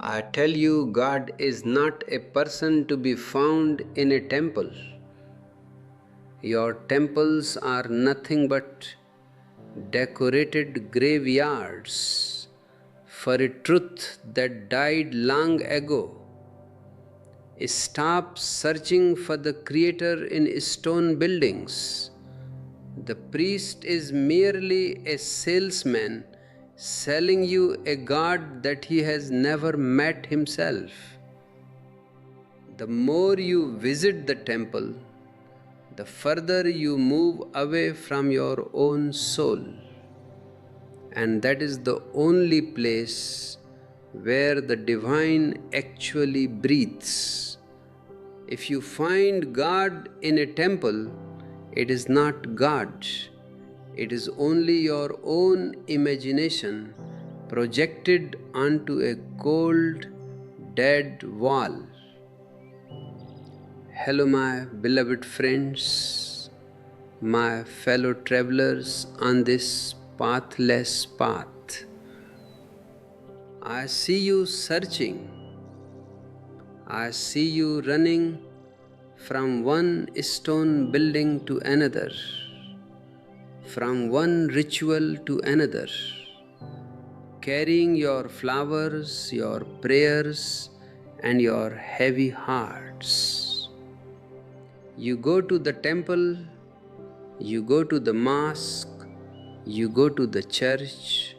I tell you, God is not a person to be found in a temple. Your temples are nothing but decorated graveyards for a truth that died long ago. Stop searching for the Creator in stone buildings. The priest is merely a salesman selling you a God that he has never met himself. The more you visit the temple, the further you move away from your own soul. And that is the only place where the divine actually breathes. If you find God in a temple, it is not God. It is only your own imagination projected onto a cold, dead wall. Hello, my beloved friends, my fellow travelers on this pathless path. I see you searching. I see you running from one stone building to another, from one ritual to another, carrying your flowers, your prayers, and your heavy hearts. You go to the temple, you go to the mosque, you go to the church,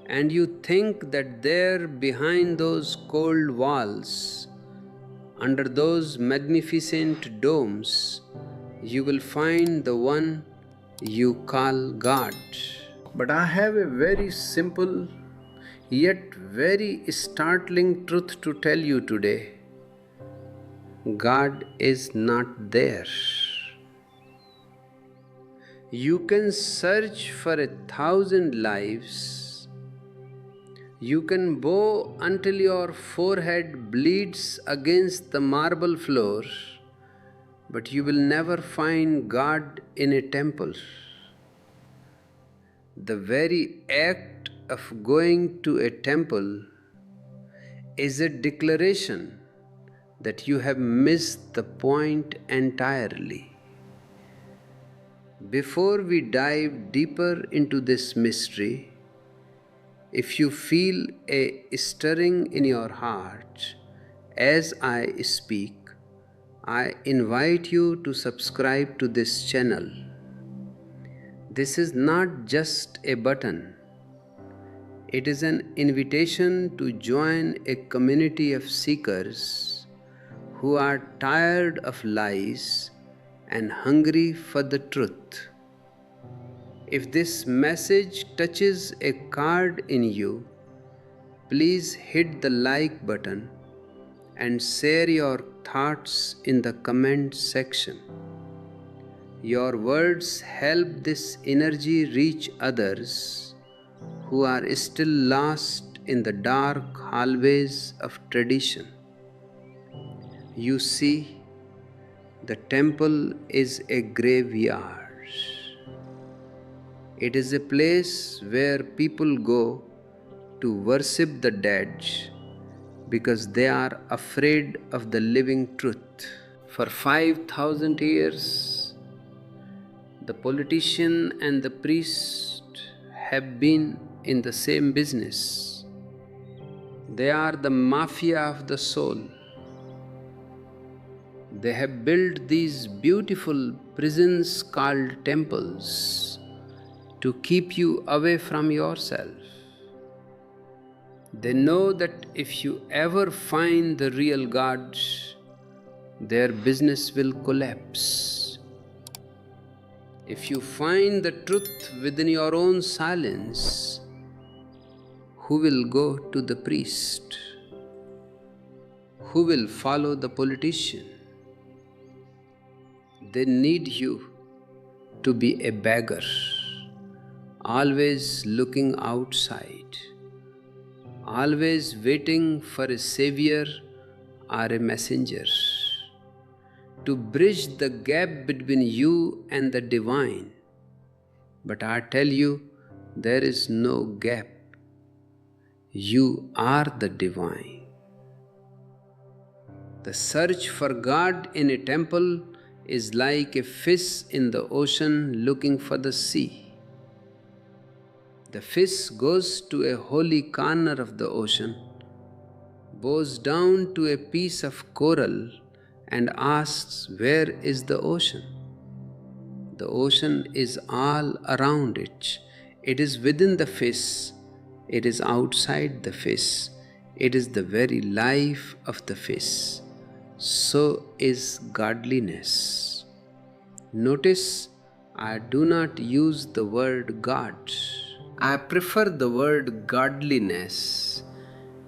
and you think that there behind those cold walls, under those magnificent domes, you will find the one you call God. But I have a very simple yet very startling truth to tell you today. God is not there. You can search for 1,000 lives. You can bow until your forehead bleeds against the marble floor, but you will never find God in a temple. The very act of going to a temple is a declaration that you have missed the point entirely. Before we dive deeper into this mystery, if you feel a stirring in your heart as I speak, I invite you to subscribe to this channel. This is not just a button. It is an invitation to join a community of seekers who are tired of lies and hungry for the truth. If this message touches a chord in you, please hit the like button and share your thoughts in the comment section. Your words help this energy reach others who are still lost in the dark hallways of tradition. You see, the temple is a graveyard. It is a place where people go to worship the dead because they are afraid of the living truth. For 5,000 years, the politician and the priest have been in the same business. They are the mafia of the soul. They have built these beautiful prisons called temples to keep you away from yourself. They know that if you ever find the real God, their business will collapse. If you find the truth within your own silence, who will go to the priest? Who will follow the politician? They need you to be a beggar, always looking outside, always waiting for a savior or a messenger to bridge the gap between you and the divine. But I tell you, there is no gap. You are the divine. The search for God in a temple is like a fish in the ocean looking for the sea. The fish goes to a holy corner of the ocean, bows down to a piece of coral, and asks, "Where is the ocean?" The ocean is all around it. It is within the fish. It is outside the fish. It is the very life of the fish. So is godliness. Notice, I do not use the word God. I prefer the word godliness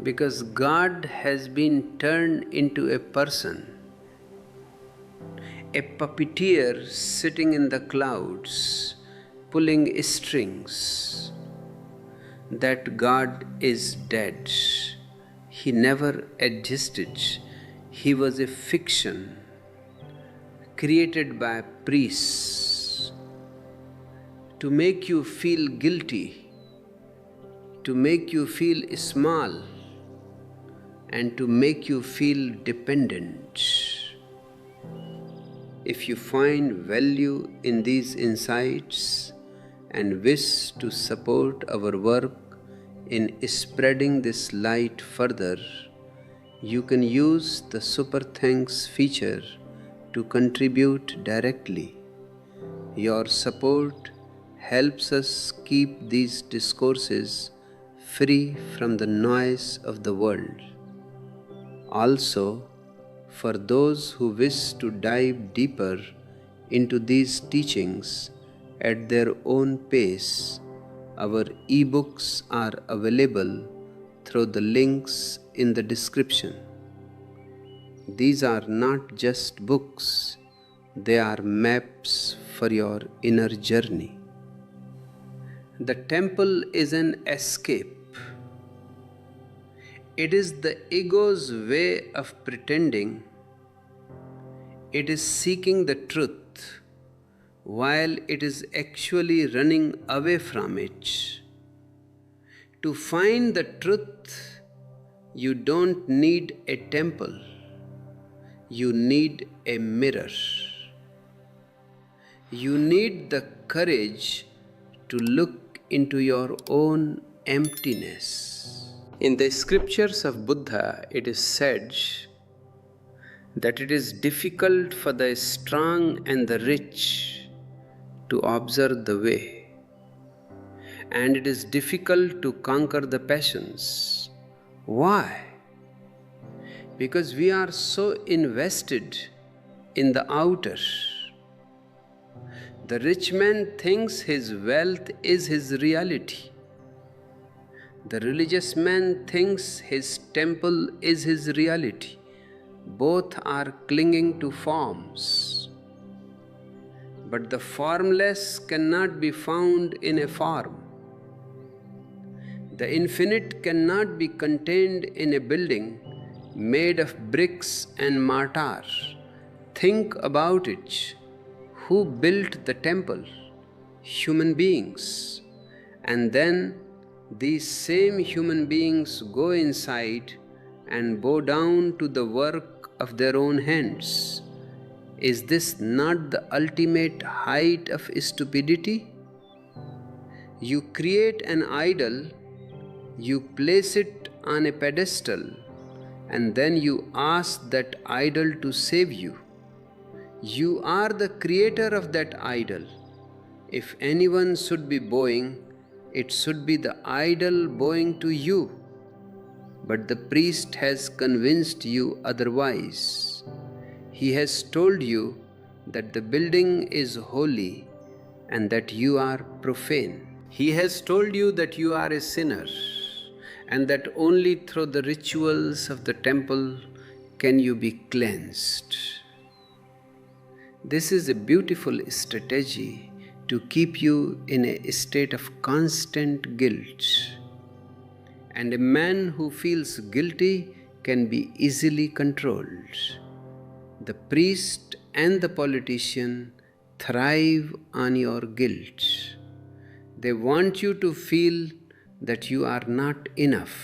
because God has been turned into a person, a puppeteer sitting in the clouds, pulling strings. That God is dead. He never existed. He was a fiction created by priests to make you feel guilty, to make you feel small, and to make you feel dependent. If you find value in these insights and wish to support our work in spreading this light further, you can use the Super Thanks feature to contribute directly. Your support helps us keep these discourses free from the noise of the world. Also, for those who wish to dive deeper into these teachings at their own pace, our ebooks are available through the links in the description. These are not just books, they are maps for your inner journey. The temple is an escape. It is the ego's way of pretending. It is seeking the truth while it is actually running away from it. To find the truth, you don't need a temple. You need a mirror. You need the courage to look into your own emptiness. In the scriptures of Buddha, it is said that it is difficult for the strong and the rich to observe the way, and it is difficult to conquer the passions. Why? Because we are so invested in the outer. The rich man thinks his wealth is his reality. The religious man thinks his temple is his reality. Both are clinging to forms. But the formless cannot be found in a form. The infinite cannot be contained in a building made of bricks and mortar. Think about it. Who built the temple? Human beings. And then these same human beings go inside and bow down to the work of their own hands. Is this not the ultimate height of stupidity? You create an idol, you place it on a pedestal, and then you ask that idol to save you. You are the creator of that idol. If anyone should be bowing, it should be the idol bowing to you. But the priest has convinced you otherwise. He has told you that the building is holy and that you are profane. He has told you that you are a sinner and that only through the rituals of the temple can you be cleansed. This is a beautiful strategy to keep you in a state of constant guilt. And a man who feels guilty can be easily controlled. The priest and the politician thrive on your guilt. They want you to feel that you are not enough,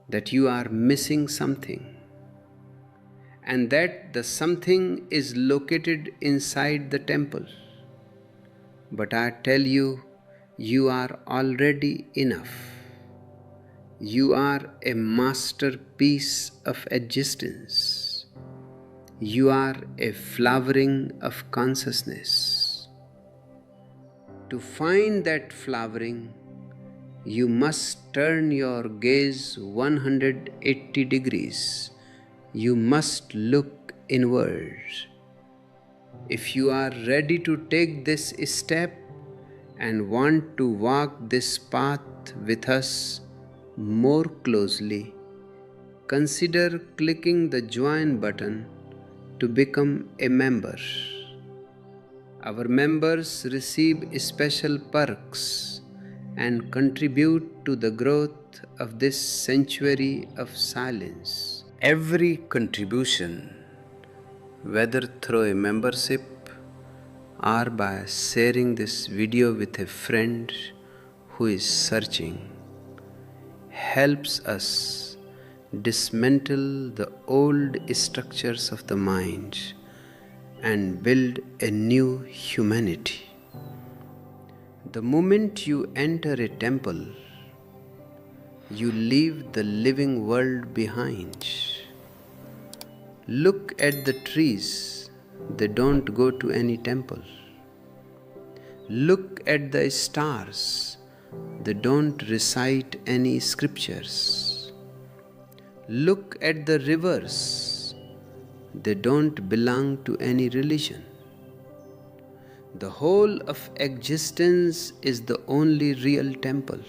that you are missing something. and that the something is located inside the temple. But I tell you, you are already enough. You are a masterpiece of existence. You are a flowering of consciousness. To find that flowering, you must turn your gaze 180 degrees. You must look inward. If you are ready to take this step and want to walk this path with us more closely, consider clicking the join button to become a member. Our members receive special perks and contribute to the growth of this sanctuary of silence. Every contribution, whether through a membership or by sharing this video with a friend who is searching, helps us dismantle the old structures of the mind and build a new humanity. The moment you enter a temple, you leave the living world behind. Look at the trees, they don't go to any temple. Look at the stars, they don't recite any scriptures. Look at the rivers, they don't belong to any religion. The whole of existence is the only real temple.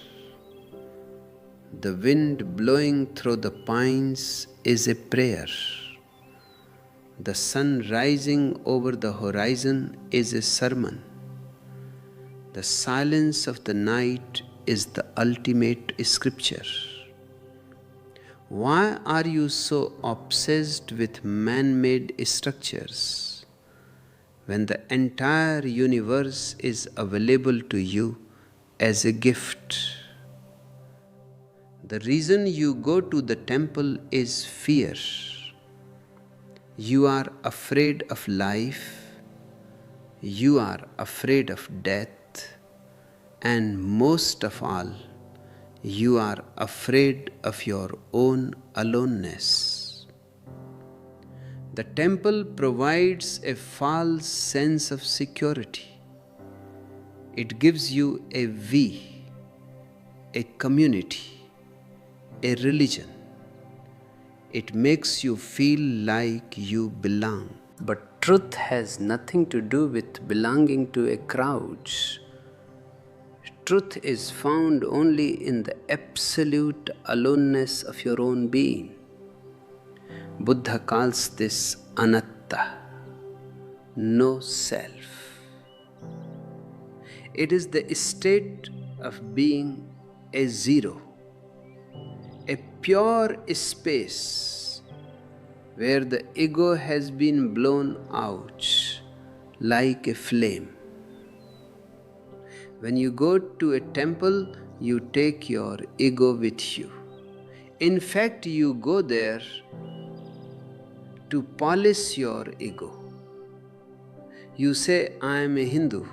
The wind blowing through the pines is a prayer. The sun rising over the horizon is a sermon. The silence of the night is the ultimate scripture. Why are you so obsessed with man-made structures when the entire universe is available to you as a gift? The reason you go to the temple is fear. You are afraid of life, you are afraid of death, and most of all, you are afraid of your own aloneness. The temple provides a false sense of security. It gives you a we, a community, a religion. It makes you feel like you belong. But truth has nothing to do with belonging to a crowd. Truth is found only in the absolute aloneness of your own being. Buddha calls this anatta, no self. It is the state of being a zero, a pure space where the ego has been blown out like a flame. When you go to a temple, you take your ego with you. In fact, you go there to polish your ego. You say, I am a Hindu,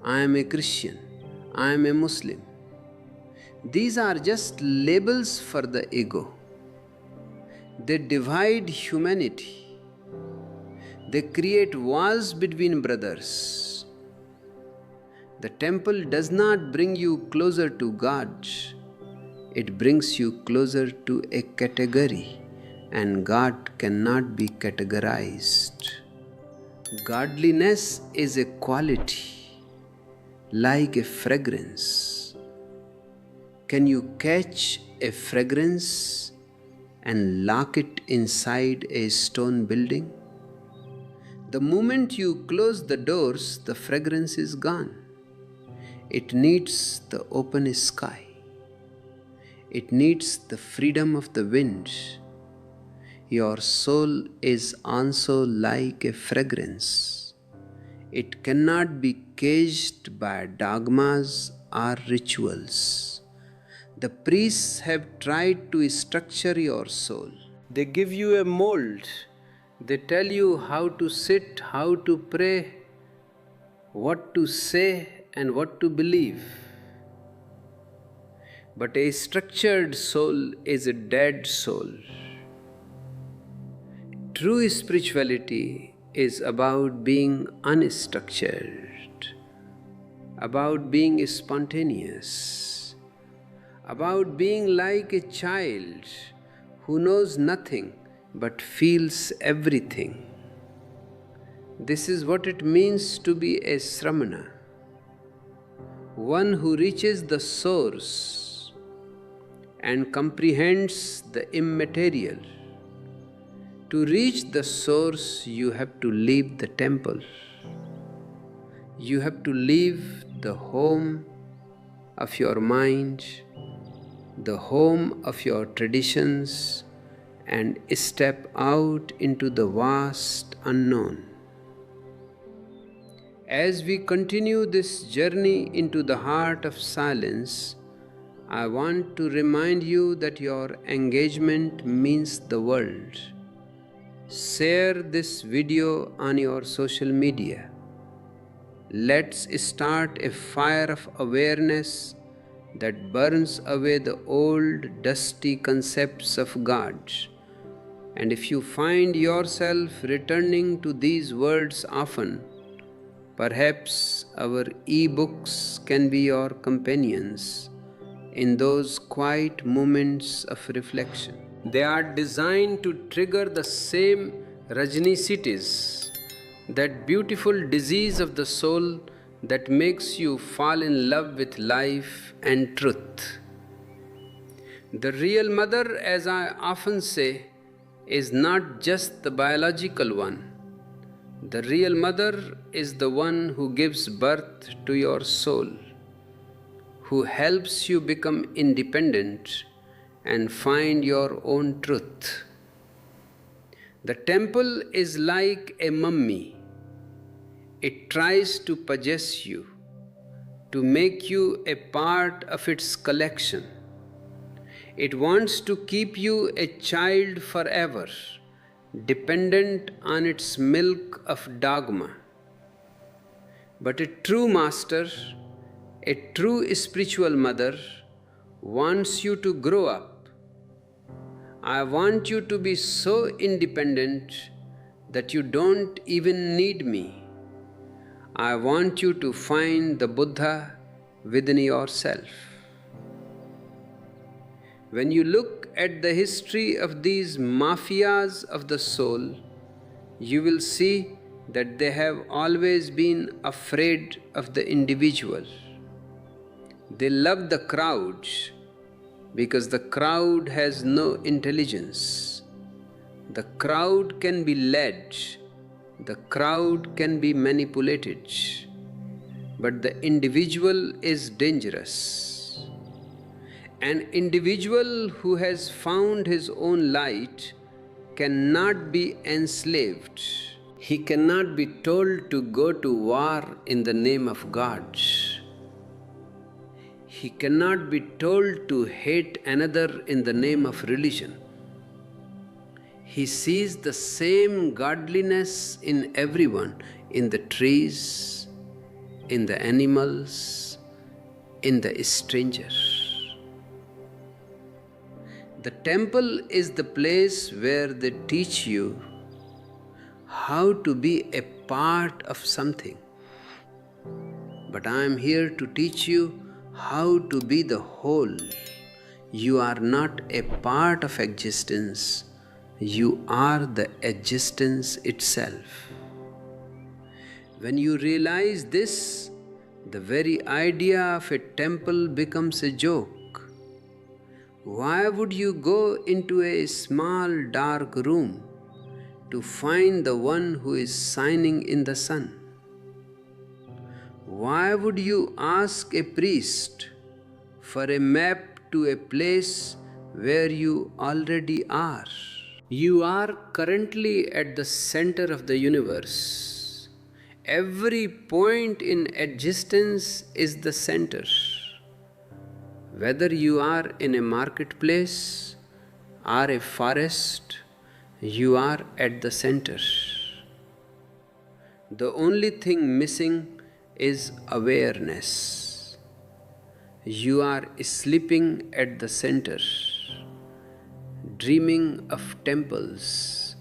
I am a Christian, I am a Muslim. These are just labels for the ego. They divide humanity. They create walls between brothers. The temple does not bring you closer to God. It brings you closer to a category, and God cannot be categorized. Godliness is a quality, like a fragrance. Can you catch a fragrance and lock it inside a stone building? The moment you close the doors, the fragrance is gone. It needs the open sky. It needs the freedom of the wind. Your soul is also like a fragrance. It cannot be caged by dogmas or rituals. The priests have tried to structure your soul. They give you a mold. They tell you how to sit, how to pray, what to say, and what to believe. But a structured soul is a dead soul. True spirituality is about being unstructured, about being spontaneous, about being like a child who knows nothing but feels everything. This is what it means to be a Sramana, one who reaches the source and comprehends the immaterial. To reach the source, you have to leave the temple. You have to leave the home of your mind, the home of your traditions, and step out into the vast unknown. As we continue this journey into the heart of silence, I want to remind you that your engagement means the world. Share this video on your social media. Let's start a fire of awareness that burns away the old, dusty concepts of God. And if you find yourself returning to these words often, perhaps our e-books can be your companions in those quiet moments of reflection. They are designed to trigger the same Rajnicitis, that beautiful disease of the soul that makes you fall in love with life and truth. The real mother, as I often say, is not just the biological one. The real mother is the one who gives birth to your soul, who helps you become independent and find your own truth. The temple is like a mummy. It tries to possess you, to make you a part of its collection. It wants to keep you a child forever, dependent on its milk of dogma. But a true master, a true spiritual mother, wants you to grow up. I want you to be so independent that you don't even need me. I want you to find the Buddha within yourself. When you look at the history of these mafias of the soul, you will see that they have always been afraid of the individual. They love the crowd because the crowd has no intelligence. The crowd can be led, the crowd can be manipulated, but the individual is dangerous. An individual who has found his own light cannot be enslaved. He cannot be told to go to war in the name of God. He cannot be told to hate another in the name of religion. He sees the same godliness in everyone, in the trees, in the animals, in the stranger. The temple is the place where they teach you how to be a part of something. But I am here to teach you how to be the whole. You are not a part of existence. You are the existence itself. When you realize this, the very idea of a temple becomes a joke. Why would you go into a small dark room to find the one who is shining in the sun? Why would you ask a priest for a map to a place where you already are? You are currently at the center of the universe. Every point in existence is the center. Whether you are in a marketplace, or a forest, You are at the center. The only thing missing is awareness. You are sleeping at the center, dreaming of temples.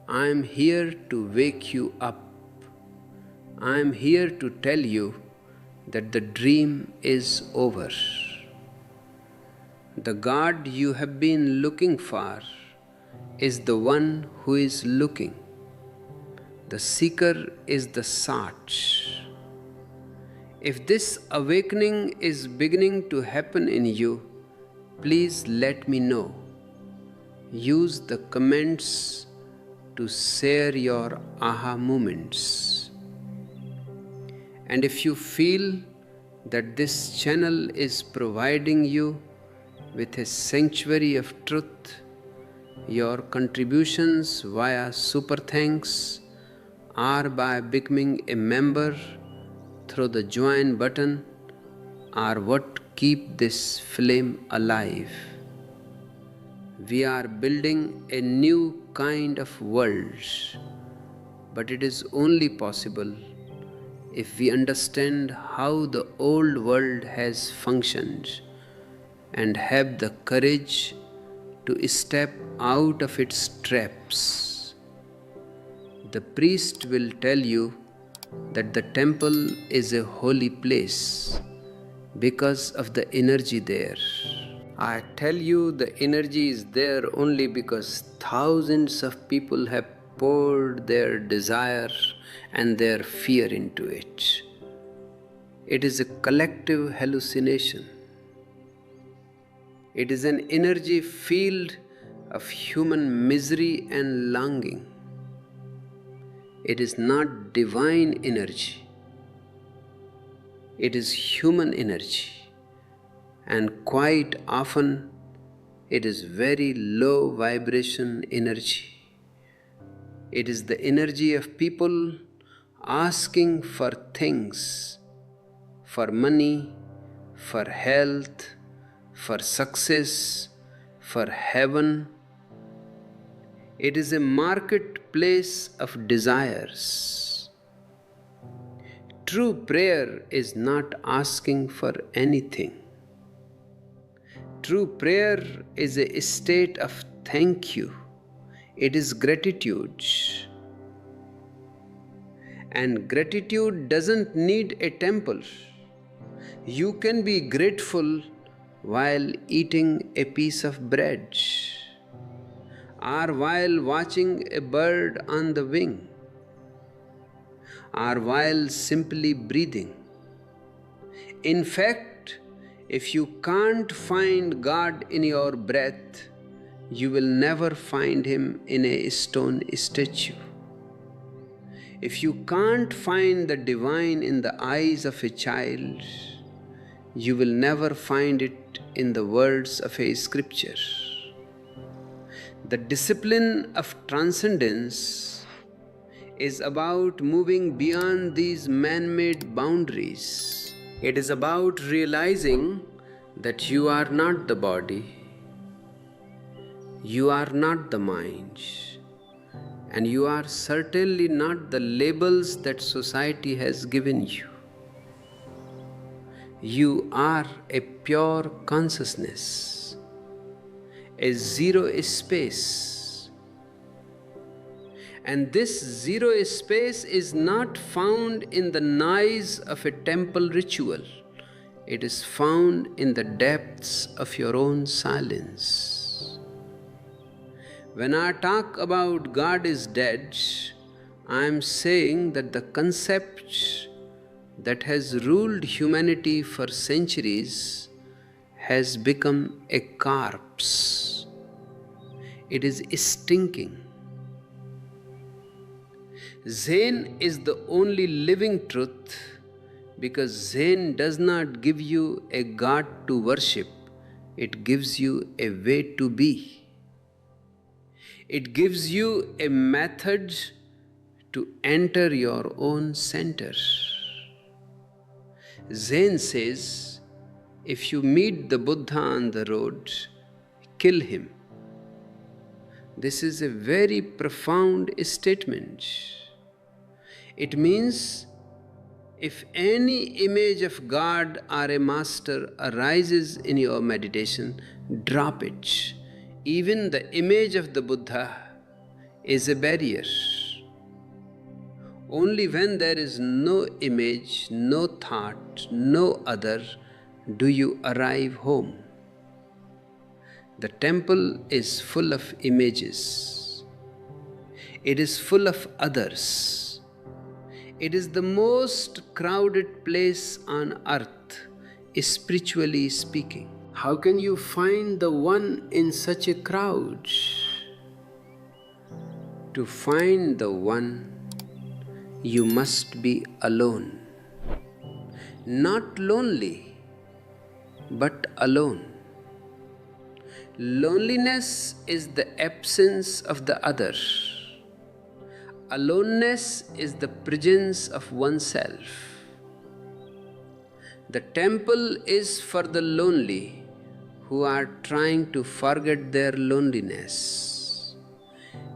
I am here to wake you up. I am here to tell you that the dream is over. The God you have been looking for is the one who is looking. The seeker is the sought. If this awakening is beginning to happen in you, please let me know. Use the comments to share your aha moments. And if you feel that this channel is providing you with a sanctuary of truth, your contributions via Super Thanks or by becoming a member through the join button are what keep this flame alive. We are building a new kind of world, but it is only possible if we understand how the old world has functioned and have the courage to step out of its traps. The priest will tell you that the temple is a holy place because of the energy there. I tell you the energy is there only because thousands of people have poured their desire and their fear into it. It is a collective hallucination. It is an energy field of human misery and longing. It is not divine energy. It is human energy. And quite often, it is very low vibration energy. It is the energy of people asking for things, for money, for health, for success, for heaven. It is a marketplace of desires. True prayer is not asking for anything. True prayer is a state of thank you. It is gratitude. And gratitude doesn't need a temple. You can be grateful while eating a piece of bread, or while watching a bird on the wing, or while simply breathing. In fact, if you can't find God in your breath, you will never find Him in a stone statue. If you can't find the divine in the eyes of a child, you will never find it in the words of a scripture. The discipline of transcendence is about moving beyond these man-made boundaries. It is about realizing that you are not the body, you are not the mind, and you are certainly not the labels that society has given you. You are a pure consciousness, a zero space. And this zero space is not found in the noise of a temple ritual. It is found in the depths of your own silence. When I talk about God is dead, I am saying that the concept that has ruled humanity for centuries has become a corpse. It is stinking. Zen is the only living truth because Zen does not give you a God to worship, it gives you a way to be. It gives you a method to enter your own center. Zen says, if you meet the Buddha on the road, kill him. This is a very profound statement. It means if any image of God or a master arises in your meditation, drop it. Even the image of the Buddha is a barrier. Only when there is no image, no thought, no other, do you arrive home. The temple is full of images. It is full of others. It is the most crowded place on earth, spiritually speaking. How can you find the one in such a crowd? To find the one, you must be alone. Not lonely, but alone. Loneliness is the absence of the other. Aloneness is the presence of oneself. The temple is for the lonely who are trying to forget their loneliness.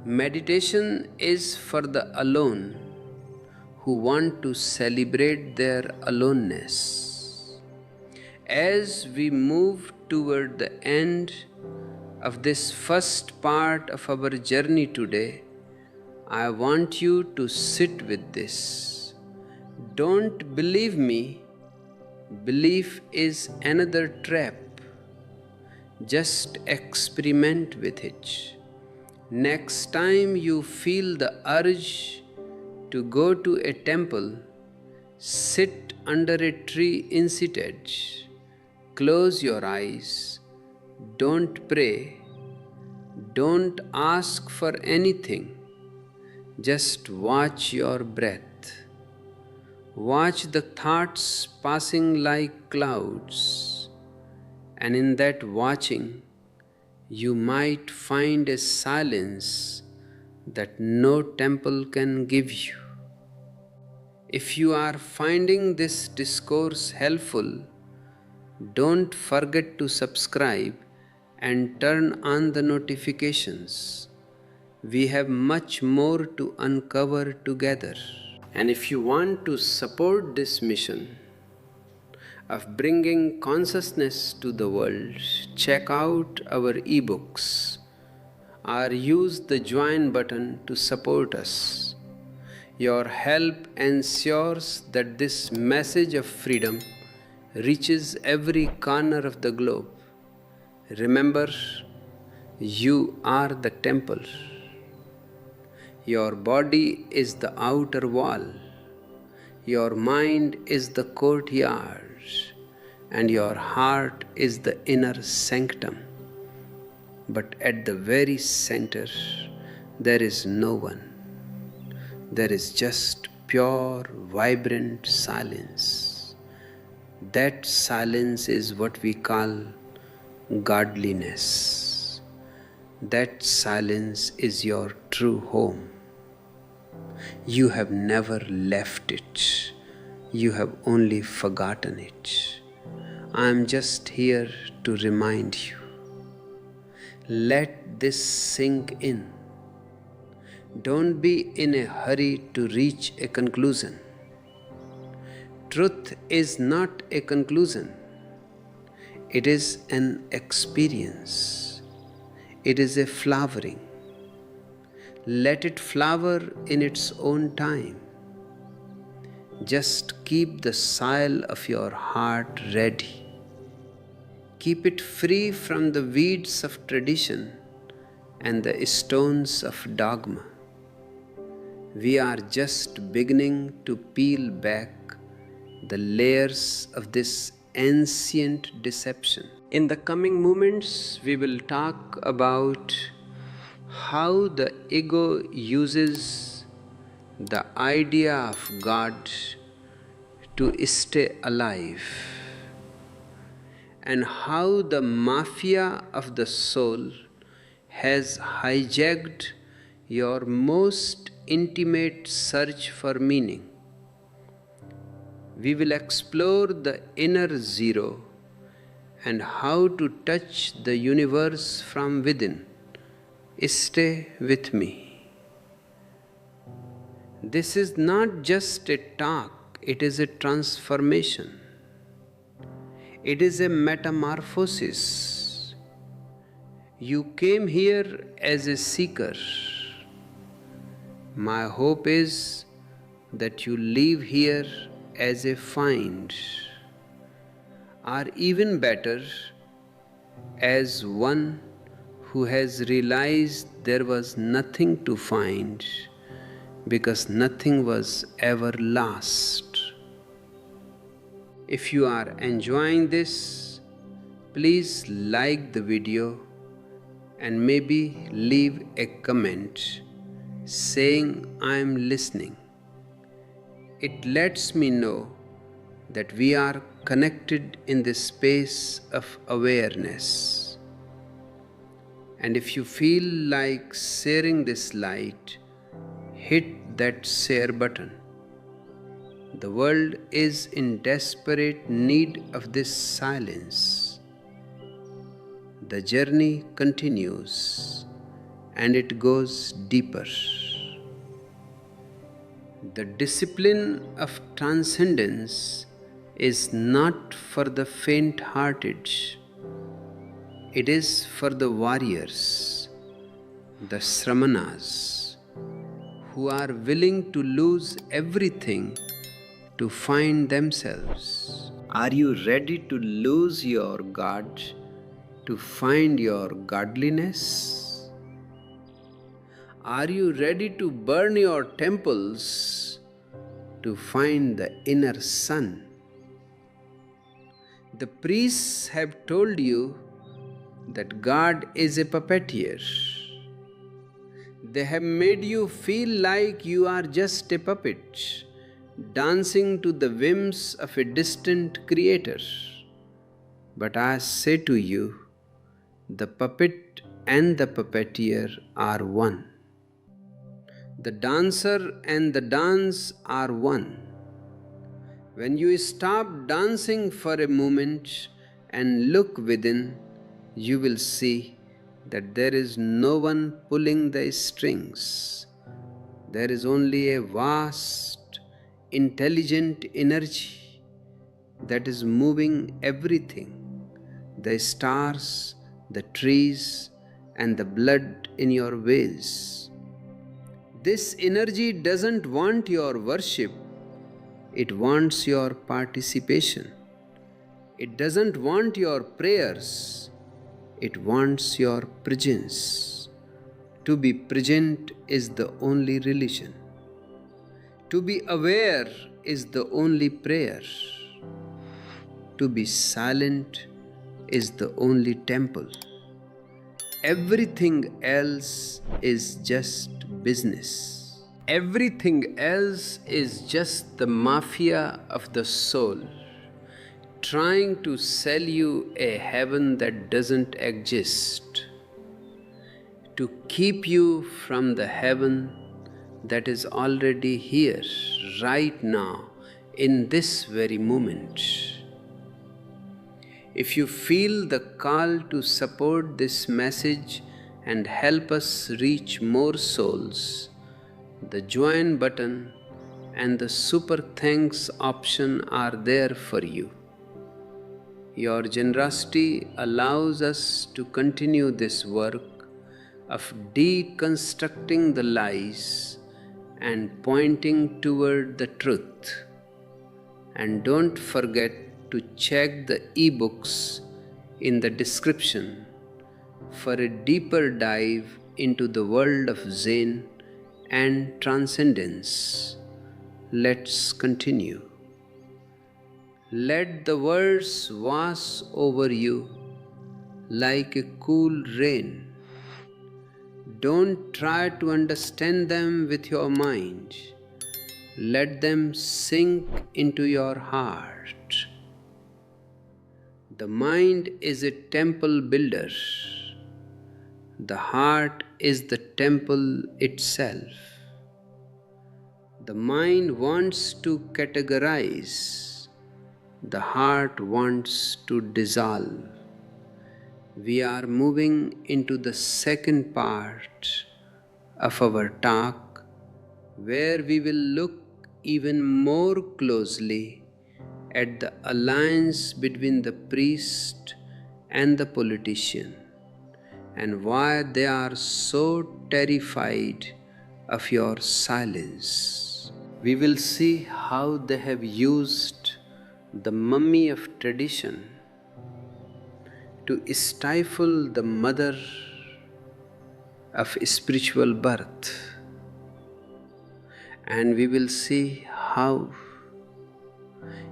Meditation is for the alone who want to celebrate their aloneness. As we move toward the end of this first part of our journey today, I want you to sit with this. Don't believe me. Belief is another trap. Just experiment with it. Next time you feel the urge to go to a temple, sit under a tree instead. Close your eyes. Don't pray. Don't ask for anything. Just watch your breath. Watch the thoughts passing like clouds. And in that watching, you might find a silence that no temple can give you. If you are finding this discourse helpful, don't forget to subscribe and turn on the notifications. We have much more to uncover together. And if you want to support this mission of bringing consciousness to the world, check out our ebooks or use the join button to support us. Your help ensures that this message of freedom reaches every corner of the globe. Remember, you are the temple. Your body is the outer wall. Your mind is the courtyard. And your heart is the inner sanctum. But at the very center, there is no one. There is just pure, vibrant silence. That silence is what we call godliness. That silence is your true home. You have never left it. You have only forgotten it. I am just here to remind you. Let this sink in. Don't be in a hurry to reach a conclusion. Truth is not a conclusion. It is an experience. It is a flowering. Let it flower in its own time. Just keep the soil of your heart ready. Keep it free from the weeds of tradition and the stones of dogma. We are just beginning to peel back the layers of this ancient deception. In the coming moments, we will talk about how the ego uses the idea of God to stay alive, and how the mafia of the soul has hijacked your most intimate search for meaning. We will explore the inner zero and how to touch the universe from within Stay with me. This is not just a talk, it is a transformation. It is a metamorphosis. You came here as a seeker. My hope is that you leave here as a find, or even better, as one who has realized there was nothing to find because nothing was ever lost. If you are enjoying this, please like the video and maybe leave a comment saying I am listening. It lets me know that we are connected in this space of awareness. And if you feel like sharing this light, hit that share button. The world is in desperate need of this silence. The journey continues and it goes deeper. The discipline of transcendence is not for the faint-hearted. It is for the warriors, the sramanas, who are willing to lose everything to find themselves. Are you ready to lose your God to find your godliness? Are you ready to burn your temples to find the inner sun? The priests have told you that God is a puppeteer. They have made you feel like you are just a puppet, dancing to the whims of a distant creator. But I say to you, the puppet and the puppeteer are one. The dancer and the dance are one. When you stop dancing for a moment and look within, you will see that there is no one pulling the strings. There is only a vast, intelligent energy that is moving everything: the stars, the trees, and the blood in your veins. This energy doesn't want your worship, it wants your participation. It doesn't want your prayers, it wants your presence. To be present is the only religion. To be aware is the only prayer. To be silent is the only temple. Everything else is just business. Everything else is just the mafia of the soul, trying to sell you a heaven that doesn't exist, to keep you from the heaven that is already here, right now, in this very moment. If you feel the call to support this message and help us reach more souls, the join button and the super thanks option are there for you. Your generosity allows us to continue this work of deconstructing the lies and pointing toward the truth. And don't forget to check the ebooks in the description for a deeper dive into the world of Zen and transcendence. Let's continue. Let the words wash over you like a cool rain. Don't try to understand them with your mind. Let them sink into your heart. The mind is a temple builder. The heart is the temple itself. The mind wants to categorize. The heart wants to dissolve. we are moving into the second part of our talk, where we will look even more closely at the alliance between the priest and the politician, and why they are so terrified of your silence. We will see how they have used the mummy of tradition to stifle the mother of spiritual birth, and we will see how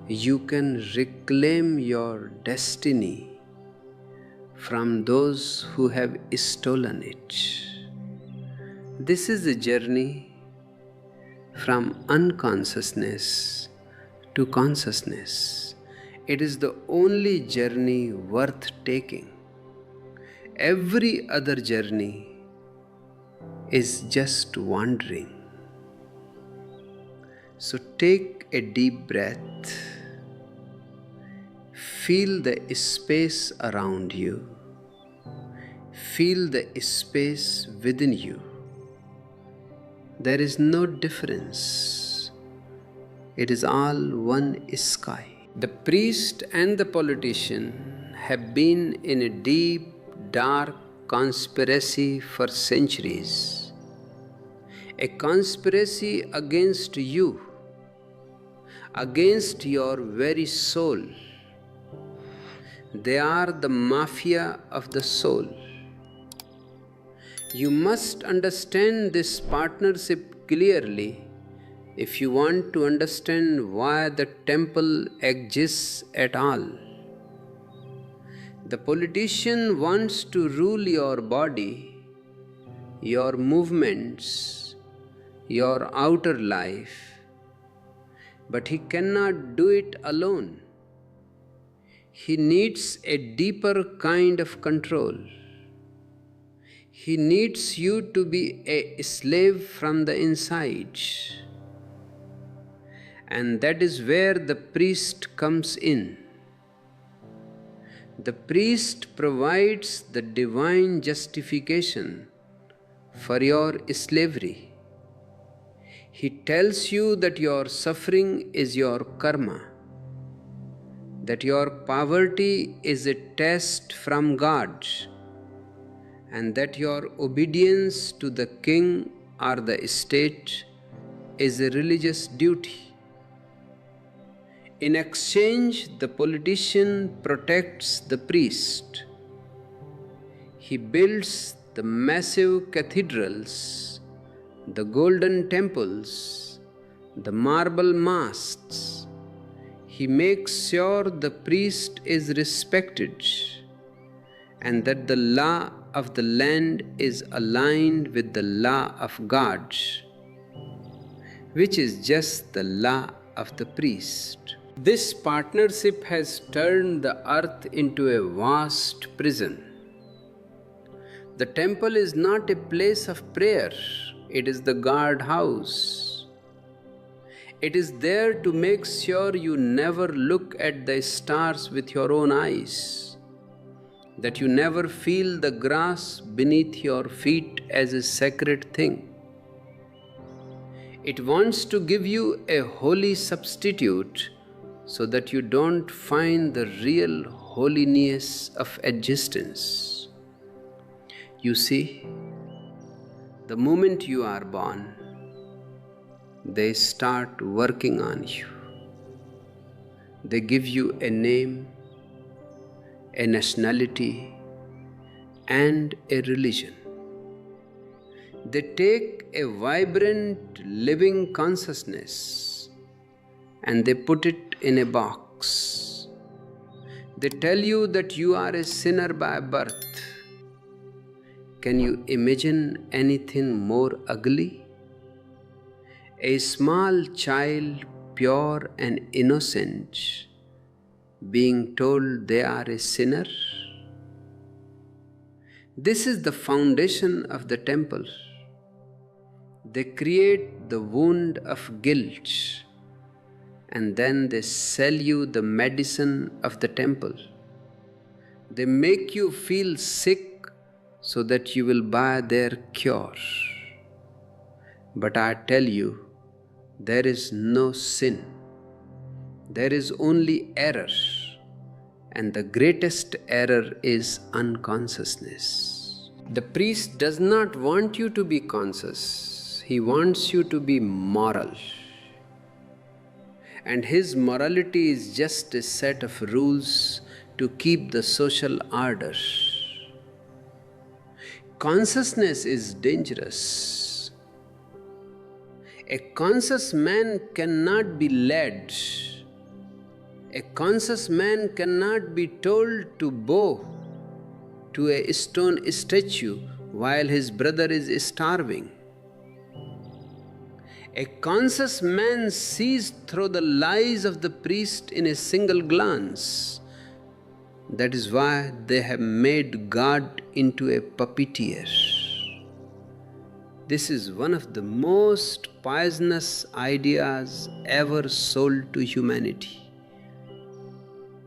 you can reclaim your destiny from those who have stolen it. This is a journey from unconsciousness to consciousness. It is the only journey worth taking. Every other journey is just wandering. So take a deep breath. Feel the space around you. Feel the space within you. There is no difference. It is all one sky. The priest and the politician have been in a deep, dark conspiracy for centuries. A conspiracy against you, against your very soul. They are the mafia of the soul. You must understand this partnership clearly if you want to understand why the temple exists at all. The politician wants to rule your body, your movements, your outer life, but he cannot do it alone. He needs a deeper kind of control. He needs you to be a slave from the inside. And that is where the priest comes in. The priest provides the divine justification for your slavery. He tells you that your suffering is your karma, that your poverty is a test from God, and that your obedience to the king or the state is a religious duty. In exchange, the politician protects the priest. He builds the massive cathedrals, the golden temples, the marble masts. He makes sure the priest is respected and that the law of the land is aligned with the law of God, which is just the law of the priest. This partnership has turned the earth into a vast prison. The temple is not a place of prayer, it is the guard house. It is there to make sure you never look at the stars with your own eyes, that you never feel the grass beneath your feet as a sacred thing. It wants to give you a holy substitute so that you don't find the real holiness of existence. You see, the moment you are born, they start working on you. They give you a name, a nationality, and a religion. They take a vibrant, living consciousness and they put it in a box. They tell you that you are a sinner by birth. Can you imagine anything more ugly? A small child, pure and innocent, being told they are a sinner? This is the foundation of the temple. They create the wound of guilt, and then they sell you the medicine of the temple. They make you feel sick so that you will buy their cure. But I tell you, there is no sin. There is only error. And the greatest error is unconsciousness. The priest does not want you to be conscious. He wants you to be moral. And his morality is just a set of rules to keep the social order. Consciousness is dangerous. A conscious man cannot be led. A conscious man cannot be told to bow to a stone statue while his brother is starving. A conscious man sees through the lies of the priest in a single glance. That is why they have made God into a puppeteer. This is one of the most poisonous ideas ever sold to humanity.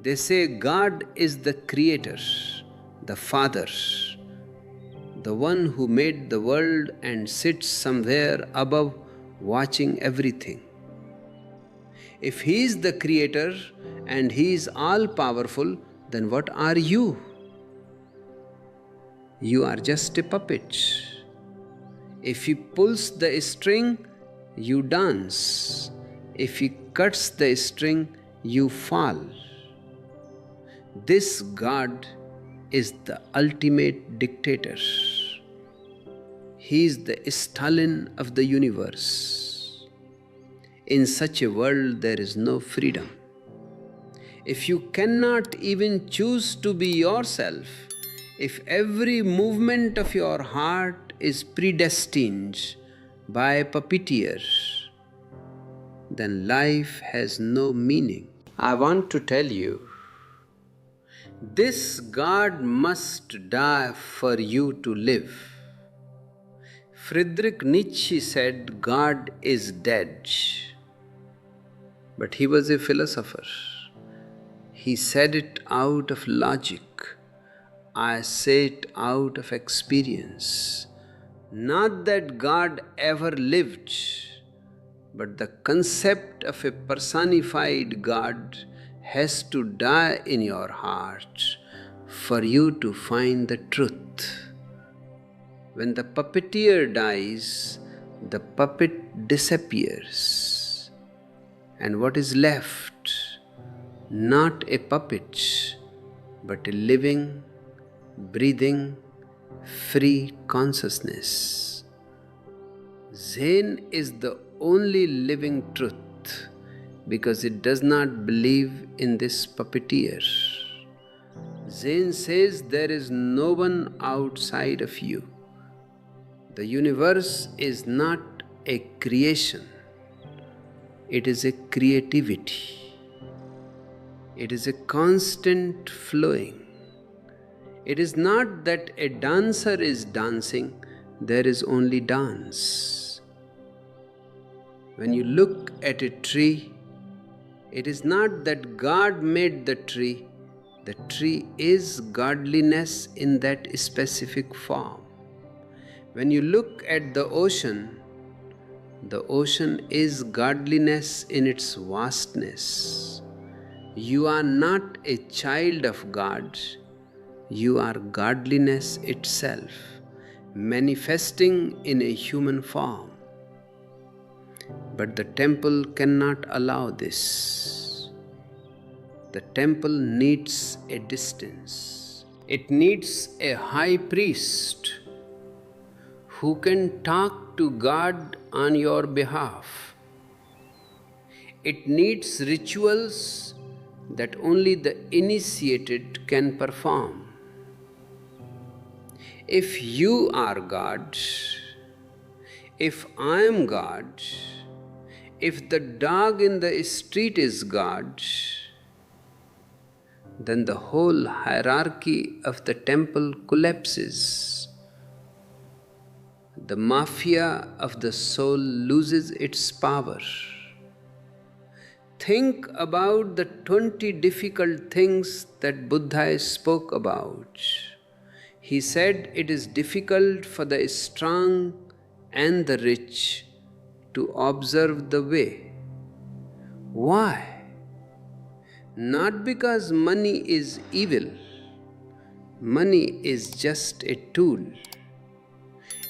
They say God is the creator, the Father, the one who made the world and sits somewhere above watching everything. If He is the creator and He is all powerful, then what are you? You are just a puppet. If He pulls the string, you dance. If He cuts the string, you fall. This God is the ultimate dictator. He is the Stalin of the universe. In such a world, there is no freedom. If you cannot even choose to be yourself, if every movement of your heart is predestined by a puppeteer, then life has no meaning. I want to tell you, this God must die for you to live. Friedrich Nietzsche said God is dead, but he was a philosopher. He said it out of logic. I say it out of experience. Not that God ever lived, but the concept of a personified God has to die in your heart for you to find the truth. When the puppeteer dies, the puppet disappears. And what is left? Not a puppet, but a living, breathing, free consciousness. Zen is the only living truth because it does not believe in this puppeteer. Zen says there is no one outside of you. The universe is not a creation, it is a creativity. It is a constant flowing. It is not that a dancer is dancing, there is only dance. When you look at a tree, it is not that God made the tree is godliness in that specific form. When you look at the ocean is godliness in its vastness. You are not a child of God, you are godliness itself, manifesting in a human form. But the temple cannot allow this. The temple needs a distance. It needs a high priest who can talk to God on your behalf. It needs rituals that only the initiated can perform. If you are God, if I am God, if the dog in the street is God, then the whole hierarchy of the temple collapses. The mafia of the soul loses its power. think about the 20 difficult things that Buddha spoke about. He said it is difficult for the strong and the rich to observe the way. Why? Not because money is evil. Money is just a tool.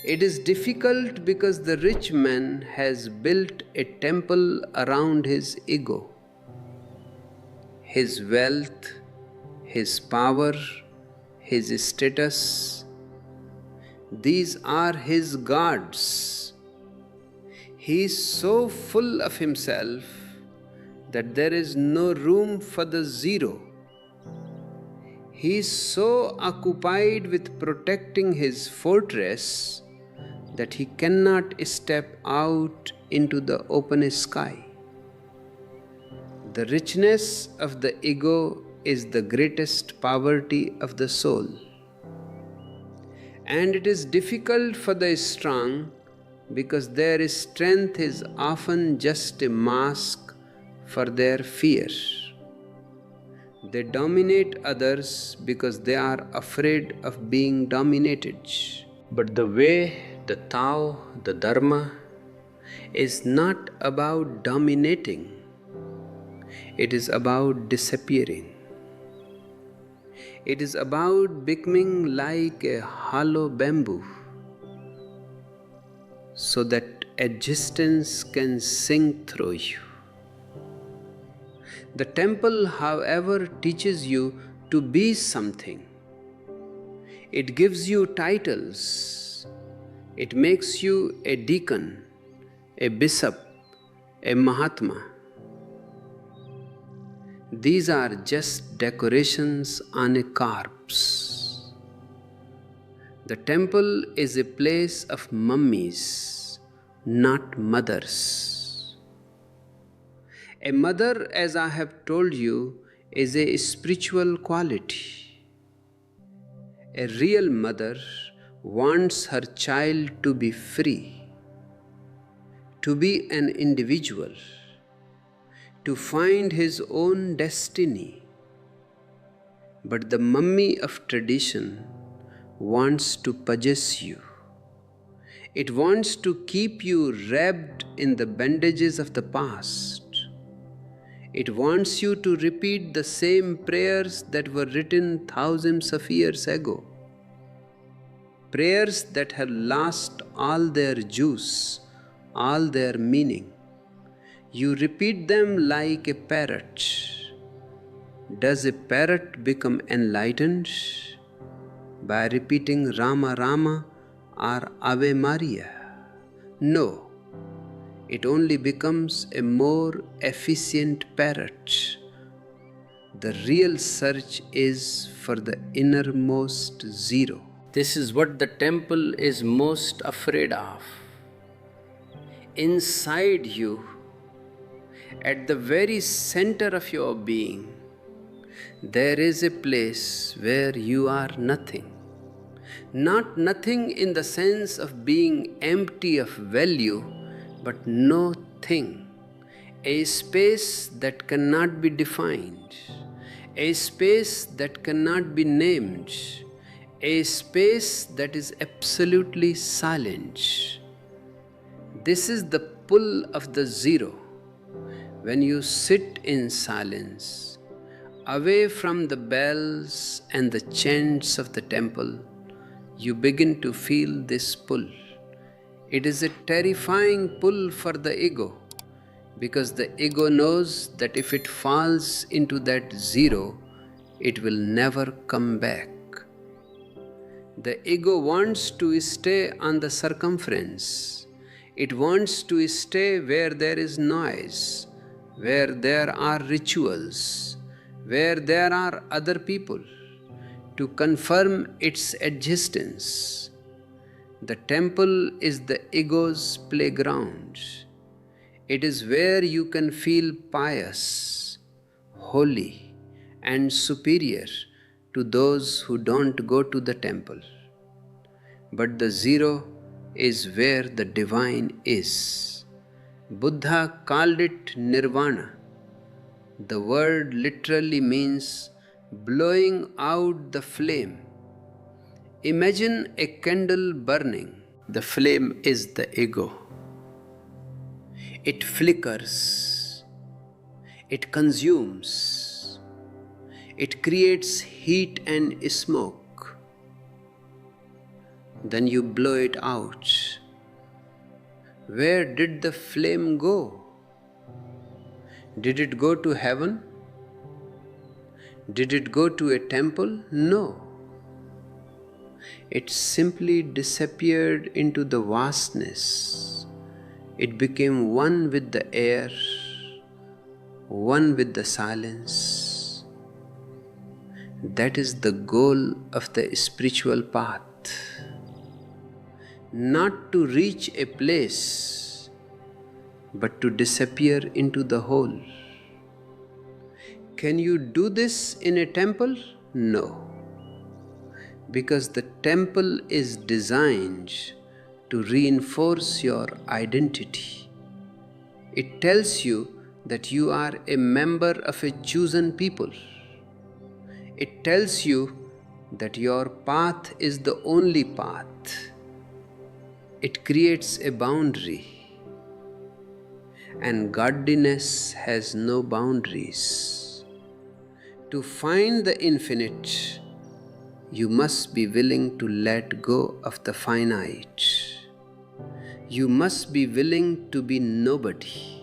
It is difficult because the rich man has built a temple around his ego. His wealth, his power, his status, these are his gods. He is so full of himself that there is no room for the zero. He is so occupied with protecting his fortress that he cannot step out into the open sky. The richness of the ego is the greatest poverty of the soul. And it is difficult for the strong because their strength is often just a mask for their fear. They dominate others because they are afraid of being dominated. But the way, the Tao, the Dharma is not about dominating. It is about disappearing. It is about becoming like a hollow bamboo so that existence can sink through you. The temple, however, teaches you to be something. It gives you titles. It makes you a deacon, a bishop, a Mahatma. These are just decorations on a corpse. The temple is a place of mummies, not mothers. A mother, as I have told you, is a spiritual quality. A real mother wants her child to be free, to be an individual, to find his own destiny. But the mummy of tradition wants to possess you. It wants to keep you wrapped in the bandages of the past. It wants you to repeat the same prayers that were written thousands of years ago. Prayers that have lost all their juice, all their meaning. You repeat them like a parrot. Does a parrot become enlightened by repeating Rama Rama or Ave Maria? No. It only becomes a more efficient parrot. The real search is for the innermost zero. This is what the temple is most afraid of. Inside you, at the very center of your being, there is a place where you are nothing. Not nothing in the sense of being empty of value, but no thing. A space that cannot be defined. A space that cannot be named. A space that is absolutely silent. This is the pull of the zero. When you sit in silence, away from the bells and the chants of the temple, you begin to feel this pull. It is a terrifying pull for the ego, because the ego knows that if it falls into that zero, it will never come back. The ego wants to stay on the circumference. It wants to stay where there is noise, where there are rituals, where there are other people, to confirm its existence. The temple is the ego's playground. It is where you can feel pious, holy, and superior to those who don't go to the temple. But the zero is where the divine is. Buddha called it nirvana. The word literally means blowing out the flame. Imagine a candle burning. The flame is the ego. It flickers, it consumes, it creates heat and smoke. Then you blow it out. Where did the flame go? Did it go to heaven? Did it go to a temple? No. It simply disappeared into the vastness. It became one with the air, one with the silence. That is the goal of the spiritual path. Not to reach a place, but to disappear into the whole. Can you do this in a temple? No. Because the temple is designed to reinforce your identity. It tells you that you are a member of a chosen people. It tells you that your path is the only path. It creates a boundary. And godliness has no boundaries. To find the infinite, you must be willing to let go of the finite. You must be willing to be nobody.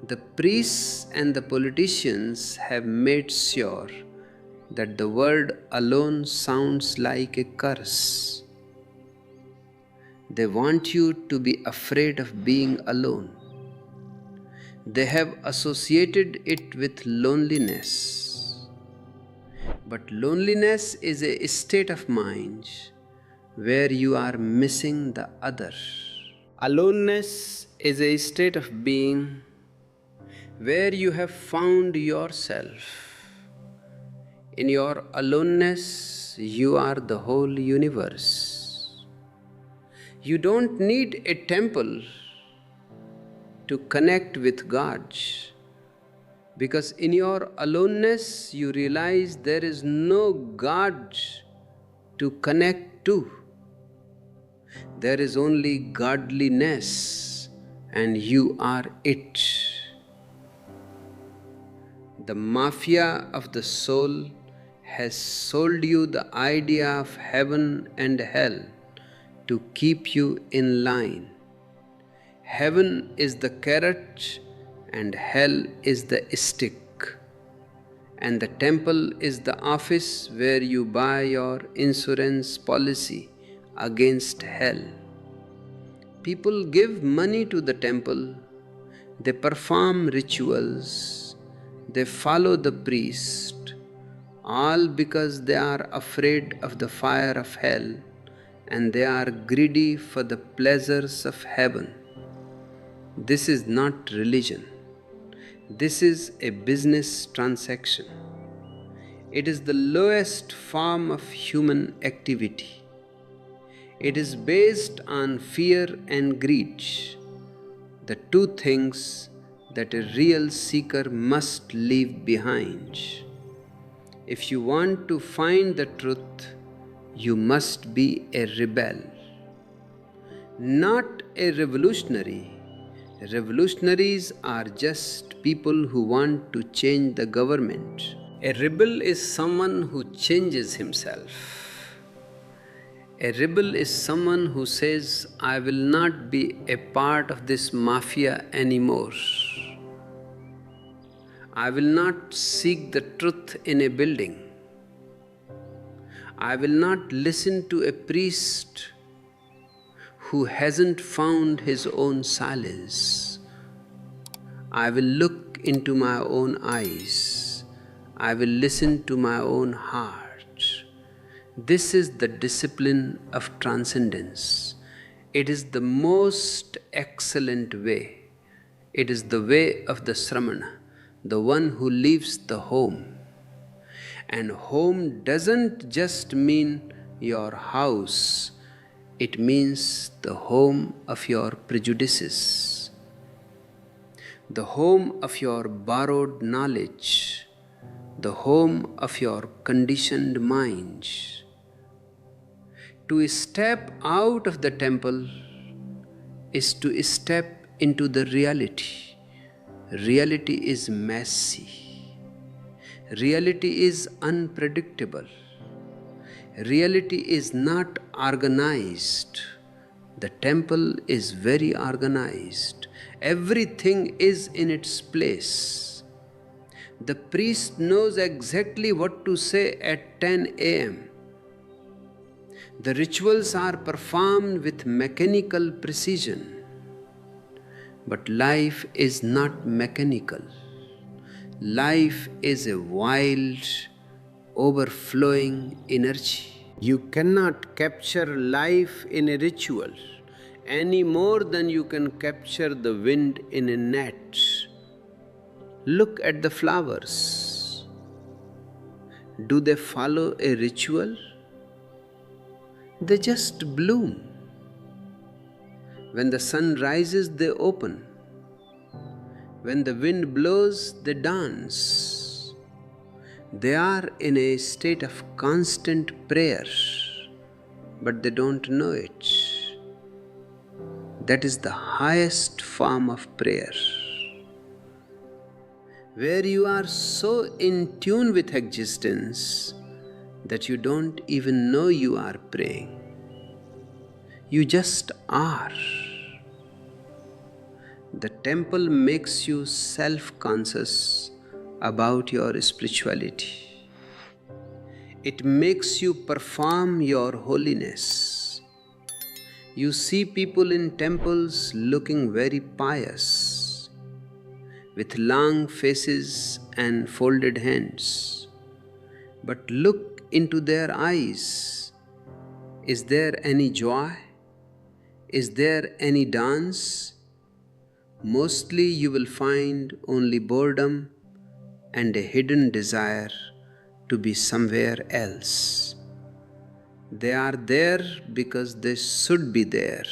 The priests and the politicians have made sure that the word alone sounds like a curse. They want you to be afraid of being alone. They have associated it with loneliness. But loneliness is a state of mind where you are missing the other. Aloneness is a state of being where you have found yourself. In your aloneness, you are the whole universe. You don't need a temple to connect with God, because in your aloneness you realize there is no God to connect to. There is only godliness, and you are it. The mafia of the soul has sold you the idea of heaven and hell to keep you in line. Heaven is the carrot and hell is the stick, and the temple is the office where you buy your insurance policy against hell. People give money to the temple, they perform rituals, they follow the priest, all because they are afraid of the fire of hell and they are greedy for the pleasures of heaven. This is not religion. This is a business transaction. It is the lowest form of human activity. It is based on fear and greed, the two things that a real seeker must leave behind. If you want to find the truth, you must be a rebel, not a revolutionary. Revolutionaries are just people who want to change the government. A rebel is someone who changes himself. A rebel is someone who says, I will not be a part of this mafia anymore. I will not seek the truth in a building. I will not listen to a priest who hasn't found his own silence. I will look into my own eyes. I will listen to my own heart. This is the discipline of transcendence. It is the most excellent way. It is the way of the Sramana, the one who leaves the home. And home doesn't just mean your house. It means the home of your prejudices. the home of your borrowed knowledge, the home of your conditioned mind. To step out of the temple is to step into the reality. Reality is messy. Reality is unpredictable. Reality is not organized. The temple is very organized. Everything is in its place. The priest knows exactly what to say at 10 a.m. The rituals are performed with mechanical precision. But life is not mechanical. Life is a wild, overflowing energy. You cannot capture life in a ritual any more than you can capture the wind in a net. Look at the flowers. Do they follow a ritual? They just bloom. When the sun rises, they open. When the wind blows, they dance. They are in a state of constant prayer, but they don't know it. That is the highest form of prayer, where you are so in tune with existence that you don't even know you are praying. You just are. The temple makes you self-conscious about your spirituality. It makes you perform your holiness. You see people in temples looking very pious, with long faces and folded hands. But look into their eyes. Is there any joy? Is there any dance? Mostly you will find only boredom and a hidden desire to be somewhere else. They are there because they should be there,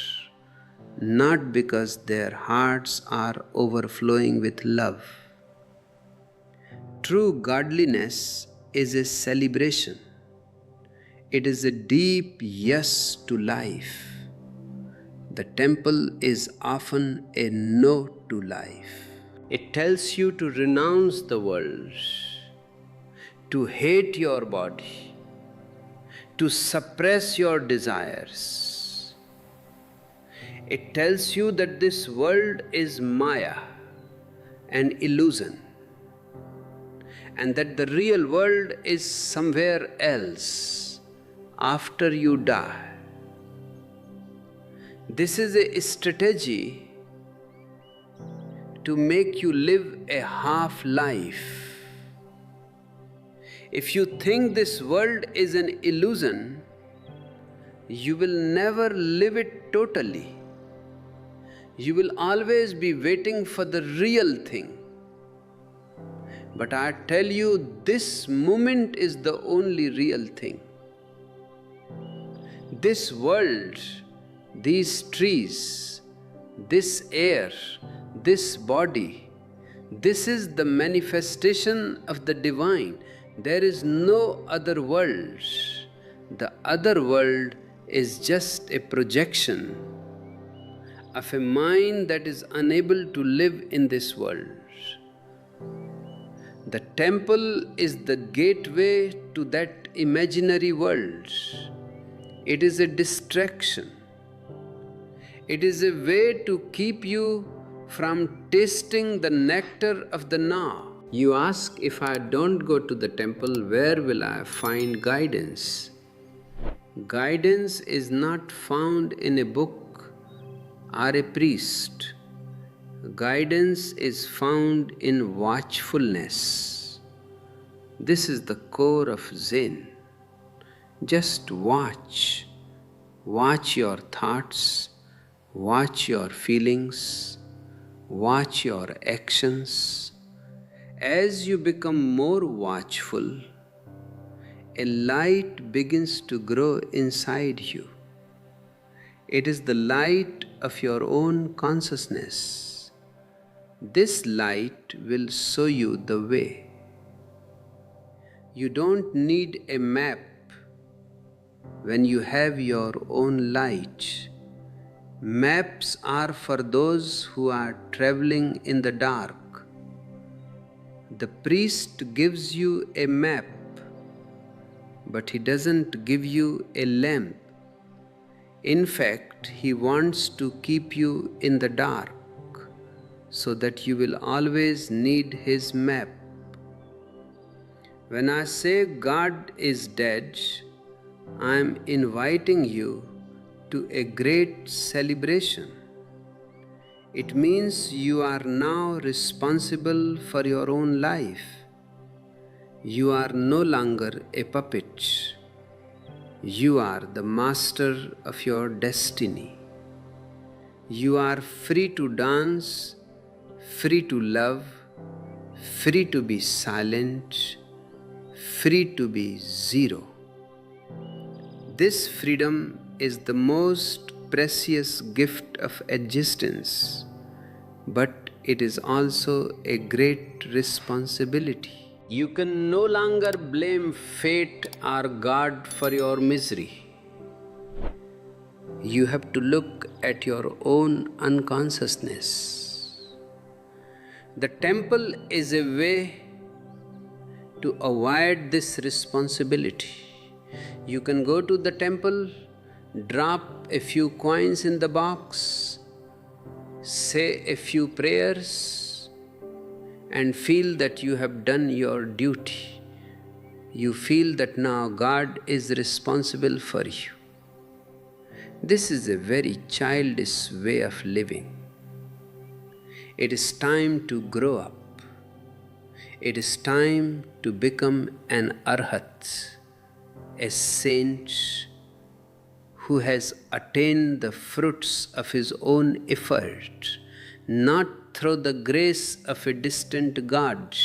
not because their hearts are overflowing with love. True godliness is a celebration. It is a deep yes to life. The temple is often a no to life. It tells you to renounce the world, to hate your body, to suppress your desires. It tells you that this world is Maya, an illusion, and that the real world is somewhere else after you die. This is a strategy to make you live a half life. If you think this world is an illusion, you will never live it totally. You will always be waiting for the real thing. But I tell you, this moment is the only real thing. This world, these trees, this air, this body, this is the manifestation of the divine. There is no other world. The other world is just a projection of a mind that is unable to live in this world. The temple is the gateway to that imaginary world. It is a distraction. It is a way to keep you from tasting the nectar of the now. You ask, if I don't go to the temple, where will I find guidance? Guidance is not found in a book or a priest. Guidance is found in watchfulness. This is the core of Zen. Just watch. Watch your thoughts. Watch your feelings. Watch your actions. As you become more watchful, a light begins to grow inside you. It is the light of your own consciousness. This light will show you the way. You don't need a map when you have your own light. Maps are for those who are traveling in the dark. The priest gives you a map, but he doesn't give you a lamp. In fact, he wants to keep you in the dark so that you will always need his map. When I say God is dead, I am inviting you to a great celebration. It means you are now responsible for your own life. You are no longer a puppet. You are the master of your destiny. You are free to dance, free to love, free to be silent, free to be zero. This freedom is the most precious gift of existence, but it is also a great responsibility. You can no longer blame fate or God for your misery. You have to look at your own unconsciousness. The temple is a way to avoid this responsibility. You can go to the temple, drop a few coins in the box, say a few prayers, and feel that you have done your duty. You feel that now God is responsible for you. This is a very childish way of living. It is time to grow up. It is time to become an arhat, a saint who has attained the fruits of his own effort, not through the grace of a distant God,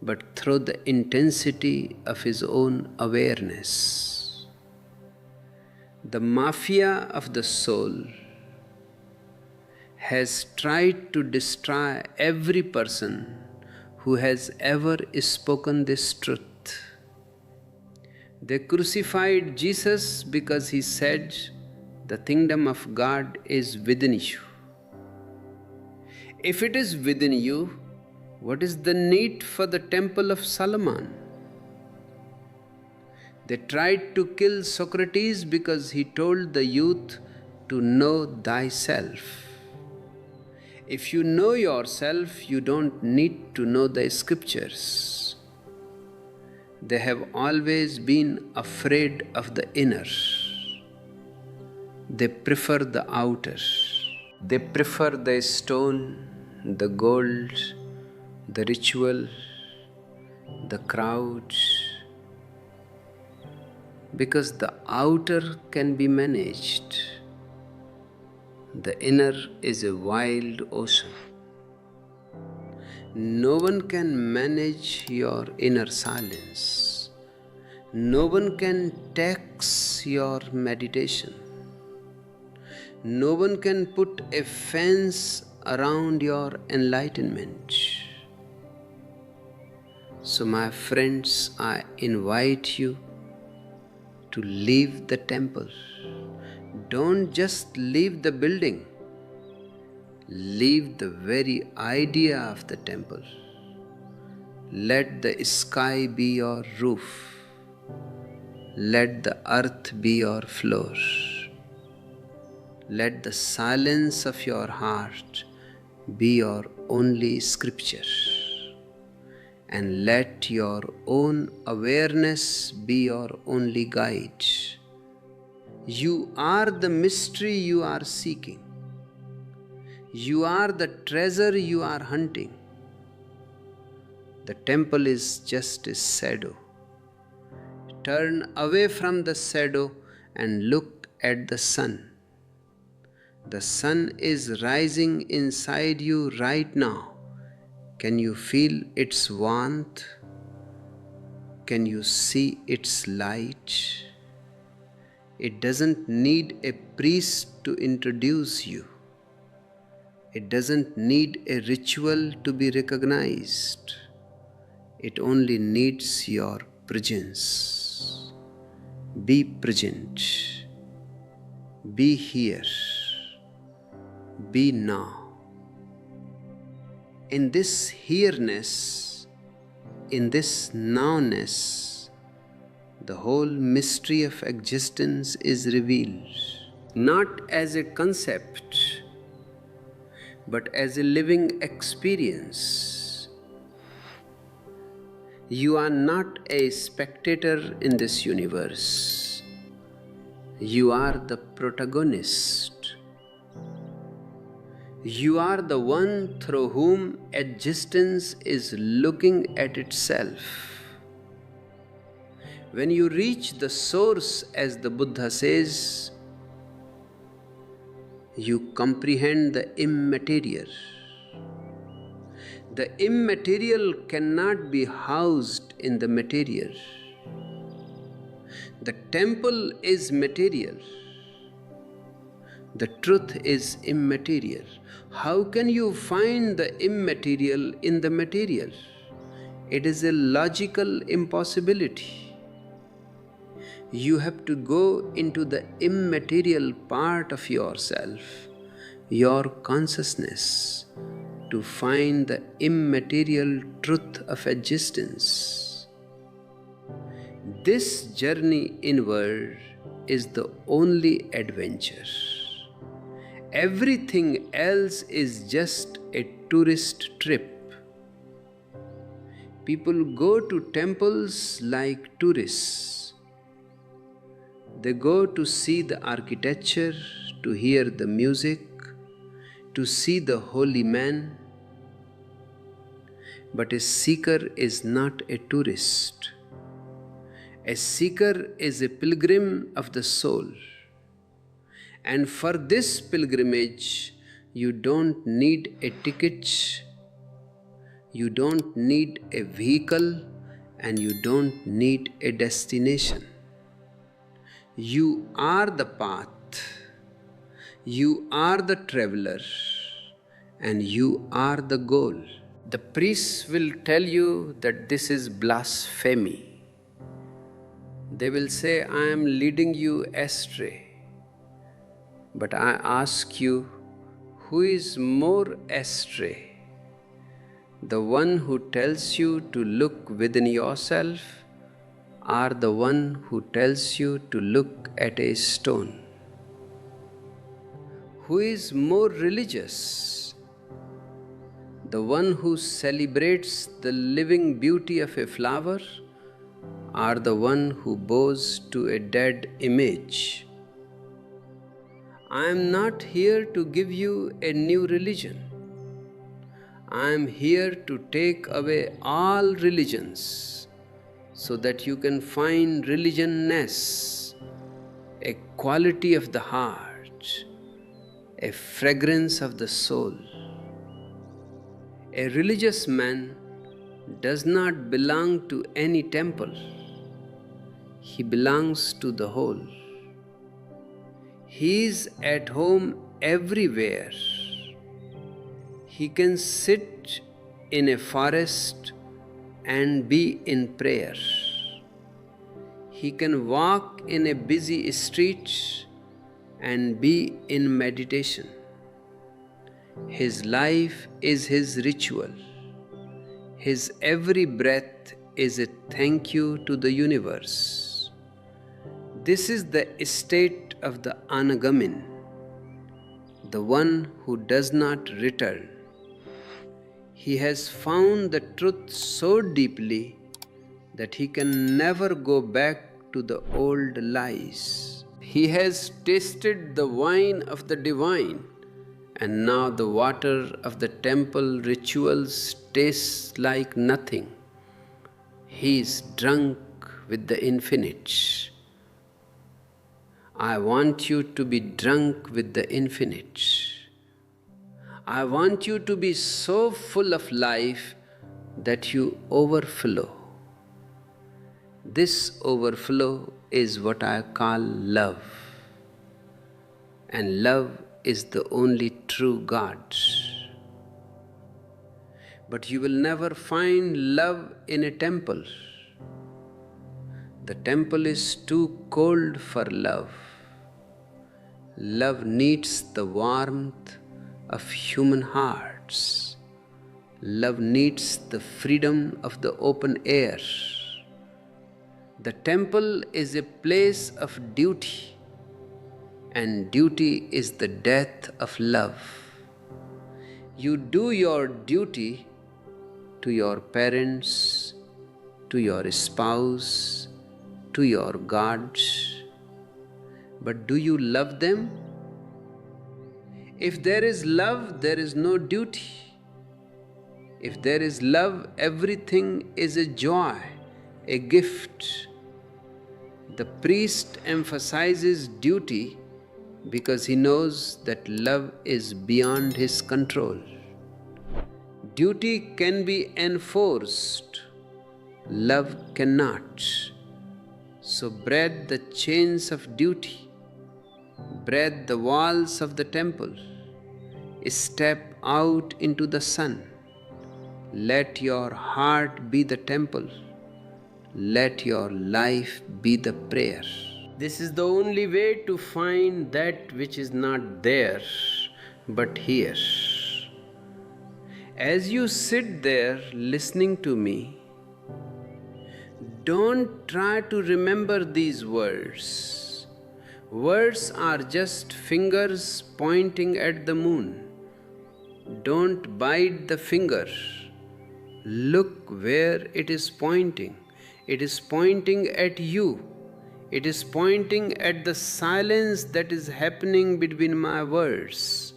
but through the intensity of his own awareness. The mafia of the soul has tried to destroy every person who has ever spoken this truth. They crucified Jesus because he said, "The kingdom of God is within you." If it is within you, what is the need for the temple of Solomon? They tried to kill Socrates because he told the youth to know thyself. If you know yourself, you don't need to know the scriptures. They have always been afraid of the inner. They prefer the outer. They prefer the stone, the gold, the ritual, the crowd, because the outer can be managed. The inner is a wild ocean. No one can manage your inner silence. No one can tax your meditation. No one can put a fence around your enlightenment. So, my friends, I invite you to leave the temple. Don't just leave the building. Leave the very idea of the temple. Let the sky be your roof. Let the earth be your floor. Let the silence of your heart be your only scripture. And let your own awareness be your only guide. You are the mystery you are seeking. You are the treasure you are hunting. The temple is just a shadow. Turn away from the shadow and look at the sun. The sun is rising inside you right now. Can you feel its warmth? Can you see its light? It doesn't need a priest to introduce you. It doesn't need a ritual to be recognized. It only needs your presence. Be present. Be here. Be now. In this here-ness, in this now-ness, the whole mystery of existence is revealed, not as a concept, but as a living experience. You are not a spectator in this universe. You are the protagonist. You are the one through whom existence is looking at itself. When you reach the source, as the Buddha says, you comprehend the immaterial. The immaterial cannot be housed in the material. The temple is material. The truth is immaterial. How can you find the immaterial in the material? It is a logical impossibility. You have to go into the immaterial part of yourself, your consciousness, to find the immaterial truth of existence. This journey inward is the only adventure. Everything else is just a tourist trip. People go to temples like tourists. They go to see the architecture, to hear the music, to see the holy man. But a seeker is not a tourist. A seeker is a pilgrim of the soul. And for this pilgrimage, you don't need a ticket, you don't need a vehicle, and you don't need a destination. You are the path, you are the traveler, and you are the goal. The priests will tell you that this is blasphemy. They will say, I am leading you astray. But I ask you, who is more astray? The one who tells you to look within yourself, or the one who tells you to look at a stone? Who is more religious? The one who celebrates the living beauty of a flower, or the one who bows to a dead image? I am not here to give you a new religion. I am here to take away all religions so that you can find religionness, a quality of the heart, a fragrance of the soul. A religious man does not belong to any temple. He belongs to the whole. He is at home everywhere. He can sit in a forest and be in prayer. He can walk in a busy street and be in meditation. His life is his ritual. His every breath is a thank you to the universe. This is the state of the anagamin, the one who does not return. He has found the truth so deeply that he can never go back to the old lies. He has tasted the wine of the divine, and now the water of the temple rituals tastes like nothing. He is drunk with the infinite. I want you to be drunk with the infinite. I want you to be so full of life that you overflow. This overflow is what I call love. And love is the only true God. But you will never find love in a temple. The temple is too cold for love. Love needs the warmth of human hearts. Love needs the freedom of the open air. The temple is a place of duty, and duty is the death of love. You do your duty to your parents, to your spouse, to your gods, but do you love them? If there is love, there is no duty. If there is love, everything is a joy, a gift. The priest emphasizes duty because he knows that love is beyond his control. Duty can be enforced, love cannot. So break the chains of duty, break the walls of the temple, step out into the sun. Let your heart be the temple. Let your life be the prayer. This is the only way to find that which is not there, but here. As you sit there listening to me, don't try to remember these words. Words are just fingers pointing at the moon. Don't bite the finger. Look where it is pointing. It is pointing at you. It is pointing at the silence that is happening between my words.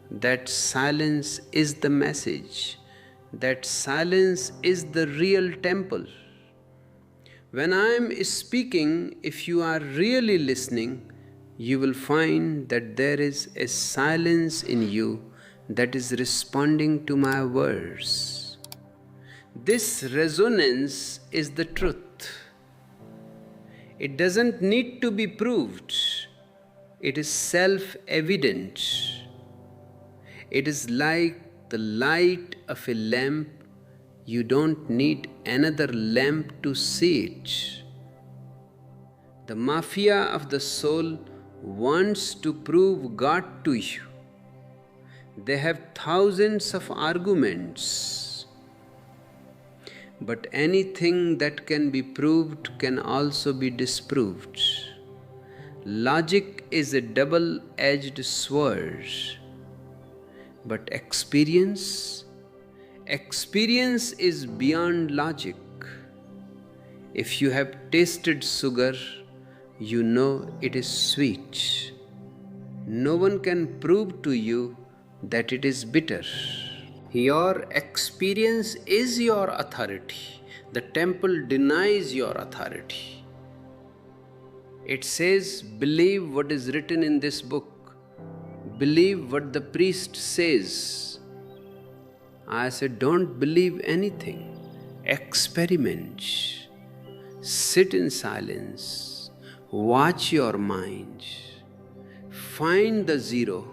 That silence is the message. That silence is the real temple. When I am speaking, if you are really listening, you will find that there is a silence in you that is responding to my words. This resonance is the truth. It doesn't need to be proved. It is self-evident. It is like the light of a lamp. You don't need another lamp to see it. The mafia of the soul wants to prove God to you. They have thousands of arguments. But anything that can be proved can also be disproved. Logic is a double-edged sword. But experience is beyond logic. If you have tasted sugar, you know it is sweet. No one can prove to you that it is bitter. Your experience is your authority. The temple denies your authority. It says, believe what is written in this book. Believe what the priest says. I said, don't believe anything. Experiment. Sit in silence. Watch your mind. Find the zero.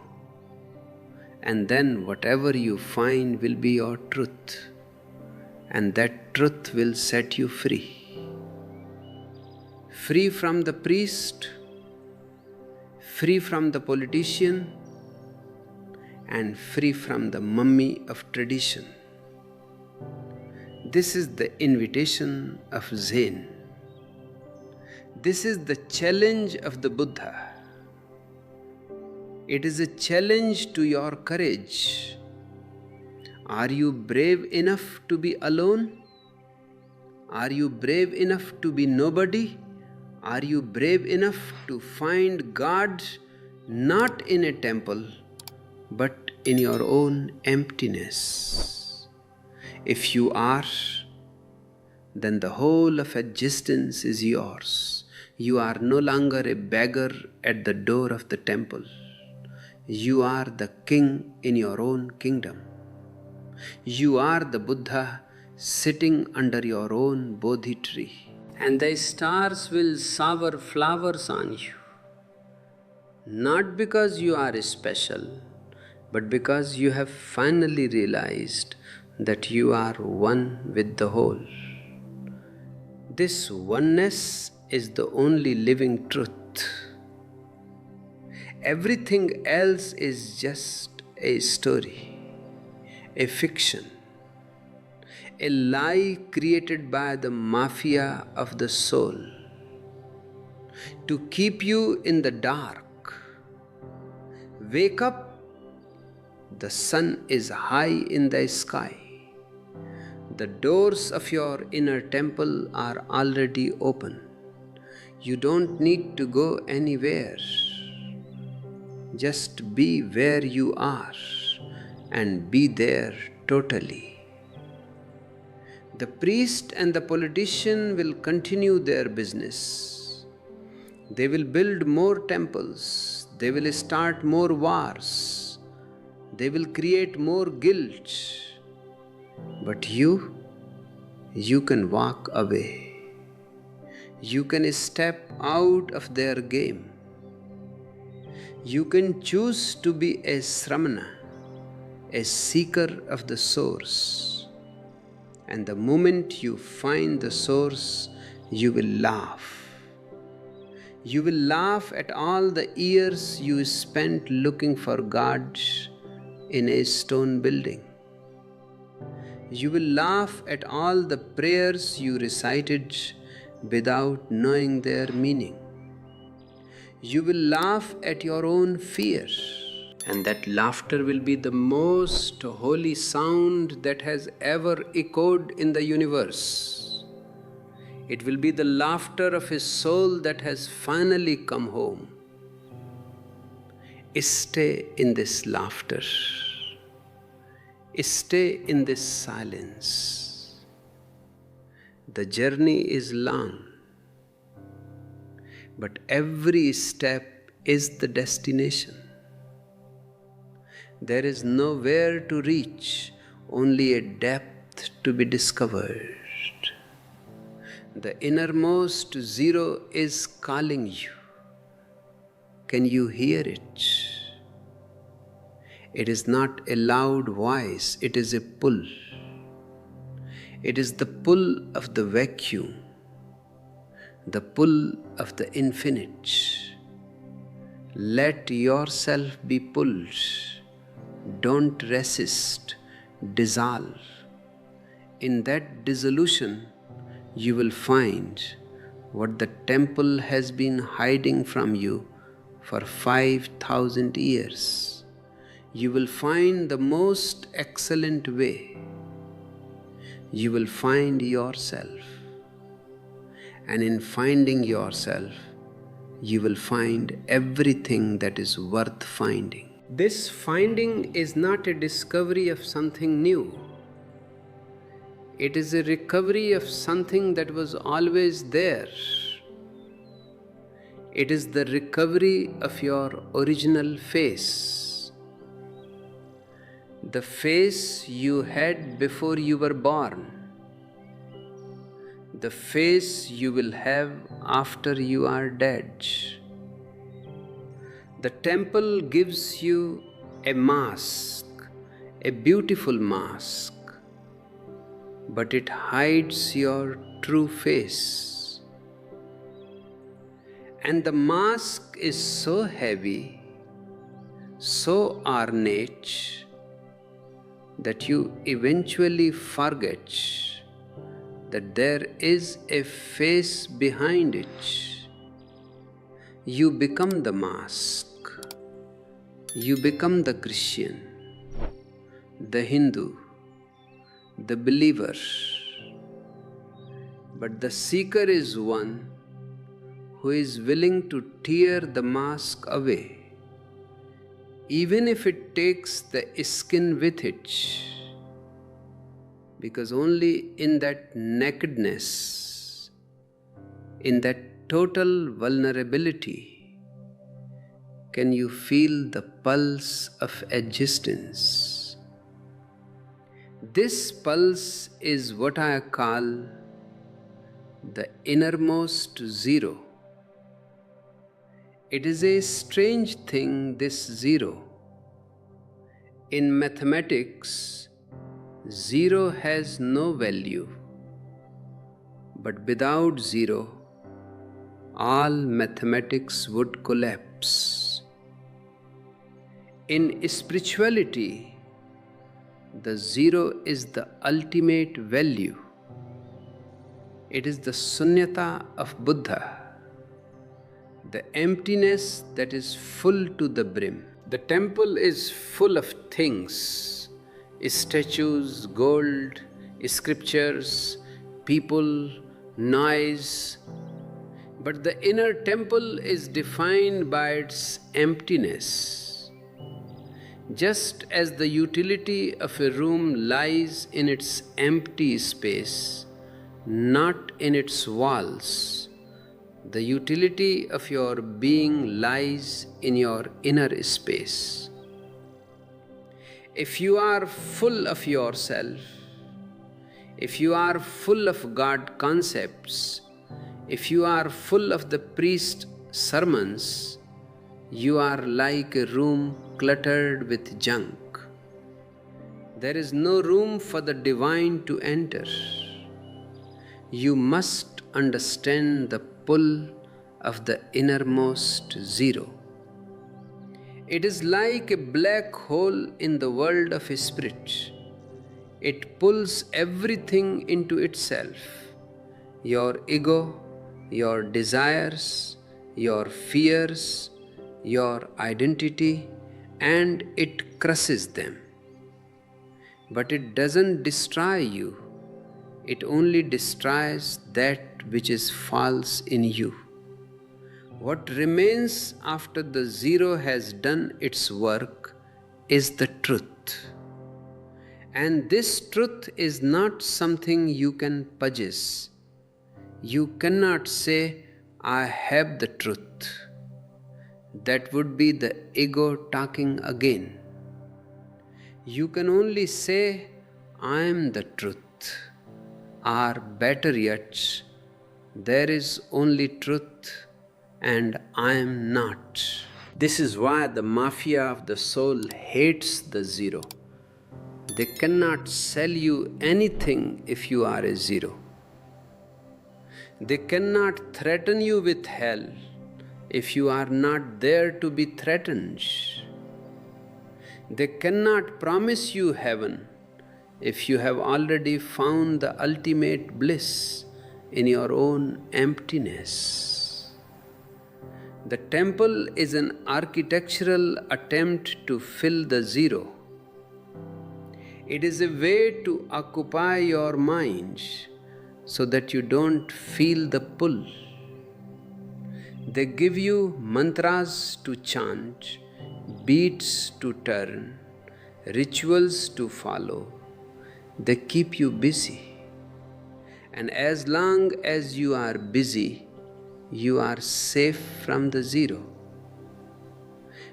And then whatever you find will be your truth. And that truth will set you free. Free from the priest, free from the politician, and free from the mummy of tradition. This is the invitation of Zen. This is the challenge of the Buddha. It is a challenge to your courage. Are you brave enough to be alone? Are you brave enough to be nobody? Are you brave enough to find God not in a temple, but in your own emptiness? If you are, then the whole of existence is yours. You are no longer a beggar at the door of the temple. You are the king in your own kingdom. You are the Buddha sitting under your own Bodhi tree. And the stars will shower flowers on you. not because you are special, but because you have finally realized that you are one with the whole. This oneness is the only living truth. Everything else is just a story, a fiction, a lie created by the mafia of the soul to keep you in the dark. Wake up, the sun is high in the sky. The doors of your inner temple are already open. You don't need to go anywhere. Just be where you are and be there totally. The priest and the politician will continue their business. They will build more temples. They will start more wars. They will create more guilt. But you can walk away. You can step out of their game. You can choose to be a Sramana, a seeker of the source. And the moment you find the source, you will laugh. You will laugh at all the years you spent looking for God in a stone building. You will laugh at all the prayers you recited without knowing their meaning. You will laugh at your own fear, and that laughter will be the most holy sound that has ever echoed in the universe. It will be the laughter of a soul that has finally come home. Stay in this laughter. Stay in this silence. The journey is long, but every step is the destination. There is nowhere to reach, only a depth to be discovered. The innermost zero is calling you. Can you hear it? It is not a loud voice, it is a pull. It is the pull of the vacuum, the pull of the infinite. Let yourself be pulled. Don't resist, dissolve. In that dissolution, you will find what the temple has been hiding from you for 5,000 years. You will find the most excellent way. You will find yourself. And in finding yourself, you will find everything that is worth finding. This finding is not a discovery of something new. It is a recovery of something that was always there. It is the recovery of your original face. The face you had before you were born. The face you will have after you are dead. The temple gives you a mask, a beautiful mask, but it hides your true face. And the mask is so heavy, so ornate, that you eventually forget that there is a face behind it. You become the mask. You become the Christian, the Hindu, the believer. But the seeker is one who is willing to tear the mask away, even if it takes the skin with it, because only in that nakedness, in that total vulnerability, can you feel the pulse of existence. This pulse is what I call the innermost zero. It is a strange thing, this zero. In mathematics, zero has no value, but without zero, all mathematics would collapse. In spirituality, the zero is the ultimate value. It is the sunyata of Buddha, the emptiness that is full to the brim. The temple is full of things: statues, gold, scriptures, people, noise. But the inner temple is defined by its emptiness. Just as the utility of a room lies in its empty space, not in its walls, the utility of your being lies in your inner space. If you are full of yourself, if you are full of God concepts, if you are full of the priest sermons, you are like a room cluttered with junk. There is no room for the divine to enter. You must understand the pull of the innermost zero. It is like a black hole in the world of spirit. It pulls everything into itself: your ego, your desires, your fears, your identity, and it crushes them. But it doesn't destroy you. It only destroys that which is false in you. What remains after the zero has done its work is the truth. And this truth is not something you can possess. You cannot say, "I have the truth." That would be the ego talking again. You can only say, "I am the truth." Or better yet, there is only truth and I am not. This is why the mafia of the soul hates the zero. They cannot sell you anything if you are a zero. They cannot threaten you with hell if you are not there to be threatened. They cannot promise you heaven if you have already found the ultimate bliss in your own emptiness. The temple is an architectural attempt to fill the zero. It is a way to occupy your mind so that you don't feel the pull. They give you mantras to chant, beats to turn, rituals to follow. They keep you busy. And as long as you are busy, you are safe from the zero.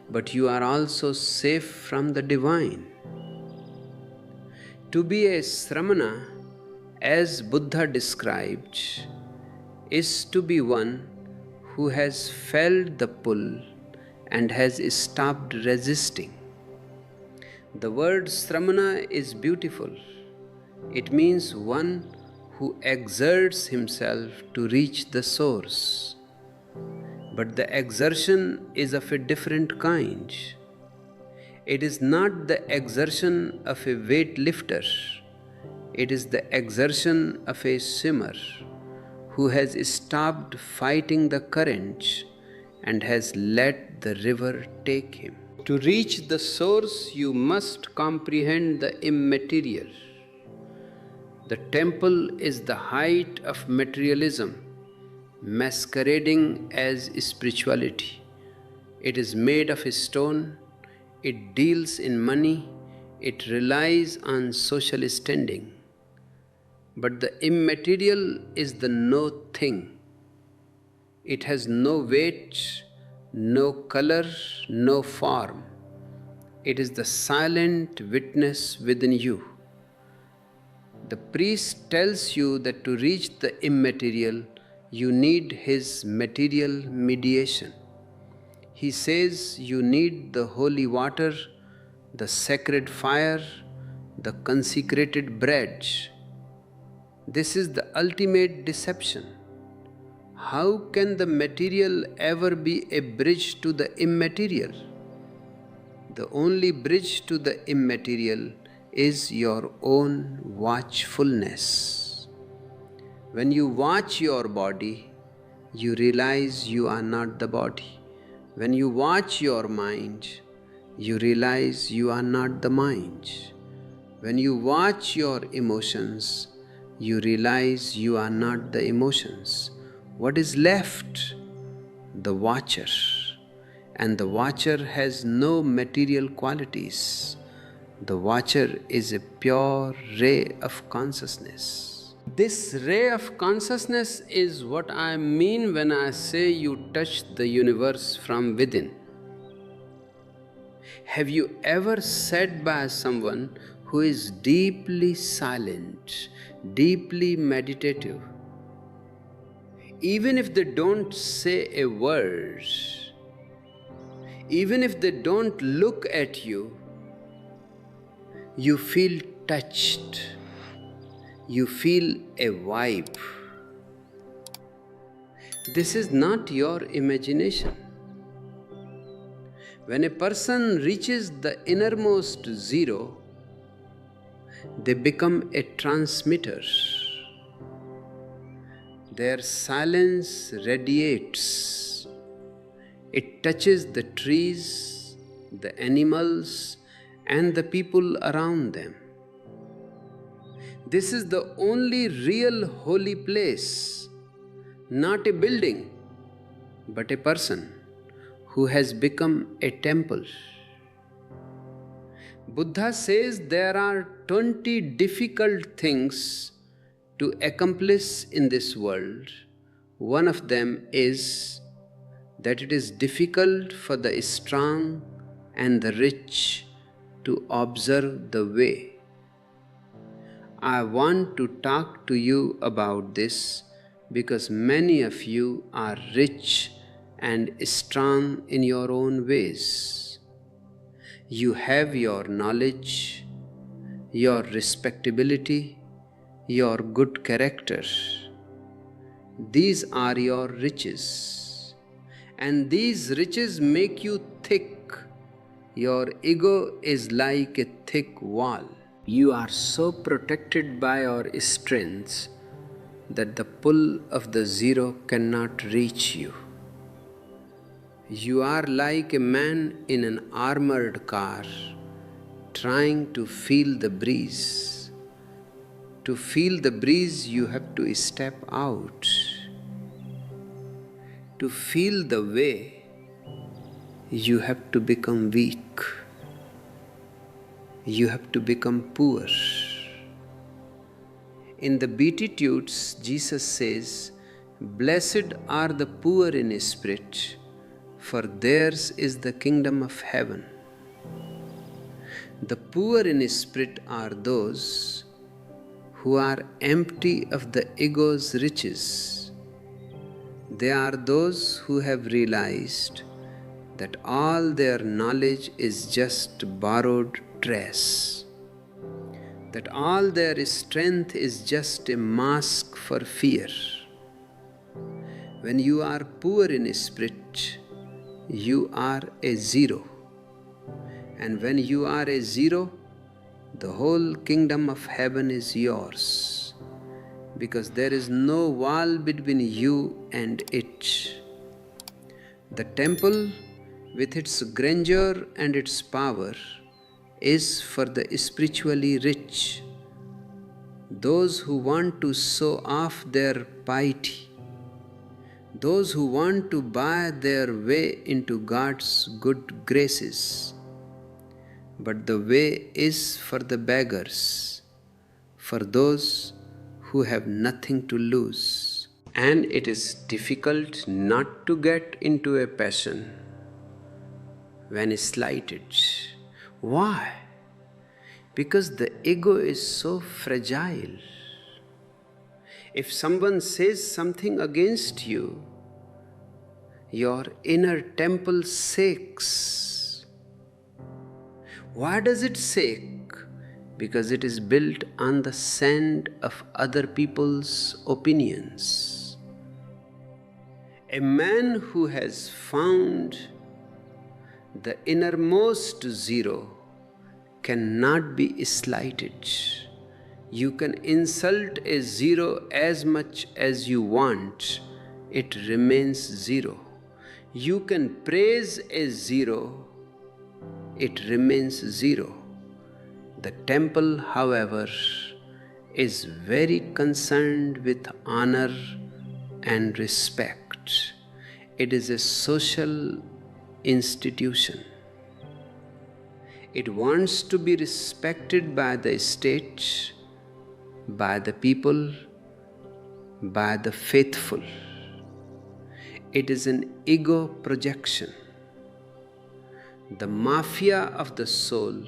But you are also safe from the divine. To be a sramana, as Buddha described, is to be one who has felt the pull and has stopped resisting. The word sramana is beautiful. It means one who exerts himself to reach the source. But the exertion is of a different kind. It is not the exertion of a weightlifter. It is the exertion of a swimmer who has stopped fighting the current and has let the river take him. To reach the source, you must comprehend the immaterial. The temple is the height of materialism, masquerading as spirituality. It is made of stone, it deals in money, it relies on social standing. But the immaterial is the no thing. It has no weight, no color, no form. It is the silent witness within you. The priest tells you that to reach the immaterial, you need his material mediation. He says you need the holy water, the sacred fire, the consecrated bread. This is the ultimate deception. How can the material ever be a bridge to the immaterial? The only bridge to the immaterial is your own watchfulness. When you watch your body, you realize you are not the body. When you watch your mind, you realize you are not the mind. When you watch your emotions, you realize you are not the emotions. What is left? The watcher. And the watcher has no material qualities. The watcher is a pure ray of consciousness. This ray of consciousness is what I mean when I say you touch the universe from within. Have you ever sat by someone who is deeply silent, deeply meditative? Even if they don't say a word, even if they don't look at you, you feel touched. You feel a vibe. This is not your imagination. When a person reaches the innermost zero, they become a transmitter. Their silence radiates. It touches the trees, the animals, and the people around them. This is the only real holy place, not a building, but a person who has become a temple. Buddha says there are 20 difficult things to accomplish in this world. One of them is that it is difficult for the strong and the rich to observe the way. I want to talk to you about this because many of you are rich and strong in your own ways. You have your knowledge, your respectability, your good character. These are your riches. And these riches make you thick. Your ego is like a thick wall. You are so protected by your strengths that the pull of the zero cannot reach you. You are like a man in an armored car trying to feel the breeze. To feel the breeze, you have to step out. To feel the way, you have to become weak. You have to become poor. In the Beatitudes, Jesus says, "Blessed are the poor in spirit, for theirs is the kingdom of heaven." The poor in spirit are those who are empty of the ego's riches. They are those who have realized that all their knowledge is just borrowed dress, that all their strength is just a mask for fear. When you are poor in spirit, you are a zero. And when you are a zero, the whole kingdom of heaven is yours, because there is no wall between you and it. The temple, with its grandeur and its power, is for the spiritually rich, those who want to show off their piety, those who want to buy their way into God's good graces. But the way is for the beggars, for those who have nothing to lose. And it is difficult not to get into a passion when slighted. Why? Because the ego is so fragile. If someone says something against you, Your inner temple shakes. Why does it shake? Because it is built on the sand of other people's opinions. A man who has found the innermost zero cannot be slighted. You can insult a zero as much as you want, it remains zero. You can praise a zero, it remains zero. The temple, however, is very concerned with honor and respect. It is a social institution. It wants to be respected by the state, by the people, by the faithful. It is an ego projection. The mafia of the soul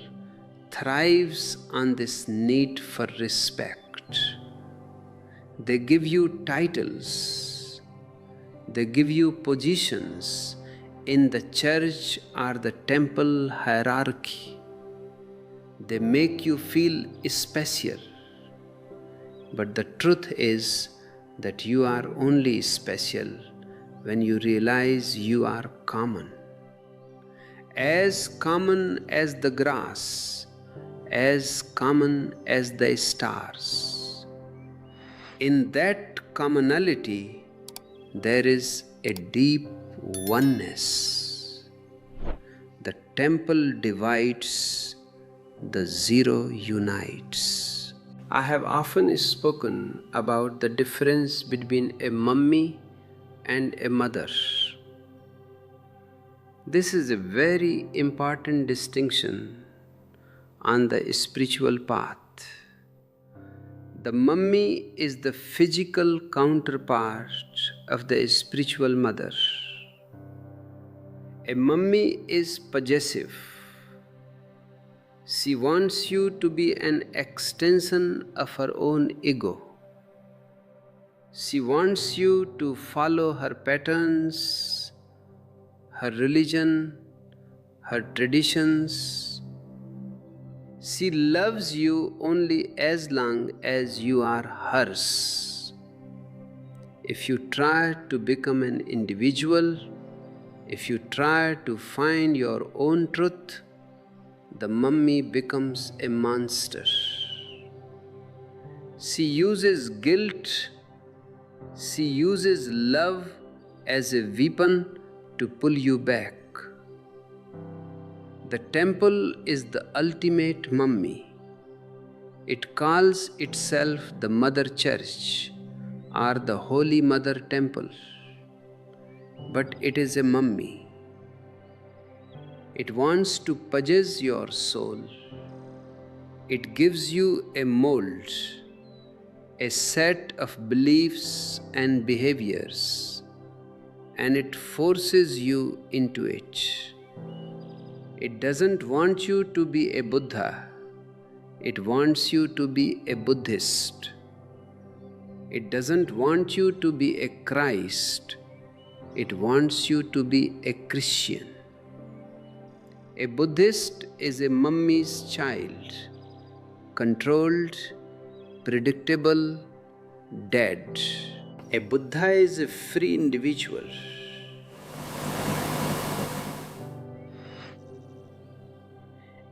thrives on this need for respect. They give you titles, they give you positions in the church or the temple hierarchy. They make you feel special. But the truth is that you are only special when you realize you are common. As common as the grass, as common as the stars. In that commonality, there is a deep oneness. The temple divides, the zero unites. I have often spoken about the difference between a mummy and a mother. This is a very important distinction on the spiritual path. The mummy is the physical counterpart of the spiritual mother. A mummy is possessive. She wants you to be an extension of her own ego. She wants you to follow her patterns, her religion, her traditions. She loves you only as long as you are hers. If you try to become an individual, if you try to find your own truth, the mummy becomes a monster. She uses guilt, she uses love as a weapon to pull you back. The temple is the ultimate mummy. It calls itself the Mother Church or the Holy Mother Temple, but it is a mummy. It wants to possess your soul. It gives you a mold, a set of beliefs and behaviors, and it forces you into it. It doesn't want you to be a Buddha. It wants you to be a Buddhist. It doesn't want you to be a Christ. It wants you to be a Christian. A Buddhist is a mummy's child, controlled, predictable, dead. A Buddha is a free individual.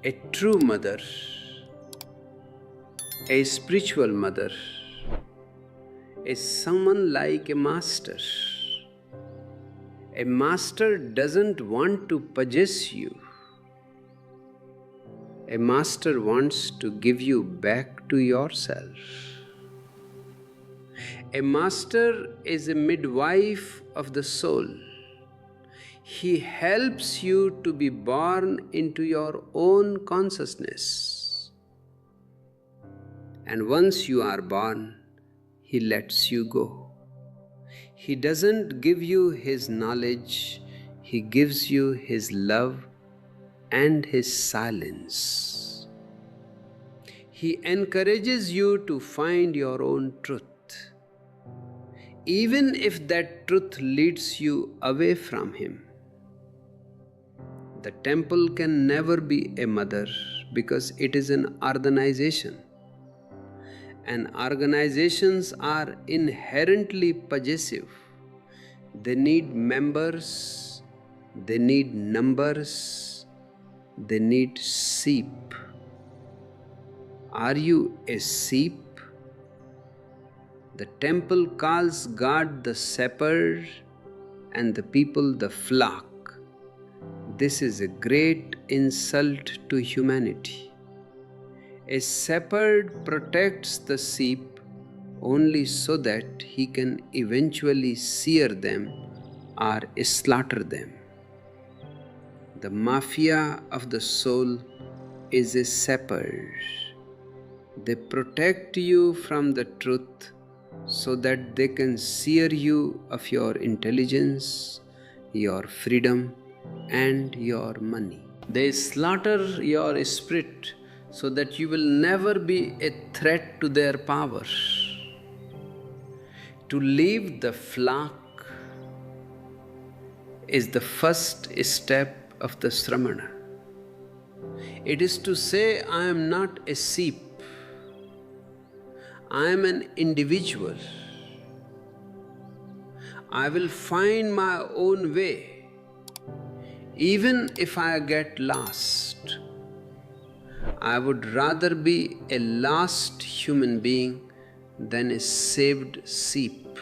A true mother, a spiritual mother, is someone like a master. A master doesn't want to possess you. A master wants to give you back to yourself. A master is a midwife of the soul. He helps you to be born into your own consciousness. And once you are born, he lets you go. He doesn't give you his knowledge, he gives you his love and his silence. He encourages you to find your own truth. even if that truth leads you away from Him. The temple can never be a mother because it is an organization. And organizations are inherently possessive. They need members, they need numbers, they need sheep. Are you a sheep? The temple calls God the shepherd and the people the flock. This is a great insult to humanity. A shepherd protects the sheep only so that he can eventually shear them or slaughter them. The mafia of the soul is a shepherd. They protect you from the truth so that they can shear you of your intelligence, your freedom, and your money. They slaughter your spirit so that you will never be a threat to their power. To leave the flock is the first step of the Sramana. It is to say, I am not a sheep. I am an individual. I will find my own way, even if I get lost. I would rather be a lost human being than a saved sheep.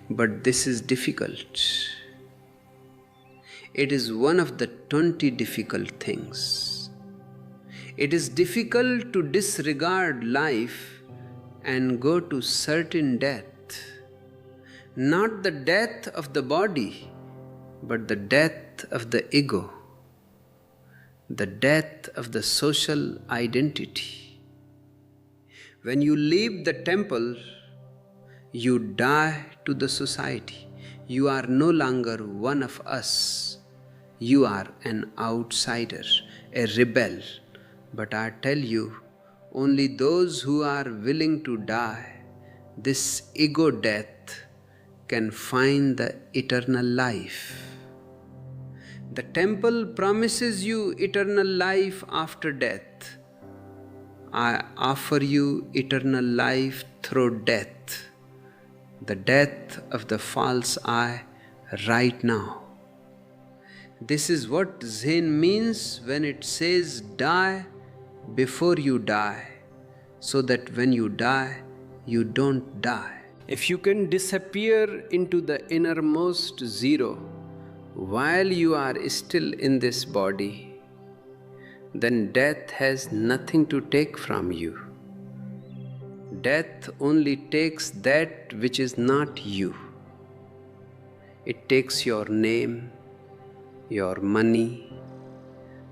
But this is difficult. It is one of the 20 difficult things. It is difficult to disregard life and go to certain death. Not the death of the body, but the death of the ego, the death of the social identity. When you leave the temple, you die to the society. You are no longer one of us. You are an outsider, a rebel. But I tell you, only those who are willing to die this ego death can find the eternal life. The temple promises you eternal life after death. I offer you eternal life through death, the death of the false I right now. This is what Zen means when it says die before you die, so that when you die, you don't die. If you can disappear into the innermost zero while you are still in this body, then death has nothing to take from you. Death only takes that which is not you. It takes your name, your money,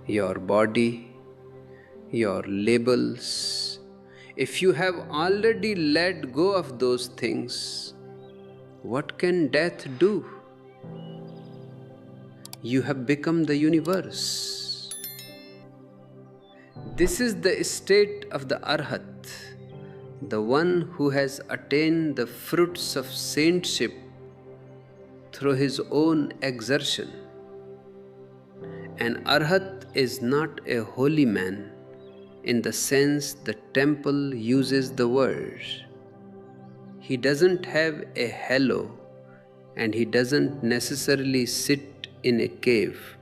your body, your labels. If you have already let go of those things, what can death do? You have become the universe. This is the state of the Arhat, the one who has attained the fruits of saintship through his own exertion. An Arhat is not a holy man in the sense the temple uses the word. He doesn't have a halo and he doesn't necessarily sit in a cave.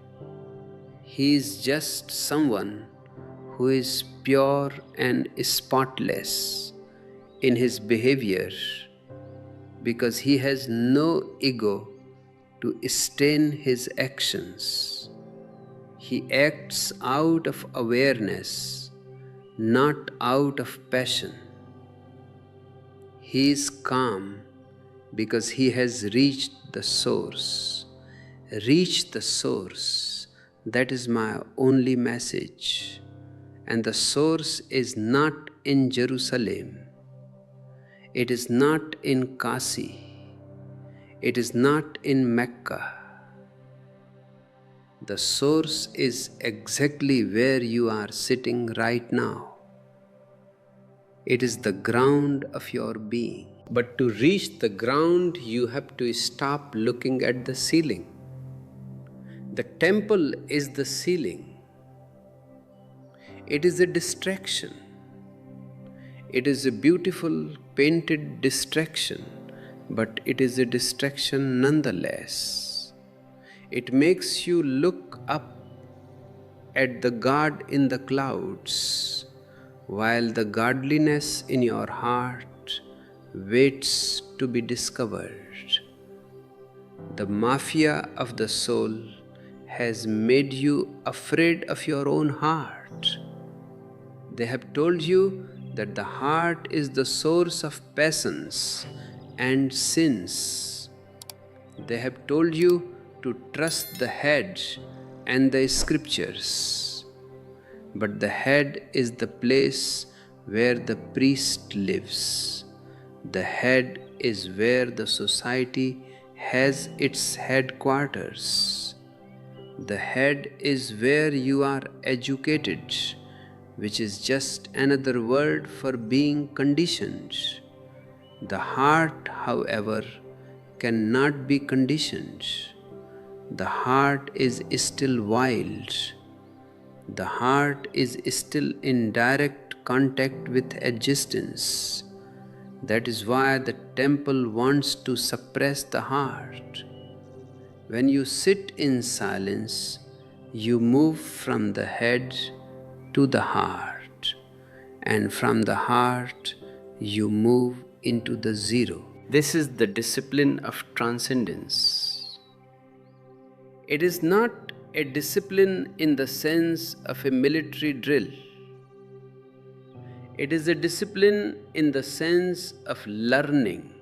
He is just someone who is pure and spotless in his behavior because he has no ego to stain his actions. He acts out of awareness, not out of passion. He is calm because he has reached the source. Reach the source. That is my only message. And the source is not in Jerusalem. It is not in Kasi. It is not in Mecca. The source is exactly where you are sitting right now. It is the ground of your being. But to reach the ground, you have to stop looking at the ceiling. The temple is the ceiling. It is a distraction. It is a beautiful painted distraction, but it is a distraction nonetheless. It makes you look up at the God in the clouds, while the godliness in your heart waits to be discovered. The mafia of the soul has made you afraid of your own heart. They have told you that the heart is the source of passions and sins. They have told you to trust the head and the scriptures. But the head is the place where the priest lives. The head is where the society has its headquarters. The head is where you are educated, which is just another word for being conditioned. The heart, however, cannot be conditioned. The heart is still wild. The heart is still in direct contact with existence. That is why the temple wants to suppress the heart. When you sit in silence, you move from the head to the heart, and from the heart, you move into the zero. This is the discipline of transcendence. It is not a discipline in the sense of a military drill. It is a discipline in the sense of learning.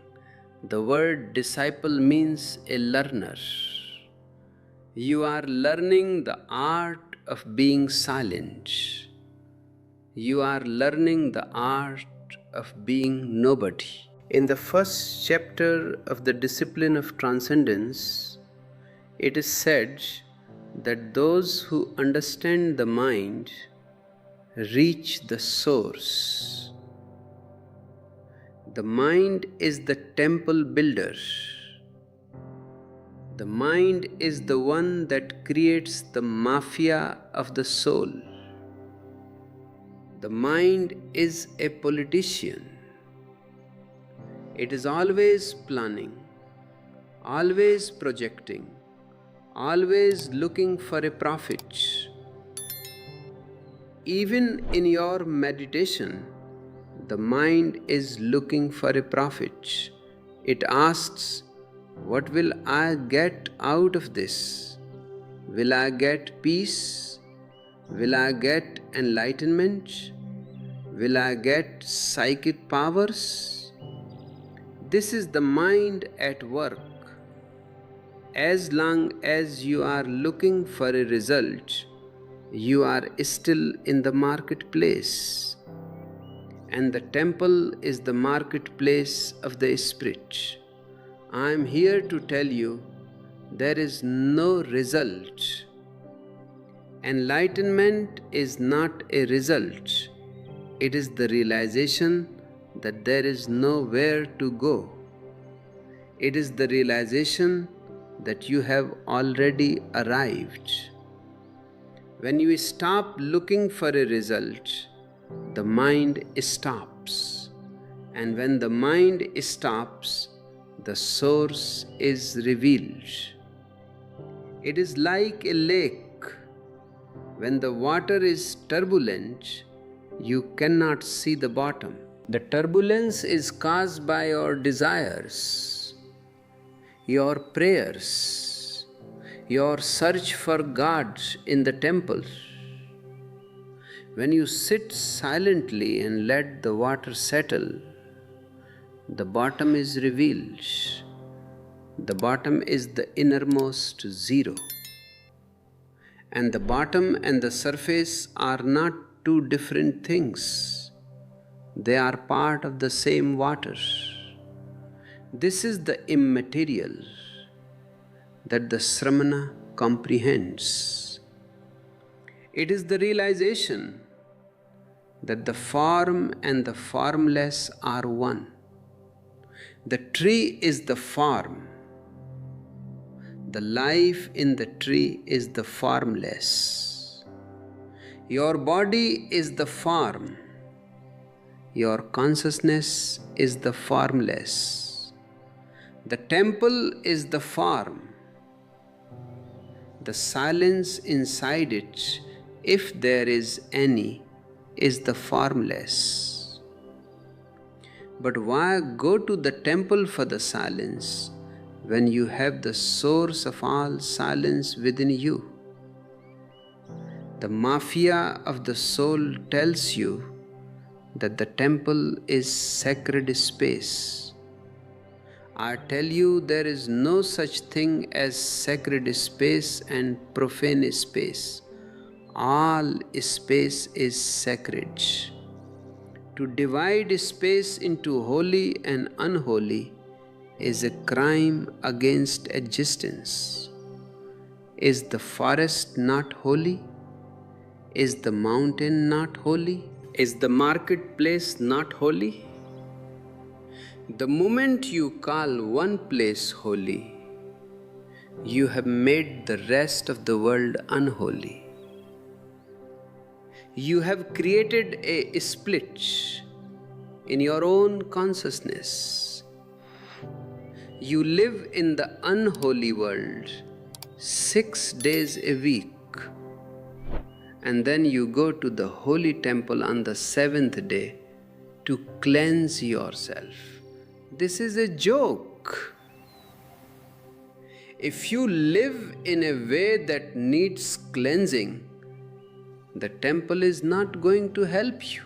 The word disciple means a learner. You are learning the art of being silent. You are learning the art of being nobody. In the first chapter of the discipline of transcendence, it is said that those who understand the mind reach the source. The mind is the temple builder. The mind is the one that creates the mafia of the soul. The mind is a politician. It is always planning, always projecting, always looking for a profit. Even in your meditation, the mind is looking for a profit. It asks, what will I get out of this? Will I get peace? Will I get enlightenment? Will I get psychic powers? This is the mind at work. As long as you are looking for a result, you are still in the marketplace. And the temple is the marketplace of the spirit. I am here to tell you there is no result. Enlightenment is not a result. It is the realization that there is nowhere to go. It is the realization that you have already arrived. When you stop looking for a result, the mind stops. And when the mind stops, the source is revealed. It is like a lake. When the water is turbulent, you cannot see the bottom. The turbulence is caused by your desires, your prayers, your search for God in the temple. When you sit silently and let the water settle, the bottom is revealed. The bottom is the innermost zero. And the bottom and the surface are not two different things. They are part of the same water. This is the immaterial that the Sramana comprehends. It is the realization that the form and the formless are one. The tree is the form. The life in the tree is the formless. Your body is the form. Your consciousness is the formless. The temple is the form. The silence inside it, if there is any, is the formless. But why go to the temple for the silence when you have the source of all silence within you? The mafia of the soul tells you that the temple is sacred space. I tell you, there is no such thing as sacred space and profane space. All space is sacred. To divide space into holy and unholy is a crime against existence. Is the forest not holy? Is the mountain not holy? Is the marketplace not holy? The moment you call one place holy, you have made the rest of the world unholy. You have created a split in your own consciousness. You live in the unholy world 6 days a week, and then you go to the holy temple on the 7th day to cleanse yourself. This is a joke. If you live in a way that needs cleansing, the temple is not going to help you.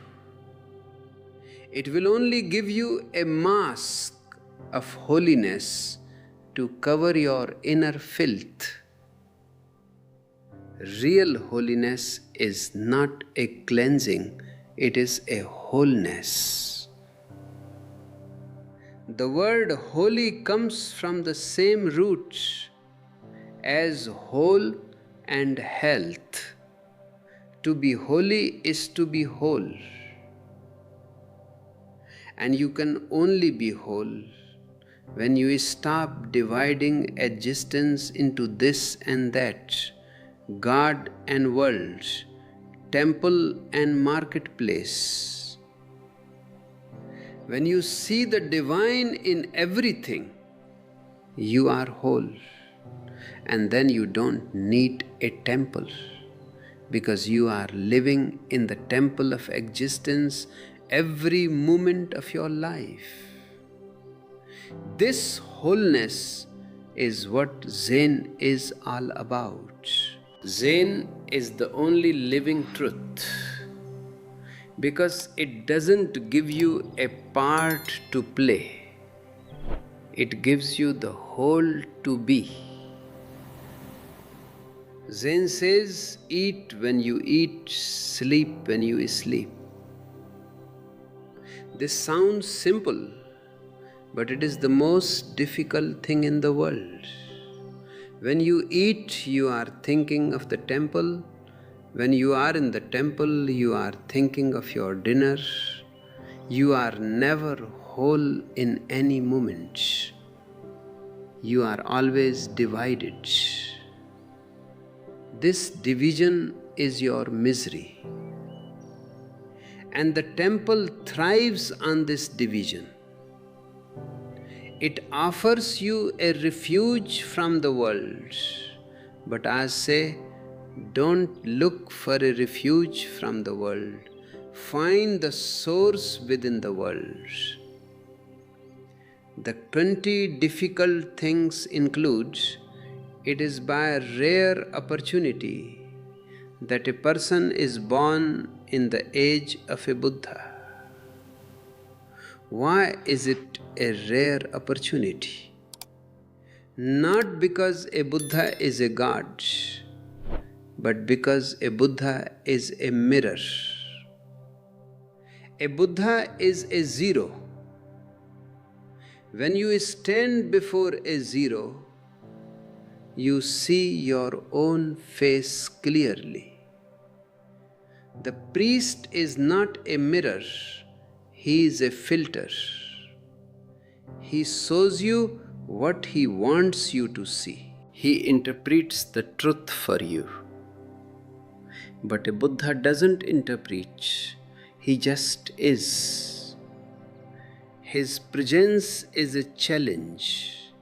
It will only give you a mask of holiness to cover your inner filth. Real holiness is not a cleansing, it is a wholeness. The word holy comes from the same root as whole and health. To be holy is to be whole. And you can only be whole when you stop dividing existence into this and that, God and world, temple and marketplace. When you see the divine in everything, you are whole. And then you don't need a temple, because you are living in the temple of existence every moment of your life. This wholeness is what Zen is all about. Zen is the only living truth, because it doesn't give you a part to play. It gives you the whole to be. Zen says, eat when you eat, sleep when you sleep. This sounds simple, but it is the most difficult thing in the world. When you eat, you are thinking of the temple. When you are in the temple, you are thinking of your dinner. You are never whole in any moment. You are always divided. This division is your misery. And the temple thrives on this division. It offers you a refuge from the world. But I say, don't look for a refuge from the world. Find the source within the world. The 20 difficult things include, it is by a rare opportunity that a person is born in the age of a Buddha. Why is it a rare opportunity? Not because a Buddha is a god, but because a Buddha is a mirror. A Buddha is a zero. When you stand before a zero, you see your own face clearly. The priest is not a mirror, he is a filter. He shows you what he wants you to see. He interprets the truth for you. But a Buddha doesn't interpret, he just is. His presence is a challenge.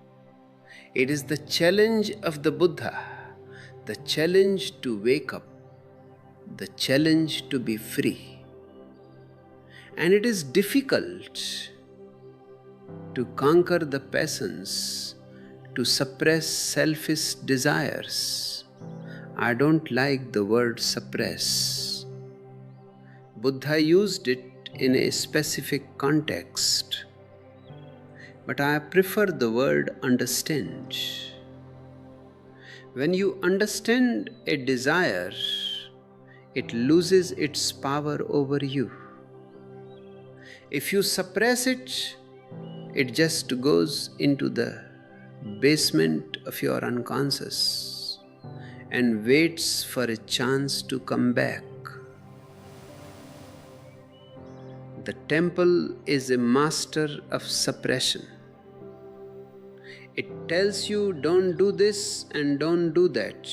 It is the challenge of the Buddha, the challenge to wake up, the challenge to be free. And it is difficult to conquer the passions, to suppress selfish desires. I don't like the word suppress. Buddha used it in a specific context, but I prefer the word understand. When you understand a desire, it loses its power over you. If you suppress it, it just goes into the basement of your unconscious and waits for a chance to come back. The temple is a master of suppression. It tells you don't do this and don't do that.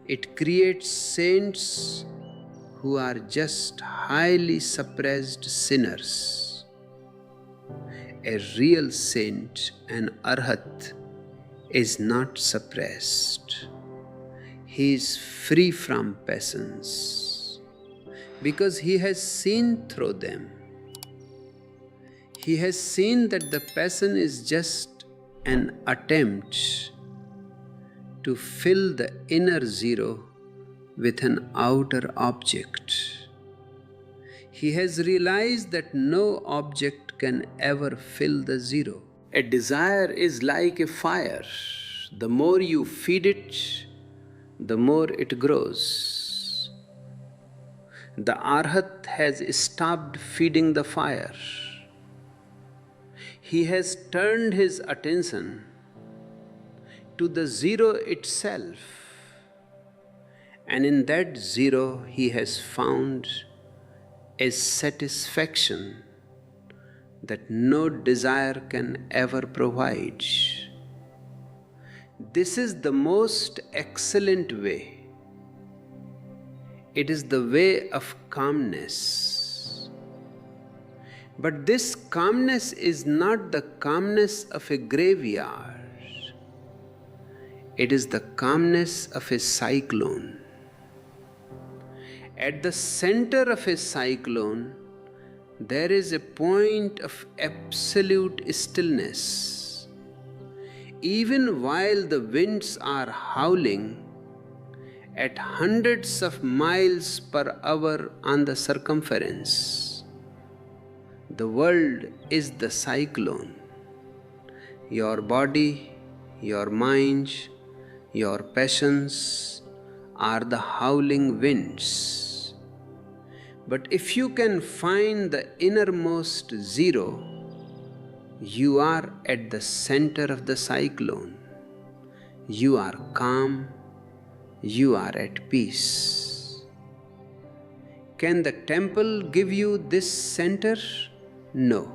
It creates saints who are just highly suppressed sinners. A real saint, an arhat, is not suppressed. He is free from passions because he has seen through them. He has seen that the passion is just an attempt to fill the inner zero with an outer object. He has realized that no object can ever fill the zero. A desire is like a fire. The more you feed it, the more it grows. The arhat has stopped feeding the fire. He has turned his attention to the zero itself, and in that zero he has found a satisfaction that no desire can ever provide. This is the most excellent way. It is the way of calmness. But this calmness is not the calmness of a graveyard. It is the calmness of a cyclone. At the center of a cyclone, there is a point of absolute stillness. Even while the winds are howling at hundreds of miles per hour on the circumference, the world is the cyclone. Your body, your mind, your passions are the howling winds. But if you can find the innermost zero, you are at the center of the cyclone. You are calm. You are at peace. Can the temple give you this center? No.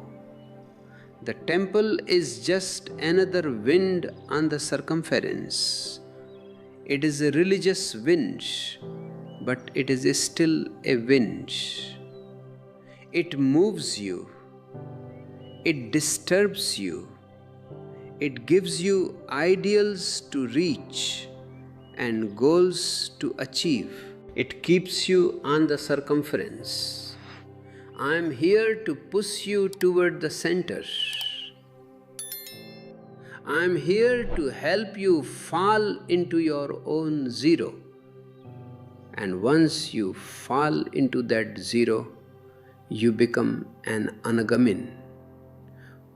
The temple is just another wind on the circumference. It is a religious wind, but it is still a wind. It moves you. It disturbs you. It gives you ideals to reach and goals to achieve. It keeps you on the circumference. I am here to push you toward the center. I am here to help you fall into your own zero. And once you fall into that zero, you become an anagamin,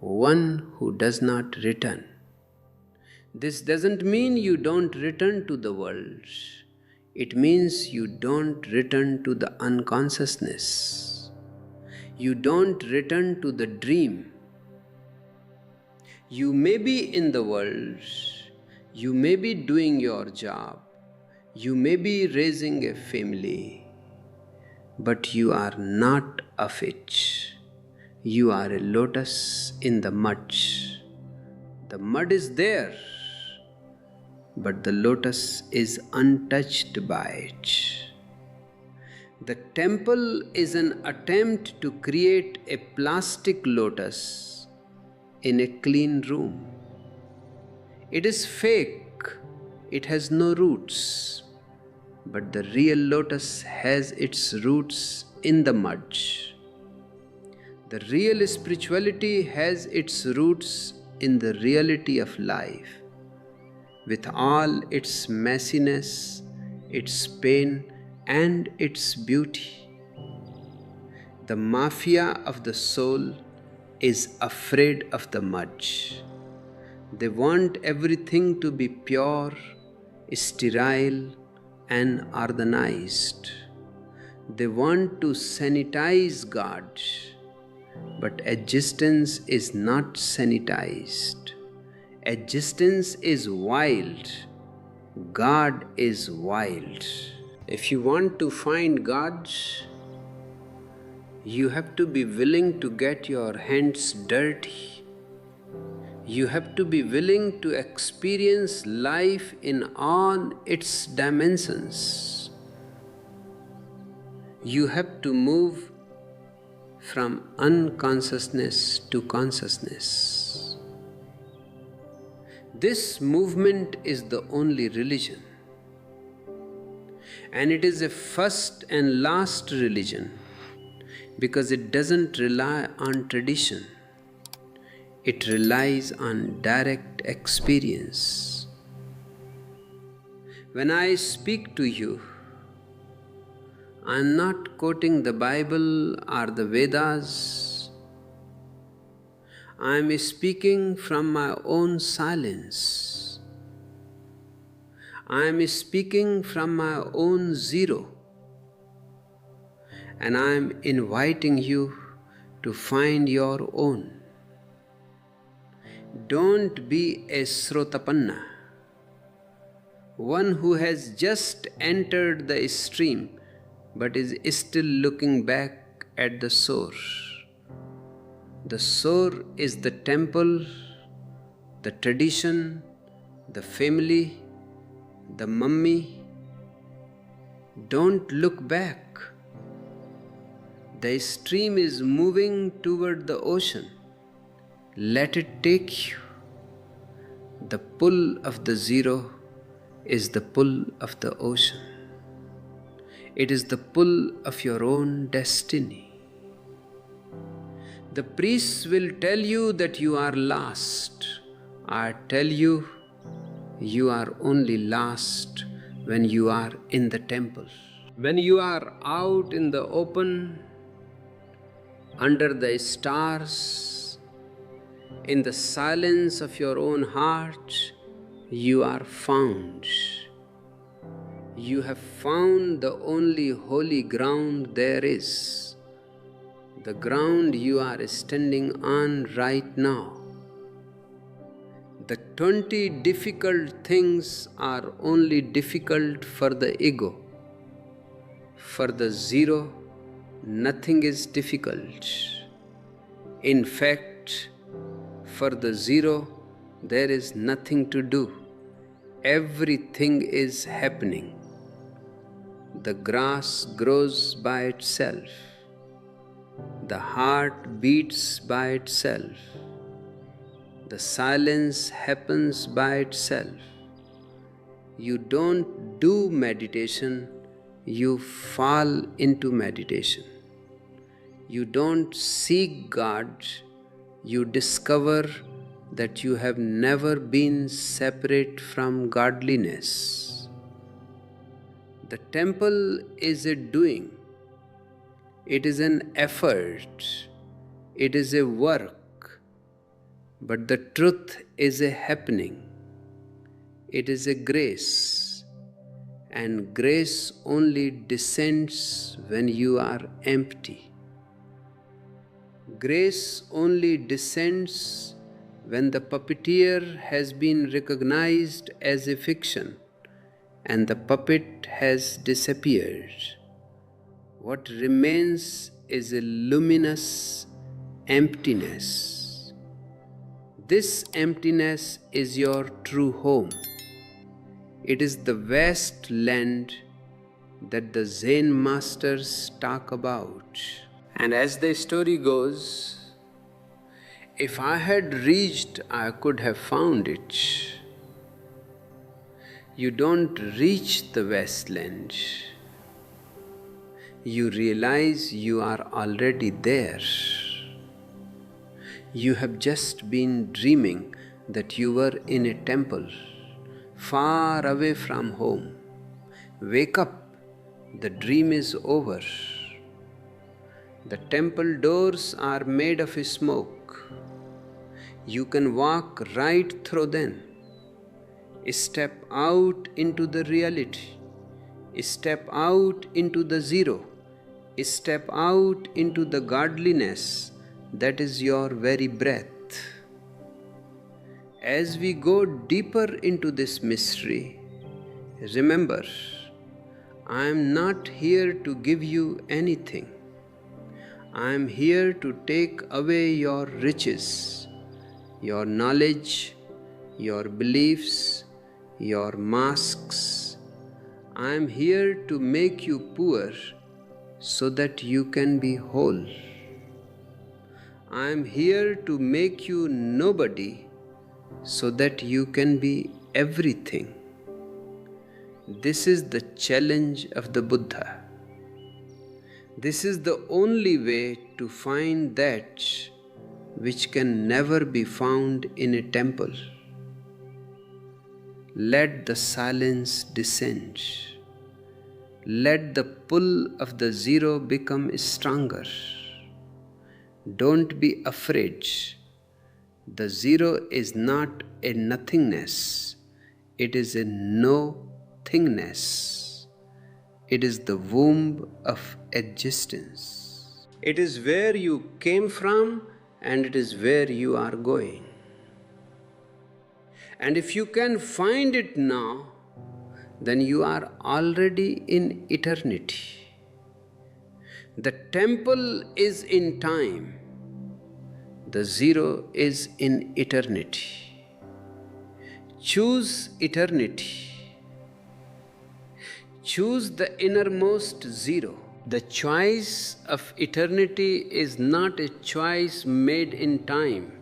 one who does not return. This doesn't mean you don't return to the world. It means you don't return to the unconsciousness. You don't return to the dream. You may be in the world. You may be doing your job. You may be raising a family. But you are not of it. You are a lotus in the mud. The mud is there, but the lotus is untouched by it. The temple is an attempt to create a plastic lotus in a clean room. It is fake, it has no roots, but the real lotus has its roots in the mud. The real spirituality has its roots in the reality of life, with all its messiness, its pain, and its beauty. The mafia of the soul is afraid of the mud. They want everything to be pure, sterile, and organized. They want to sanitize God, but existence is not sanitized. Existence is wild. God is wild. If you want to find God, you have to be willing to get your hands dirty. You have to be willing to experience life in all its dimensions. You have to move from unconsciousness to consciousness. This movement is the only religion, and it is a first and last religion because it doesn't rely on tradition. It relies on direct experience. When I speak to you, I am not quoting the Bible or the Vedas. I am speaking from my own silence. I am speaking from my own zero. And I am inviting you to find your own. Don't be a Srotapanna, one who has just entered the stream but is still looking back at the shore. The shore is the temple, the tradition, the family, the mummy. Don't look back. The stream is moving toward the ocean. Let it take you. The pull of the zero is the pull of the ocean. It is the pull of your own destiny. The priests will tell you that you are lost. I tell you, you are only lost when you are in the temple. When you are out in the open, under the stars, in the silence of your own heart, you are found. You have found the only holy ground there is, the ground you are standing on right now. The 20 difficult things are only difficult for the ego. For the zero, nothing is difficult. In fact, for the zero, there is nothing to do. Everything is happening. The grass grows by itself. The heart beats by itself. The silence happens by itself. You don't do meditation, you fall into meditation. You don't seek God, you discover that you have never been separate from godliness. The temple is a doing. It is an effort. It is a work. But the truth is a happening. It is a grace. And grace only descends when you are empty. Grace only descends when the puppeteer has been recognized as a fiction and the puppet has disappeared. What remains is a luminous emptiness. This emptiness is your true home. It is the vast land that the Zen masters talk about. And as the story goes, if I had reached, I could have found it. You don't reach the wasteland. You realize you are already there. You have just been dreaming that you were in a temple, far away from home. Wake up, the dream is over. The temple doors are made of smoke. You can walk right through them. Step out into the reality. Step out into the zero. Step out into the godliness that is your very breath. As we go deeper into this mystery, remember, I am not here to give you anything. I am here to take away your riches, your knowledge, your beliefs, your masks. I am here to make you poor so that you can be whole. I am here to make you nobody so that you can be everything. This is the challenge of the Buddha. This is the only way to find that which can never be found in a temple. Let the silence descend. Let the pull of the zero become stronger. Don't be afraid. The zero is not a nothingness. It is a no-thingness. It is the womb of existence. It is where you came from and it is where you are going. And if you can find it now, then you are already in eternity. The temple is in time. The zero is in eternity. Choose eternity. Choose the innermost zero. The choice of eternity is not a choice made in time.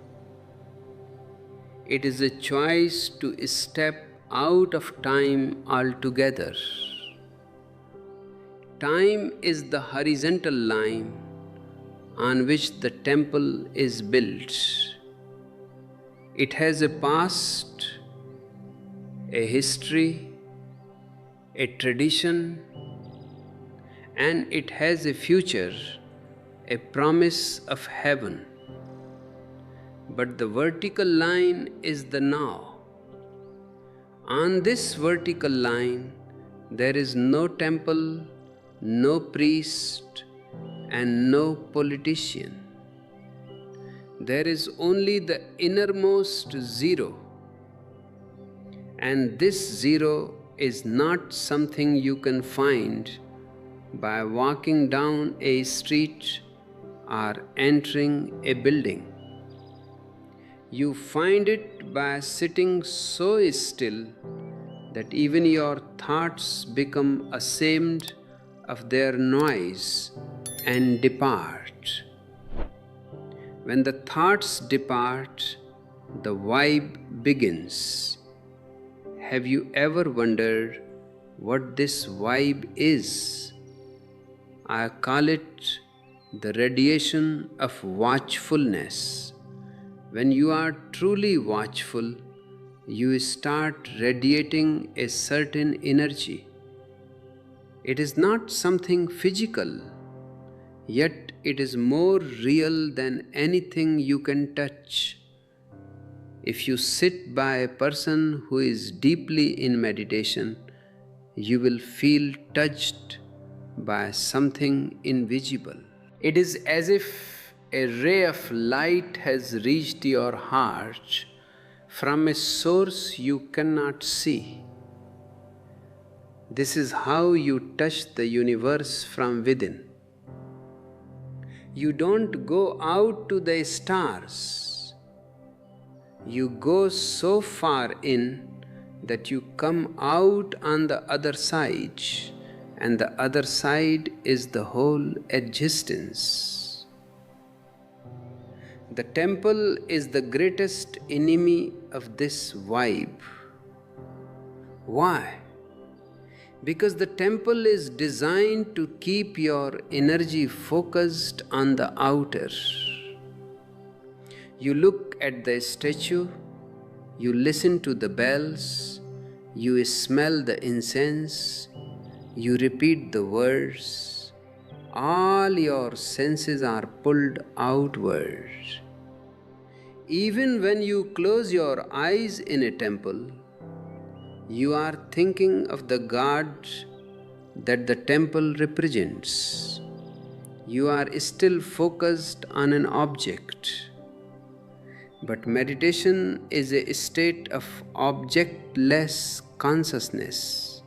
It is a choice to step out of time altogether. Time is the horizontal line on which the temple is built. It has a past, a history, a tradition, and it has a future, a promise of heaven. But the vertical line is the now. On this vertical line, there is no temple, no priest, and no politician. There is only the innermost zero. And this zero is not something you can find by walking down a street or entering a building. You find it by sitting so still that even your thoughts become ashamed of their noise and depart. When the thoughts depart, the vibe begins. Have you ever wondered what this vibe is? I call it the radiation of watchfulness. When you are truly watchful, you start radiating a certain energy. It is not something physical, yet it is more real than anything you can touch. If you sit by a person who is deeply in meditation, you will feel touched by something invisible. It is as if a ray of light has reached your heart from a source you cannot see. This is how you touch the universe from within. You don't go out to the stars. You go so far in that you come out on the other side, and the other side is the whole existence. The temple is the greatest enemy of this vibe. Why? Because the temple is designed to keep your energy focused on the outer. You look at the statue, you listen to the bells, you smell the incense, you repeat the words. All your senses are pulled outward. Even when you close your eyes in a temple, you are thinking of the God that the temple represents. You are still focused on an object. But meditation is a state of objectless consciousness.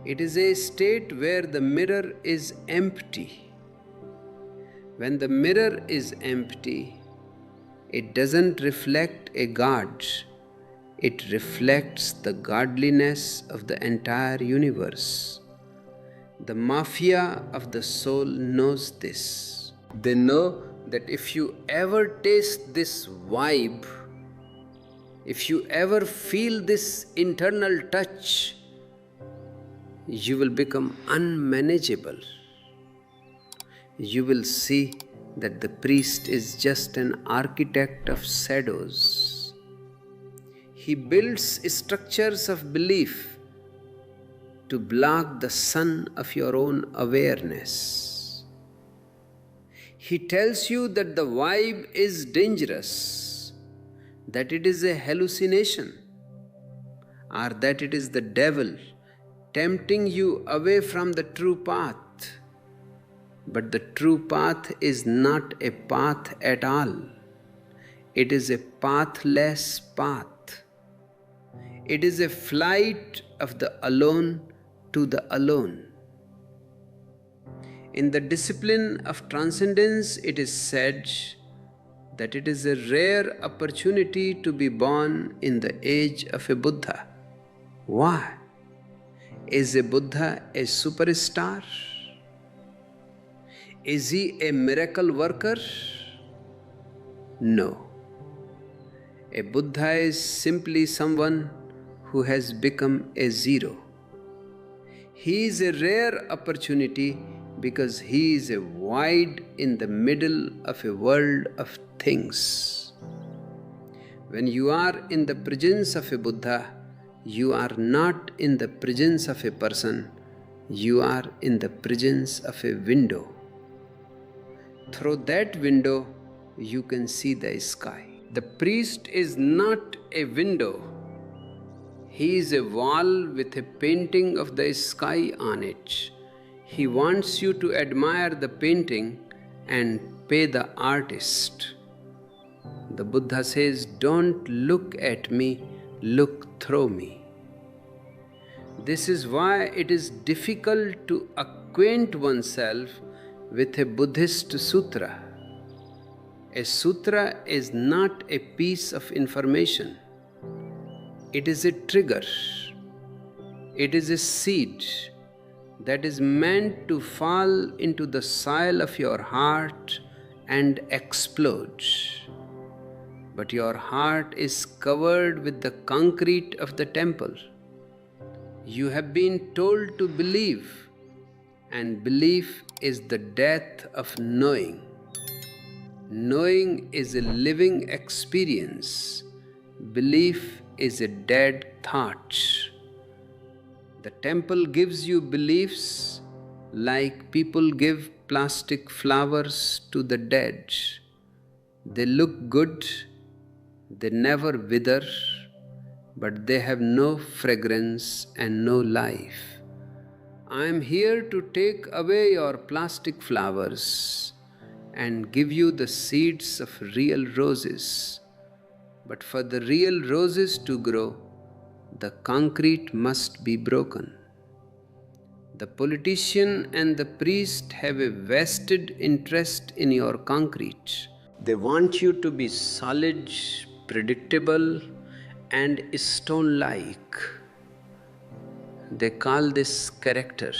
It is a state where the mirror is empty. When the mirror is empty, it doesn't reflect a God. It reflects the godliness of the entire universe. The mafia of the soul knows this. They know that if you ever taste this vibe, if you ever feel this internal touch, you will become unmanageable. You will see that the priest is just an architect of shadows. He builds structures of belief to block the sun of your own awareness. He tells you that the vibe is dangerous, that it is a hallucination, or that it is the devil tempting you away from the true path. But the true path is not a path at all. It is a pathless path. It is a flight of the alone to the alone. In the discipline of transcendence, it is said that it is a rare opportunity to be born in the age of a Buddha. Why? Is a Buddha a superstar? Is he a miracle worker? No. A Buddha is simply someone who has become a zero. He is a rare opportunity because he is a void in the middle of a world of things. When you are in the presence of a Buddha, you are not in the presence of a person, you are in the presence of a window. Through that window, you can see the sky. The priest is not a window. He is a wall with a painting of the sky on it. He wants you to admire the painting and pay the artist. The Buddha says, "Don't look at me, look through me." This is why it is difficult to acquaint oneself with a Buddhist sutra. A sutra is not a piece of information. It is a trigger. It is a seed that is meant to fall into the soil of your heart and explode. But your heart is covered with the concrete of the temple. You have been told to believe, and belief is the death of knowing. Knowing is a living experience. Belief is a dead thought. The temple gives you beliefs like people give plastic flowers to the dead. They look good, they never wither, but they have no fragrance and no life. I am here to take away your plastic flowers and give you the seeds of real roses. But for the real roses to grow, the concrete must be broken. The politician and the priest have a vested interest in your concrete. They want you to be solid, predictable, and stone like. They call this character.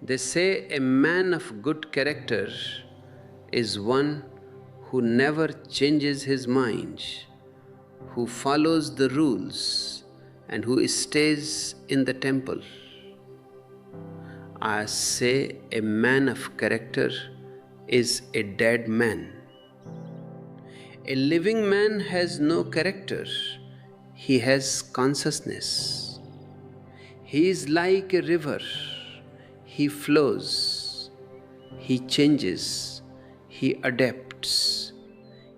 They say a man of good character is one who never changes his mind, who follows the rules, and who stays in the temple. I say a man of character is a dead man. A living man has no character, he has consciousness. He is like a river. He flows, he changes, he adapts.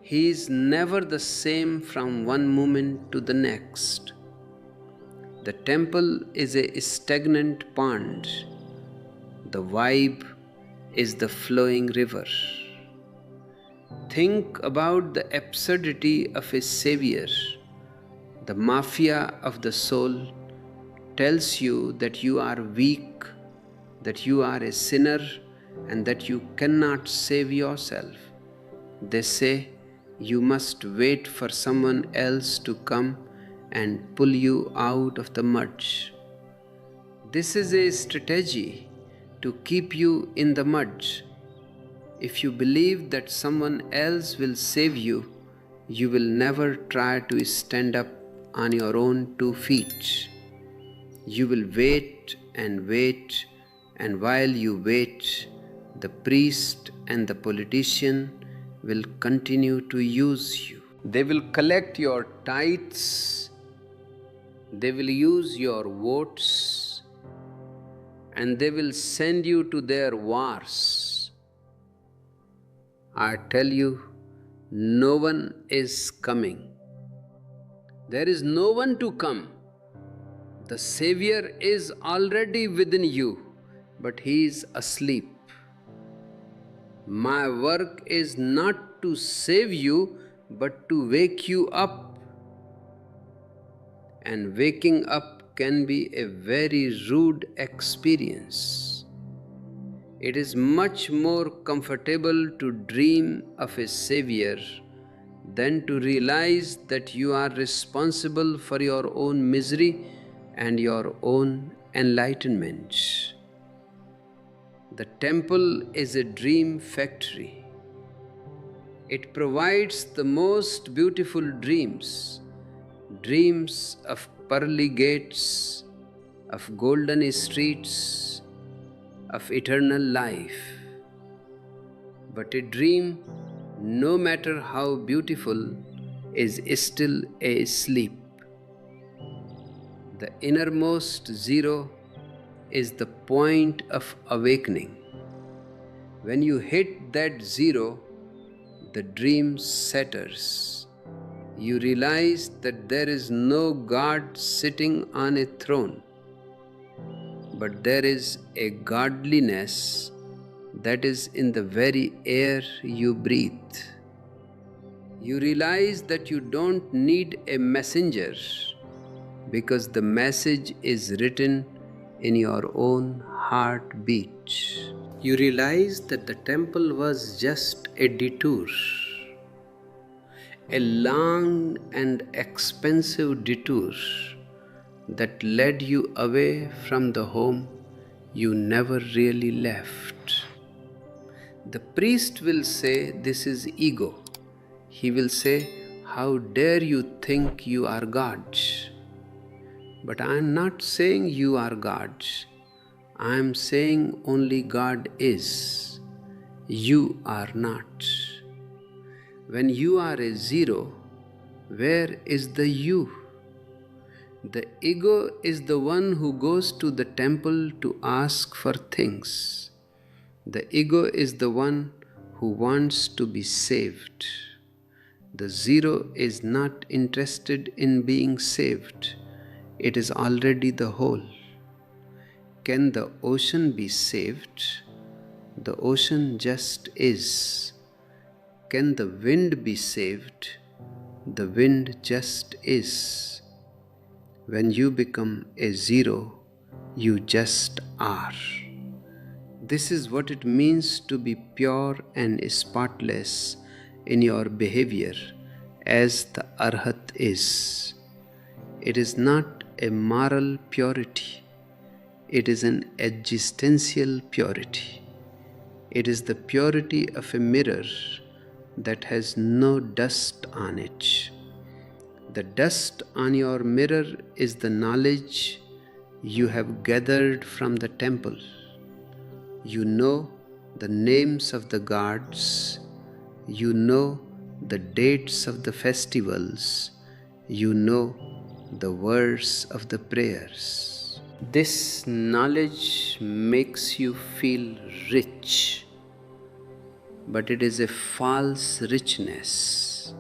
He is never the same from one moment to the next. The temple is a stagnant pond. The vibe is the flowing river. Think about the absurdity of a savior. The mafia of the soul tells you that you are weak, that you are a sinner, and that you cannot save yourself. They say you must wait for someone else to come and pull you out of the mud. This is a strategy to keep you in the mud. If you believe that someone else will save you, you will never try to stand up on your own 2 feet. You will wait, and while you wait, the priest and the politician will continue to use you. They will collect your tithes, they will use your votes, and they will send you to their wars. I tell you, no one is coming. There is no one to come. The Savior is already within you, but he is asleep. My work is not to save you, but to wake you up. And waking up can be a very rude experience. It is much more comfortable to dream of a Savior than to realize that you are responsible for your own misery and your own enlightenment. The temple is a dream factory. It provides the most beautiful dreams, dreams of pearly gates, of golden streets, of eternal life. But a dream, no matter how beautiful, is still a sleep. The innermost zero is the point of awakening. When you hit that zero, the dream shatters. You realize that there is no God sitting on a throne, but there is a godliness that is in the very air you breathe. You realize that you don't need a messenger because the message is written in your own heartbeat. You realize that the temple was just a detour, a long and expensive detour that led you away from the home you never really left. The priest will say, "This is ego." He will say, "How dare you think you are God?" But I am not saying you are God. I am saying only God is. You are not. When you are a zero, where is the you? The ego is the one who goes to the temple to ask for things. The ego is the one who wants to be saved. The zero is not interested in being saved. It is already the whole. Can the ocean be saved? The ocean just is. Can the wind be saved? The wind just is. When you become a zero, You just are. This is what it means to be pure and spotless in your behavior as the Arhat is. It is not a moral purity, it is an existential purity. It is the purity of a mirror that has no dust on it. The dust on your mirror is the knowledge you have gathered from the temple. You know the names of the gods, you know the dates of the festivals, you know the words of the prayers. This knowledge makes you feel rich, but it is a false richness.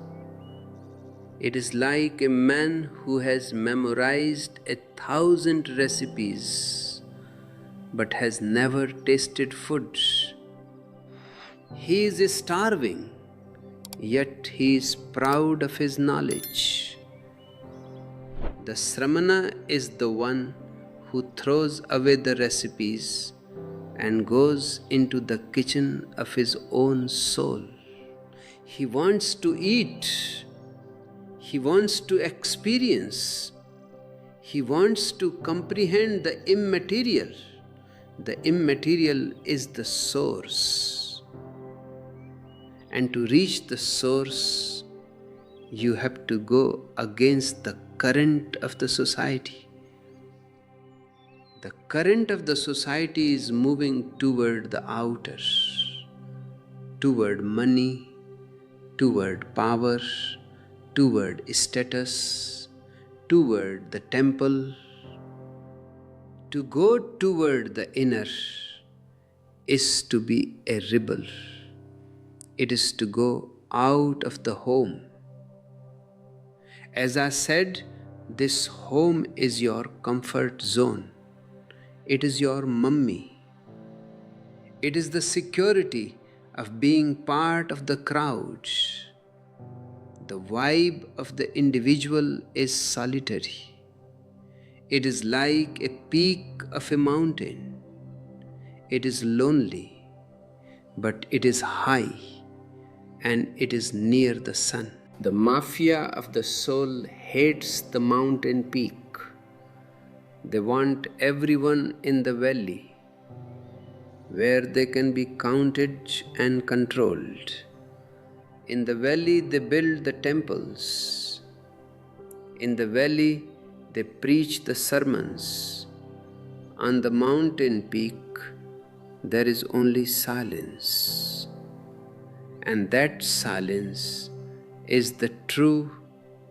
It is like a man who has memorized 1,000 recipes but has never tasted food. He is starving, yet he is proud of his knowledge. The Sramana is the one who throws away the recipes and goes into the kitchen of his own soul. He wants to eat, he wants to experience, he wants to comprehend the immaterial. The immaterial is the source. And to reach the source, you have to go against the current of the society. The current of the society is moving toward the outer, toward money, toward power, toward status, toward the temple. To go toward the inner is to be a rebel. It is to go out of the home. As I said, this home is your comfort zone. It is your mummy. It is the security of being part of the crowd. The vibe of the individual is solitary. It is like a peak of a mountain. It is lonely, but it is high and it is near the sun. The mafia of the soul hates the mountain peak. They want everyone in the valley, where they can be counted and controlled. In the valley, they build the temples. In the valley, they preach the sermons. On the mountain peak, there is only silence. And that silence is the true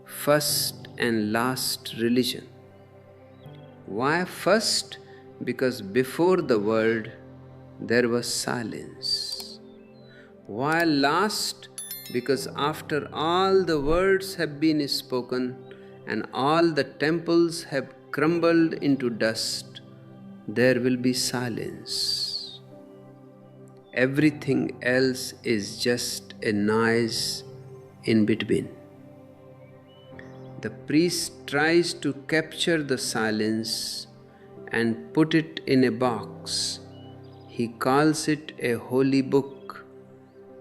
first and last religion. Why first? Because before the word, there was silence. Why last? Because after all the words have been spoken and all the temples have crumbled into dust, there will be silence. Everything else is just a noise in between. The priest tries to capture the silence and put it in a box. He calls it a holy book.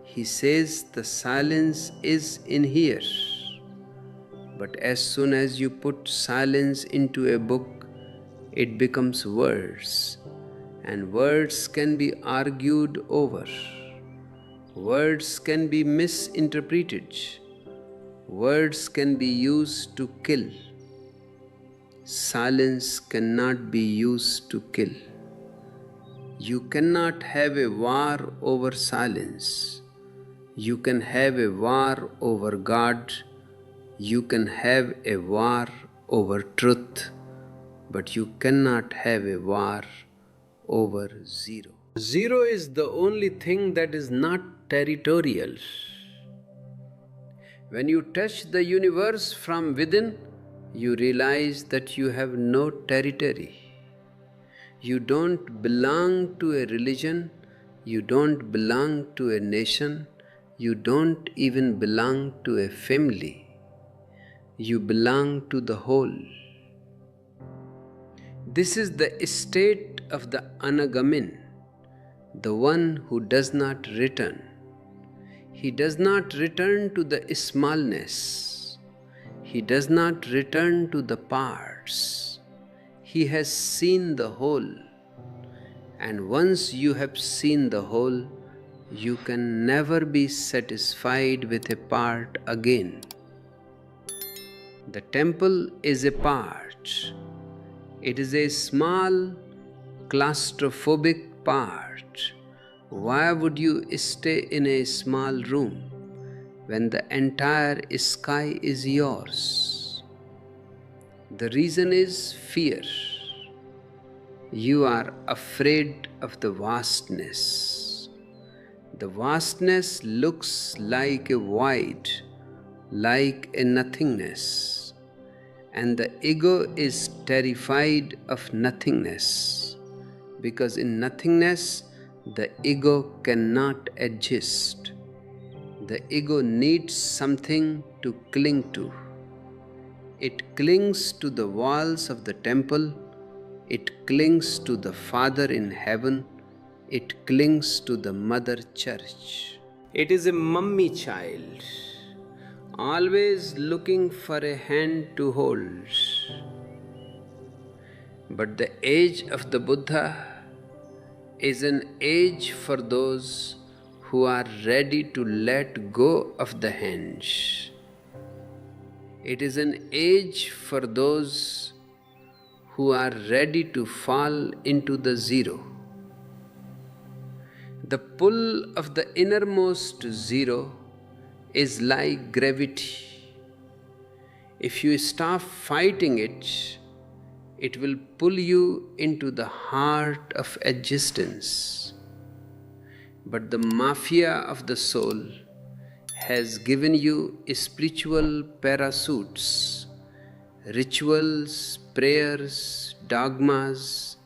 He says the silence is in here. But as soon as you put silence into a book, it becomes words, and words can be argued over. Words can be misinterpreted. Words can be used to kill. Silence cannot be used to kill. You cannot have a war over silence. You can have a war over God. You can have a war over truth, but you cannot have a war over zero. Zero is the only thing that is not territorial. When you touch the universe from within, you realize that you have no territory. You don't belong to a religion, you don't belong to a nation, you don't even belong to a family. You belong to the whole. This is the state of the anagamin, the one who does not return. He does not return to the smallness. He does not return to the parts. He has seen the whole. And once you have seen the whole, you can never be satisfied with a part again. The temple is a part. It is a small, claustrophobic part. Why would you stay in a small room when the entire sky is yours? The reason is fear. You are afraid of the vastness. The vastness looks like a void, like a nothingness, and the ego is terrified of nothingness, because in nothingness the ego cannot exist. The ego needs something to cling to. It clings to the walls of the temple. It clings to the Father in heaven. It clings to the Mother Church. It is a mummy child, always looking for a hand to hold. But the age of the Buddha is an age for those who are ready to let go of the hands. It is an age for those who are ready to fall into the zero. The pull of the innermost zero is like gravity. If you stop fighting it, it will pull you into the heart of existence. But the mafia of the soul has given you spiritual parachutes, rituals, prayers, dogmas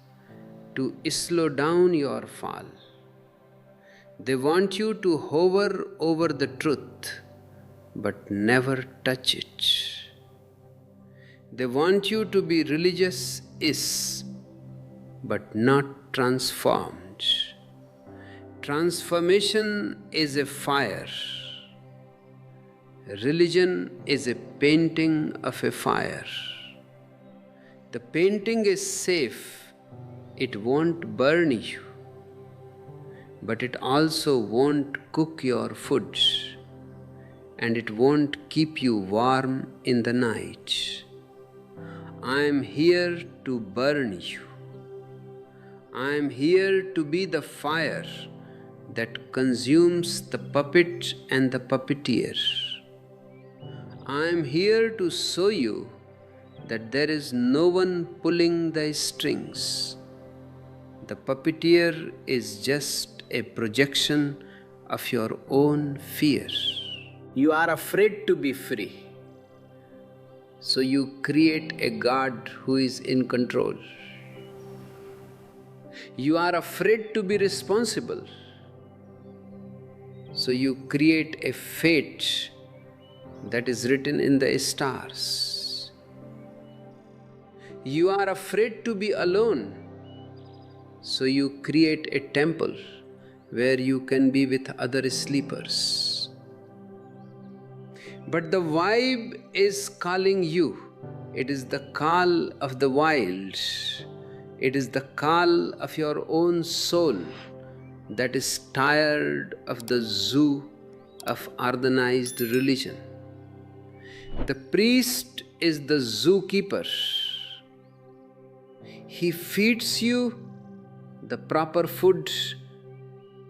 to slow down your fall. They want you to hover over the truth, but never touch it. They want you to be religious, but not transformed. Transformation is a fire. Religion is a painting of a fire. The painting is safe. It won't burn you. But it also won't cook your food. And it won't keep you warm in the night. I am here to burn you. I am here to be the fire that consumes the puppet and the puppeteer. I am here to show you that there is no one pulling the strings. The puppeteer is just a projection of your own fear. You are afraid to be free. So you create a God who is in control. You are afraid to be responsible. So you create a fate that is written in the stars. You are afraid to be alone. So you create a temple where you can be with other sleepers. But the vibe is calling you. It is the call of the wild. It is the call of your own soul that is tired of the zoo of organized religion. The priest is the zookeeper. He feeds you the proper food,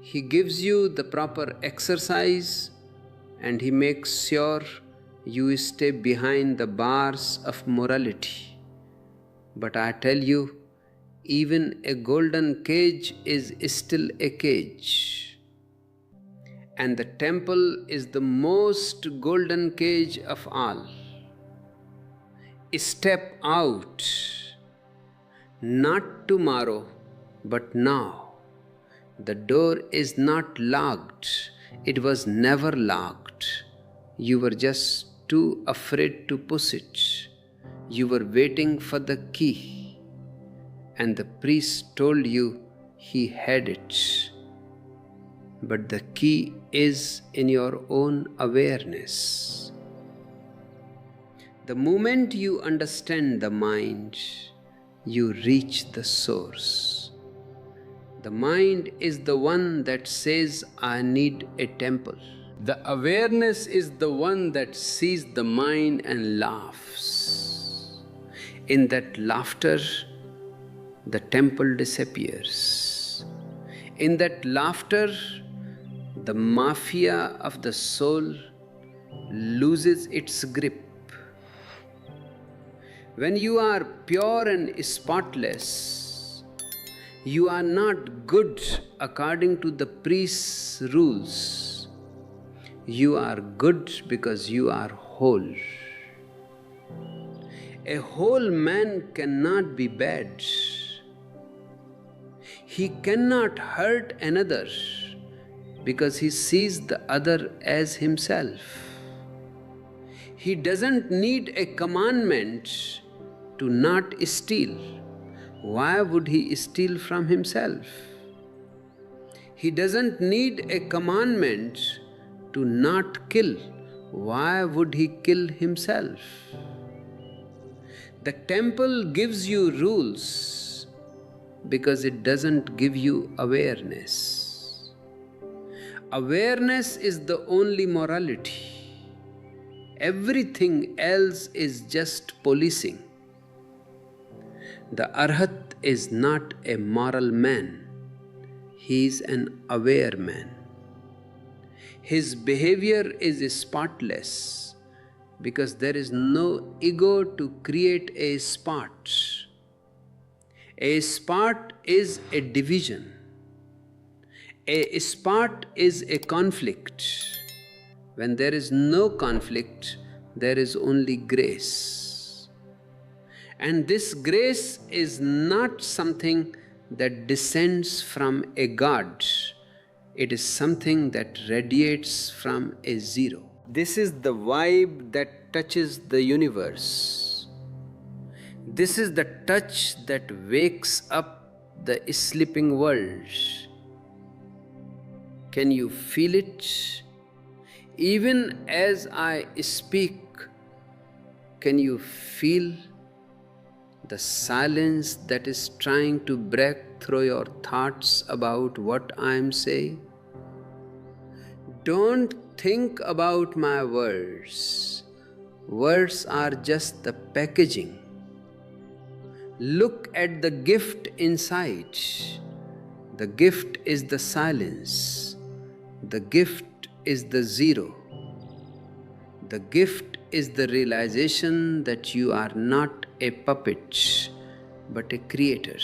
he gives you the proper exercise, and he makes sure you stay behind the bars of morality. But I tell you, even a golden cage is still a cage. And the temple is the most golden cage of all. Step out, not tomorrow, but now. The door is not locked. It was never locked. You were just too afraid to push it. You were waiting for the key. and the priest told you he had it. But the key is in your own awareness. The moment you understand the mind, you reach the source. The mind is the one that says, I need a temple. The awareness is the one that sees the mind and laughs. In that laughter, the temple disappears. In that laughter, the mafia of the soul loses its grip. When you are pure and spotless, you are not good according to the priest's rules. You are good because you are whole. A whole man cannot be bad. He cannot hurt another because he sees the other as himself. He doesn't need a commandment to not steal. Why would he steal from himself? He doesn't need a commandment to not kill. Why would he kill himself? The temple gives you rules because it doesn't give you awareness. Awareness is the only morality. Everything else is just policing. The Arhat is not a moral man. He is an aware man. His behavior is spotless because there is no ego to create a spot. A spot is a division. A spot is a conflict. When there is no conflict, there is only grace. And this grace is not something that descends from a God. It is something that radiates from a zero. This is the vibe that touches the universe. This is the touch that wakes up the sleeping world. Can you feel it? Even as I speak, can you feel the silence that is trying to break through your thoughts about what I am saying? Don't think about my words. Words are just the packaging. Look at the gift inside. The gift is the silence. The gift is the zero. The gift is the realization that you are not a puppet, but a creator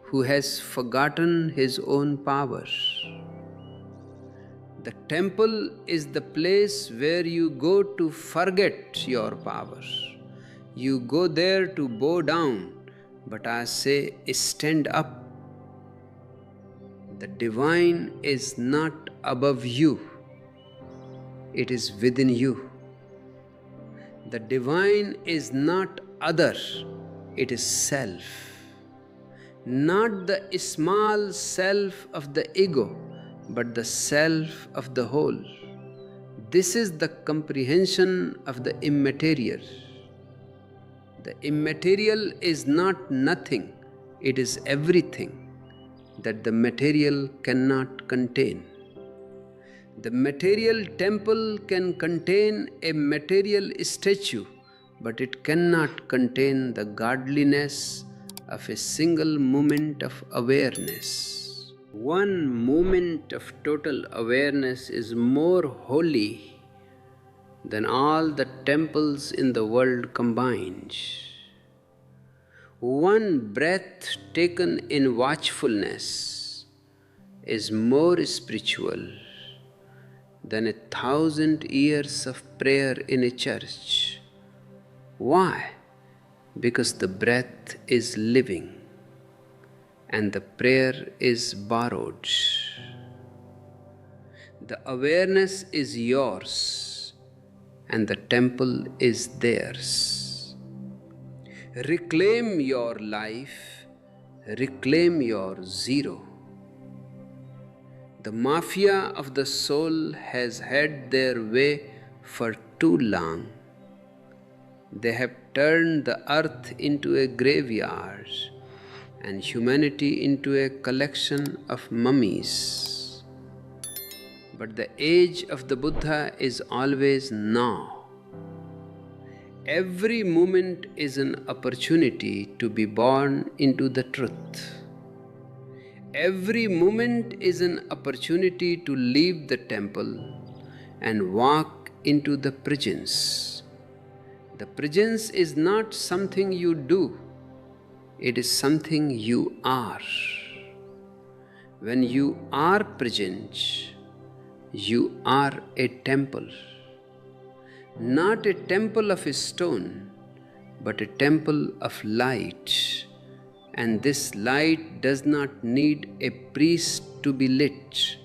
who has forgotten his own power. The temple is the place where you go to forget your power. You go there to bow down, but I say, stand up. The divine is not above you. It is within you. The divine is not other, it is self. Not the small self of the ego, but the self of the whole. This is the comprehension of the immaterial. The immaterial is not nothing, it is everything that the material cannot contain. The material temple can contain a material statue, but it cannot contain the godliness of a single moment of awareness. One moment of total awareness is more holy than all the temples in the world combined. One breath taken in watchfulness is more spiritual than 1,000 years of prayer in a church. Why? Because the breath is living and the prayer is borrowed. The awareness is yours and the temple is theirs. Reclaim your life Reclaim your zero. The mafia of the soul has had their way for too long. They have turned the earth into a graveyard and humanity into a collection of mummies. But the age of the Buddha is always now. Every moment is an opportunity to be born into the truth. Every moment is an opportunity to leave the temple and walk into the presence. The presence is not something you do, it is something you are. When you are present, you are a temple. Not a temple of stone, but a temple of light. And this light does not need a priest to be lit.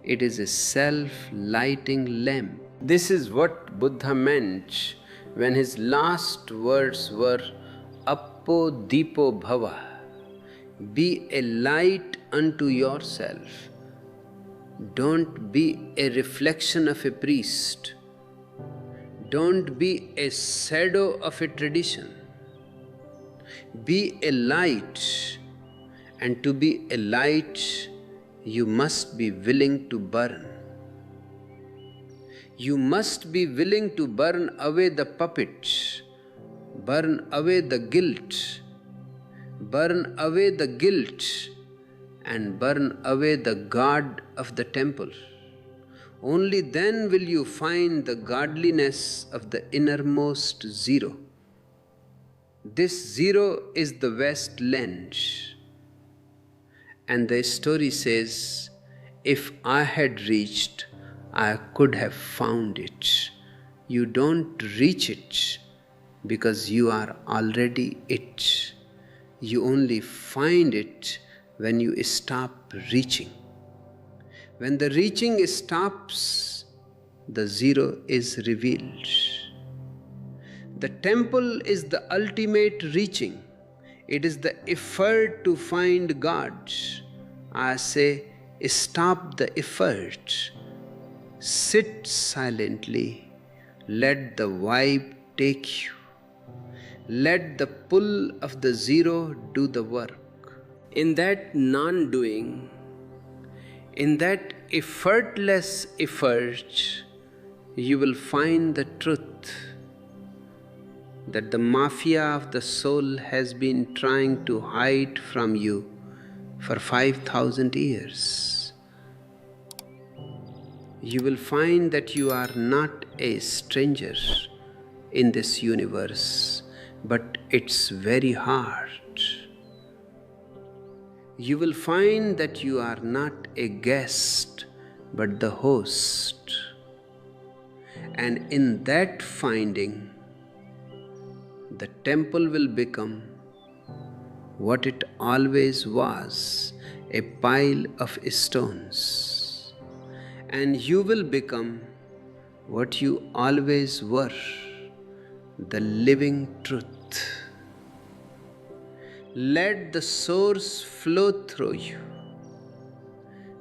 It is a self-lighting lamp. This is what Buddha meant when his last words were Appo Dipo Bhava. Be a light unto yourself. Don't be a reflection of a priest. Don't be a shadow of a tradition. Be a light, and to be a light, you must be willing to burn. You must be willing to burn away the puppet, burn away the guilt, and burn away the god of the temple. Only then will you find the godliness of the innermost zero. This zero is the wasteland. And the story says, if I had reached, I could have found it. You don't reach it because you are already it. You only find it when you stop reaching. When the reaching stops, the zero is revealed. The temple is the ultimate reaching. It is the effort to find God. I say, stop the effort. Sit silently. Let the vibe take you. Let the pull of the zero do the work. In that non-doing, in that effortless effort, you will find the truth that the mafia of the soul has been trying to hide from you for 5,000 years. You will find that you are not a stranger in this universe, but its very heart. You will find that you are not a guest, but the host. And in that finding, the temple will become what it always was, a pile of stones. And you will become what you always were, the living truth. Let the source flow through you.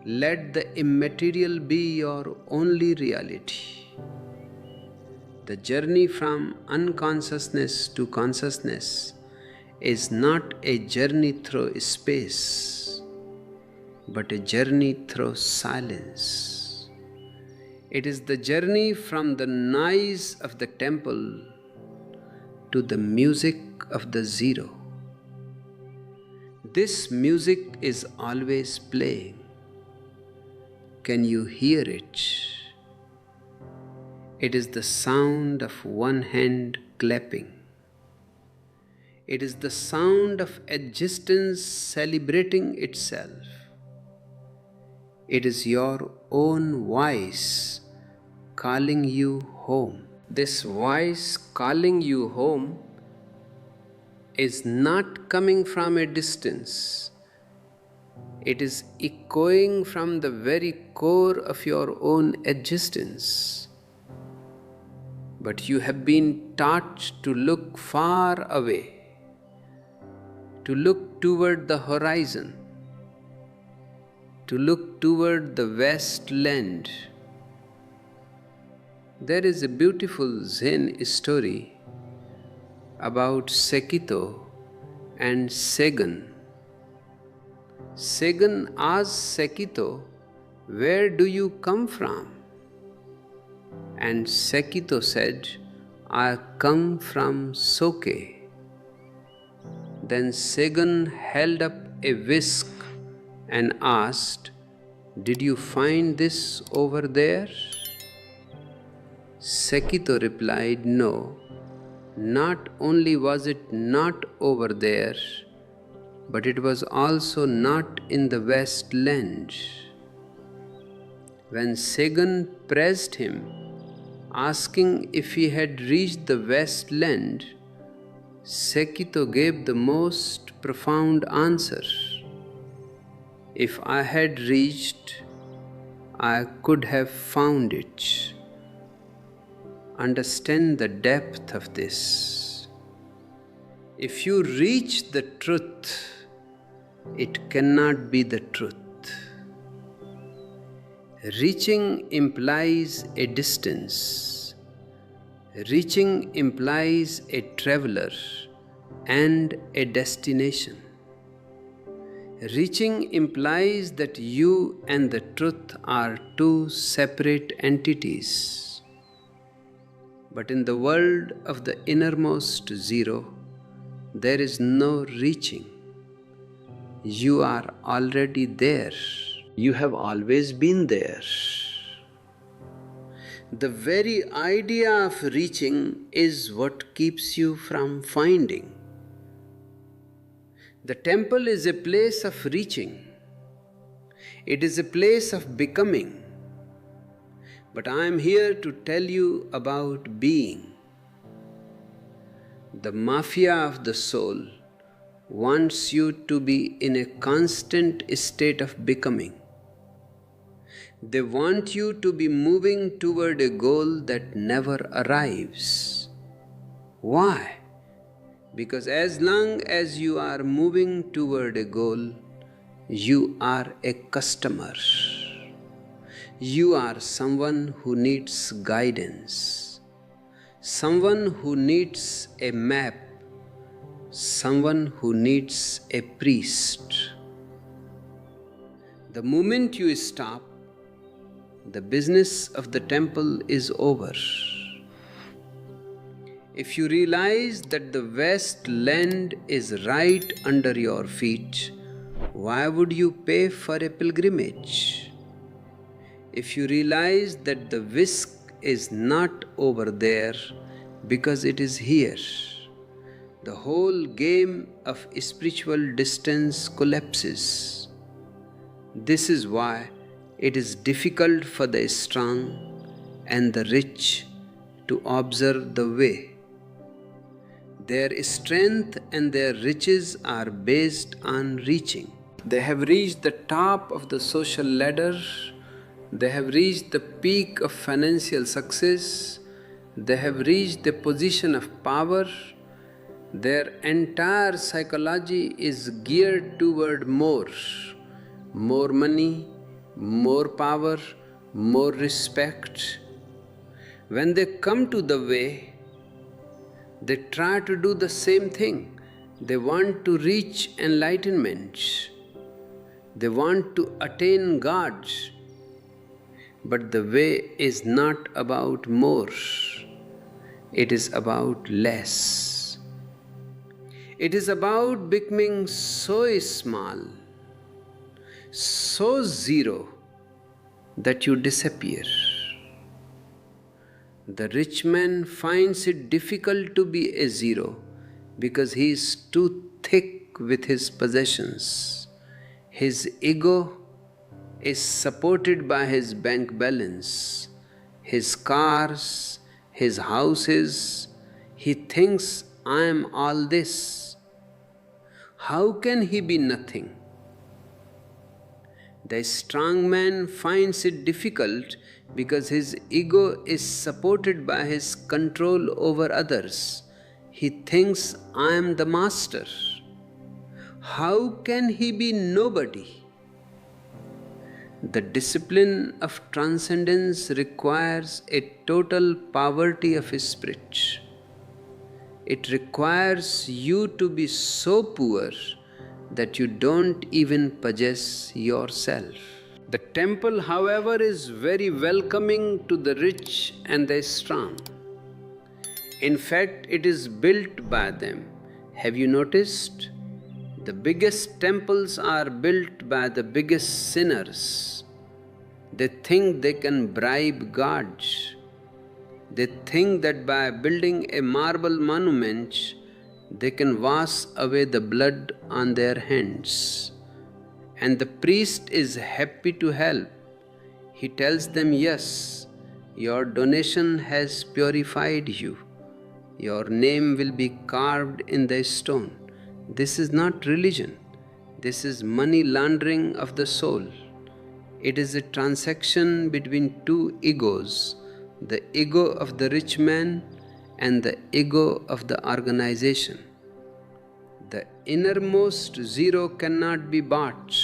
Let the immaterial be your only reality. The journey from unconsciousness to consciousness is not a journey through space, but a journey through silence. It is the journey from the noise of the temple to the music of the zero. This music is always playing. Can you hear it? It is the sound of one hand clapping. It is the sound of existence celebrating itself. It is your own voice calling you home. This voice calling you home is not coming from a distance. It is echoing from the very core of your own existence. But you have been taught to look far away, to look toward the horizon, to look toward the west land. There is a beautiful Zen story about Sekito and Segun. Segun asked Sekito, "Where do you come from?" And Sekito said, "I come from Soke." Then Segun held up a whisk and asked, "Did you find this over there?" Sekito replied, "No, not only was it not over there, but it was also not in the west land." When Segun pressed him, asking if he had reached the west land, Sekito gave the most profound answer. "If I had reached, I could have found it." Understand the depth of this. If you reach the truth, it cannot be the truth. Reaching implies a distance. Reaching implies a traveler and a destination. Reaching implies that you and the truth are two separate entities. But in the world of the innermost zero, there is no reaching. You are already there. You have always been there. The very idea of reaching is what keeps you from finding. The temple is a place of reaching. It is a place of becoming. But I am here to tell you about being. The mafia of the soul wants you to be in a constant state of becoming. They want you to be moving toward a goal that never arrives. Why? Because as long as you are moving toward a goal, you are a customer. You are someone who needs guidance, someone who needs a map, someone who needs a priest. The moment you stop, the business of the temple is over. If you realize that the west land is right under your feet, why would you pay for a pilgrimage? If you realize that the whisk is not over there because it is here, the whole game of spiritual distance collapses. This is why it is difficult for the strong and the rich to observe the way. Their strength and their riches are based on reaching. They have reached the top of the social ladder. They have reached the peak of financial success. They have reached the position of power. Their entire psychology is geared toward more money, more power, more respect. When they come to the way, they try to do the same thing. They want to reach enlightenment. They want to attain God. But the way is not about more. It is about less. It is about becoming so small, so zero, that you disappear. The rich man finds it difficult to be a zero because he is too thick with his possessions. His ego is supported by his bank balance, his cars, his houses. He thinks, "I am all this." How can he be nothing? The strong man finds it difficult because his ego is supported by his control over others. He thinks, "I am the master." How can he be nobody? The discipline of transcendence requires a total poverty of spirit. It requires you to be so poor that you don't even possess yourself. The temple, however, is very welcoming to the rich and the strong. In fact, it is built by them. Have you noticed? The biggest temples are built by the biggest sinners. They think they can bribe gods. They think that by building a marble monument, they can wash away the blood on their hands. And the priest is happy to help. He tells them, yes, your donation has purified you. Your name will be carved in the stone. This is not religion. This is money laundering of the soul. It is a transaction between two egos, the ego of the rich man and the ego of the organization. The innermost zero cannot be bought.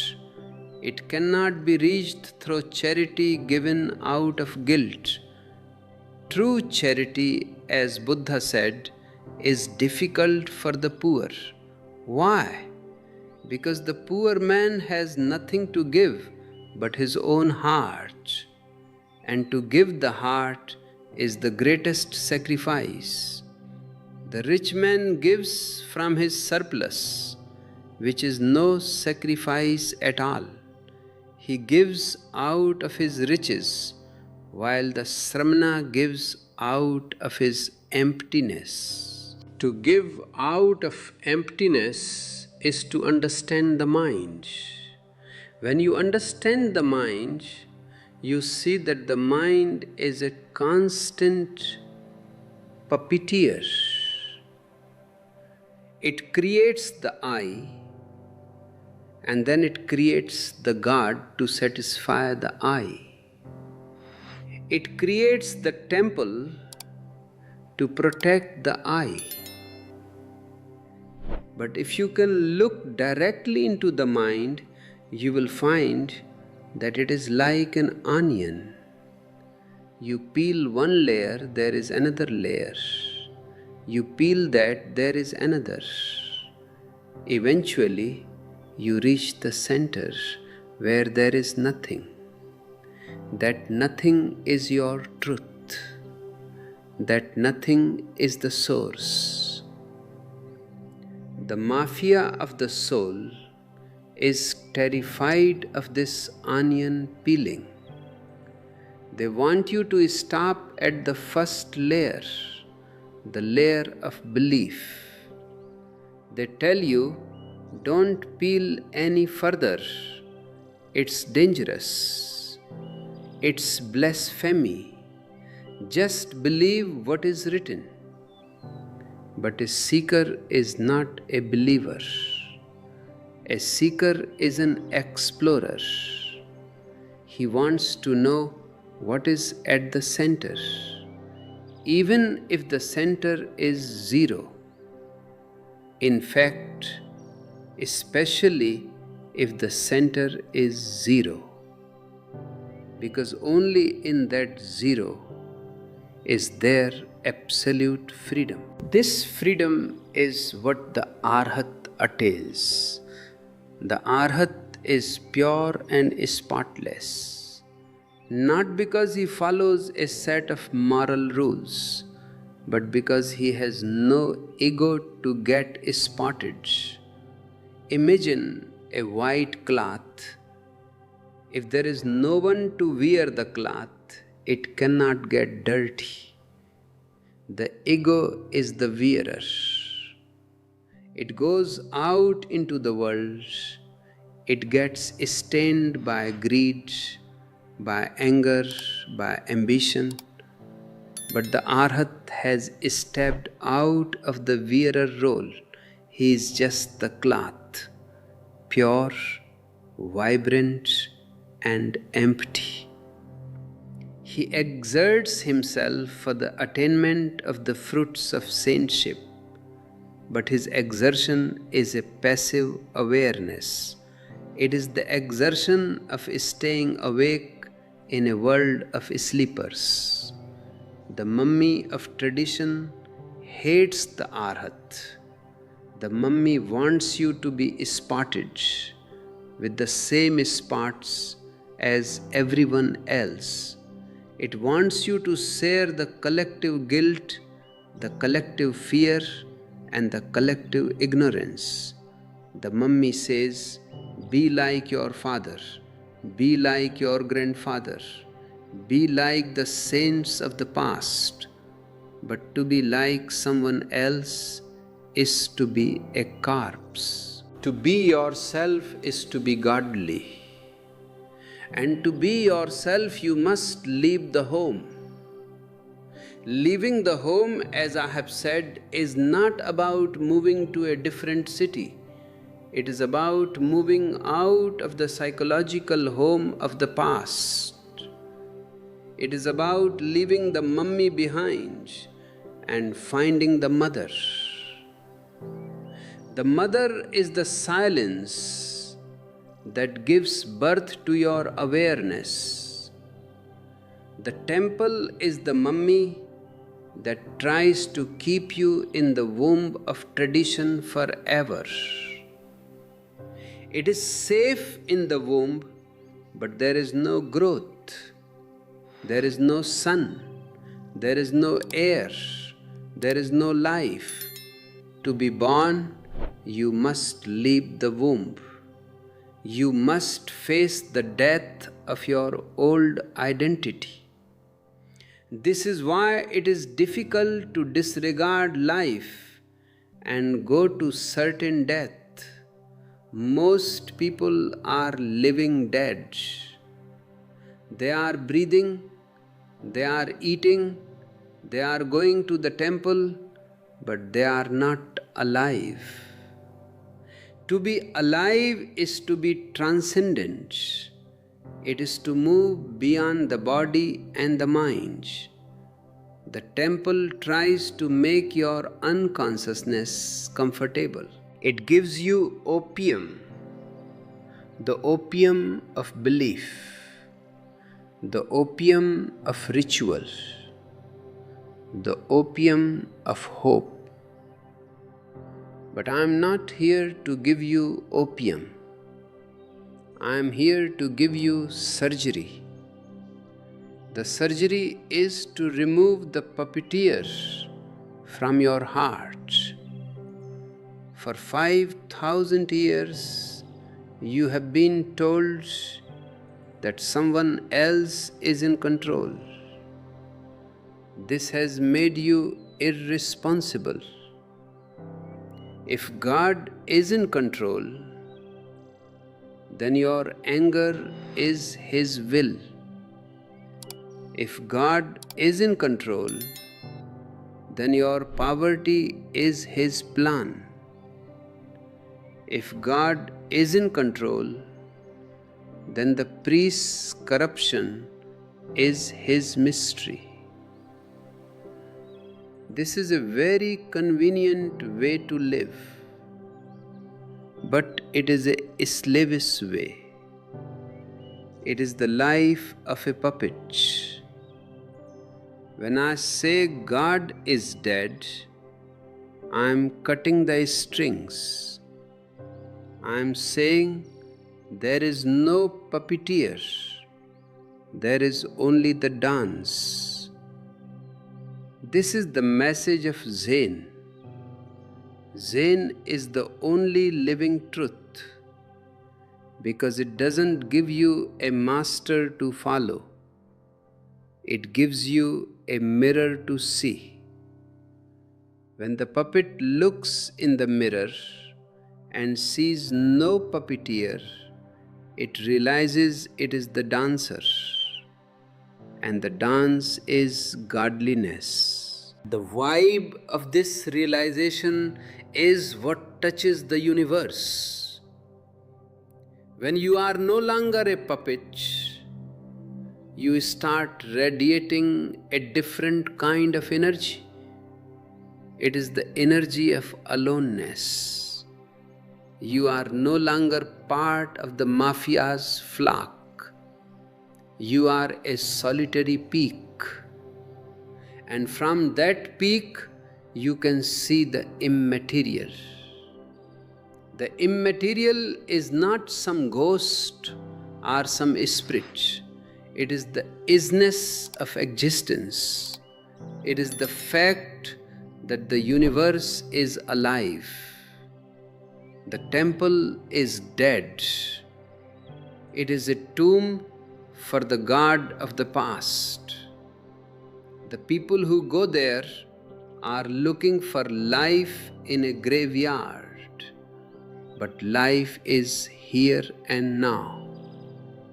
It cannot be reached through charity given out of guilt. True charity, as Buddha said, is difficult for the poor. Why? Because the poor man has nothing to give but his own heart. And to give the heart is the greatest sacrifice. The rich man gives from his surplus, which is no sacrifice at all. He gives out of his riches, while the Sramana gives out of his emptiness. To give out of emptiness is to understand the mind. When you understand the mind, you see that the mind is a constant puppeteer. It creates the I, and then it creates the God to satisfy the I. It creates the temple to protect the I. But if you can look directly into the mind, you will find that it is like an onion. You peel one layer, there is another layer. You peel that, there is another. Eventually, you reach the center where there is nothing. That nothing is your truth. That nothing is the source. The mafia of the soul is terrified of this onion peeling. They want you to stop at the first layer, the layer of belief. They tell you, don't peel any further. It's dangerous. It's blasphemy. Just believe what is written. But a seeker is not a believer. A seeker is an explorer. He wants to know what is at the center, even if the center is zero. In fact, especially if the center is zero, because only in that zero is there absolute freedom. This freedom is what the Arhat attains. The Arhat is pure and spotless, not because he follows a set of moral rules, but because he has no ego to get spotted. Imagine a white cloth. If there is no one to wear the cloth, it cannot get dirty. The ego is the wearer. It goes out into the world. It gets stained by greed, by anger, by ambition. But the Arhat has stepped out of the wearer role. He is just the cloth, pure, vibrant, and empty. He exerts himself for the attainment of the fruits of saintship. but his exertion is a passive awareness. It is the exertion of staying awake in a world of sleepers. The mummy of tradition hates the arhat. The mummy wants you to be spotted with the same spots as everyone else. It wants you to share the collective guilt, the collective fear, and the collective ignorance. The mummy says, be like your father, be like your grandfather, be like the saints of the past. But to be like someone else is to be a corpse. To be yourself is to be godly. And to be yourself, you must leave the home. Leaving the home, as I have said, is not about moving to a different city. It is about moving out of the psychological home of the past. It is about leaving the mummy behind and finding the mother. The mother is the silence that gives birth to your awareness. The temple is the mummy that tries to keep you in the womb of tradition forever. It is safe in the womb, but there is no growth. There is no sun. There is no air. There is no life. To be born, you must leave the womb. You must face the death of your old identity. This is why it is difficult to disregard life and go to certain death. Most people are living dead. They are breathing, they are eating, they are going to the temple, but they are not alive. To be alive is to be transcendent. It is to move beyond the body and the mind. The temple tries to make your unconsciousness comfortable. It gives you opium, the opium of belief, the opium of ritual, the opium of hope. But I am not here to give you opium. I am here to give you surgery. The surgery is to remove the puppeteer from your heart. For 5,000 years, you have been told that someone else is in control. This has made you irresponsible. If God is in control, then your anger is His will. If God is in control, then your poverty is His plan. If God is in control, then the priest's corruption is his mystery. This is a very convenient way to live, but it is a slavish way. It is the life of a puppet. When I say God is dead, I am cutting the strings. I am saying there is no puppeteer, there is only the dance. This is the message of Zen. Zen is the only living truth because it doesn't give you a master to follow. It gives you a mirror to see. When the puppet looks in the mirror and sees no puppeteer, it realizes it is the dancer, and the dance is godliness. The vibe of this realization is what touches the universe. When you are no longer a puppet, you start radiating a different kind of energy. It is the energy of aloneness. You are no longer part of the mafia's flock. You are a solitary peak. And from that peak, you can see the immaterial. The immaterial is not some ghost or some spirit. It is the isness of existence. It is the fact that the universe is alive. The temple is dead. It is a tomb for the god of the past. The people who go there are looking for life in a graveyard. But life is here and now.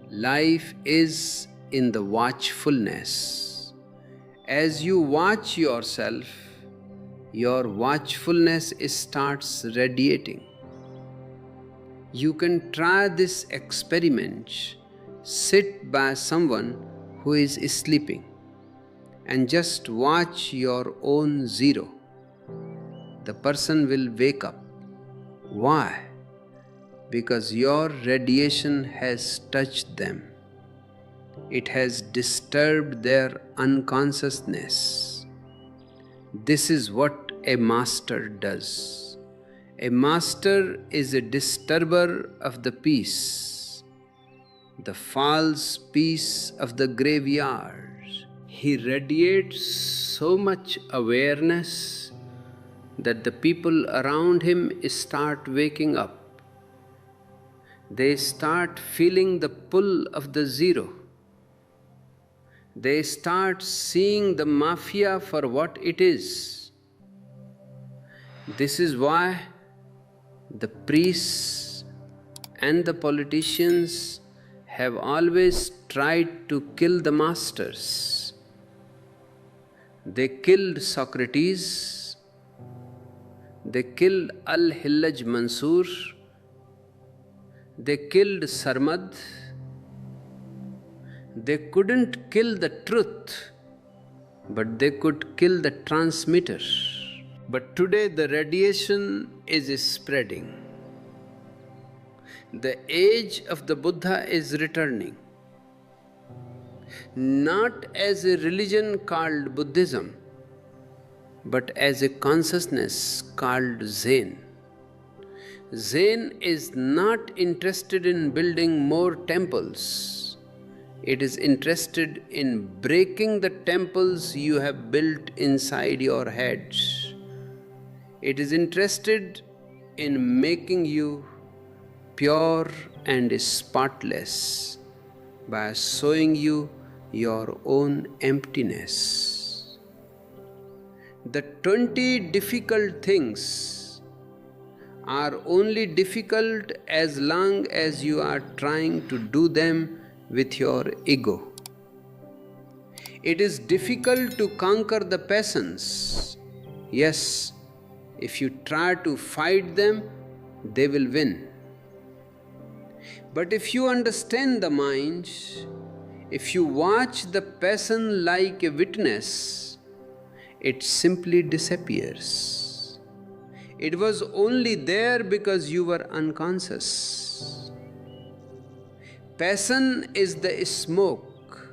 Life is in the watchfulness. As you watch yourself, your watchfulness starts radiating. You can try this experiment. Sit by someone who is sleeping and just watch your own zero. The person will wake up. Why? Because your radiation has touched them. It has disturbed their unconsciousness. This is what a master does. A master is a disturber of the peace, the false peace of the graveyard. He radiates so much awareness that the people around him start waking up. They start feeling the pull of the zero. They start seeing the mafia for what it is. This is why the priests and the politicians have always tried to kill the masters. They killed Socrates. They killed Al-Hillaj Mansur. They killed Sarmad. They couldn't kill the truth, but they could kill the transmitter. But today the radiation is spreading. The age of the Buddha is returning. Not as a religion called Buddhism, but as a consciousness called Zen. Zen is not interested in building more temples. It is interested in breaking the temples you have built inside your heads. It is interested in making you pure and spotless by showing you your own emptiness. The 20 difficult things are only difficult as long as you are trying to do them with your ego. It is difficult to conquer the passions. Yes, if you try to fight them, they will win. But if you understand the mind, if you watch the passion like a witness, it simply disappears. It was only there because you were unconscious. Passion is the smoke.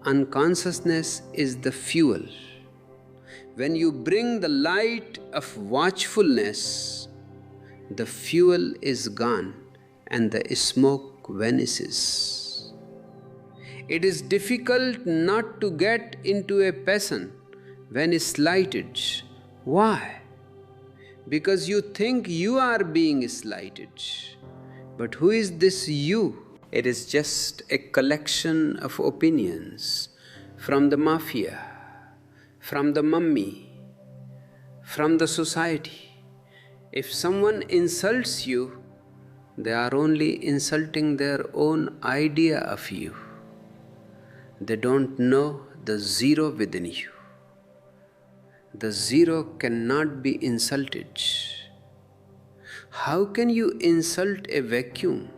Unconsciousness is the fuel. When you bring the light of watchfulness, the fuel is gone and the smoke vanishes. It is difficult not to get into a passion when slighted. Why? Because you think you are being slighted. But who is this you? It is just a collection of opinions from the mafia, from the mummy, from the society. If someone insults you, they are only insulting their own idea of you. They don't know the zero within you. The zero cannot be insulted. How can you insult a vacuum?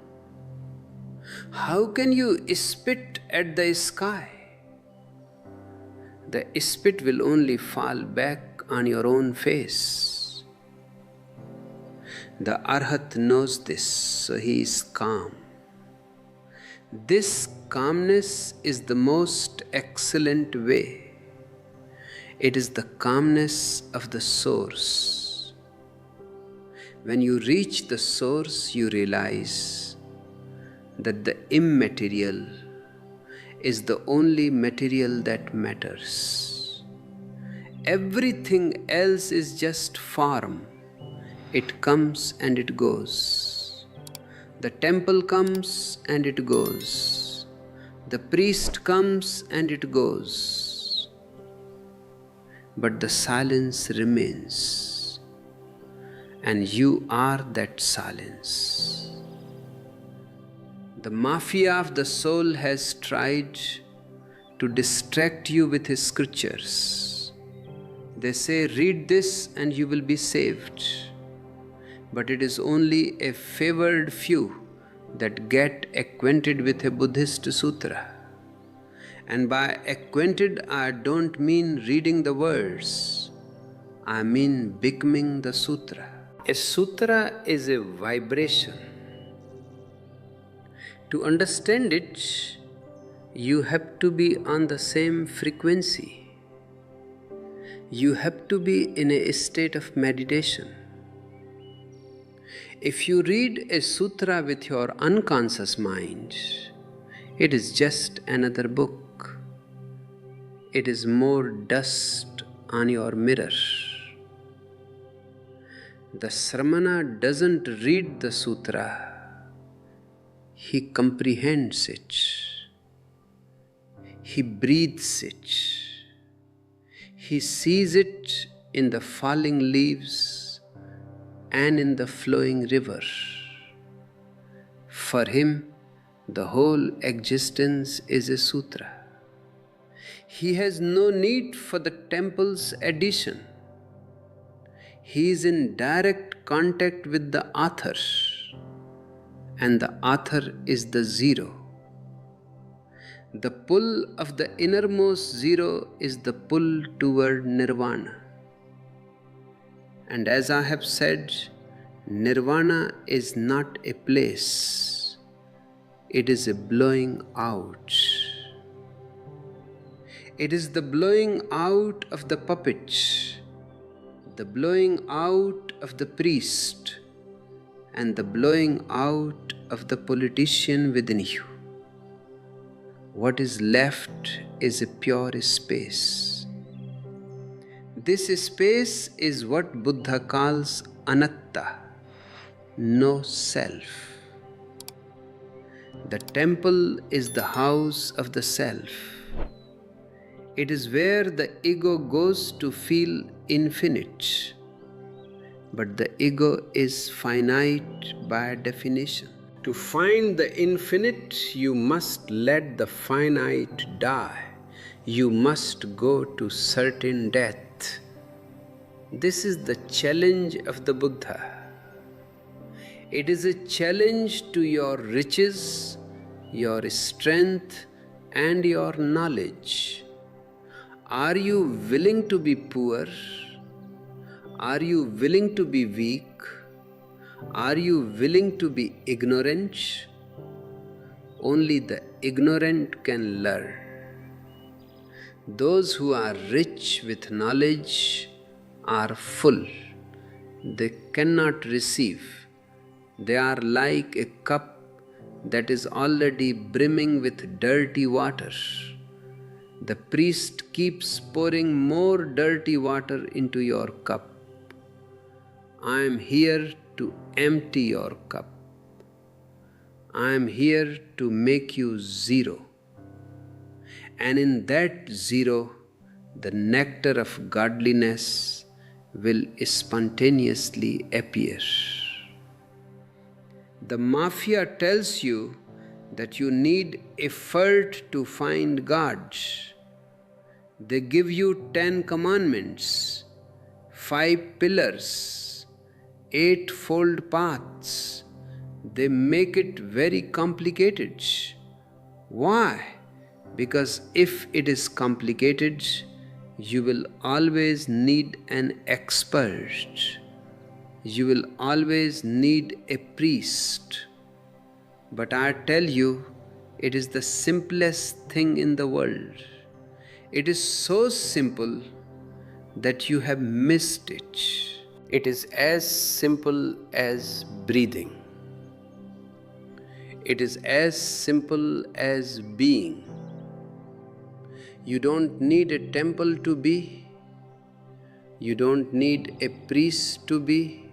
How can you spit at the sky? The spit will only fall back on your own face. The Arhat knows this, so he is calm. This calmness is the most excellent way. It is the calmness of the source. When you reach the source, you realize that the immaterial is the only material that matters. Everything else is just form. It comes and it goes. The temple comes and it goes. The priest comes and it goes. But the silence remains, and you are that silence. The mafia of the soul has tried to distract you with his scriptures. They say, read this and you will be saved. But it is only a favored few that get acquainted with a Buddhist sutra. And by acquainted, I don't mean reading the words. I mean becoming the sutra. A sutra is a vibration. To understand it, you have to be on the same frequency. You have to be in a state of meditation. If you read a sutra with your unconscious mind, it is just another book. It is more dust on your mirror. The Sramana doesn't read the sutra, he comprehends it. He breathes it. He sees it in the falling leaves and in the flowing river. For him, the whole existence is a sutra. He has no need for the temple's addition. He is in direct contact with the author, and the author is the zero. The pull of the innermost zero is the pull toward nirvana. And as I have said, nirvana is not a place, it is a blowing out. It is the blowing out of the puppet, the blowing out of the priest, and the blowing out of the politician within you. What is left is a pure space. This space is what Buddha calls anatta, no self. The temple is the house of the self. It is where the ego goes to feel infinite. But the ego is finite by definition. To find the infinite, you must let the finite die. You must go to certain death. This is the challenge of the Buddha. It is a challenge to your riches, your strength, and your knowledge. Are you willing to be poor? Are you willing to be weak? Are you willing to be ignorant? Only the ignorant can learn. Those who are rich with knowledge are full. They cannot receive. They are like a cup that is already brimming with dirty water. The priest keeps pouring more dirty water into your cup. I am here to empty your cup. I am here to make you zero. And in that zero, the nectar of godliness will spontaneously appear. The mafia tells you that you need effort to find God. They give you 10 commandments, 5 pillars, 8-fold paths. They make it very complicated. Why? Because if it is complicated, You will always need an expert. You will always need a priest. But I tell you, it is the simplest thing in the world. It is so simple that you have missed it. It is as simple as breathing. It is as simple as being. You don't need a temple to be. You don't need a priest to be.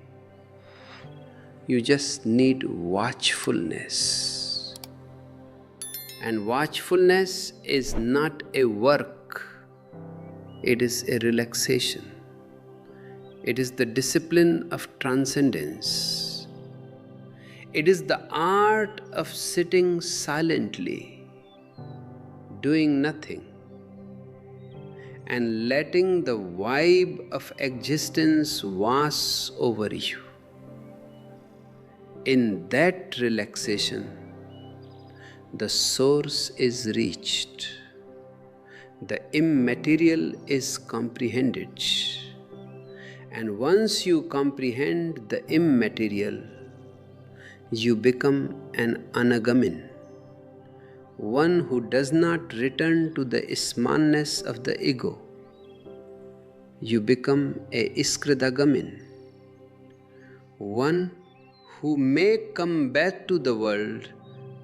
You just need watchfulness. And watchfulness is not a work, it is a relaxation. It is the discipline of transcendence. It is the art of sitting silently, doing nothing, and letting the vibe of existence wash over you. In that relaxation, the source is reached, the immaterial is comprehended, and once you comprehend the immaterial, you become an anagamin, one who does not return to the smallness of the ego. You become a iskridagamin, one who may come back to the world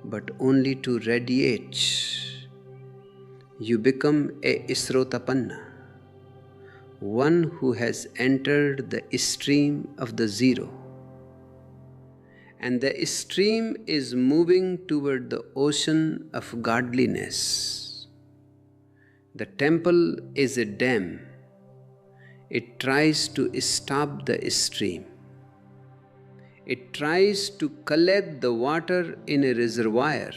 but only to radiate. You become a isrotapanna, one who has entered the stream of the zero, and the stream is moving toward the ocean of godliness. The temple is a dam. It tries to stop the stream. It tries to collect the water in a reservoir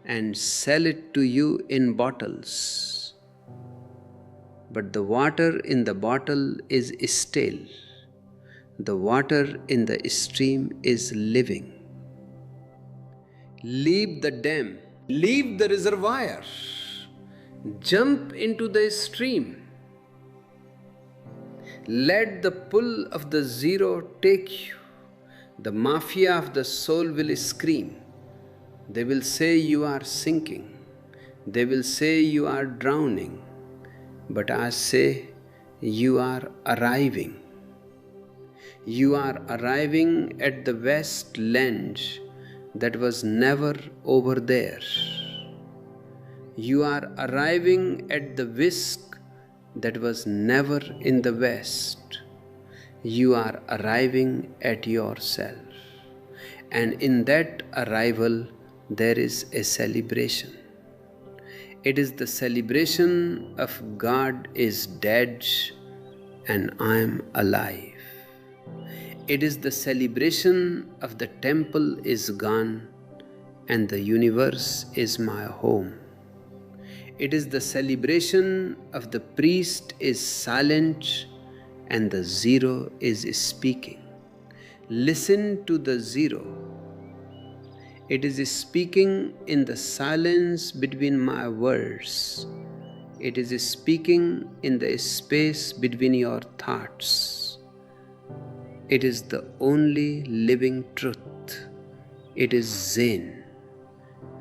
and sell it to you in bottles. But the water in the bottle is stale. The water in the stream is living. Leave the dam, leave the reservoir, jump into the stream. Let the pull of the zero take you. The mafia of the soul will scream. They will say you are sinking. They will say you are drowning. But I say you are arriving. You are arriving at the wasteland that was never over there. You are arriving at the whisk that was never in the west. You are arriving at yourself. And in that arrival, there is a celebration. It is the celebration of God is dead and I am alive. It is the celebration of the temple is gone and the universe is my home. It is the celebration of the priest is silent and the zero is speaking. Listen to the zero. It is speaking in the silence between my words. It is speaking in the space between your thoughts. It is the only living truth. It is Zen,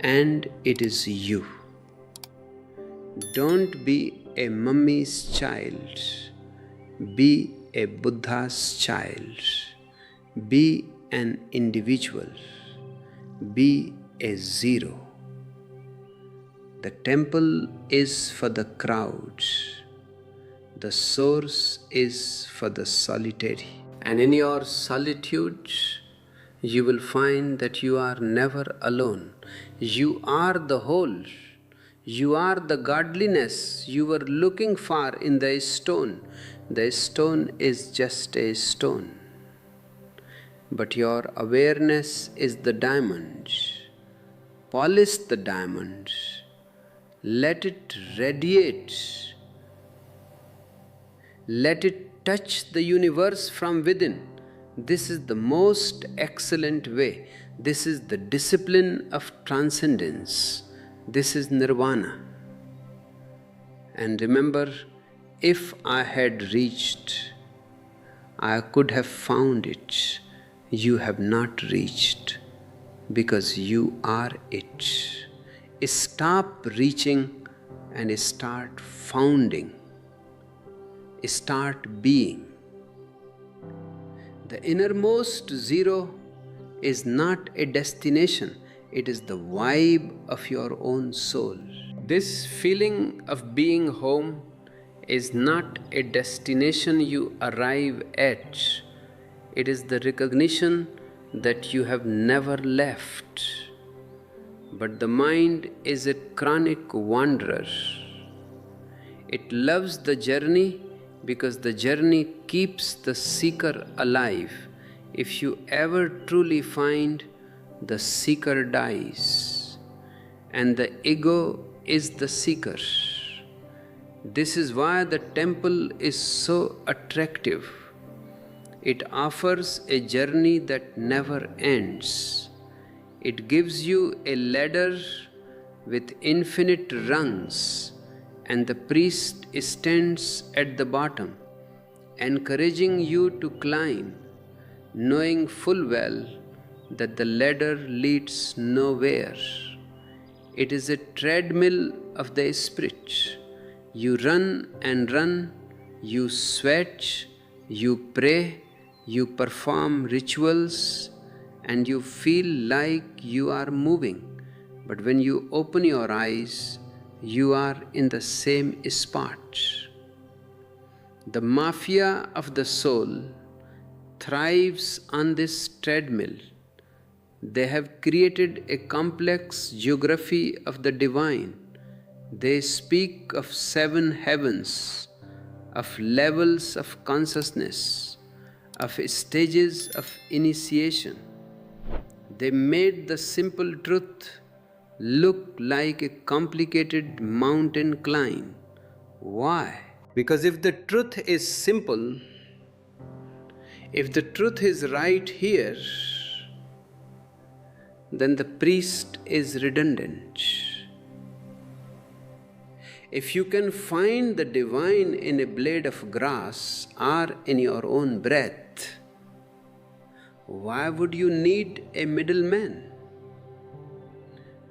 and it is you. Don't be a mummy's child. Be a Buddha's child. Be an individual. Be a zero. The temple is for the crowd. The source is for the solitary. And in your solitude, you will find that you are never alone. You are the whole. You are the godliness you were looking for in the stone. The stone is just a stone. But your awareness is the diamond. Polish the diamond. Let it radiate. Let it touch the universe from within. This is the most excellent way. This is the discipline of transcendence. This is nirvana. And remember, If I had reached, I could have found it. You have not reached because you are it. Stop reaching and start founding. Start being. The innermost zero is not a destination, it is the vibe of your own soul. This feeling of being home is not a destination you arrive at, it is the recognition that you have never left. But the mind is a chronic wanderer. It loves the journey because the journey keeps the seeker alive. If you ever truly find, the seeker dies, and the ego is the seeker. This is why the temple is so attractive. It offers a journey that never ends. It gives you a ladder with infinite rungs, and the priest stands at the bottom, encouraging you to climb, knowing full well that the ladder leads nowhere. It is a treadmill of the spirit. You run and run, you sweat, you pray, you perform rituals, and you feel like you are moving. But when you open your eyes, you are in the same spot. The mafia of the soul thrives on this treadmill. They have created a complex geography of the divine. They speak of 7 heavens, of levels of consciousness, of stages of initiation. They made the simple truth look like a complicated mountain climb. Why? Because if the truth is simple, if the truth is right here, then the priest is redundant. If you can find the divine in a blade of grass or in your own breath, why would you need a middleman?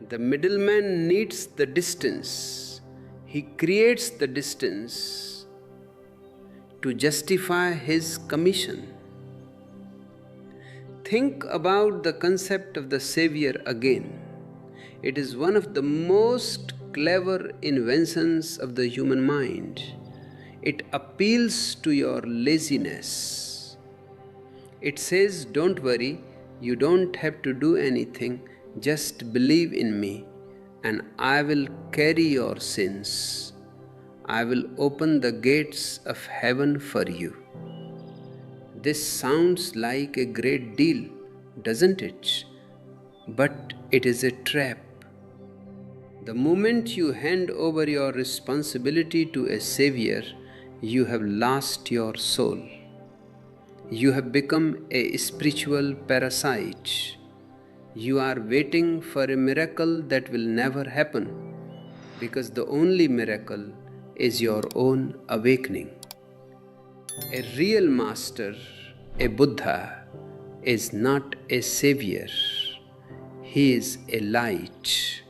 The middleman needs the distance. He creates the distance to justify his commission. Think about the concept of the Savior again. It is one of the most clever inventions of the human mind. It appeals to your laziness. It says, don't worry, you don't have to do anything, just believe in me, and I will carry your sins. I will open the gates of heaven for you. This sounds like a great deal, doesn't it? But it is a trap. The moment you hand over your responsibility to a savior, you have lost your soul. You have become a spiritual parasite. You are waiting for a miracle that will never happen, because the only miracle is your own awakening. A real master, a Buddha, is not a savior. He is a light.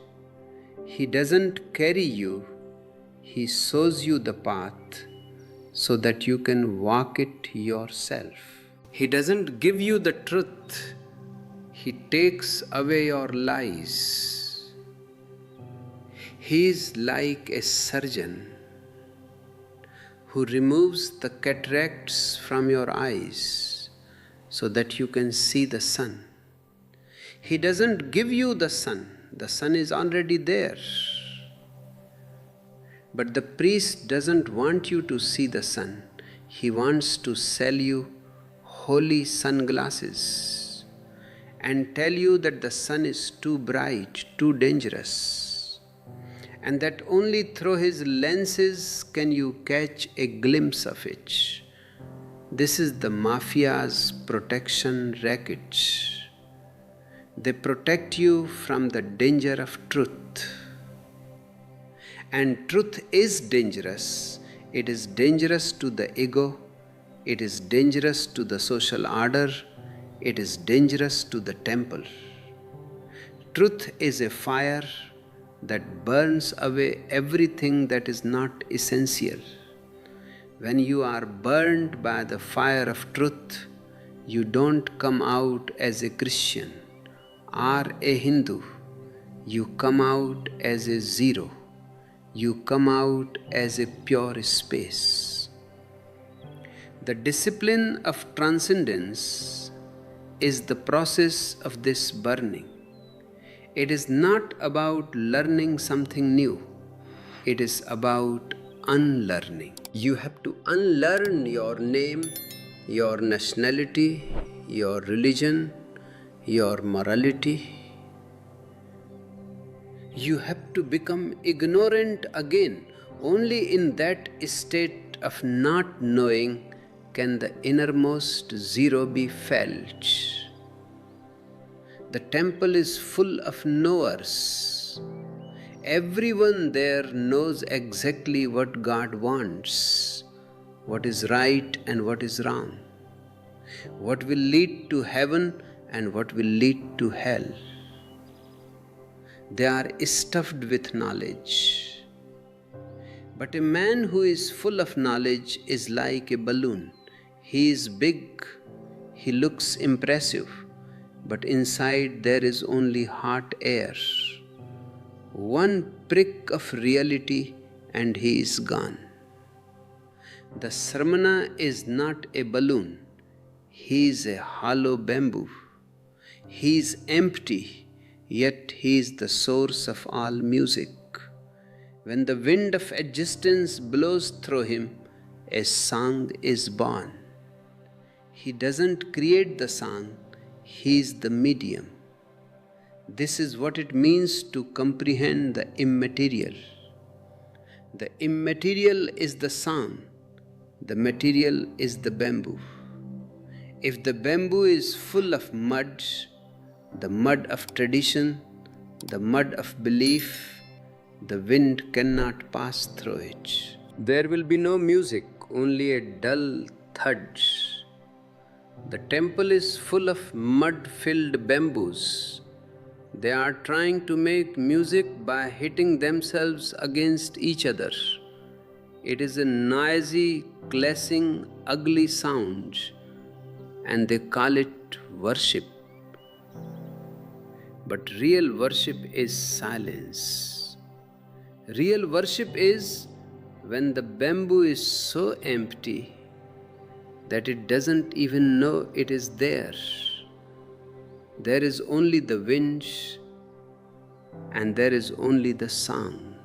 He doesn't carry you, he shows you the path so that you can walk it yourself. He doesn't give you the truth, he takes away your lies. He is like a surgeon who removes the cataracts from your eyes so that you can see the sun. He doesn't give you the sun is already there. But the priest doesn't want you to see the sun. He wants to sell you holy sunglasses and tell you that the sun is too bright, too dangerous, and that only through his lenses can you catch a glimpse of it. This is the mafia's protection racket. They protect you from the danger of truth. And truth is dangerous It is dangerous to the ego. It is dangerous to the social order. It is dangerous to the temple. Truth is a fire that burns away everything that is not essential. When you are burned by the fire of truth, you don't come out as a Christian or a Hindu. You come out as a zero. You come out as a pure space. The discipline of transcendence is the process of this burning. It is not about learning something new. It is about unlearning. You have to unlearn your name, your nationality, your religion, your morality. You have to become ignorant again. Only in that state of not knowing can the innermost zero be felt. The temple is full of knowers. Everyone there knows exactly what God wants, what is right and what is wrong, what will lead to heaven and what will lead to hell. They are stuffed with knowledge. But a man who is full of knowledge is like a balloon. He is big, he looks impressive, but inside there is only hot air. One prick of reality and he is gone. The Sramana is not a balloon, he is a hollow bamboo. He is empty, yet he is the source of all music. When the wind of existence blows through him, a song is born. He doesn't create the song, he is the medium. This is what it means to comprehend the immaterial. The immaterial is the song, the material is the bamboo. If the bamboo is full of mud, the mud of tradition, the mud of belief, the wind cannot pass through it. There will be no music, only a dull thud. The temple is full of mud-filled bamboos. They are trying to make music by hitting themselves against each other. It is a noisy, clashing, ugly sound, and they call it worship. But real worship is silence. Real worship is when the bamboo is so empty that it doesn't even know it is there. There is only the wind and there is only the song.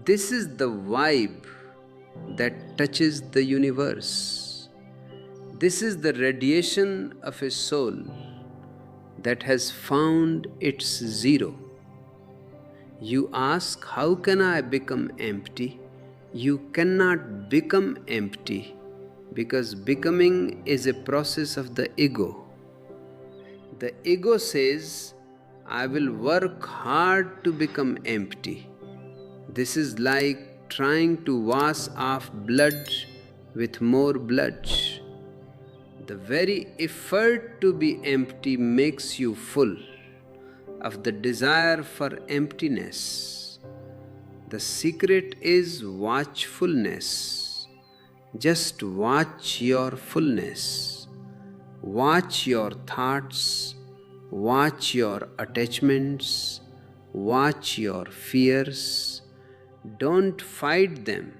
This is the vibe that touches the universe. This is the radiation of a soul that has found its zero. You ask, how can I become empty? You cannot become empty because becoming is a process of the ego. The ego says, I will work hard to become empty. This is like trying to wash off blood with more blood. The very effort to be empty makes you full of the desire for emptiness. The secret is watchfulness. Just watch your fullness. Watch your thoughts. Watch your attachments. Watch your fears. Don't fight them.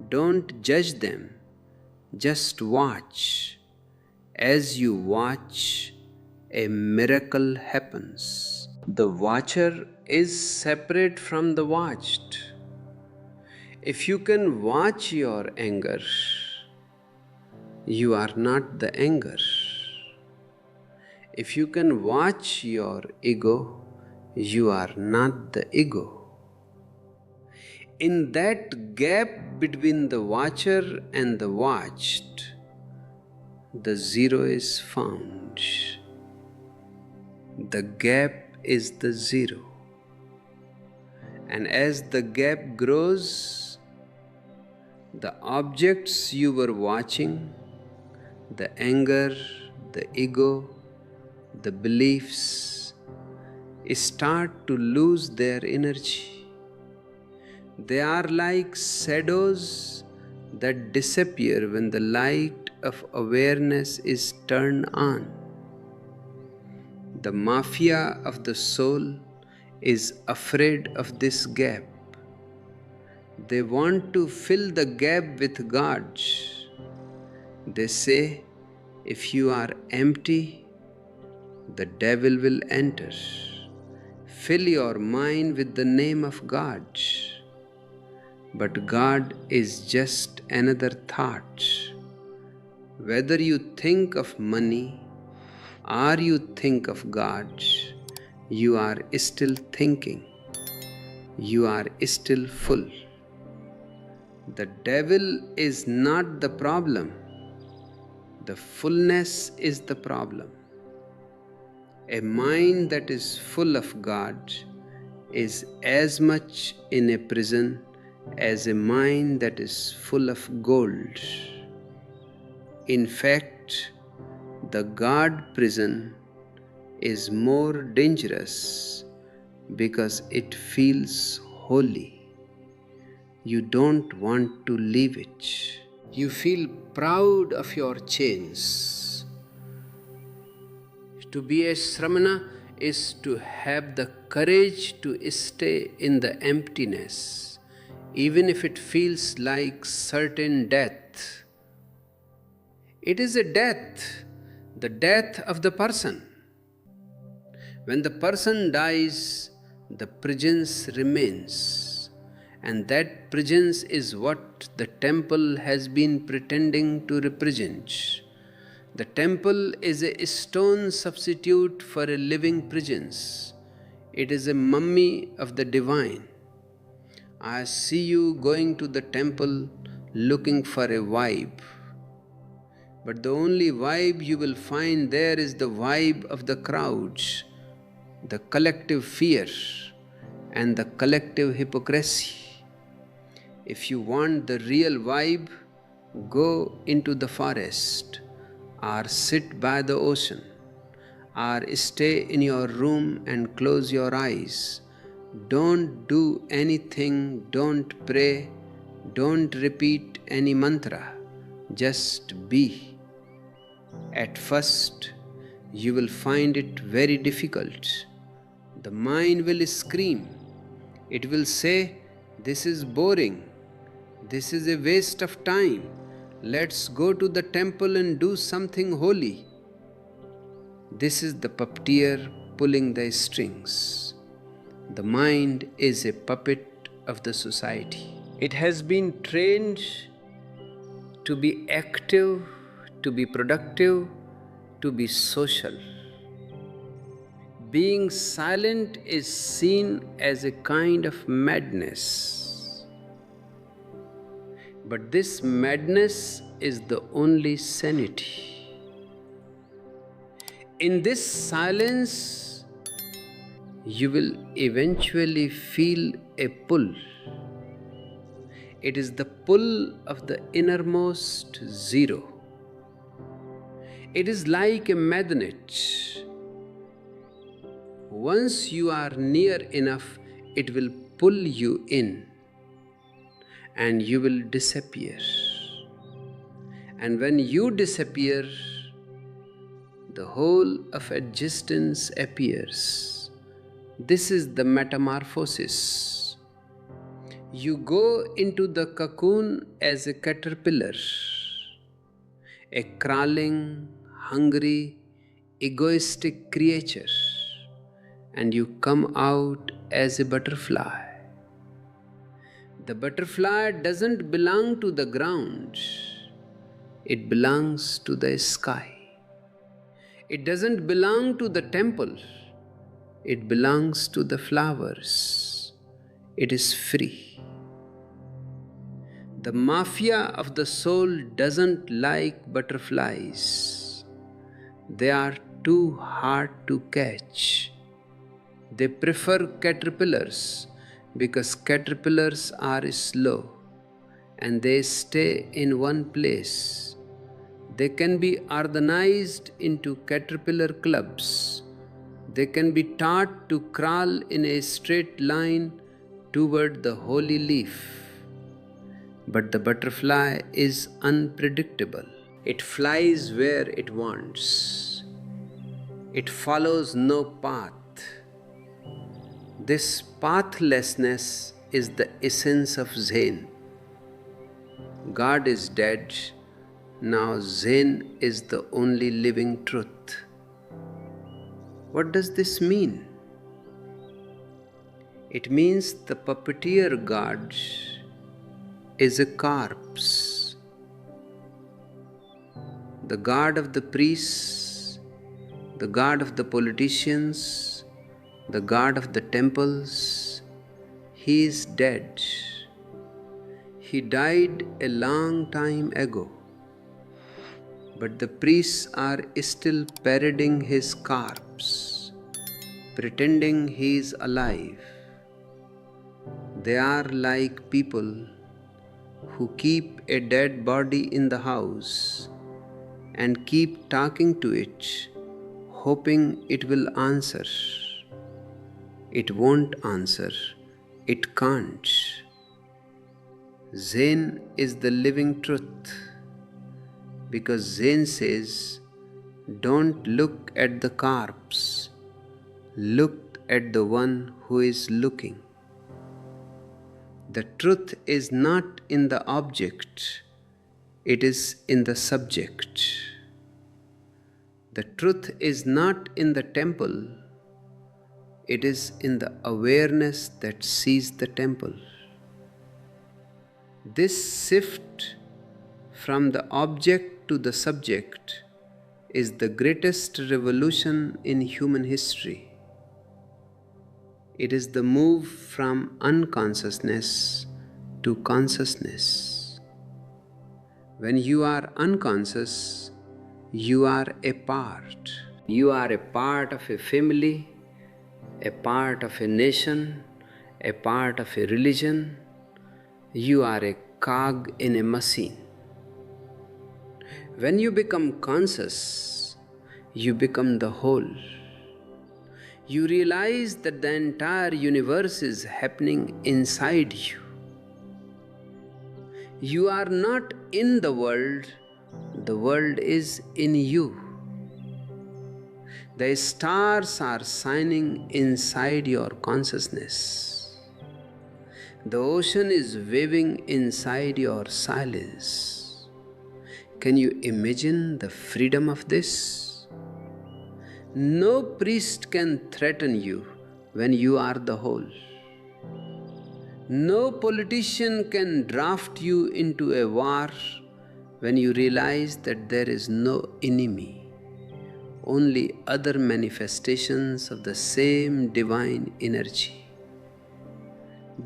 Don't judge them. Just watch. As you watch, a miracle happens. The watcher is separate from the watched. If you can watch your anger, you are not the anger. If you can watch your ego, you are not the ego. In that gap between the watcher and the watched, the zero is found. The gap is the zero. And as the gap grows, The objects you were watching, the anger, the ego, the beliefs, start to lose their energy. They are like shadows that disappear when the light of awareness is turned on. The mafia of the soul is afraid of this gap. They want to fill the gap with gods. They say, if you are empty, the devil will enter. Fill your mind with the name of God. But God is just another thought. Whether you think of money or you think of God, you are still thinking. You are still full. The devil is not the problem. The fullness is the problem. A mind that is full of God is as much in a prison as a mind that is full of gold. In fact, the God prison is more dangerous because it feels holy. You don't want to leave it. You feel proud of your chains. To be a Sramana is to have the courage to stay in the emptiness, even if it feels like certain death. It is a death, the death of the person. When the person dies, the presence remains, and that presence is what the temple has been pretending to represent. The temple is a stone substitute for a living presence. It is a mummy of the divine. I see you going to the temple looking for a vibe. But the only vibe you will find there is the vibe of the crowds, the collective fear, and the collective hypocrisy. If you want the real vibe, go into the forest, or sit by the ocean, or stay in your room and close your eyes. Don't do anything, don't pray, don't repeat any mantra, just be. At first, you will find it very difficult. The mind will scream. It will say, "This is boring. This is a waste of time. Let's go to the temple and do something holy." This is the puppeteer pulling the strings. The mind is a puppet of the society. It has been trained to be active, to be productive, to be social. Being silent is seen as a kind of madness. But this madness is the only sanity. In this silence, you will eventually feel a pull. It is the pull of the innermost zero. It is like a magnet. Once you are near enough, it will pull you in, and you will disappear. And when you disappear, the whole of existence appears. This is the metamorphosis. You go into the cocoon as a caterpillar, a crawling, hungry, egoistic creature, and you come out as a butterfly. The butterfly doesn't belong to the ground. It belongs to the sky. It doesn't belong to the temple. It belongs to the flowers. It is free. The mafia of the soul doesn't like butterflies. They are too hard to catch. They prefer caterpillars because caterpillars are slow and they stay in one place. They can be organized into caterpillar clubs. They can be taught to crawl in a straight line toward the holy leaf. But the butterfly is unpredictable. It flies where it wants. It follows no path. This pathlessness is the essence of Zen. God is dead. Now Zen is the only living truth. What does this mean? It means the puppeteer God is a corpse. The God of the priests, the God of the politicians, the God of the temples, he is dead. He died a long time ago. But the priests are still parading his corpse, pretending he is alive. They are like people who keep a dead body in the house and keep talking to it, hoping it will answer. It won't answer. It can't. Zen is the living truth, because Zen says, don't look at the corpse, look at the one who is looking. The truth is not in the object, it is in the subject. The truth is not in the temple, it is in the awareness that sees the temple. This shift from the object to the subject is the greatest revolution in human history. It is the move from unconsciousness to consciousness. When you are unconscious, you are a part. You are a part of a family, a part of a nation, a part of a religion. You are a cog in a machine. When you become conscious, you become the whole. You realize that the entire universe is happening inside you. You are not in the world is in you. The stars are shining inside your consciousness. The ocean is waving inside your silence. Can you imagine the freedom of this? No priest can threaten you when you are the whole. No politician can draft you into a war when you realize that there is no enemy, only other manifestations of the same divine energy.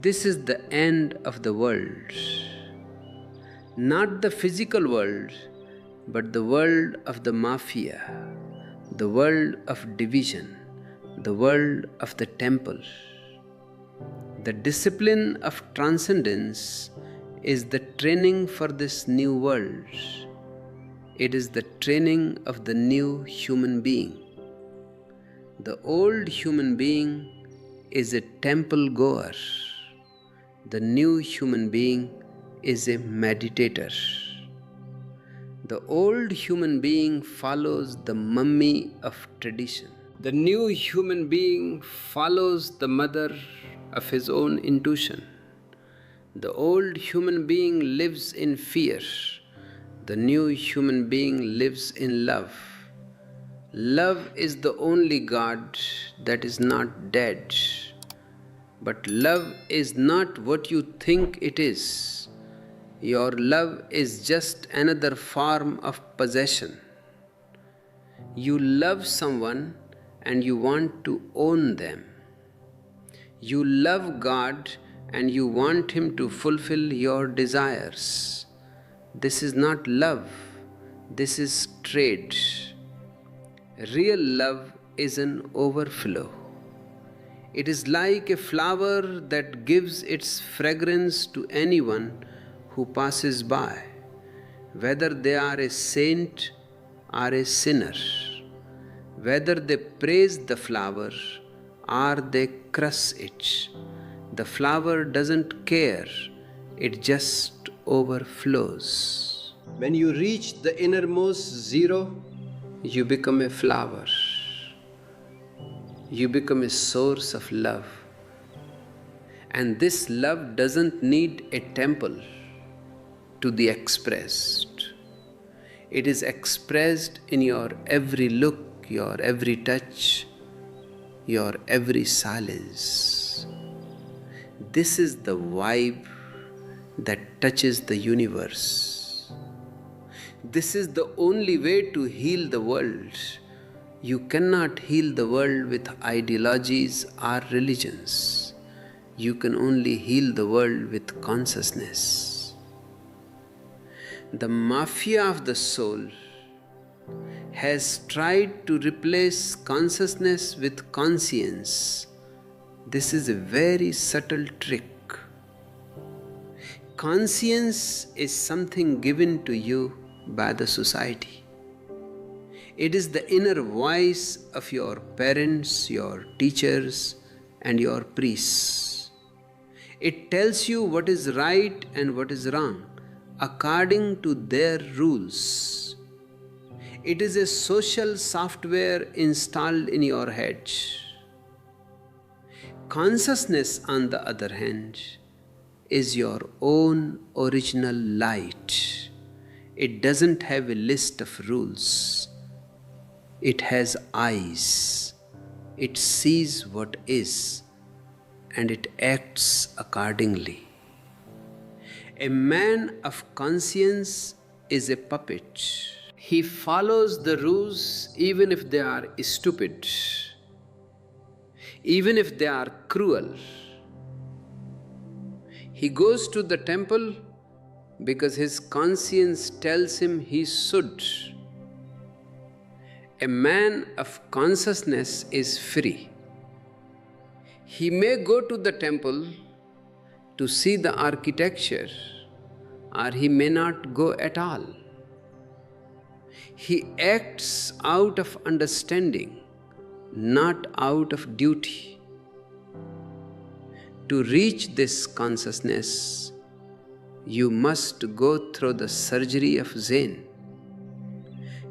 This is the end of the world. Not the physical world, but the world of the mafia, the world of division, the world of the temple. The discipline of transcendence is the training for this new world. It is the training of the new human being. The old human being is a temple goer. The new human being is a meditator. The old human being follows the mummy of tradition. The new human being follows the mother of his own intuition. The old human being lives in fear. The new human being lives in love. Love is the only God that is not dead. But love is not what you think it is. Your love is just another form of possession. You love someone and you want to own them. You love God and you want Him to fulfill your desires. This is not love, this is trade. Real love is an overflow. It is like a flower that gives its fragrance to anyone who passes by, whether they are a saint or a sinner, whether they praise the flower or they crush it. The flower doesn't care, it just overflows. When you reach the innermost zero, you become a flower. You become a source of love. And this love doesn't need a temple to be expressed. It is expressed in your every look, your every touch, your every silence. This is the vibe that touches the universe. This is the only way to heal the world. You cannot heal the world with ideologies or religions. You can only heal the world with consciousness. The mafia of the soul has tried to replace consciousness with conscience. This is a very subtle trick. Conscience is something given to you by the society. It is the inner voice of your parents, your teachers, and your priests. It tells you what is right and what is wrong according to their rules. It is a social software installed in your head. Consciousness, on the other hand, is your own original light. It doesn't have a list of rules. It has eyes. It sees what is, and it acts accordingly. A man of conscience is a puppet. He follows the rules even if they are stupid, even if they are cruel. He goes to the temple because his conscience tells him he should. A man of consciousness is free. He may go to the temple to see the architecture, or he may not go at all. He acts out of understanding, not out of duty. To reach this consciousness, you must go through the surgery of Zen.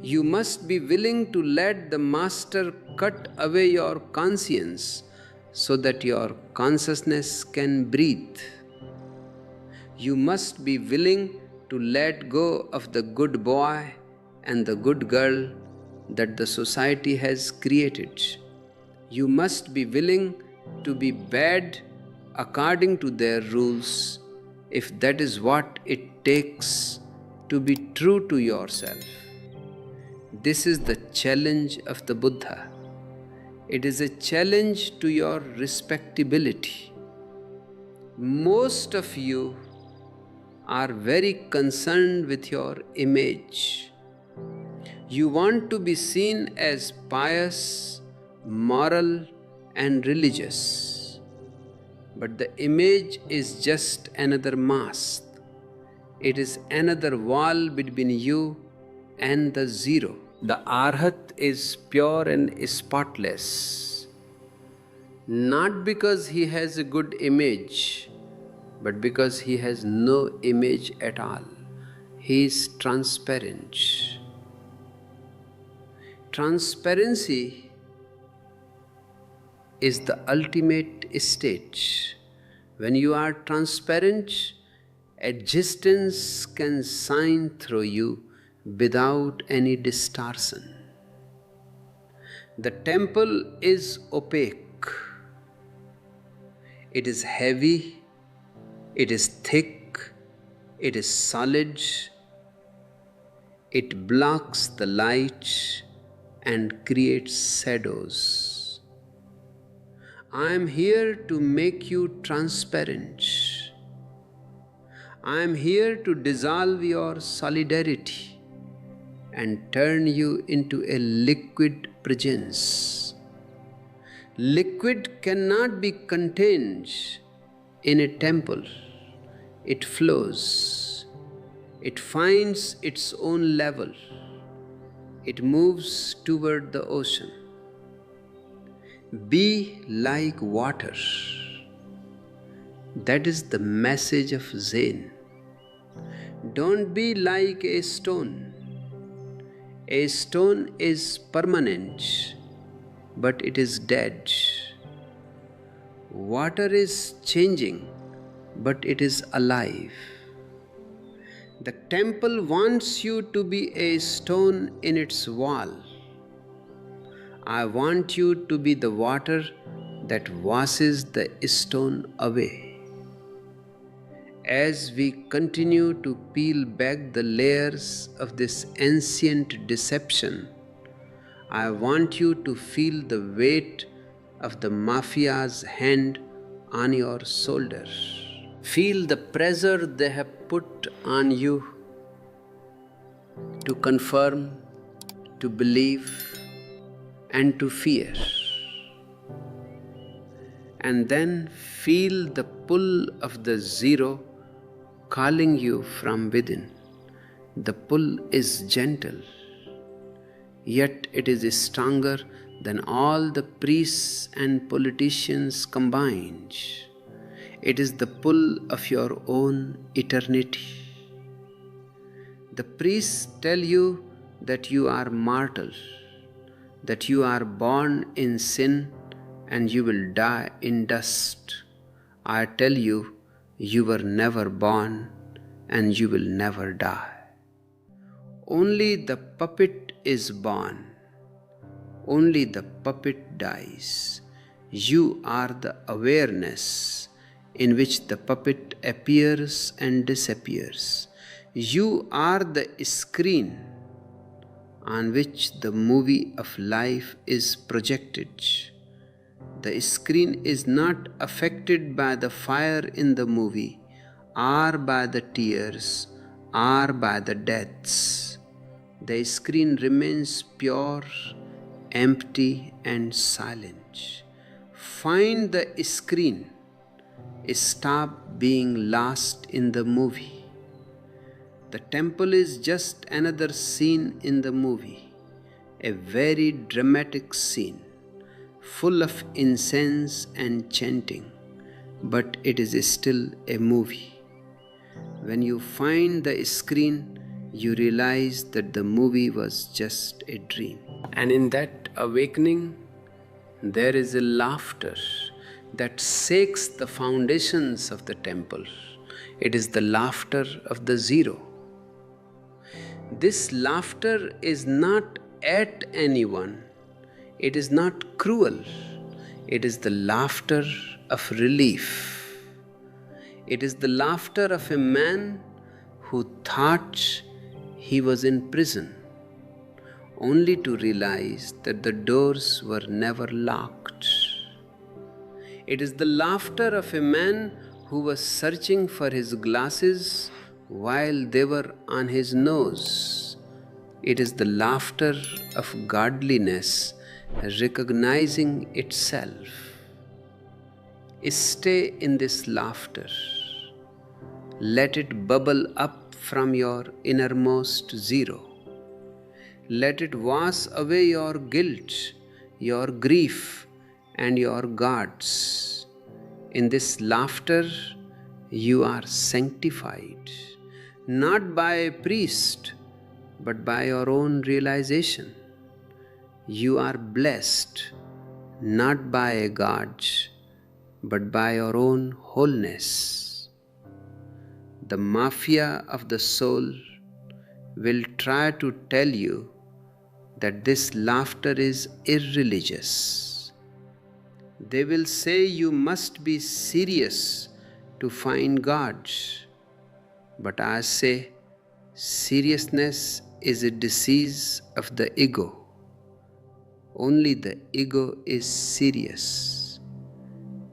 You must be willing to let the master cut away your conscience so that your consciousness can breathe. You must be willing to let go of the good boy and the good girl that the society has created. You must be willing to be bad according to their rules, if that is what it takes to be true to yourself. This is the challenge of the Buddha. It is a challenge to your respectability. Most of you are very concerned with your image. You want to be seen as pious, moral, and religious. But the image is just another mask. It is another wall between you and the zero. The Arhat is pure and spotless, not because he has a good image, but because he has no image at all. He is transparent. Transparency is the ultimate state. When you are transparent, existence can shine through you without any distortion. The temple is opaque. It is heavy, it is thick, it is solid, it blocks the light and creates shadows. I am here to make you transparent. I am here to dissolve your solidarity and turn you into a liquid presence. Liquid cannot be contained in a temple. It flows. It finds its own level. It moves toward the ocean. Be like water. That is the message of Zen. Don't be like a stone. A stone is permanent, but it is dead. Water is changing, but it is alive. The temple wants you to be a stone in its wall. I want you to be the water that washes the stone away. As we continue to peel back the layers of this ancient deception, I want you to feel the weight of the mafia's hand on your shoulder. Feel the pressure they have put on you to confirm, to believe, and to fear. And then feel the pull of the zero calling you from within. The pull is gentle, yet it is stronger than all the priests and politicians combined. It is the pull of your own eternity. The priests tell you that you are mortal, that you are born in sin and you will die in dust. I tell you, you were never born and you will never die. Only the puppet is born. Only the puppet dies. You are the awareness in which the puppet appears and disappears. You are the screen on which the movie of life is projected. The screen is not affected by the fire in the movie, or by the tears, or by the deaths. The screen remains pure, empty, and silent. Find the screen. Stop being lost in the movie. The temple is just another scene in the movie, a very dramatic scene, full of incense and chanting, but it is still a movie. When you find the screen, you realize that the movie was just a dream. And in that awakening, there is a laughter that shakes the foundations of the temple. It is the laughter of the zero. This laughter is not at anyone. It is not cruel. It is the laughter of relief. It is the laughter of a man who thought he was in prison, only to realize that the doors were never locked. It is the laughter of a man who was searching for his glasses while they were on his nose. It is the laughter of godliness recognizing itself. Stay in this laughter. Let it bubble up from your innermost zero. Let it wash away your guilt, your grief, and your gods. In this laughter, you are sanctified, not by a priest, but by your own realization. You are blessed, not by a god, but by your own wholeness. The mafia of the soul will try to tell you that this laughter is irreligious. They will say you must be serious to find God. But I say, seriousness is a disease of the ego. Only the ego is serious.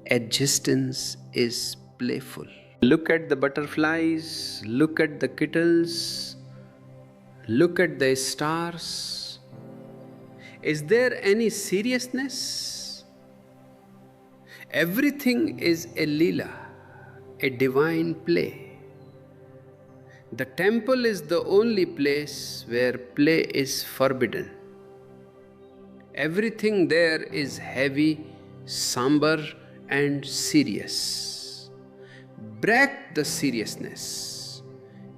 Existence is playful. Look at the butterflies, look at the kittens, look at the stars. Is there any seriousness? Everything is a lila, a divine play. The temple is the only place where play is forbidden. Everything there is heavy, somber, and serious. Break the seriousness.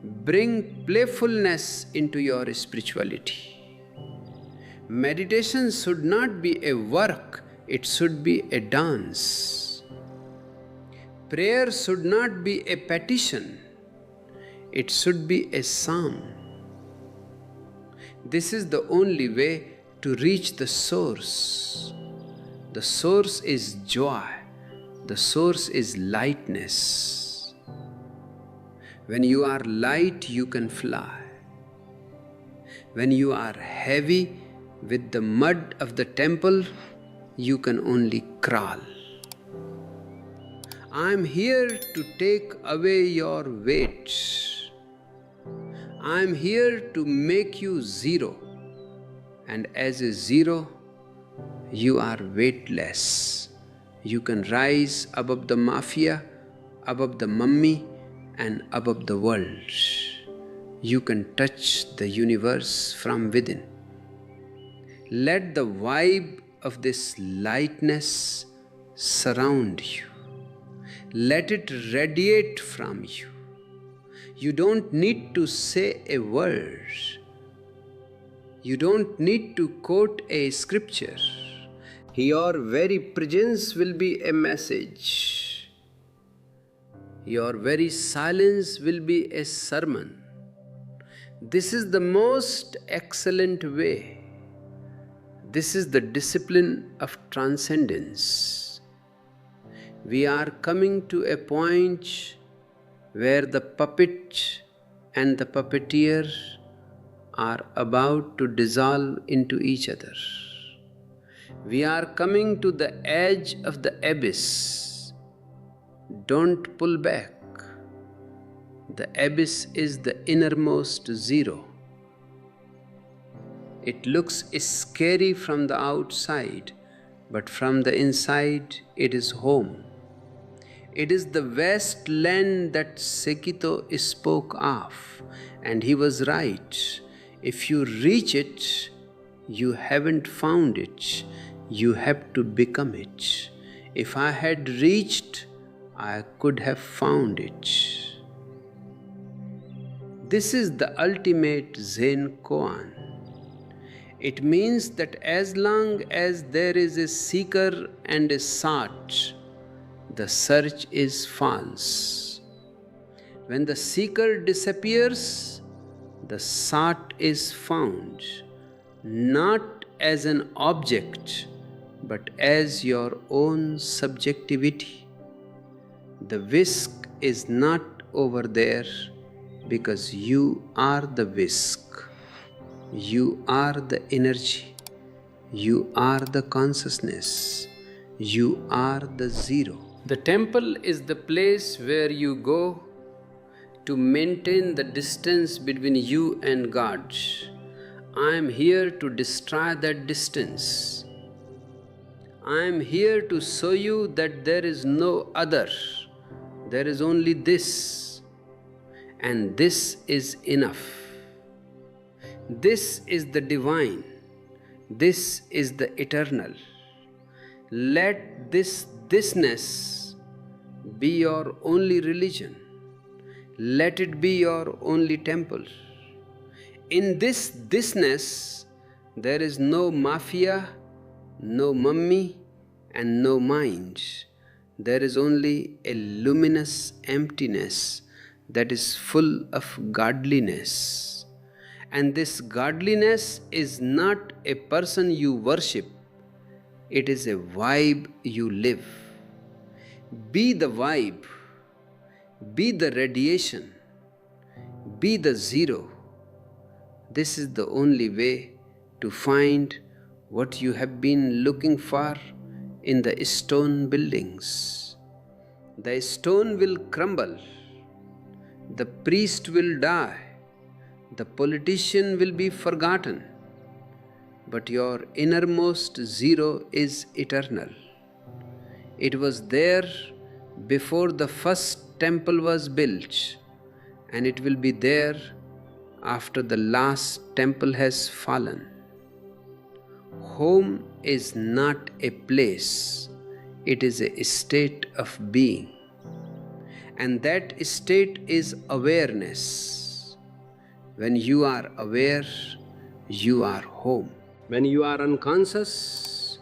Bring playfulness into your spirituality. Meditation should not be a work, it should be a dance. Prayer should not be a petition, it should be a psalm. This is the only way to reach the source. The source is joy. The source is lightness. When you are light, you can fly. When you are heavy with the mud of the temple, you can only crawl. I am here to take away your weight. I am here to make you zero. And as a zero, you are weightless. You can rise above the mafia, above the mummy, and above the world. You can touch the universe from within. Let the vibe of this lightness surround you. Let it radiate from you. You don't need to say a word. You don't need to quote a scripture. Your very presence will be a message. Your very silence will be a sermon. This is the most excellent way. This is the discipline of transcendence. We are coming to a point where the puppet and the puppeteer are about to dissolve into each other. We are coming to the edge of the abyss. Don't pull back. The abyss is the innermost zero. It looks scary from the outside, but from the inside it is home. It is the wasteland that Sekito spoke of, and he was right. If you reach it, you haven't found it. You have to become it. If I had reached, I could have found it. This is the ultimate Zen koan. It means that as long as there is a seeker and a sought, the search is false. When the seeker disappears, the sought is found, not as an object, but as your own subjectivity. The whisk is not over there because you are the whisk. You are the energy. You are the consciousness. You are the zero. The temple is the place where you go to maintain the distance between you and God. I am here to destroy that distance. I am here to show you that there is no other. There is only this. And this is enough. This is the divine. This is the eternal. Let this thisness be your only religion. Let it be your only temple. In this thisness, there is no mafia, no mummy, and no mind. There is only a luminous emptiness that is full of godliness. And this godliness is not a person you worship, it is a vibe you live. Be the vibe, be the radiation, be the zero. This is the only way to find what you have been looking for in the stone buildings. The stone will crumble, the priest will die, the politician will be forgotten, but your innermost zero is eternal. It was there before the first temple was built, and it will be there after the last temple has fallen. Home is not a place, it is a state of being. And that state is awareness. When you are aware, you are home. When you are unconscious,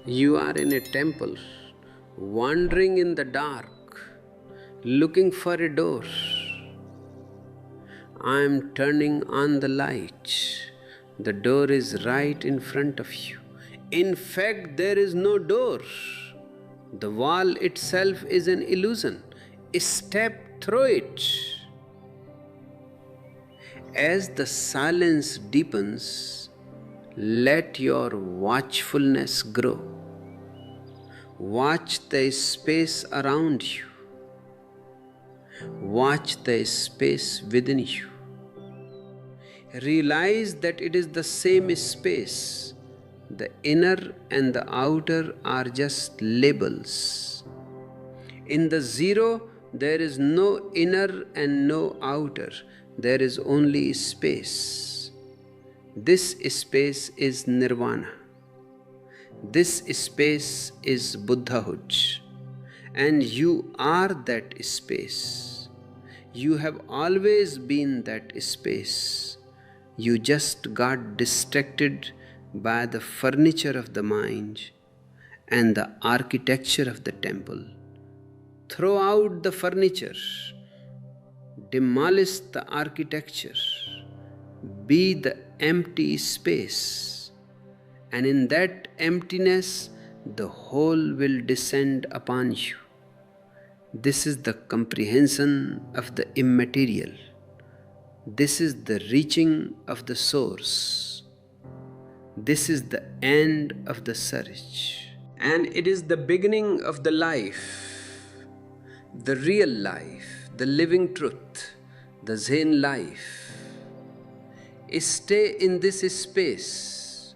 you are in a temple, wandering in the dark, looking for a door. I am turning on the light. The door is right in front of you. In fact, there is no door. The wall itself is an illusion. Step through it. As the silence deepens, let your watchfulness grow. Watch the space around you. Watch the space within you. Realize that it is the same space. The inner and the outer are just labels. In the zero, there is no inner and no outer. There is only space. This space is nirvana. This space is Buddhahood. And you are that space. You have always been that space. You just got distracted by the furniture of the mind and the architecture of the temple. Throw out the furniture. Demolish the architecture. Be the empty space. And in that emptiness, the whole will descend upon you. This is the comprehension of the immaterial. This is the reaching of the source. This is the end of the search. And it is the beginning of the life, the real life, the living truth, the Zen life. Stay in this space.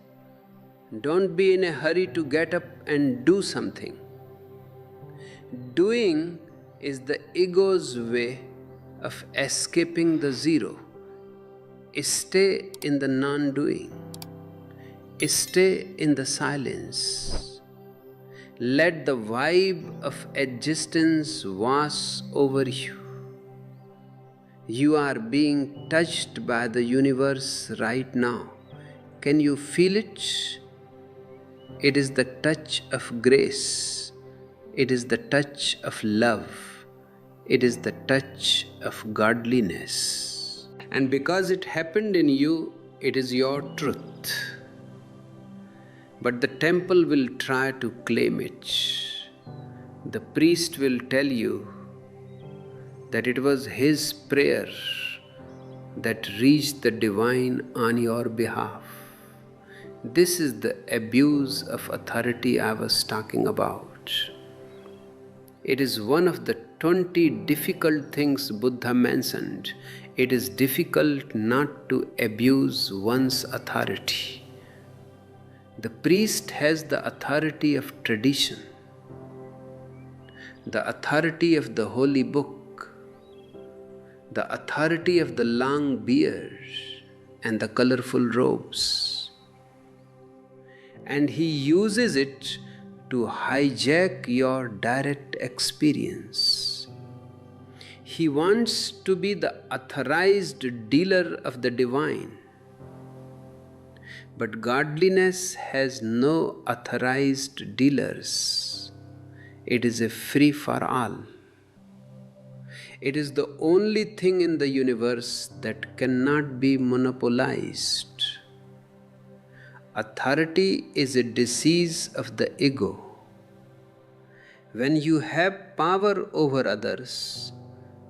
Don't be in a hurry to get up and do something. Doing is the ego's way of escaping the zero. Stay in the non-doing. Stay in the silence. Let the vibe of existence wash over you. You are being touched by the universe right now. Can you feel it? It is the touch of grace. It is the touch of love. It is the touch of godliness. And because it happened in you, it is your truth. But the temple will try to claim it. The priest will tell you that it was his prayer that reached the divine on your behalf. This is the abuse of authority I was talking about. It is one of the 20 difficult things Buddha mentioned. It is difficult not to abuse one's authority. The priest has the authority of tradition, the authority of the holy book, the authority of the long beard and the colorful robes. And he uses it to hijack your direct experience. He wants to be the authorized dealer of the divine. But godliness has no authorized dealers. It is a free for all. It is the only thing in the universe that cannot be monopolized. Authority is a disease of the ego. When you have power over others,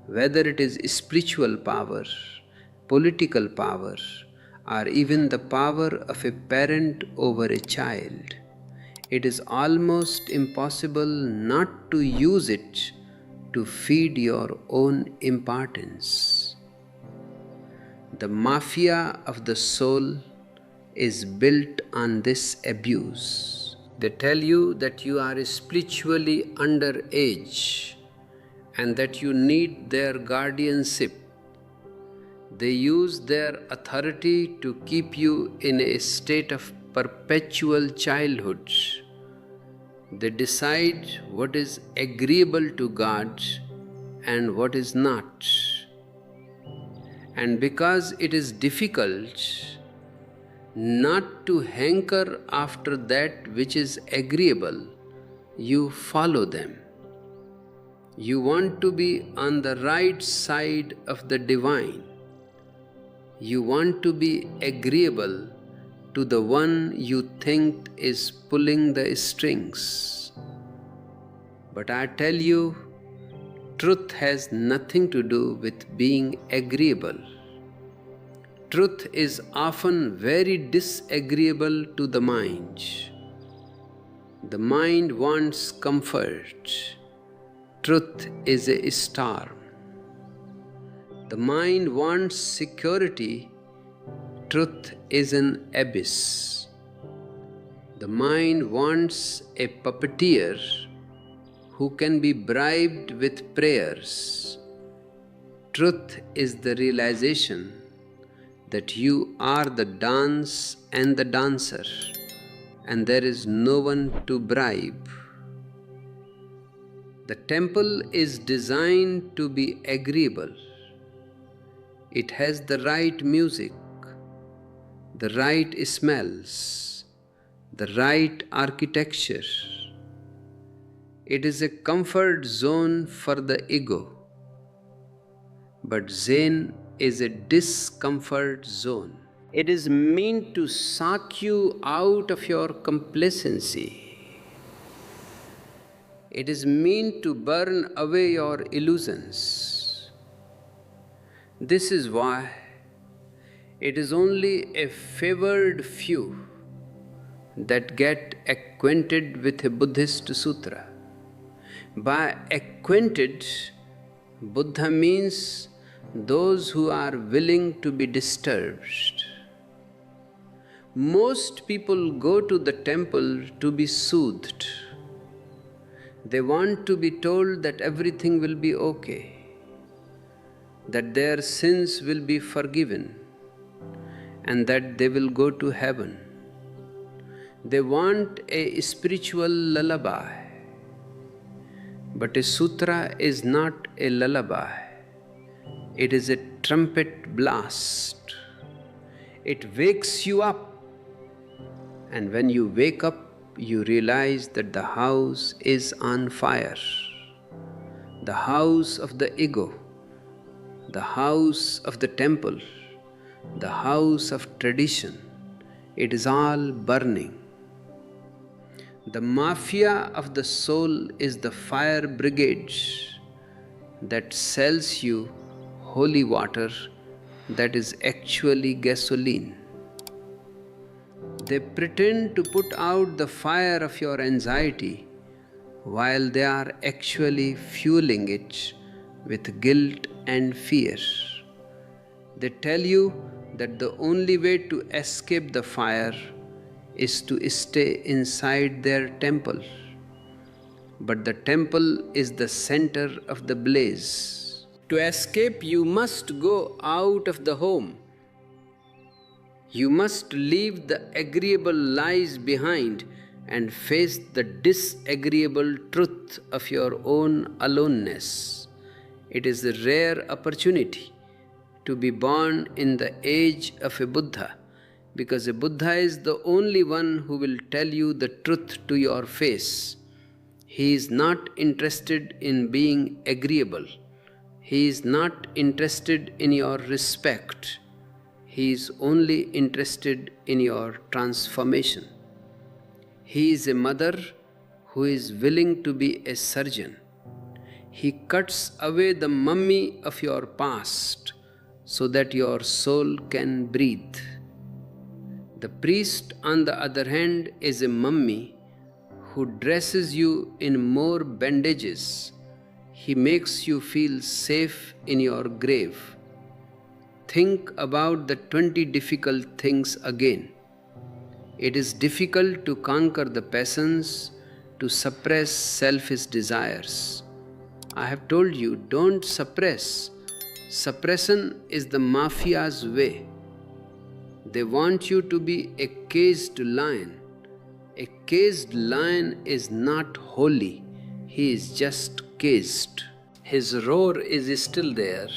whether it is spiritual power, political power, or even the power of a parent over a child, it is almost impossible not to use it to feed your own importance. The mafia of the soul is built on this abuse. They tell you that you are spiritually underage and that you need their guardianship. They use their authority to keep you in a state of perpetual childhood. They decide what is agreeable to God and what is not. And because it is difficult not to hanker after that which is agreeable, you follow them. You want to be on the right side of the divine. You want to be agreeable to the one you think is pulling the strings. But I tell you, truth has nothing to do with being agreeable. Truth is often very disagreeable to the mind. The mind wants comfort. Truth is a storm. The mind wants security. Truth is an abyss. The mind wants a puppeteer who can be bribed with prayers. Truth is the realization that you are the dance and the dancer, and there is no one to bribe. The temple is designed to be agreeable. It has the right music, the right smells, the right architecture. It is a comfort zone for the ego. But Zen is a discomfort zone. It is meant to suck you out of your complacency. It is meant to burn away your illusions. This is why it is only a favored few that get acquainted with a Buddhist sutra. By acquainted, Buddha means those who are willing to be disturbed. Most people go to the temple to be soothed. They want to be told that everything will be okay, that their sins will be forgiven, and that they will go to heaven. They want a spiritual lullaby. But a sutra is not a lullaby. It is a trumpet blast. It wakes you up. And when you wake up, you realize that the house is on fire. The house of the ego, the house of the temple, the house of tradition, it is all burning. The mafia of the soul is the fire brigade that sells you holy water that is actually gasoline. They pretend to put out the fire of your anxiety while they are actually fueling it with guilt and fear. They tell you that the only way to escape the fire is to stay inside their temple. But the temple is the center of the blaze. To escape, you must go out of the home. You must leave the agreeable lies behind and face the disagreeable truth of your own aloneness. It is a rare opportunity to be born in the age of a Buddha, because a Buddha is the only one who will tell you the truth to your face. He is not interested in being agreeable. He is not interested in your respect. He is only interested in your transformation. He is a mother who is willing to be a surgeon. He cuts away the mummy of your past so that your soul can breathe. The priest, on the other hand, is a mummy who dresses you in more bandages. He makes you feel safe in your grave. Think about the 20 difficult things again. It is difficult to conquer the passions, to suppress selfish desires. I have told you, don't suppress. Suppression is the mafia's way. They want you to be a caged lion. A caged lion is not holy, he is just caged. His roar is still there,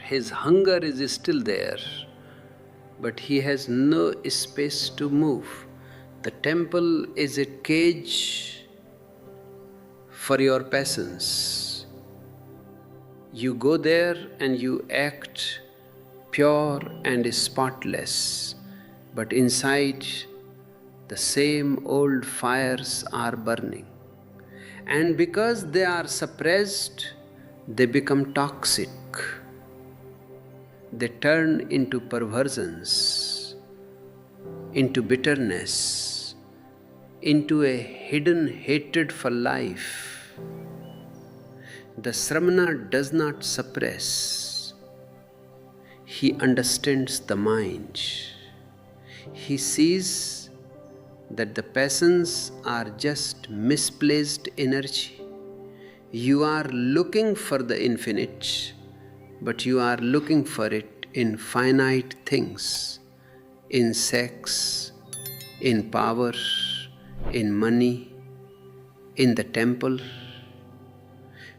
his hunger is still there, but he has no space to move. The temple is a cage for your passions. You go there and you act pure and spotless, but inside the same old fires are burning. And because they are suppressed, they become toxic. They turn into perversions, into bitterness, into a hidden hatred for life. The Sramana does not suppress. He understands the mind. He sees that the passions are just misplaced energy. You are looking for the infinite, but you are looking for it in finite things, in sex, in power, in money, in the temple.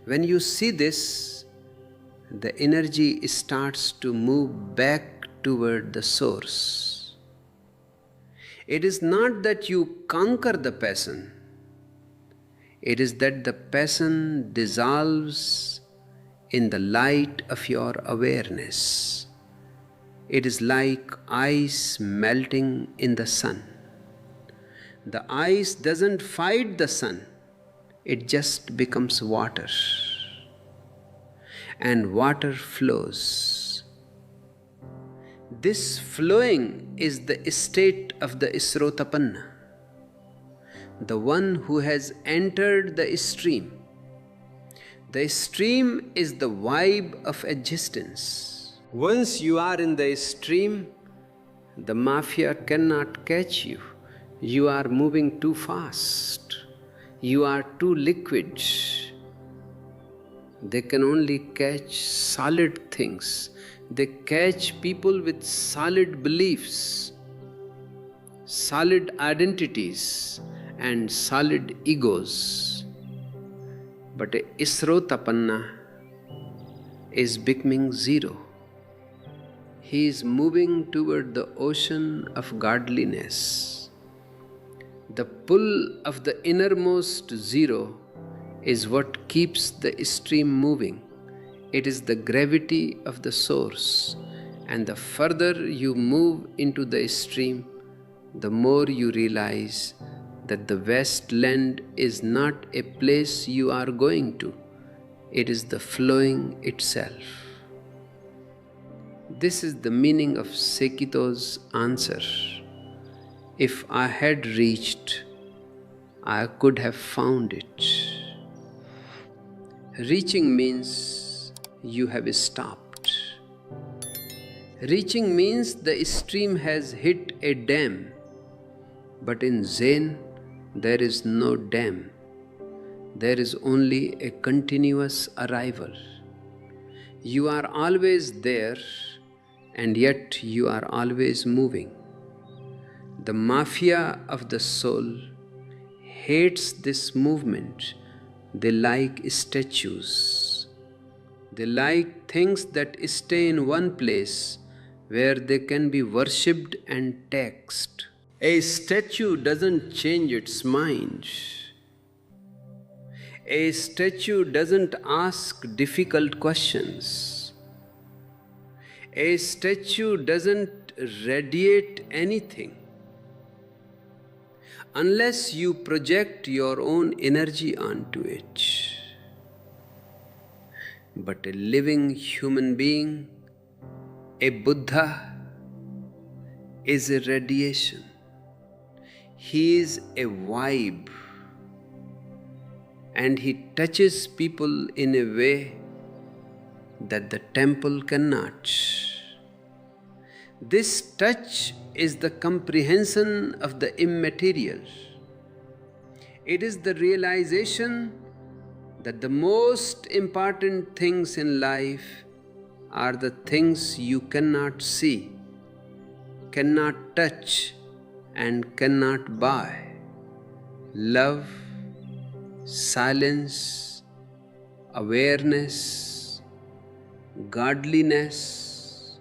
When you see this, the energy starts to move back toward the source. It is not that you conquer the passion, it is that the passion dissolves in the light of your awareness. It is like ice melting in the sun. The ice doesn't fight the sun, it just becomes water. And water flows. This flowing is the state of the Srotapanna, the one who has entered the stream. The stream is the vibe of existence. Once you are in the stream, the mafia cannot catch you. You are moving too fast. You are too liquid. They can only catch solid things. They catch people with solid beliefs, solid identities, and solid egos. But a Isrotapanna is becoming zero. He is moving toward the ocean of godliness. The pull of the innermost zero is what keeps the stream moving. It is the gravity of the source. And the further you move into the stream, the more you realize that the wasteland is not a place you are going to. It is the flowing itself. This is the meaning of Sekito's answer. If I had reached, I could have found it. Reaching means you have stopped. Reaching means the stream has hit a dam. But in Zen, there is no dam. There is only a continuous arrival. You are always there, and yet you are always moving. The mafia of the soul hates this movement. They like statues. They like things that stay in one place where they can be worshipped and taxed. A statue doesn't change its mind. A statue doesn't ask difficult questions. A statue doesn't radiate anything unless you project your own energy onto it. But a living human being, a Buddha, is a radiation. He is a vibe, and he touches people in a way that the temple cannot. This touch is the comprehension of the immaterial. It is the realization that the most important things in life are the things you cannot see, cannot touch, and cannot buy. Love, silence, awareness, godliness,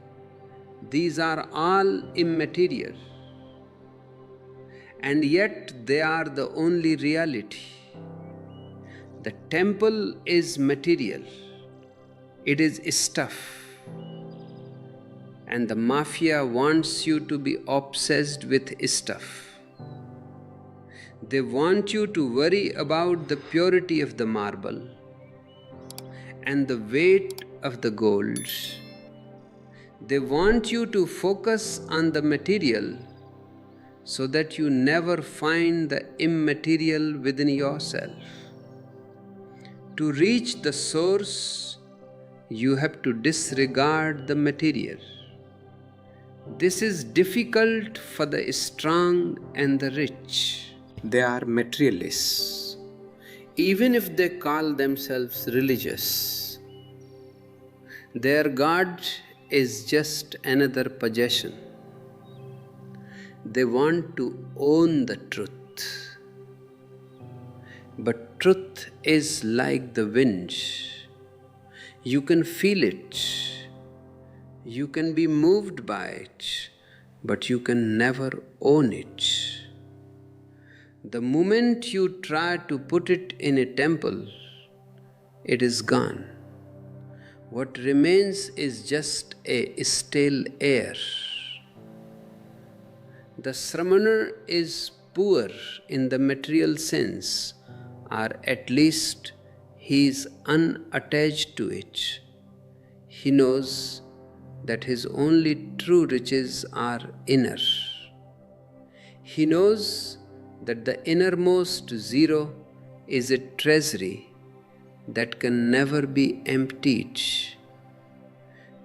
these are all immaterial, and yet they are the only reality. The temple is material, it is stuff, and the mafia wants you to be obsessed with stuff. They want you to worry about the purity of the marble and the weight of the gold. They want you to focus on the material so that you never find the immaterial within yourself. To reach the source, you have to disregard the material. This is difficult for the strong and the rich. They are materialists, even if they call themselves religious. Their God is just another possession. They want to own the truth. But truth is like the wind. You can feel it. You can be moved by it, but you can never own it. The moment you try to put it in a temple, it is gone. What remains is just a stale air. The Sramaner is poor in the material sense, or at least he is unattached to it. He knows that his only true riches are inner. He knows that the innermost zero is a treasury that can never be emptied.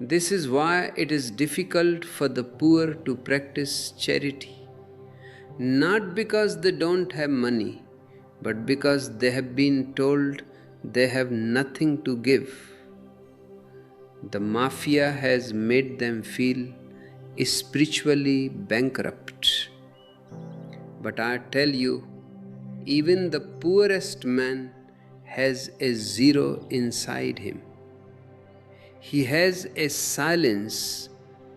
This is why it is difficult for the poor to practice charity, not because they don't have money, but because they have been told they have nothing to give. The mafia has made them feel spiritually bankrupt. But I tell you, even the poorest man has a zero inside him. He has a silence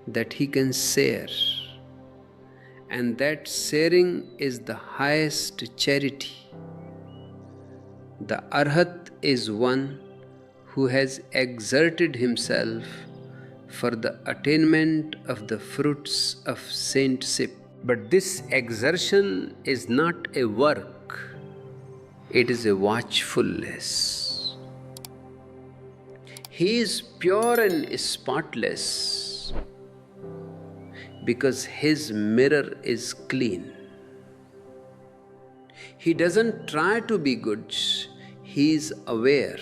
that he can share, and that sharing is the highest charity. The Arhat is one who has exerted himself for the attainment of the fruits of saintship. But this exertion is not a work, it is a watchfulness. He is pure and spotless because his mirror is clean. He doesn't try to be good, he is aware.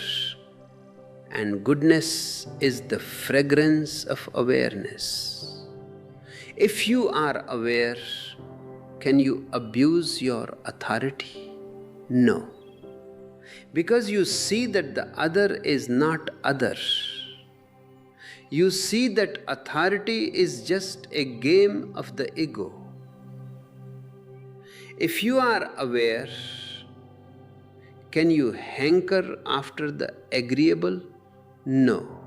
And goodness is the fragrance of awareness. If you are aware, can you abuse your authority? No. Because you see that the other is not other. You see that authority is just a game of the ego. If you are aware, can you hanker after the agreeable? No.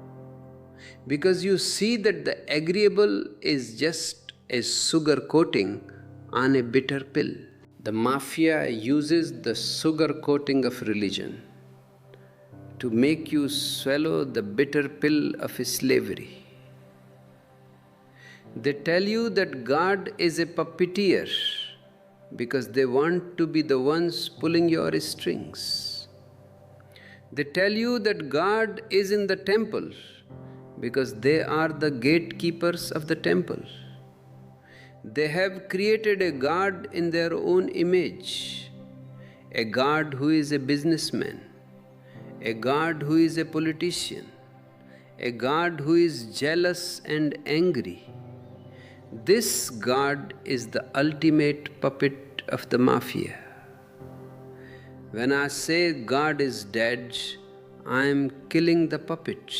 Because you see that the agreeable is just a sugar coating on a bitter pill. The mafia uses the sugar coating of religion to make you swallow the bitter pill of slavery. They tell you that God is a puppeteer because they want to be the ones pulling your strings. They tell you that God is in the temple because they are the gatekeepers of the temple. They have created a God in their own image, a God who is a businessman, a God who is a politician, a God who is jealous and angry. This God is the ultimate puppet of the mafia. When I say God is dead, I am killing the puppet.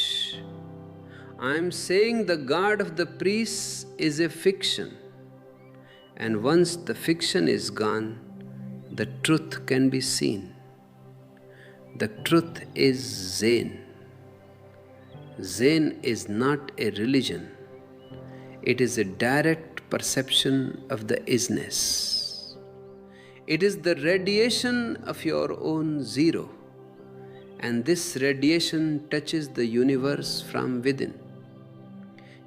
I am saying the God of the priests is a fiction. And once the fiction is gone, the truth can be seen. The truth is Zen. Zen is not a religion. It is a direct perception of the isness. It is the radiation of your own zero. And this radiation touches the universe from within.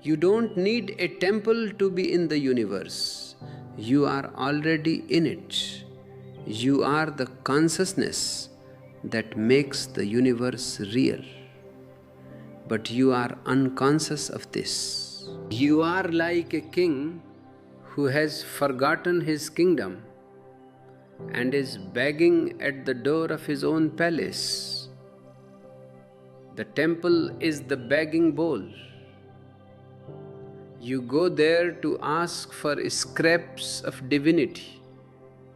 You don't need a temple to be in the universe. You are already in it. You are the consciousness that makes the universe real. But you are unconscious of this. You are like a king who has forgotten his kingdom and is begging at the door of his own palace. The temple is the begging bowl. You go there to ask for scraps of divinity.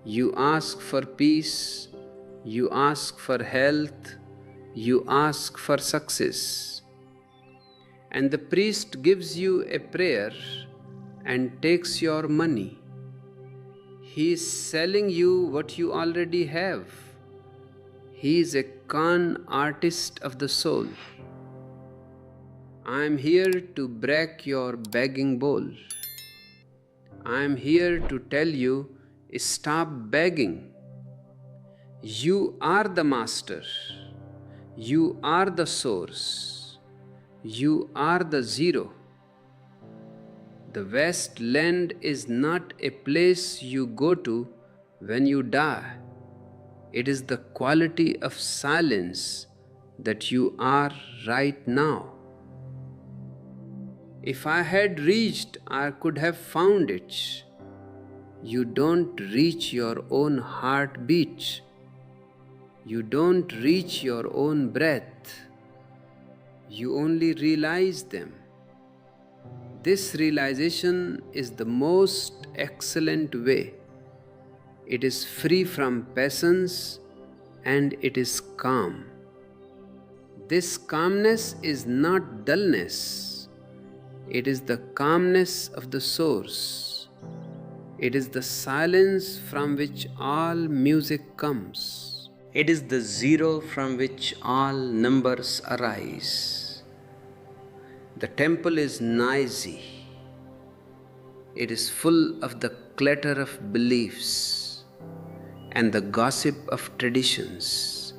You ask for peace. You ask for health. You ask for success. And the priest gives you a prayer and takes your money. He is selling you what you already have. He is a con artist of the soul. I am here to break your begging bowl. I am here to tell you, stop begging. You are the master. You are the source. You are the zero. The wasteland is not a place you go to when you die. It is the quality of silence that you are right now. If I had reached, I could have found it. You don't reach your own heartbeat. You don't reach your own breath. You only realize them. This realization is the most excellent way. It is free from passions and it is calm. This calmness is not dullness. It is the calmness of the source. It is the silence from which all music comes. It is the zero from which all numbers arise. The temple is noisy. It is full of the clatter of beliefs and the gossip of traditions.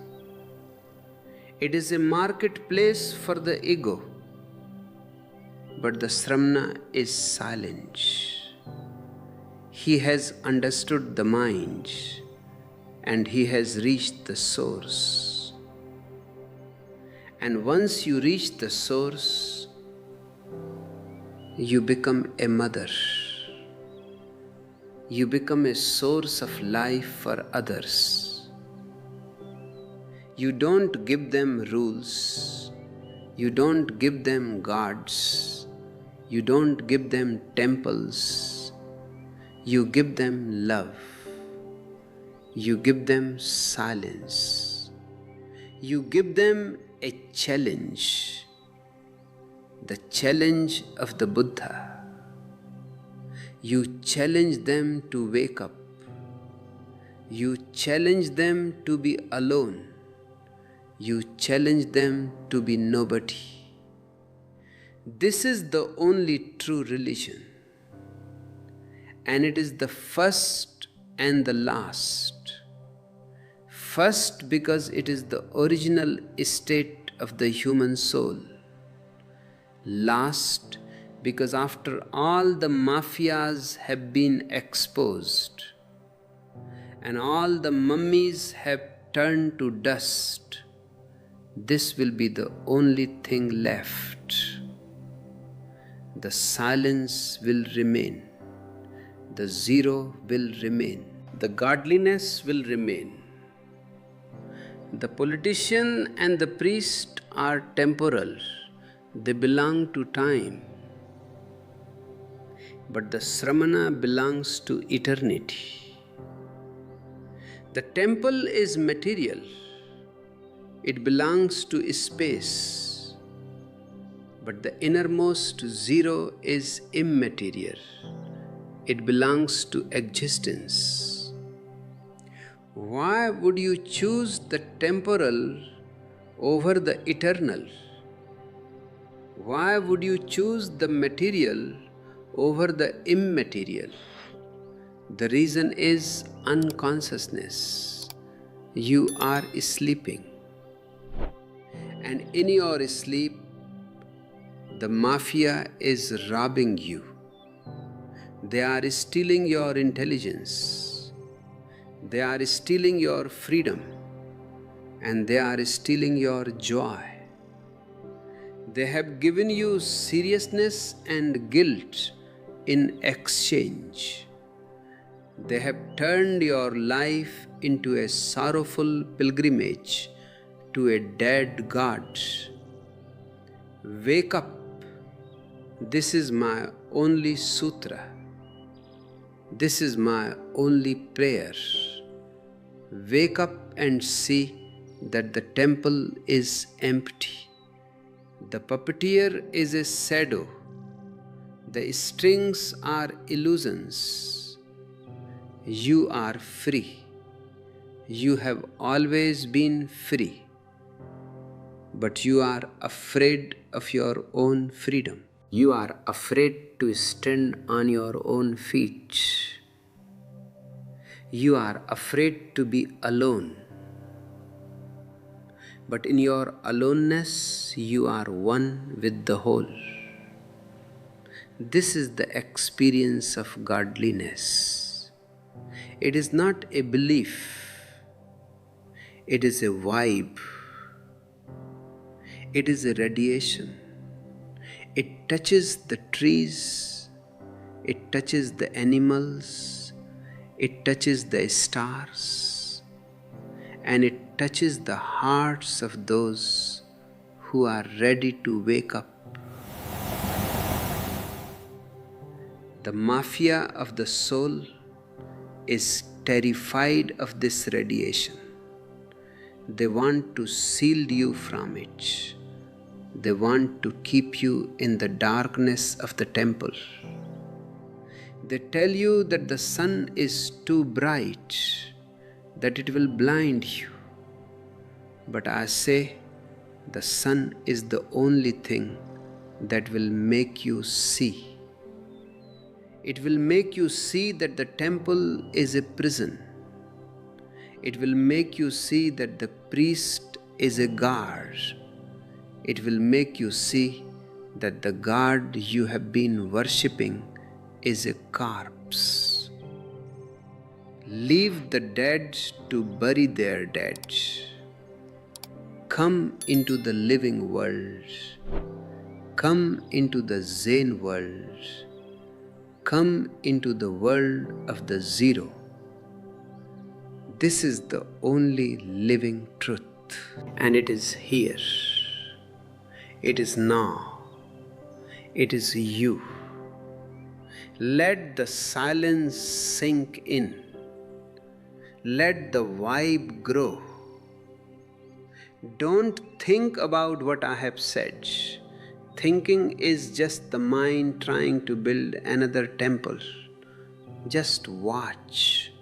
It is a marketplace for the ego. But the Sramana is silent. He has understood the mind and he has reached the source. And once you reach the source, you become a mother. You become a source of life for others. You don't give them rules. You don't give them gods. You don't give them temples. You give them love. You give them silence. You give them a challenge. The challenge of the Buddha. You challenge them to wake up. You challenge them to be alone. You challenge them to be nobody. This is the only true religion. And it is the first and the last. First, because it is the original state of the human soul. Last, because after all the mafias have been exposed and all the mummies have turned to dust, this will be the only thing left. The silence will remain. The zero will remain. The godliness will remain. The politician and the priest are temporal. They belong to time. But the Sramana belongs to eternity. The temple is material. It belongs to space, but the innermost zero is immaterial. It belongs to existence. Why would you choose the temporal over the eternal? Why would you choose the material over the immaterial? The reason is unconsciousness. You are sleeping, and in your sleep, the mafia is robbing you. They are stealing your intelligence. They are stealing your freedom, and they are stealing your joy. They have given you seriousness and guilt in exchange. They have turned your life into a sorrowful pilgrimage to a dead God. Wake up. This is my only sutra. This is my only prayer. Wake up and see that the temple is empty. The puppeteer is a shadow. The strings are illusions. You are free. You have always been free. But you are afraid of your own freedom. You are afraid to stand on your own feet. You are afraid to be alone. But in your aloneness, you are one with the whole. This is the experience of godliness. It is not a belief. It is a vibe. It is a radiation. It touches the trees. It touches the animals. It touches the stars. And it touches the hearts of those who are ready to wake up. The mafia of the soul is terrified of this radiation. They want to shield you from it. They want to keep you in the darkness of the temple. They tell you that the sun is too bright, that it will blind you. But I say, the sun is the only thing that will make you see. It will make you see that the temple is a prison. It will make you see that the priest is a guard. It will make you see that the God you have been worshipping is a corpse. Leave the dead to bury their dead. Come into the living world. Come into the Zen world. Come into the world of the zero. This is the only living truth, and it is here. It is now. It is you. Let the silence sink in. Let the vibe grow. Don't think about what I have said. Thinking is just the mind trying to build another temple. Just watch.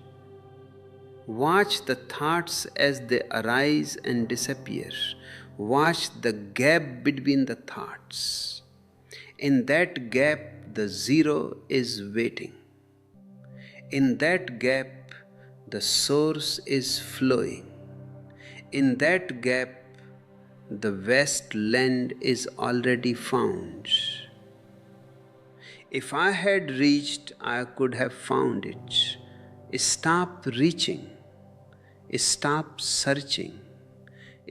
Watch the thoughts as they arise and disappear. Watch the gap between the thoughts. In that gap, the zero is waiting. In that gap, the source is flowing. In that gap, the vast land is already found. If I had reached, I could have found it. Stop reaching. Stop searching.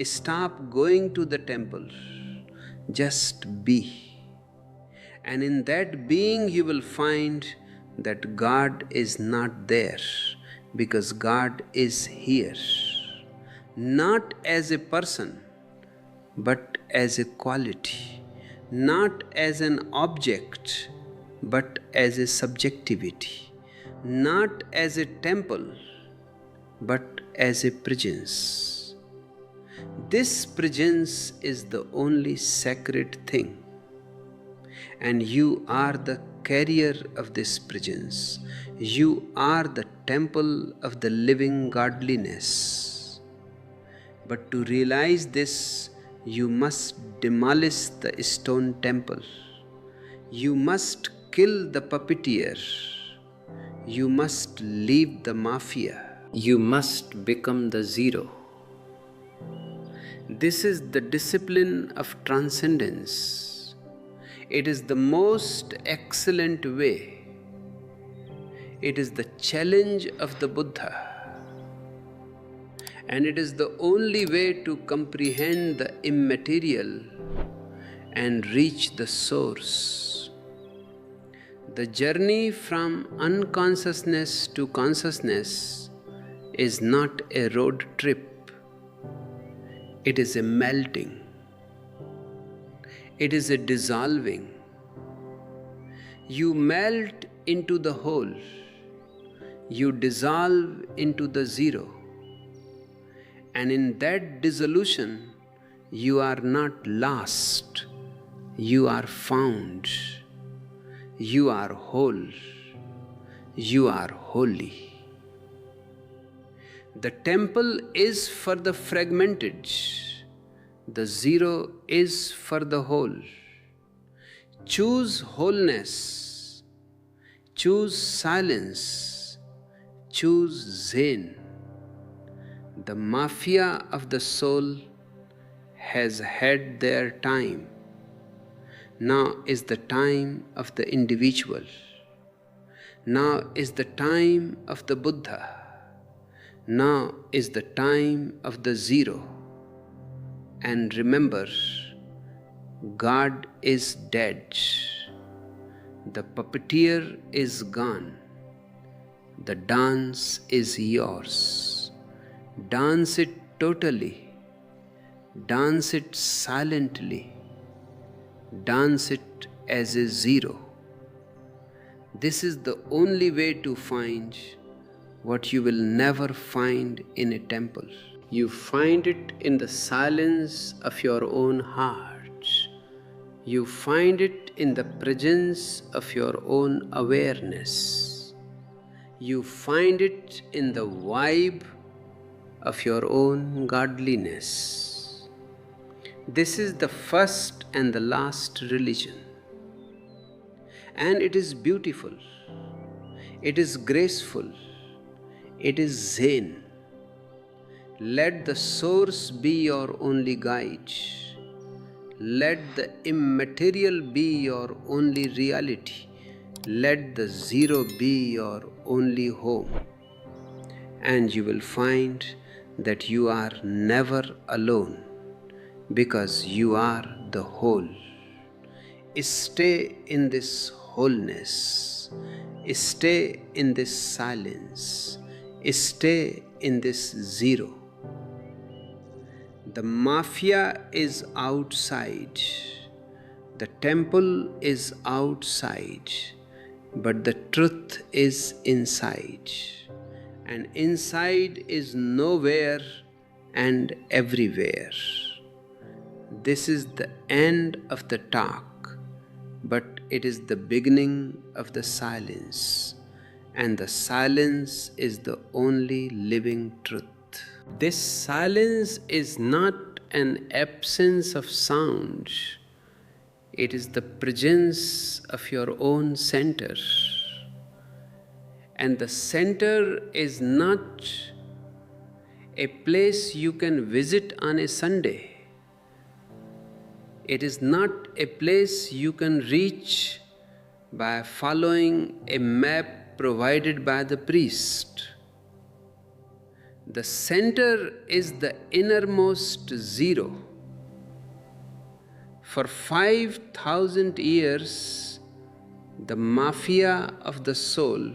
Stop going to the temple. Just be. And in that being, you will find that God is not there, because God is here. Not as a person, but as a quality. Not as an object, but as a subjectivity. Not as a temple, but as a presence. This presence is the only sacred thing, and you are the carrier of this presence. You are the temple of the living godliness. But to realize this, you must demolish the stone temple. You must kill the puppeteer. You must leave the mafia. You must become the zero. This is the discipline of transcendence. It is the most excellent way. It is the challenge of the Buddha. And it is the only way to comprehend the immaterial and reach the source. The journey from unconsciousness to consciousness is not a road trip. It is a melting. It is a dissolving. You melt into the whole. You dissolve into the zero. And in that dissolution, you are not lost. You are found. You are whole. You are holy. The temple is for the fragmented. The zero is for the whole. Choose wholeness. Choose silence. Choose Zen. The mafia of the soul has had their time. Now is the time of the individual. Now is the time of the Buddha. Now is the time of the zero. And remember, God is dead. The puppeteer is gone. The dance is yours. Dance it totally. Dance it silently. Dance it as a zero. This is the only way to find what you will never find in a temple. You find it in the silence of your own heart. You find it in the presence of your own awareness. You find it in the vibe of your own godliness. This is the first and the last religion. And it is beautiful. It is graceful. It is Zen. Let the source be your only guide. Let the immaterial be your only reality. Let the zero be your only home. And you will find that you are never alone, because you are the whole. Stay in this wholeness. Stay in this silence. Stay in this zero. The mafia is outside. The temple is outside. But the truth is inside. And inside is nowhere and everywhere. This is the end of the talk, but it is the beginning of the silence, and the silence is the only living truth. This silence is not an absence of sound. It is the presence of your own center. And the center is not a place you can visit on a Sunday. It is not a place you can reach by following a map provided by the priest. The center is the innermost zero. For 5,000 years, the mafia of the soul,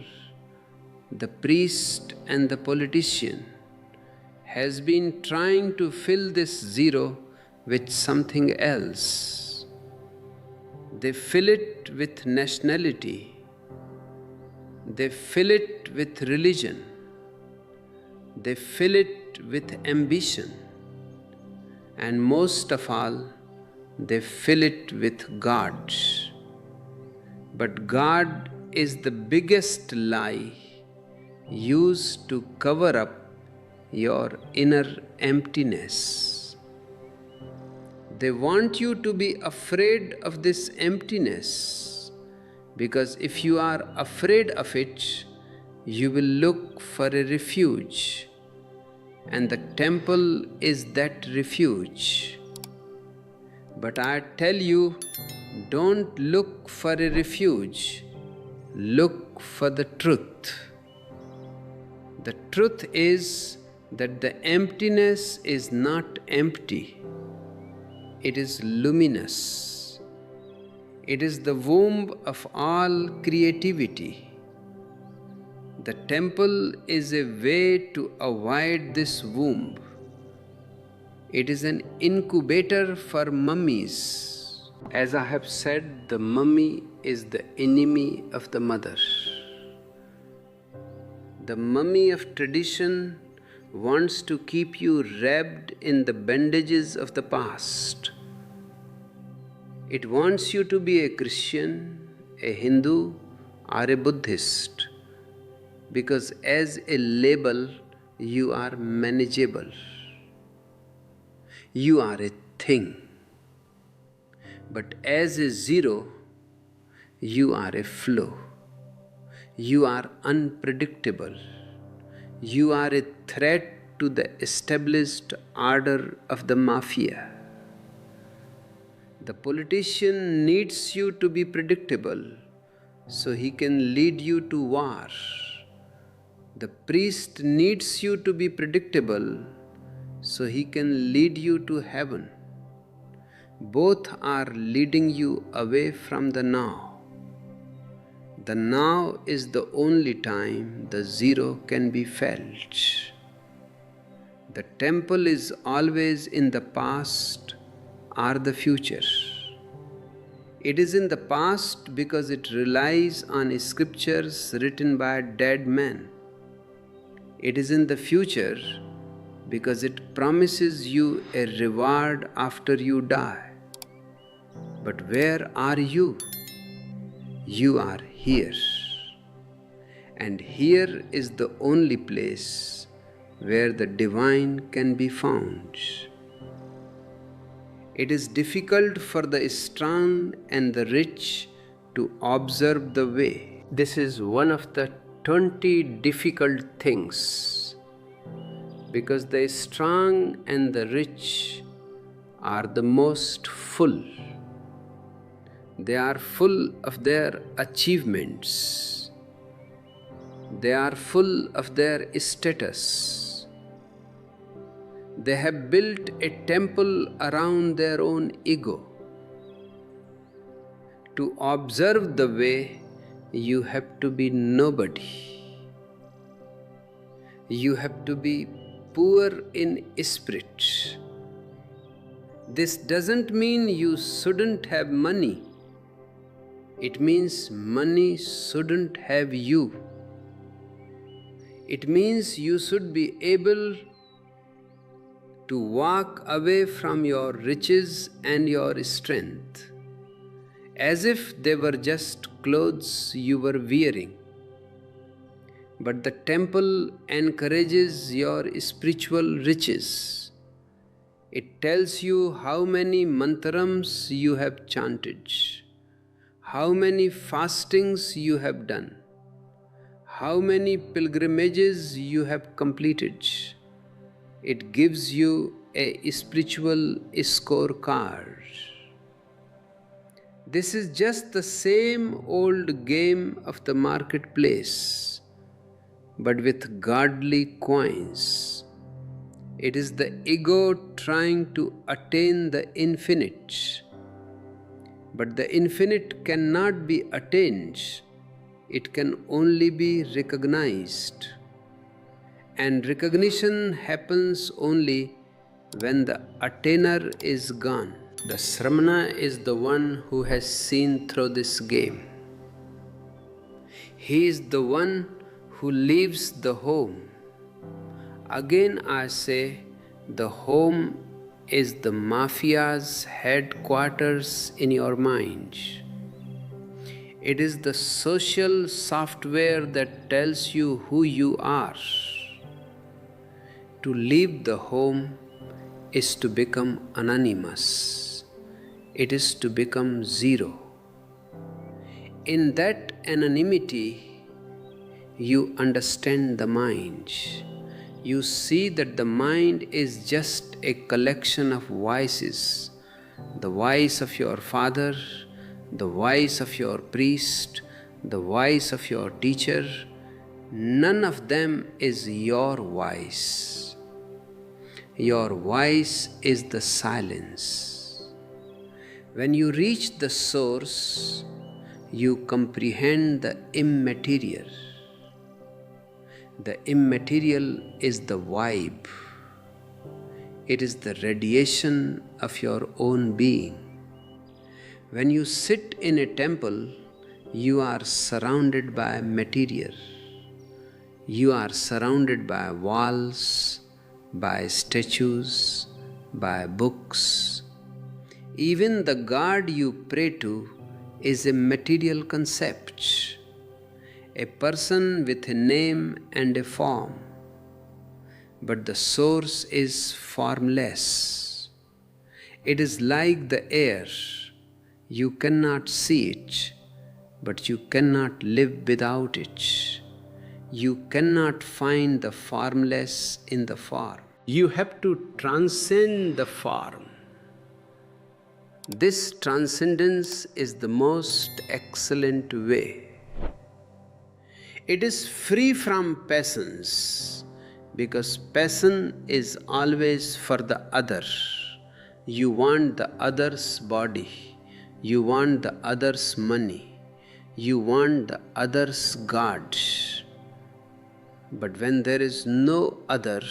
the priest and the politician, has been trying to fill this zero with something else. They fill it with nationality. They fill it with religion. They fill it with ambition. and most of all, they fill it with God. But God is the biggest lie used to cover up your inner emptiness. They want you to be afraid of this emptiness, because if you are afraid of it, you will look for a refuge, and the temple is that refuge. But I tell you, don't look for a refuge, look for the truth. The truth is that the emptiness is not empty, it is luminous. It is the womb of all creativity. The temple is a way to avoid this womb. It is an incubator for mummies. As I have said, the mummy is the enemy of the mother. The mummy of tradition wants to keep you wrapped in the bandages of the past. It wants you to be a Christian, a Hindu, or a Buddhist, because as a label, you are manageable. You are a thing. But as a zero, you are a flow. You are unpredictable. You are a threat to the established order of the mafia. The politician needs you to be predictable so he can lead you to war. The priest needs you to be predictable so he can lead you to heaven. Both are leading you away from the now. The now is the only time the zero can be felt. The temple is always in the past or the future. It is in the past because it relies on scriptures written by dead men. It is in the future because it promises you a reward after you die. But where are you? You are here. And here is the only place where the divine can be found. It is difficult for the strong and the rich to observe the way. This is one of the 20 difficult things, because the strong and the rich are the most full. They are full of their achievements. They are full of their status. They have built a temple around their own ego. To observe the way, you have to be nobody. You have to be poor in spirit. This doesn't mean you shouldn't have money. It means money shouldn't have you. It means you should be able to walk away from your riches and your strength, as if they were just clothes you were wearing. But the temple encourages your spiritual riches. It tells you how many mantrams you have chanted, how many fastings you have done, how many pilgrimages you have completed. It gives you a spiritual scorecard. This is just the same old game of the marketplace, but with godly coins. It is the ego trying to attain the infinite. But the infinite cannot be attained. It can only be recognized. And recognition happens only when the attainer is gone. The Sramana is the one who has seen through this game. He is the one who leaves the home. Again I say, the home is the mafia's headquarters in your mind. It is the social software that tells you who you are. To leave the home is to become anonymous. It is to become zero. In that anonymity, you understand the mind. You see that the mind is just a collection of voices. The voice of your father, the voice of your priest, the voice of your teacher. None of them is your voice. Your voice is the silence. When you reach the source, you comprehend the immaterial. The immaterial is the vibe. It is the radiation of your own being. When you sit in a temple, you are surrounded by material. You are surrounded by walls, by statues, by books. Even the God you pray to is a material concept, a person with a name and a form. But the source is formless. It is like the air. You cannot see it, but you cannot live without it. You cannot find the formless in the form. You have to transcend the form. This transcendence is the most excellent way. It is free from passions, because passion is always for the other. You want the other's body, you want the other's money, you want the other's God. But when there is no other,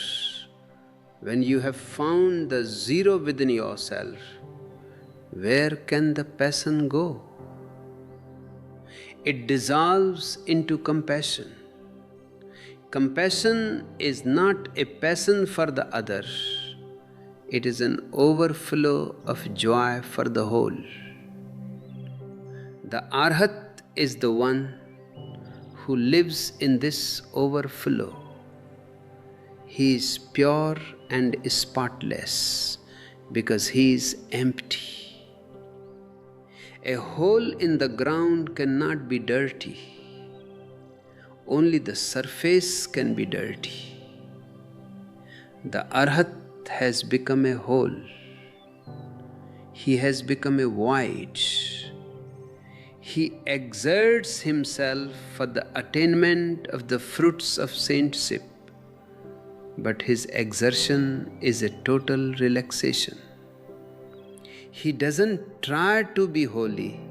when you have found the zero within yourself, where can the passion go? It dissolves into compassion. Compassion is not a passion for the other. It is an overflow of joy for the whole. The Arhat is the one who lives in this overflow. He is pure and spotless because he is empty. A hole in the ground cannot be dirty. Only the surface can be dirty. The Arhat has become a hole. He has become a void. He exerts himself for the attainment of the fruits of saintship, but his exertion is a total relaxation. He doesn't try to be holy.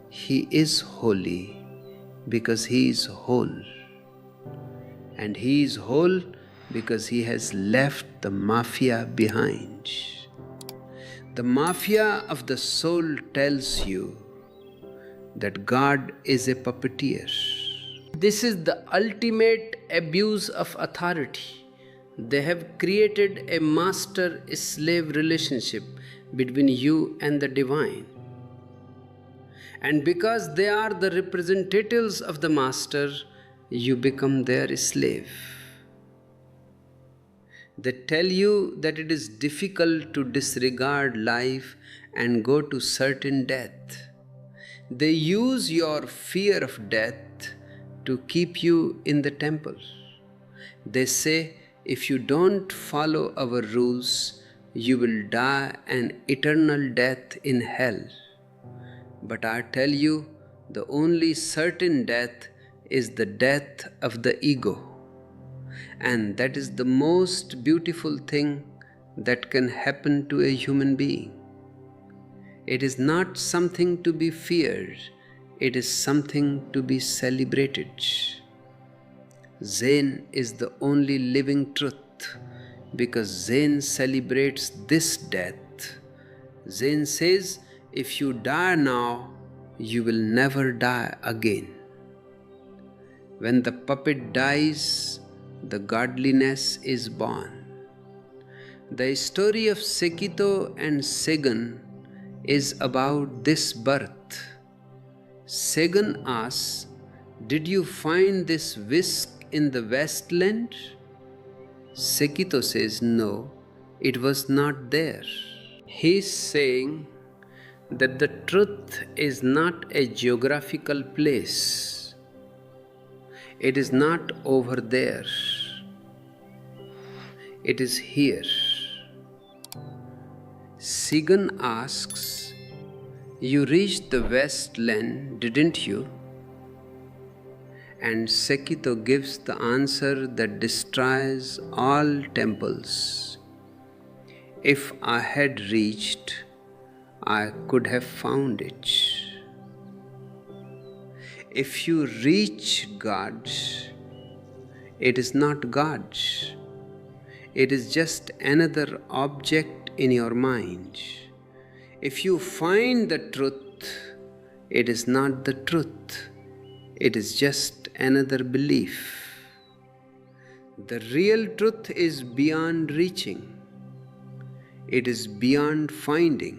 He is holy because he is whole. And he is whole because he has left the mafia behind. The mafia of the soul tells you that God is a puppeteer. This is the ultimate abuse of authority. They have created a master-slave relationship between you and the divine. And because they are the representatives of the master, you become their slave. They tell you that it is difficult to disregard life and go to certain death. They use your fear of death to keep you in the temple. They say, if you don't follow our rules, you will die an eternal death in hell. But I tell you, the only certain death is the death of the ego. And that is the most beautiful thing that can happen to a human being. It is not something to be feared, it is something to be celebrated. Zen is the only living truth, because Zen celebrates this death. Zen says, if you die now, you will never die again. When the puppet dies, the godliness is born. The story of Sekito and Segun is about this birth. Segun asks, "Did you find this whisk in the wasteland?" Sekito says, "No, it was not there." He's saying that the truth is not a geographical place. It is not over there. It is here. Segun asks, "You reached the wasteland, didn't you?" And Sekito gives the answer that destroys all temples. "If I had reached, I could have found it." If you reach God, it is not God. It is just another object in your mind. If you find the truth, it is not the truth. It is just another belief. The real truth is beyond reaching. It is beyond finding.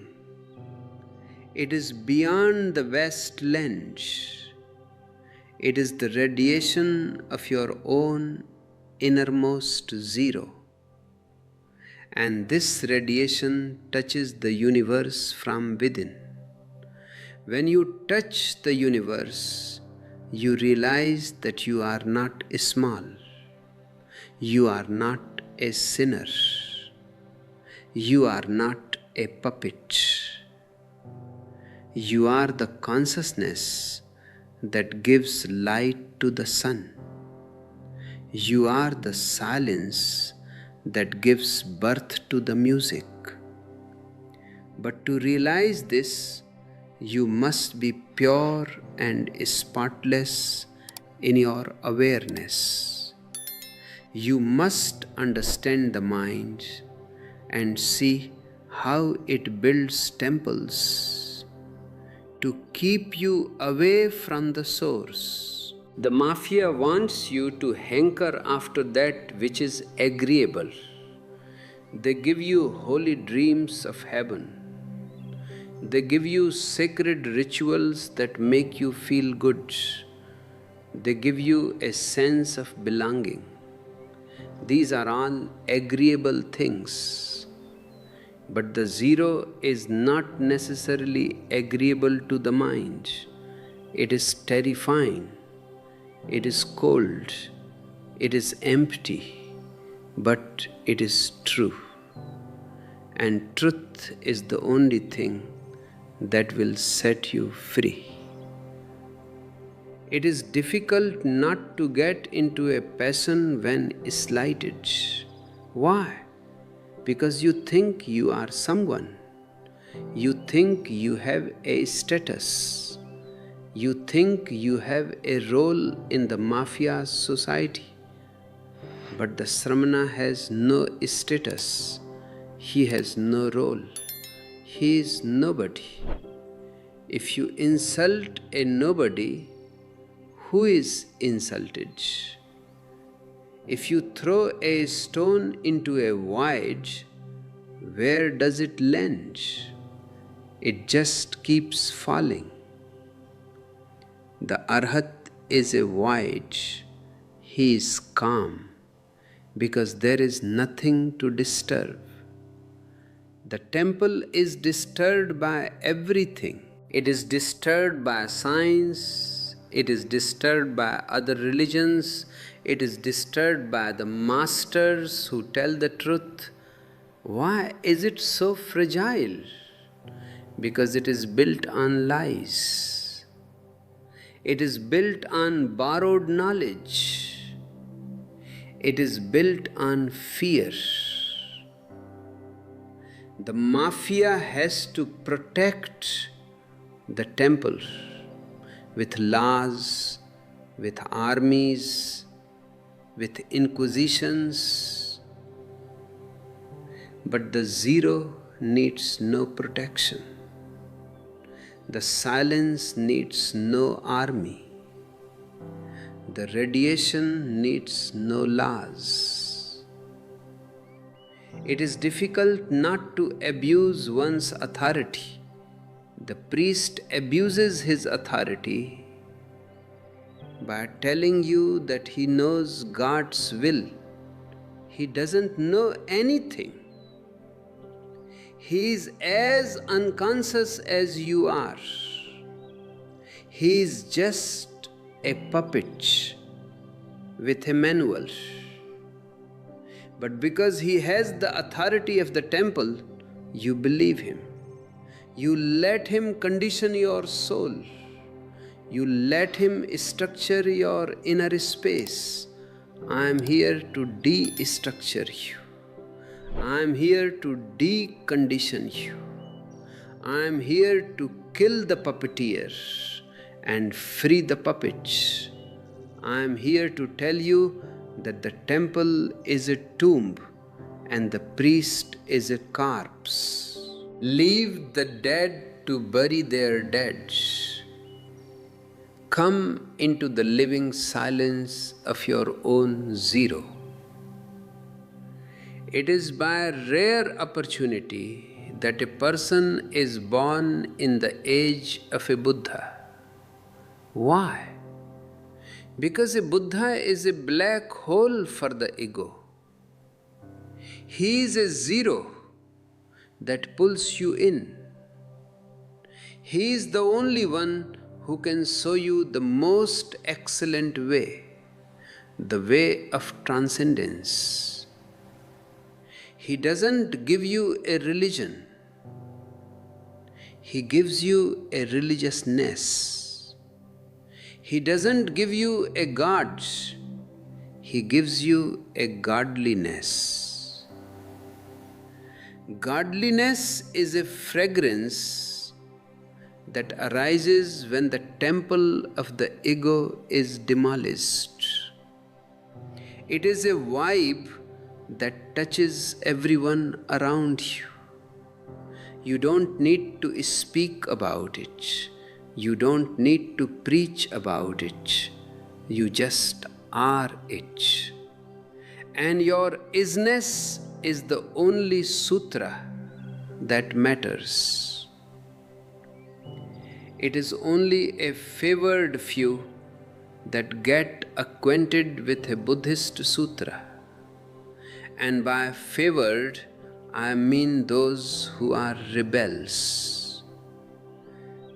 It is beyond the wasteland. It is the radiation of your own innermost zero. And this radiation touches the universe from within. When you touch the universe, you realize that you are not small. You are not a sinner. You are not a puppet. You are the consciousness that gives light to the sun. You are the silence that gives birth to the music. But to realize this, you must be pure and spotless in your awareness. You must understand the mind and see how it builds temples to keep you away from the source. The mafia wants you to hanker after that which is agreeable. They give you holy dreams of heaven. They give you sacred rituals that make you feel good. They give you a sense of belonging. These are all agreeable things. But the zero is not necessarily agreeable to the mind. It is terrifying. It is cold. It is empty. But it is true. And truth is the only thing that will set you free. It is difficult not to get into a passion when slighted. Why? Because you think you are someone. You think you have a status. You think you have a role in the mafia society. But the Sramana has no status. He has no role. He is nobody. If you insult a nobody, who is insulted? If you throw a stone into a void, where does it land? It just keeps falling. The Arhat is a void. He is calm because there is nothing to disturb. The temple is disturbed by everything. It is disturbed by science. It is disturbed by other religions. It is disturbed by the masters who tell the truth. Why is it so fragile? Because it is built on lies. It is built on borrowed knowledge. It is built on fear. The mafia has to protect the temple with laws, with armies, with inquisitions. But the zero needs no protection. The silence needs no army. The radiation needs no laws. It is difficult not to abuse one's authority. The priest abuses his authority by telling you that he knows God's will. He doesn't know anything. He is as unconscious as you are. He is just a puppet with a manual. But because he has the authority of the temple, you believe him. You let him condition your soul. You let him structure your inner space. I am here to destructure you. I am here to decondition you. I am here to kill the puppeteer and free the puppet. I am here to tell you that the temple is a tomb and the priest is a corpse. Leave the dead to bury their dead. Come into the living silence of your own zero. It is by a rare opportunity that a person is born in the age of a Buddha. Why? Because a Buddha is a black hole for the ego. He is a zero that pulls you in. He is the only one who can show you the most excellent way, the way of transcendence. He doesn't give you a religion. He gives you a religiousness. He doesn't give you a god. He gives you a godliness. Godliness is a fragrance that arises when the temple of the ego is demolished. It is a vibe that touches everyone around you. You don't need to speak about it. You don't need to preach about it. You just are it. And your isness is the only sutra that matters. It is only a favored few that get acquainted with a Buddhist sutra. And by favored, I mean those who are rebels,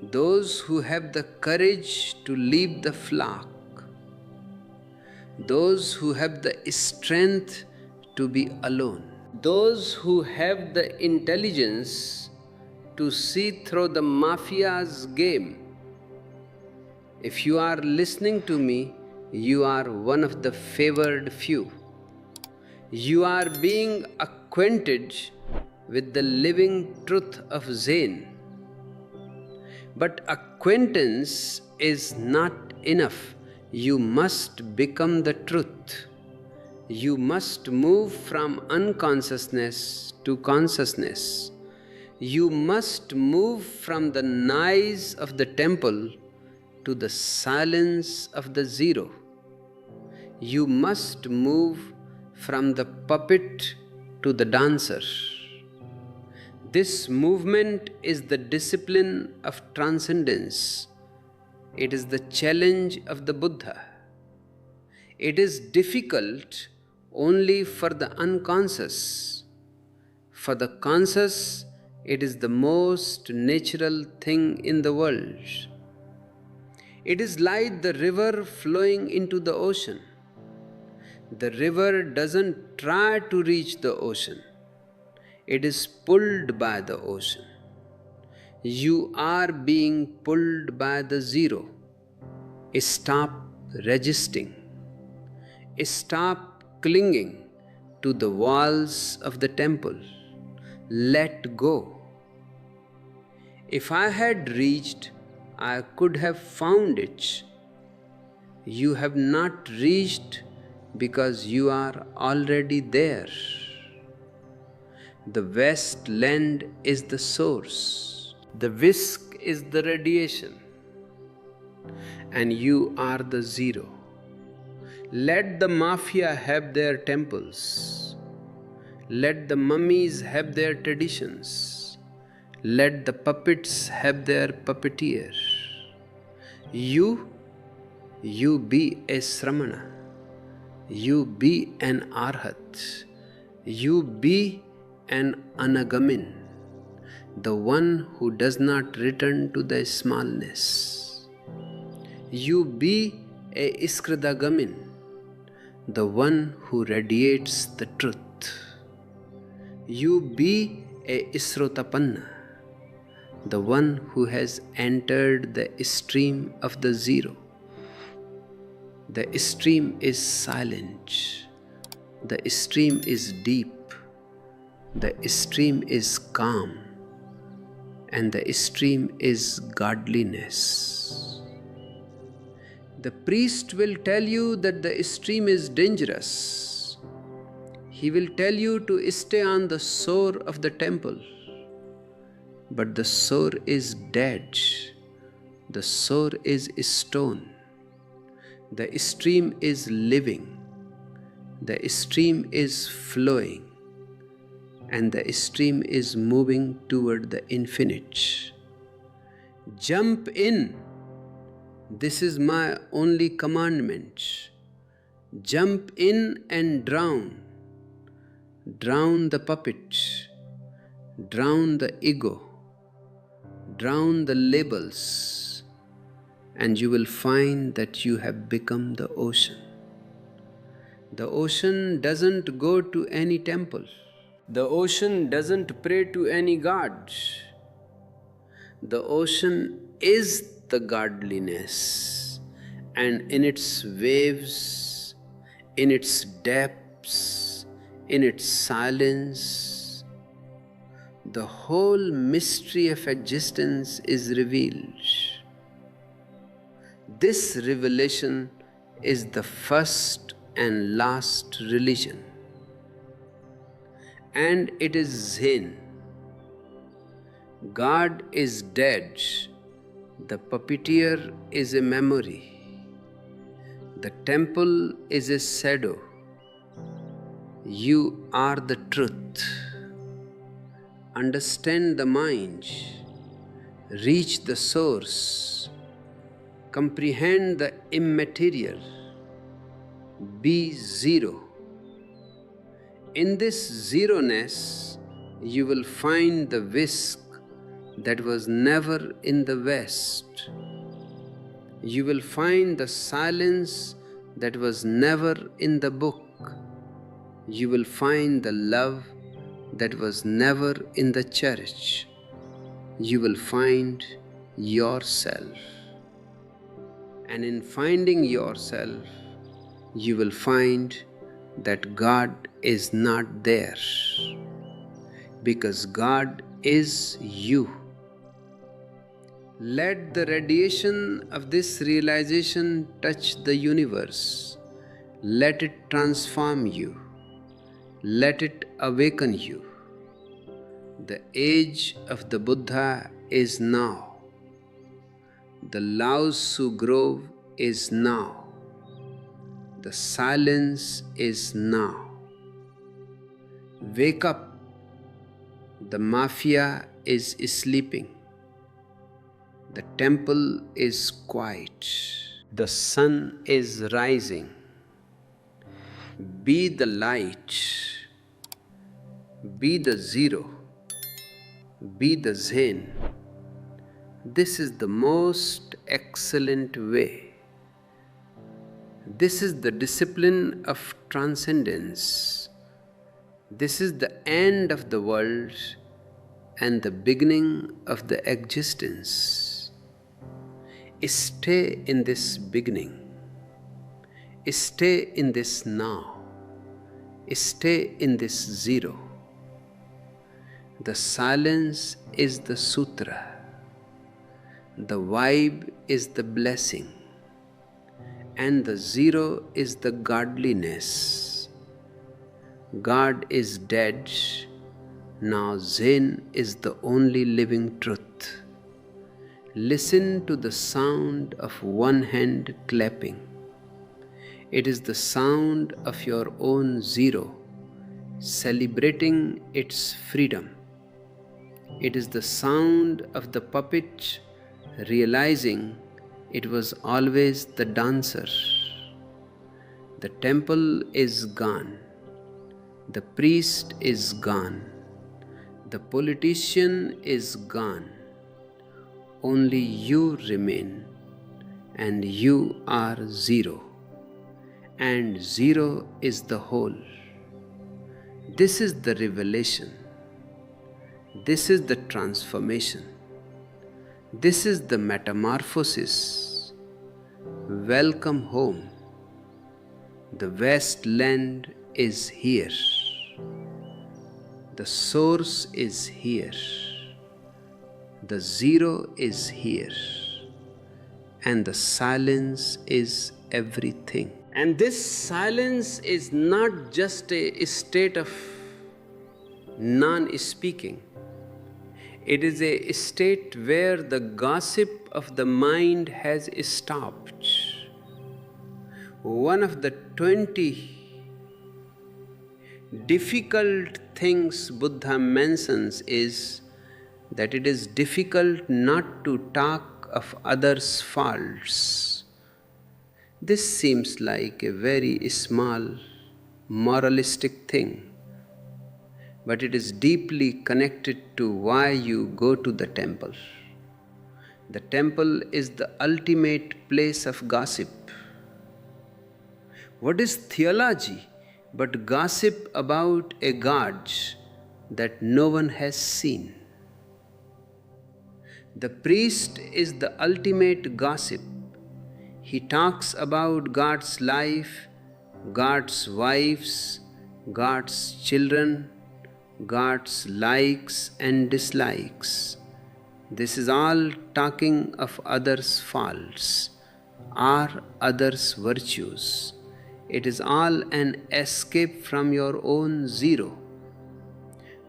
those who have the courage to leave the flock, those who have the strength to be alone, those who have the intelligence to see through the mafia's game. If you are listening to me, you are one of the favored few. You are being acquainted with the living truth of Zen. But acquaintance is not enough. You must become the truth. You must move from unconsciousness to consciousness. You must move from the noise of the temple to the silence of the zero. You must move from the puppet to the dancer. This movement is the discipline of transcendence. It is the challenge of the Buddha. It is difficult only for the unconscious. For the conscious, it is the most natural thing in the world. It is like the river flowing into the ocean. The river doesn't try to reach the ocean. It is pulled by the ocean. You are being pulled by the zero. Stop resisting. Stop clinging to the walls of the temple. Let go. If I had reached, I could have found it. You have not reached because you are already there. The wasteland is the source. The whisk is the radiation. And you are the zero. Let the mafia have their temples. Let the mummies have their traditions. Let the puppets have their puppeteer. You be a Sramana. You be an Arhat. You be an Anagamin, the one who does not return to the smallness. You be a Iskradagamin, the one who radiates the truth. You be a Isrotapanna, the one who has entered the stream of the zero. The stream is silent. The stream is deep. The stream is calm. And the stream is godliness. The priest will tell you that the stream is dangerous. He will tell you to stay on the shore of the temple. But the shore is dead. The shore is stone. The stream is living. The stream is flowing. And the stream is moving toward the infinite. Jump in. This is my only commandment. Jump in and drown. Drown the puppet. Drown the ego. Drown the labels. And you will find that you have become the ocean. The ocean doesn't go to any temple. The ocean doesn't pray to any god. The ocean is the godliness, and in its waves, in its depths, in its silence, the whole mystery of existence is revealed. This revelation is the first and last religion. And it is Zen. God is dead. The puppeteer is a memory. The temple is a shadow. You are the truth. Understand the mind. Reach the source. Comprehend the immaterial. Be zero. In this zeroness, you will find the whisk that was never in the West. You will find the silence that was never in the book. You will find the love that was never in the church. You will find yourself. And in finding yourself, you will find that God is not there, because God is you. Let the radiation of this realization touch the universe. Let it transform you. Let it awaken you. The age of the Buddha is now. The Lao Tzu Grove is now. The silence is now. Wake up. The mafia is sleeping. The temple is quiet. The sun is rising. Be the light. Be the zero. Be the Zen. This is the most excellent way. This is the discipline of transcendence. This is the end of the world and the beginning of the existence. Stay in this beginning. Stay in this now. Stay in this zero. The silence is the sutra. The vibe is the blessing. And the zero is the godliness. God is dead. Now Zen is the only living truth. Listen to the sound of one hand clapping. It is the sound of your own zero celebrating its freedom. It is the sound of the puppet realizing it was always the dancer. The temple is gone. The priest is gone. The politician is gone. Only you remain, and you are zero, and zero is the whole. This is the revelation. This is the transformation. This is the metamorphosis. Welcome home. The wasteland is here. The source is here. The zero is here. And the silence is everything. And this silence is not just a state of non-speaking. It is a state where the gossip of the mind has stopped. One of the 20 difficult things Buddha mentions is that it is difficult not to talk of others' faults. This seems like a very small moralistic thing, but it is deeply connected to why you go to the temple. The temple is the ultimate place of gossip. What is theology but gossip about a God that no one has seen? The priest is the ultimate gossip. He talks about God's life, God's wives, God's children, God's likes and dislikes. This is all talking of others' faults or others' virtues. It is all an escape from your own zero.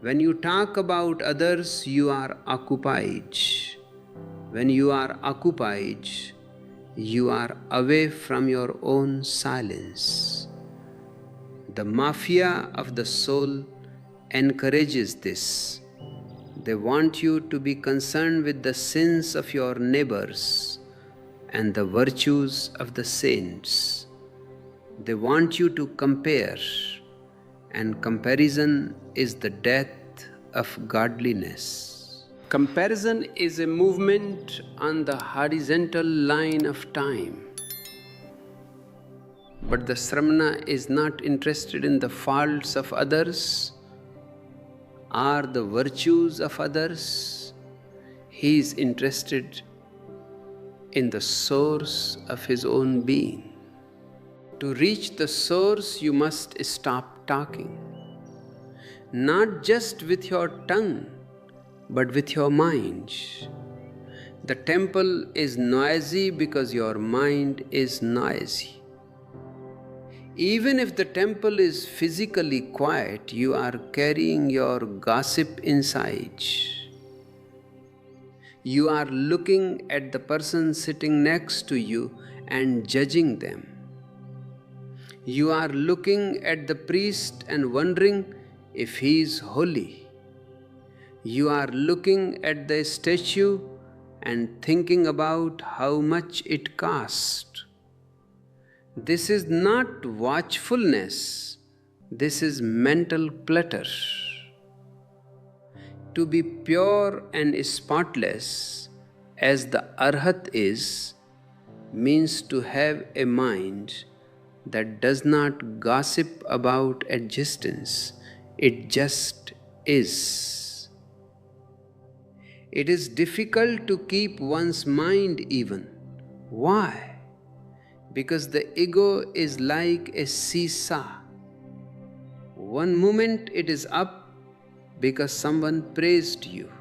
When you talk about others, you are occupied. When you are occupied, you are away from your own silence. The mafia of the soul encourages this. They want you to be concerned with the sins of your neighbors and the virtues of the saints. They want you to compare, and comparison is the death of godliness. Comparison is a movement on the horizontal line of time. But the Sramana is not interested in the faults of others or the virtues of others. He is interested in the source of his own being. To reach the source, you must stop talking. Not just with your tongue, but with your mind. The temple is noisy because your mind is noisy. Even if the temple is physically quiet, you are carrying your gossip inside. You are looking at the person sitting next to you and judging them. You are looking at the priest and wondering if he is holy. You are looking at the statue and thinking about how much it cost. This is not watchfulness, this is mental clutter. To be pure and spotless, as the Arhat is, means to have a mind that does not gossip about existence, it just is. It is difficult to keep one's mind even. Why? Because the ego is like a seesaw. One moment it is up because someone praised you,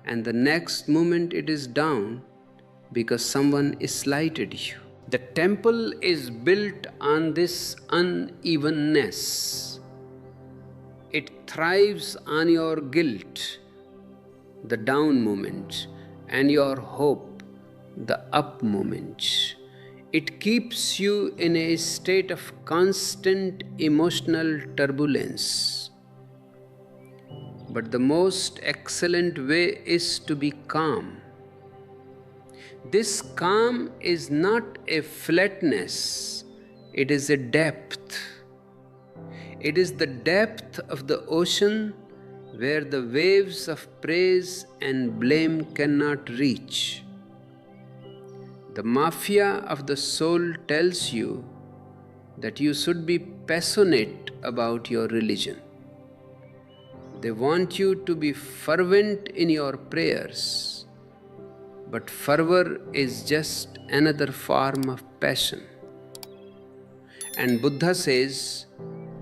and the next moment it is down because someone slighted you. The temple is built on this unevenness. It thrives on your guilt, the down moment, and your hope, the up moment. It keeps you in a state of constant emotional turbulence. But the most excellent way is to be calm. This calm is not a flatness, it is a depth. It is the depth of the ocean where the waves of praise and blame cannot reach. The mafia of the soul tells you that you should be passionate about your religion. They want you to be fervent in your prayers, but fervor is just another form of passion. And Buddha says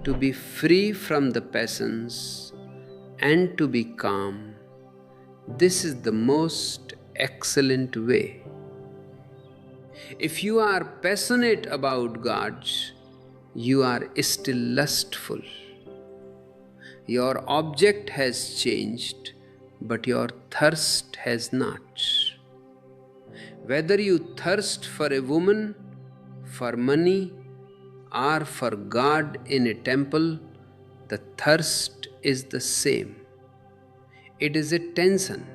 to be free from the passions and to be calm. This is the most excellent way. If you are passionate about God, you are still lustful. Your object has changed, but your thirst has not. Whether you thirst for a woman, for money, or for God in a temple, the thirst is the same. It is a tension.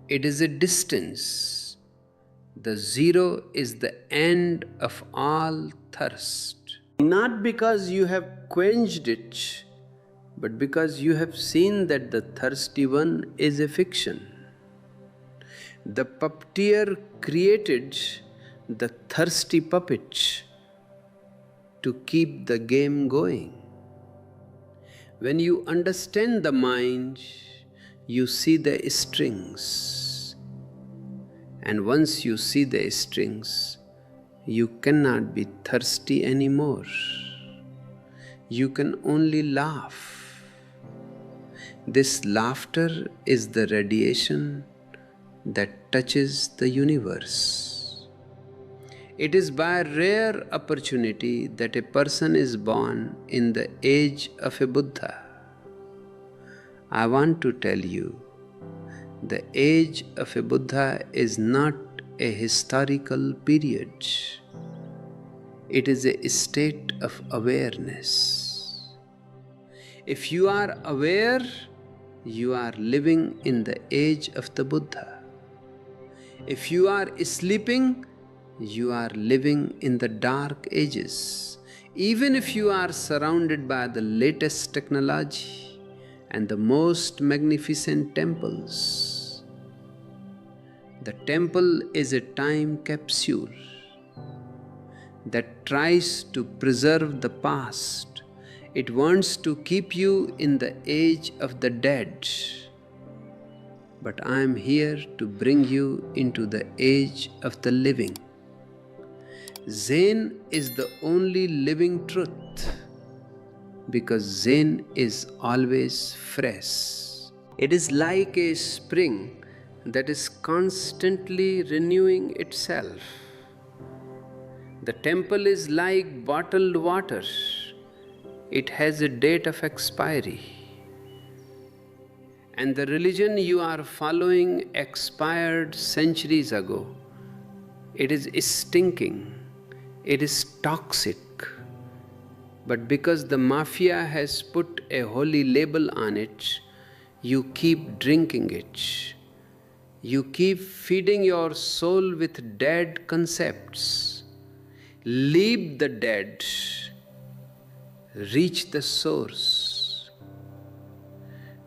It is a distance. The zero is the end of all thirst. Not because you have quenched it, but because you have seen that the thirsty one is a fiction. The puppeteer created the thirsty puppet to keep the game going. When you understand the mind, you see the strings. And once you see the strings, you cannot be thirsty anymore. You can only laugh. This laughter is the radiation that touches the universe. It is by a rare opportunity that a person is born in the age of a Buddha. I want to tell you, the age of a Buddha is not a historical period. It is a state of awareness. If you are aware, you are living in the age of the Buddha. If you are sleeping, you are living in the dark ages. Even if you are surrounded by the latest technology and the most magnificent temples, the temple is a time capsule that tries to preserve the past. It wants to keep you in the age of the dead. But I am here to bring you into the age of the living. Zen is the only living truth, because Zen is always fresh. It is like a spring that is constantly renewing itself. The temple is like bottled water. It has a date of expiry. And the religion you are following expired centuries ago. It is stinking. It is toxic. But because the mafia has put a holy label on it, you keep drinking it. You keep feeding your soul with dead concepts. Leave the dead. Reach the source.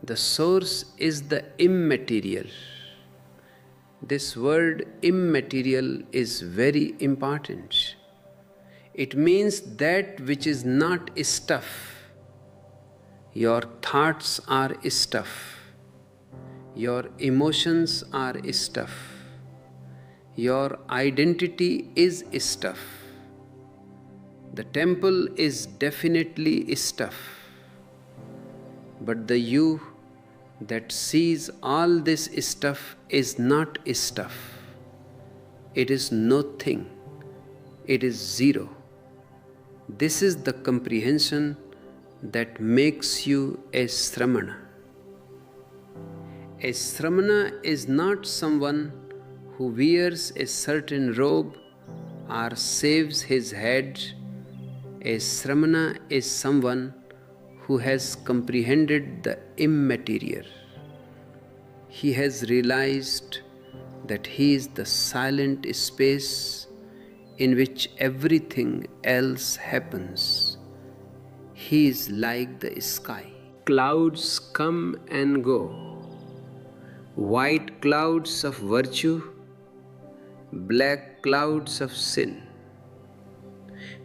The source is the immaterial. This word immaterial is very important. It means that which is not stuff. Your thoughts are stuff. Your emotions are stuff. Your identity is stuff. The temple is definitely stuff. But the you that sees all this stuff is not stuff. It is no thing. It is zero. This is the comprehension that makes you a Sramana. A Sramana is not someone who wears a certain robe or shaves his head, a Sramana is someone who has comprehended the immaterial. He has realized that he is the silent space in which everything else happens. He is like the sky. Clouds come and go, white clouds of virtue, black clouds of sin.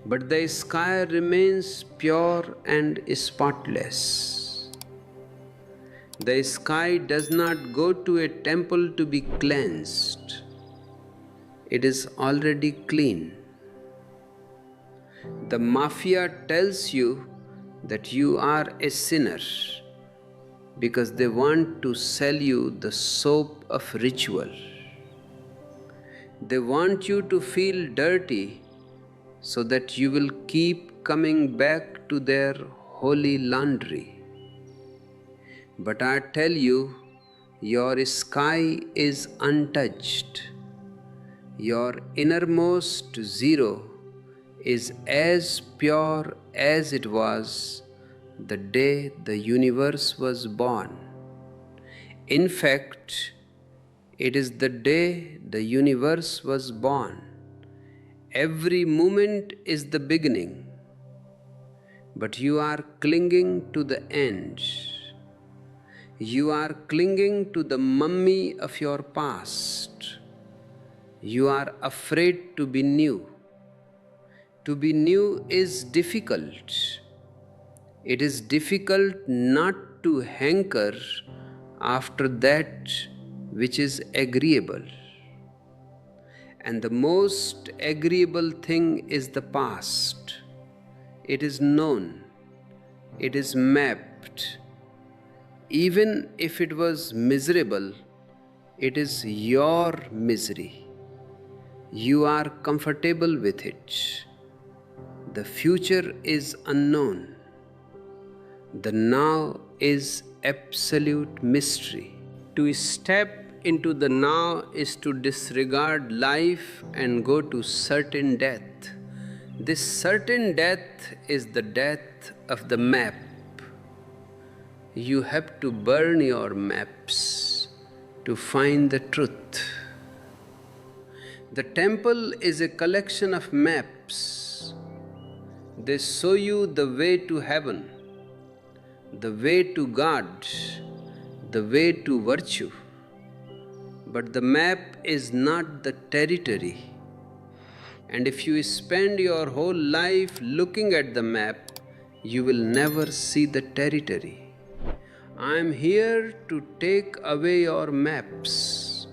But the sky remains pure and spotless. The sky does not go to a temple to be cleansed. It is already clean. The mafia tells you that you are a sinner because they want to sell you the soap of ritual. They want you to feel dirty so that you will keep coming back to their holy laundry. But I tell you, your sky is untouched. Your innermost zero is as pure as it was the day the universe was born. In fact, it is the day the universe was born. Every moment is the beginning, but you are clinging to the end. You are clinging to the mummy of your past. You are afraid to be new. To be new is difficult. It is difficult not to hanker after that which is agreeable. And the most agreeable thing is the past. It is known. It is mapped. Even if it was miserable, it is your misery. You are comfortable with it. The future is unknown. The now is absolute mystery. To step into the now is to disregard life and go to certain death. This certain death is the death of the map. You have to burn your maps to find the truth. The temple is a collection of maps. They show you the way to heaven, the way to God, the way to virtue. But the map is not the territory. And if you spend your whole life looking at the map, you will never see the territory. I am here to take away your maps.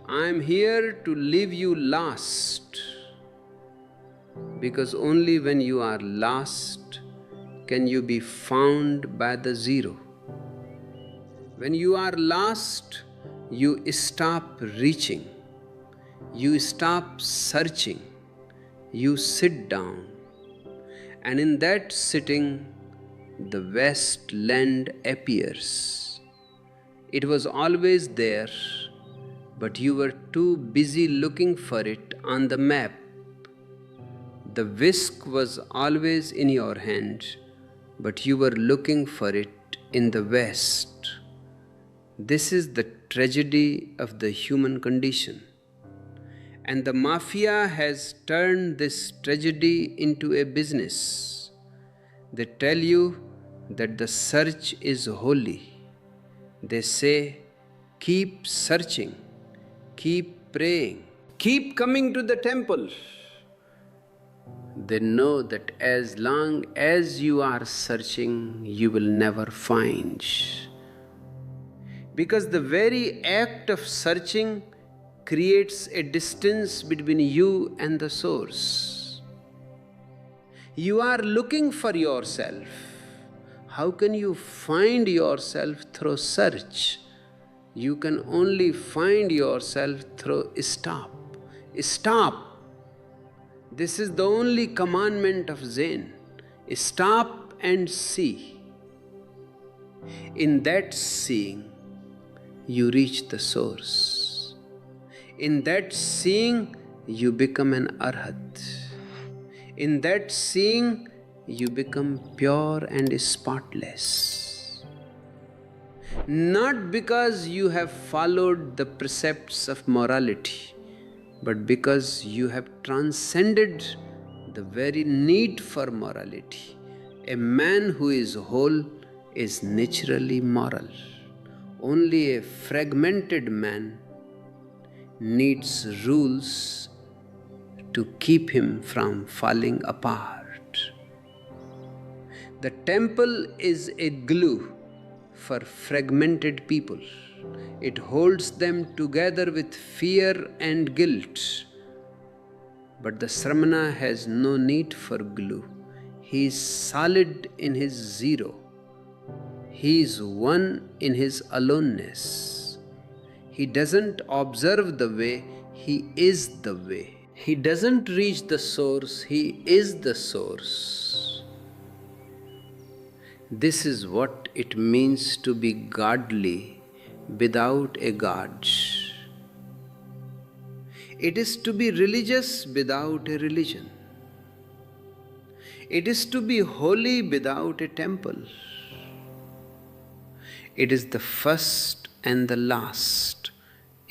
I am here to leave you lost. Because only when you are lost can you be found by the zero. When you are lost, you stop reaching. You stop searching. You sit down. And in that sitting, the vast land appears. It was always there, but you were too busy looking for it on the map. The whisk was always in your hand, but you were looking for it in the west. This is the tragedy of the human condition. And the mafia has turned this tragedy into a business. They tell you that the search is holy. They say, keep searching, keep praying, keep coming to the temple. They know that as long as you are searching, you will never find. Because the very act of searching creates a distance between you and the source. You are looking for yourself. How can you find yourself through search? You can only find yourself through stop. Stop. This is the only commandment of Zen. Stop and see. In that seeing, you reach the source. In that seeing, you become an arhat. In that seeing, you become pure and spotless. Not because you have followed the precepts of morality, but because you have transcended the very need for morality. A man who is whole is naturally moral. Only a fragmented man needs rules to keep him from falling apart. The temple is a glue for fragmented people. It holds them together with fear and guilt. But the Sramana has no need for glue. He is solid in his zero. He is one in his aloneness. He doesn't observe the way, he is the way. He doesn't reach the source, he is the source. This is what it means to be godly without a god. It is to be religious without a religion. It is to be holy without a temple. It is the first and the last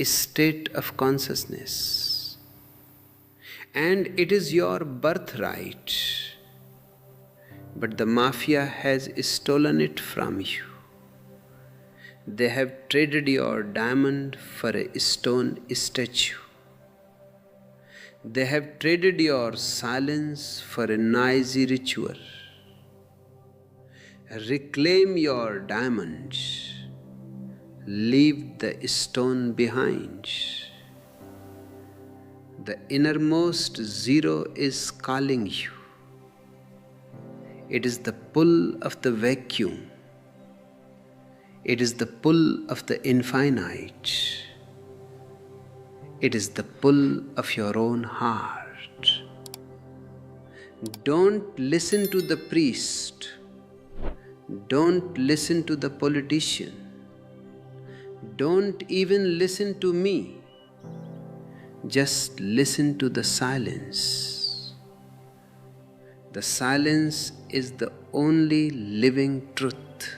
state of consciousness. And it is your birthright. But the mafia has stolen it from you. They have traded your diamond for a stone statue. They have traded your silence for a noisy ritual. Reclaim your diamond. Leave the stone behind. The innermost zero is calling you. It is the pull of the vacuum. It is the pull of the infinite. It is the pull of your own heart. Don't listen to the priest. Don't listen to the politician. Don't even listen to me. Just listen to the silence. The silence is the only living truth.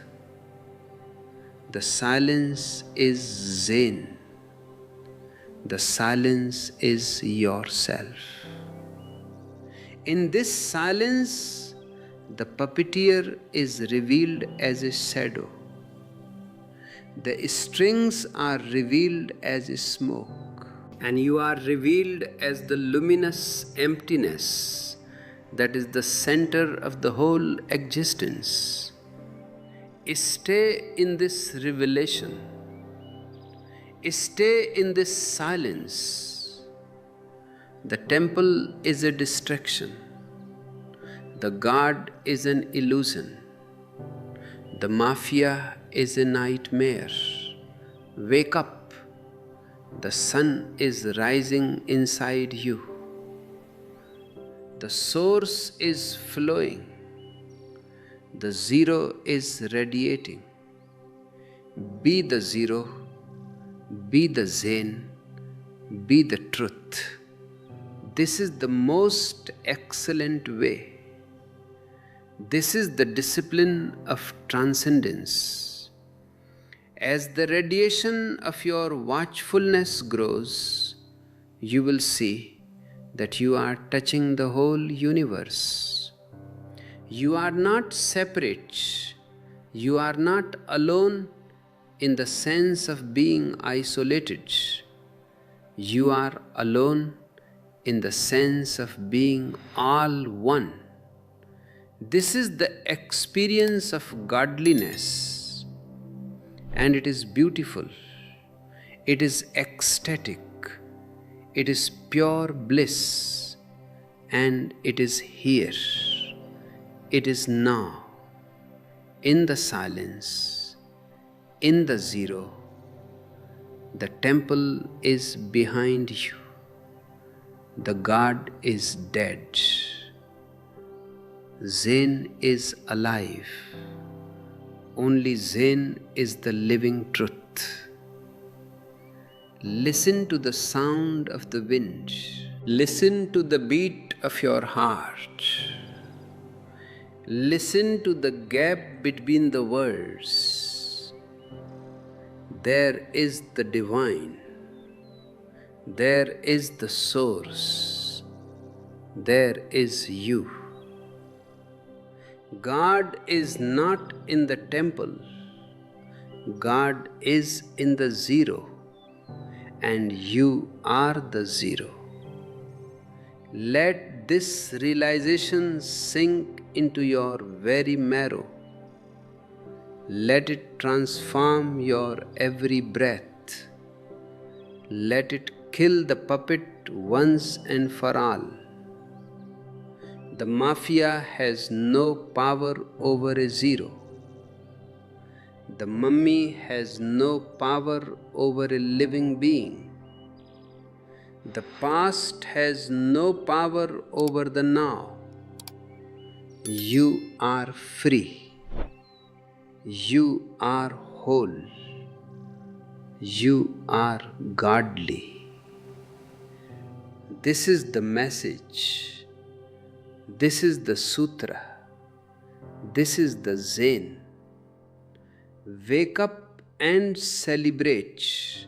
The silence is Zen. The silence is yourself. In this silence, the puppeteer is revealed as a shadow. The strings are revealed as smoke, and you are revealed as the luminous emptiness that is the center of the whole existence. Stay in this revelation. Stay in this silence. The temple is a distraction. The god is an illusion. The mafia is a nightmare. Wake up. The sun is rising inside you. The source is flowing. The zero is radiating. Be the zero. Be the Zen. Be the truth. This is the most excellent way. This is the discipline of transcendence. As the radiation of your watchfulness grows, you will see that you are touching the whole universe. You are not separate. You are not alone in the sense of being isolated. You are alone in the sense of being all one. This is the experience of godliness, and it is beautiful. It is ecstatic. It is pure bliss, and it is here. It is now, in the silence, in the zero. The temple is behind you. The god is dead. Zen is alive. Only Zen is the living truth. Listen to the sound of the wind. Listen to the beat of your heart. Listen to the gap between the words. There is the divine. There is the source. There is you. God is not in the temple. God is in the zero, and you are the zero. Let this realization sink into your very marrow. Let it transform your every breath. Let it kill the puppet once and for all. The mafia has no power over a zero. The mummy has no power over a living being. The past has no power over the now. You are free. You are whole. You are godly. This is the message. This is the sutra. This is the Zen. Wake up and celebrate.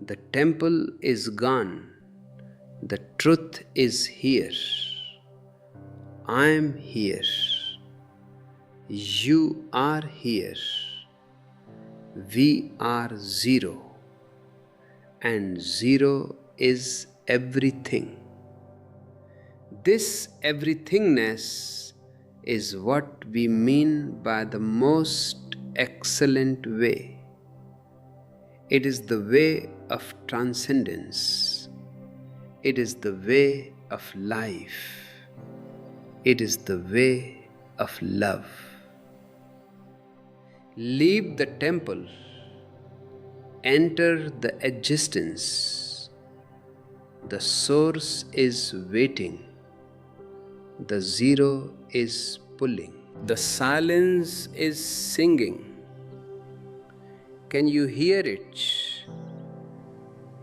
The temple is gone. The truth is here. I am here. You are here. We are zero. And zero is everything. This everythingness is what we mean by the most excellent way. It is the way of transcendence. It is the way of life. It is the way of love. Leave the temple. Enter the existence. The source is waiting. The zero is pulling. The silence is singing. Can you hear it?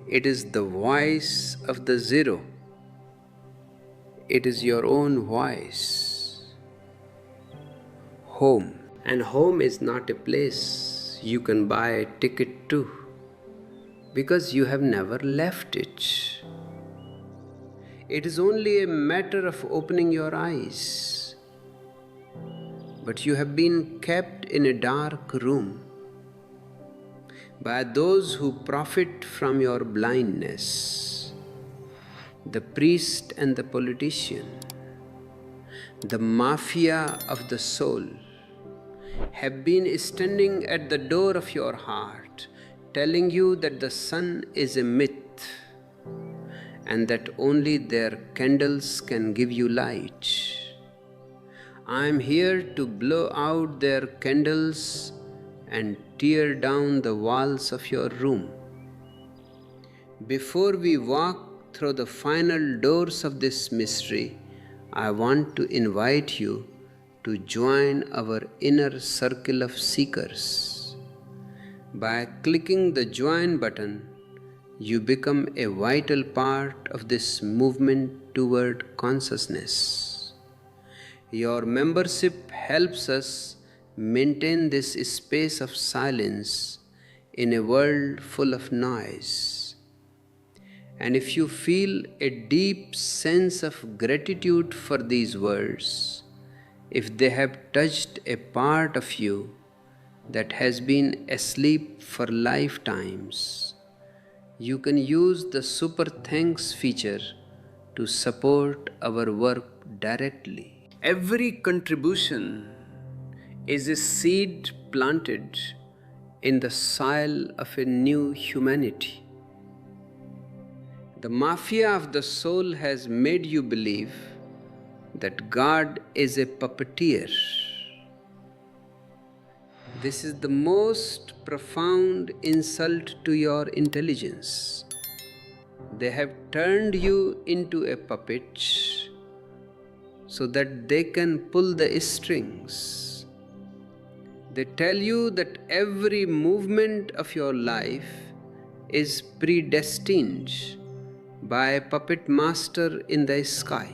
It is the voice of the zero. It is your own voice. Home. And home is not a place you can buy a ticket to, because you have never left it. It is only a matter of opening your eyes. But you have been kept in a dark room by those who profit from your blindness, the priest and the politician, the mafia of the soul, have been standing at the door of your heart, telling you that the sun is a myth and that only their candles can give you light. I am here to blow out their candles and tear down the walls of your room. Before we walk through the final doors of this mystery, I want to invite you to join our inner circle of seekers. By clicking the join button, you become a vital part of this movement toward consciousness. Your membership helps us maintain this space of silence in a world full of noise. And if you feel a deep sense of gratitude for these words, if they have touched a part of you that has been asleep for lifetimes, you can use the Super Thanks feature to support our work directly. Every contribution is a seed planted in the soil of a new humanity. The mafia of the soul has made you believe that God is a puppeteer. This is the most profound insult to your intelligence. They have turned you into a puppet so that they can pull the strings. They tell you that every movement of your life is predestined by a puppet master in the sky.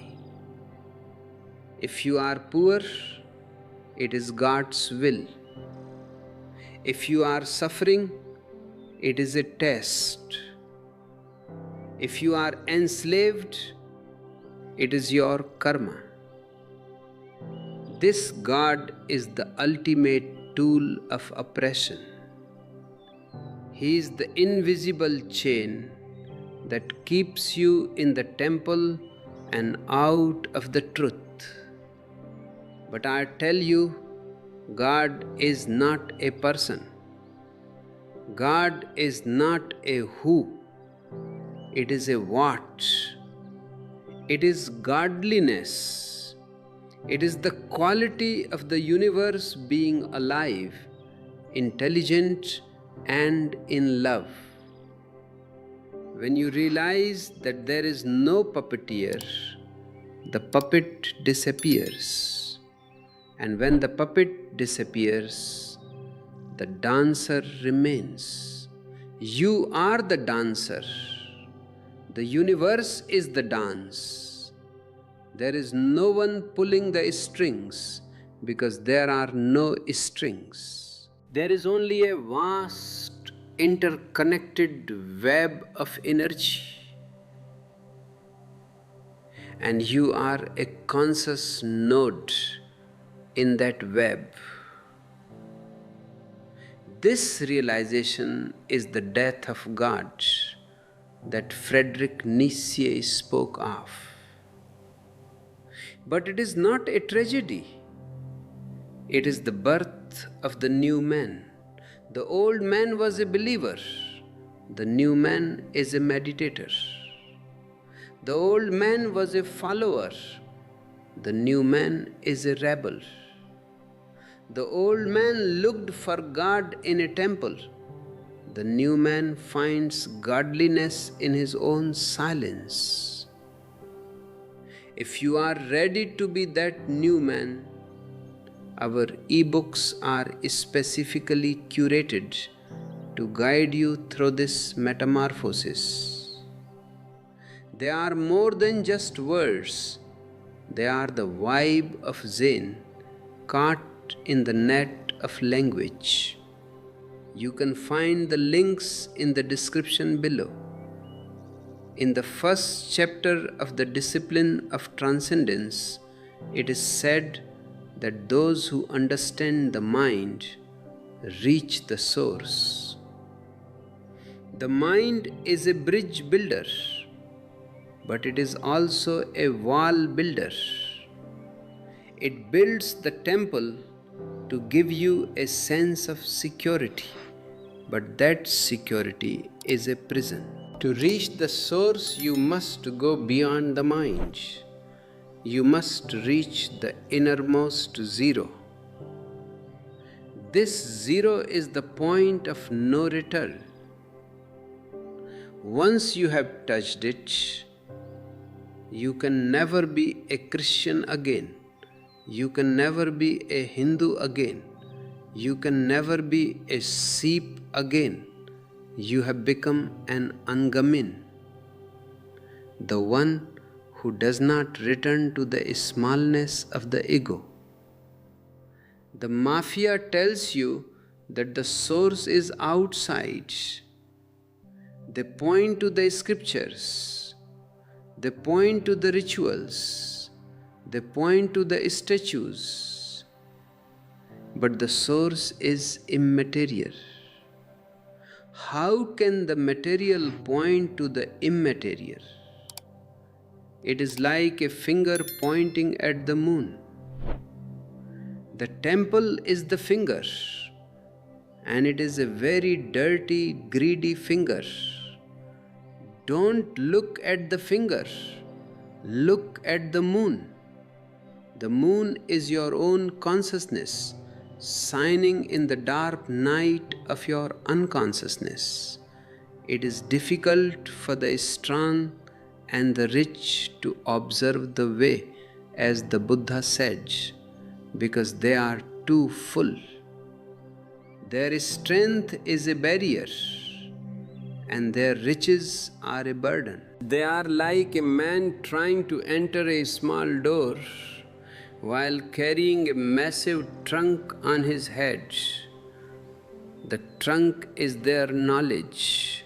If you are poor, it is God's will. If you are suffering, it is a test. If you are enslaved, it is your karma. This God is the ultimate tool of oppression. He is the invisible chain that keeps you in the temple and out of the truth. But I tell you, God is not a person. God is not a who. It is a what. It is godliness. It is the quality of the universe being alive, intelligent, and in love. When you realize that there is no puppeteer, the puppet disappears. And when the puppet disappears, the dancer remains. You are the dancer. The universe is the dance. There is no one pulling the strings because there are no strings. There is only a vast interconnected web of energy. And you are a conscious node in that web. This realization is the death of God that Friedrich Nietzsche spoke of. But it is not a tragedy. It is the birth of the new man. The old man was a believer. The new man is a meditator. The old man was a follower. The new man is a rebel. The old man looked for God in a temple. The new man finds godliness in his own silence. If you are ready to be that new man, our ebooks are specifically curated to guide you through this metamorphosis. They are more than just words. They are the vibe of Zen caught in the net of language. You can find the links in the description below. In the first chapter of the discipline of transcendence, it is said that those who understand the mind reach the source. The mind is a bridge builder, but it is also a wall builder. It builds the temple to give you a sense of security, but that security is a prison. To reach the source, you must go beyond the mind. You must reach the innermost zero. This zero is the point of no return. Once you have touched it, you can never be a Christian again. You can never be a Hindu again. You can never be a Sikh again. You have become an Angamin, the one who does not return to the smallness of the ego. The mafia tells you that the source is outside. They point to the scriptures. They point to the rituals. They point to the statues. But the source is immaterial. How can the material point to the immaterial? It is like a finger pointing at the moon. The temple is the finger, and it is a very dirty, greedy finger. Don't look at the finger, look at the moon. The moon is your own consciousness, shining in the dark night of your unconsciousness. It is difficult for the strong and the rich to observe the way, as the Buddha said, because they are too full. Their strength is a barrier, and their riches are a burden. They are like a man trying to enter a small door while carrying a massive trunk on his head. The trunk is their knowledge,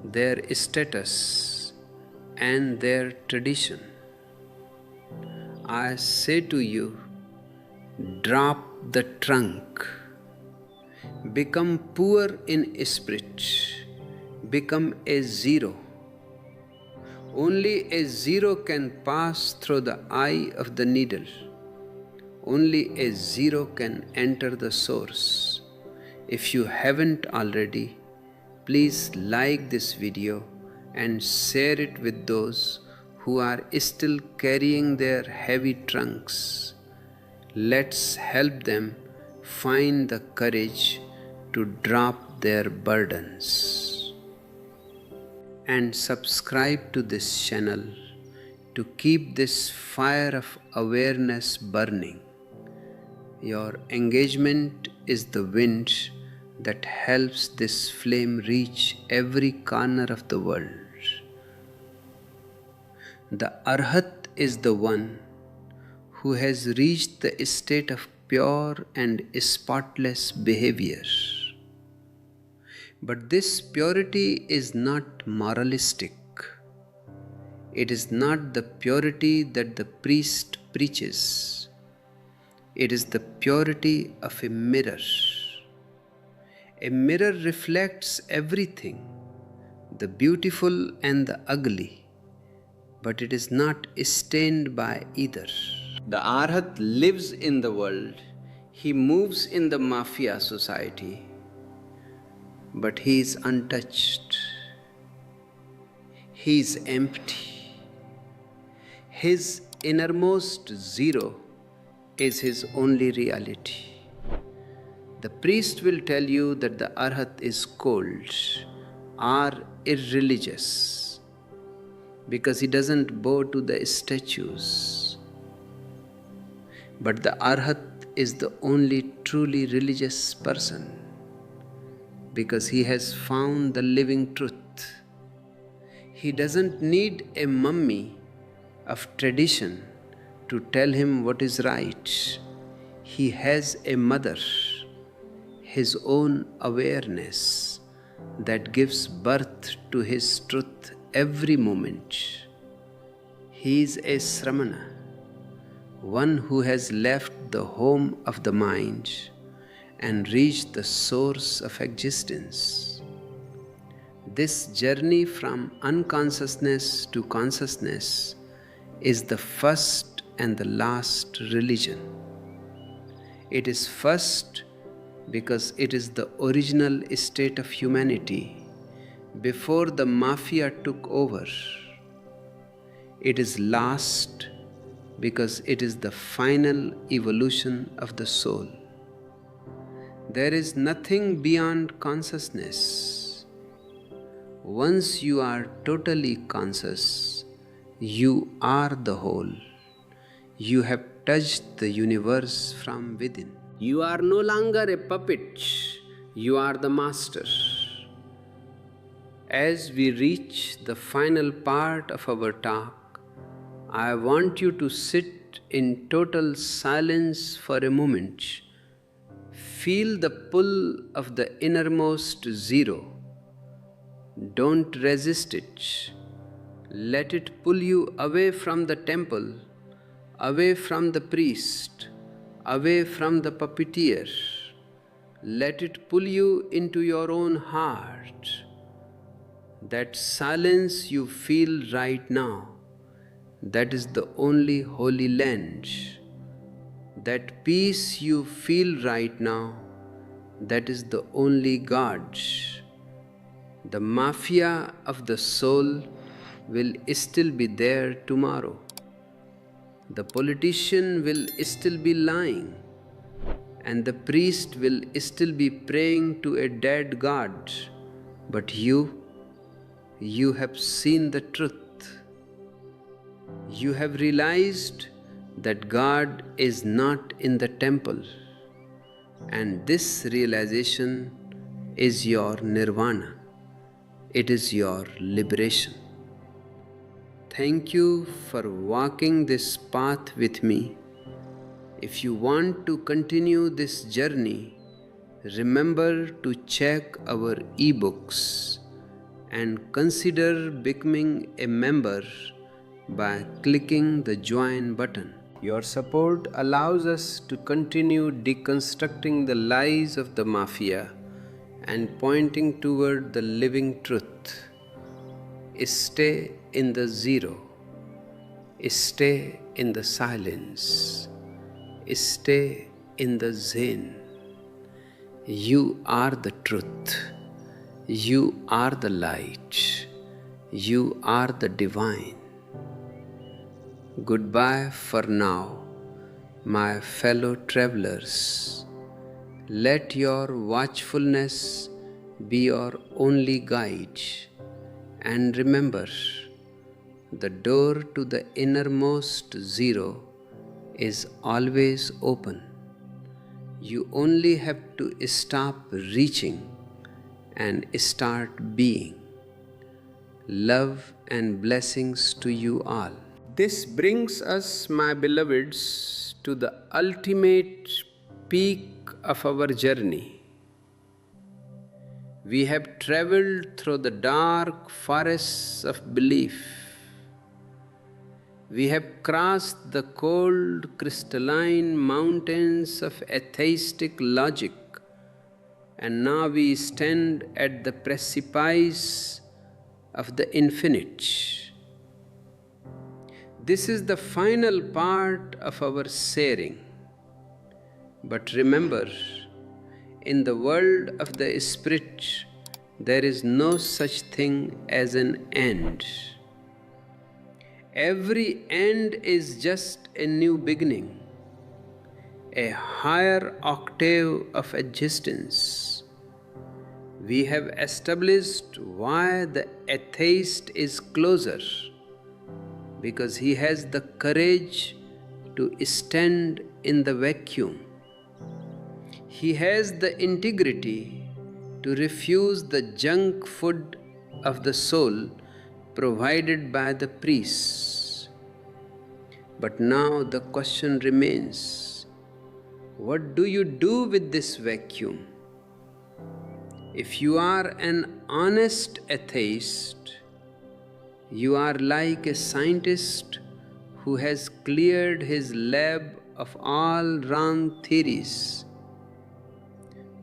their status, and their tradition. I say to you, drop the trunk. Become poor in spirit. Become a zero. Only a zero can pass through the eye of the needle. Only a zero can enter the source. If you haven't already, please like this video and share it with those who are still carrying their heavy trunks. Let's help them find the courage to drop their burdens. And subscribe to this channel to keep this fire of awareness burning. Your engagement is the wind that helps this flame reach every corner of the world. The Arhat is the one who has reached the state of pure and spotless behavior. But this purity is not moralistic. It is not the purity that the priest preaches. It is the purity of a mirror. A mirror reflects everything, the beautiful and the ugly, but it is not stained by either. The Arhat lives in the world. He moves in the mafia society, but he is untouched. He is empty. His innermost zero is his only reality. The priest will tell you that the Arhat is cold or irreligious because he doesn't bow to the statues. But the Arhat is the only truly religious person because he has found the living truth. He doesn't need a mummy of tradition to tell him what is right. He has a mother, his own awareness, that gives birth to his truth every moment. He is a Sramana, one who has left the home of the mind and reached the source of existence. This journey from unconsciousness to consciousness is the first and the last religion. It is first because it is the original state of humanity before the mafia took over. It is last because it is the final evolution of the soul. There is nothing beyond consciousness. Once you are totally conscious, you are the whole. You have touched the universe from within. You are no longer a puppet, you are the master. As we reach the final part of our talk, I want you to sit in total silence for a moment. Feel the pull of the innermost zero. Don't resist it. Let it pull you away from the temple, away from the priest, away from the puppeteer. Let it pull you into your own heart. That silence you feel right now, that is the only holy land. That peace you feel right now, that is the only God. The mafia of the soul will still be there tomorrow. The politician will still be lying, and the priest will still be praying to a dead God. But you have seen the truth. You have realized that God is not in the temple, and this realization is your nirvana. it is your liberation. Thank you for walking this path with me. If you want to continue this journey, remember to check our ebooks and consider becoming a member by clicking the join button. Your support allows us to continue deconstructing the lies of the mafia and pointing toward the living truth. Stay in the zero. Stay in the silence. Stay in the Zen. You are the truth. You are the light. You are the divine. Goodbye for now, my fellow travelers. Let your watchfulness be your only guide. And remember, the door to the innermost zero is always open. You only have to stop reaching and start being. Love and blessings to you all. This brings us, my beloveds, to the ultimate peak of our journey. We have traveled through the dark forests of belief. We have crossed the cold, crystalline mountains of atheistic logic, and now we stand at the precipice of the infinite. This is the final part of our sharing. But remember, in the world of the spirit, there is no such thing as an end. Every end is just a new beginning, a higher octave of existence. We have established why the atheist is closer, because he has the courage to stand in the vacuum. He has the integrity to refuse the junk food of the soul provided by the priests. But now the question remains, what do you do with this vacuum? If you are an honest atheist, you are like a scientist who has cleared his lab of all wrong theories.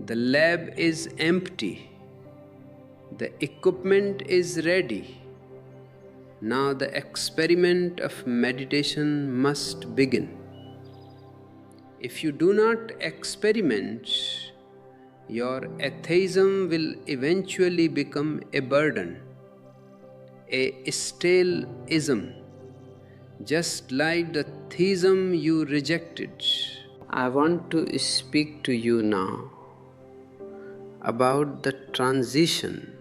The lab is empty. The equipment is ready. Now the experiment of meditation must begin. If you do not experiment, your atheism will eventually become a burden, a stale ism, just like the theism you rejected. I want to speak to you now about the transition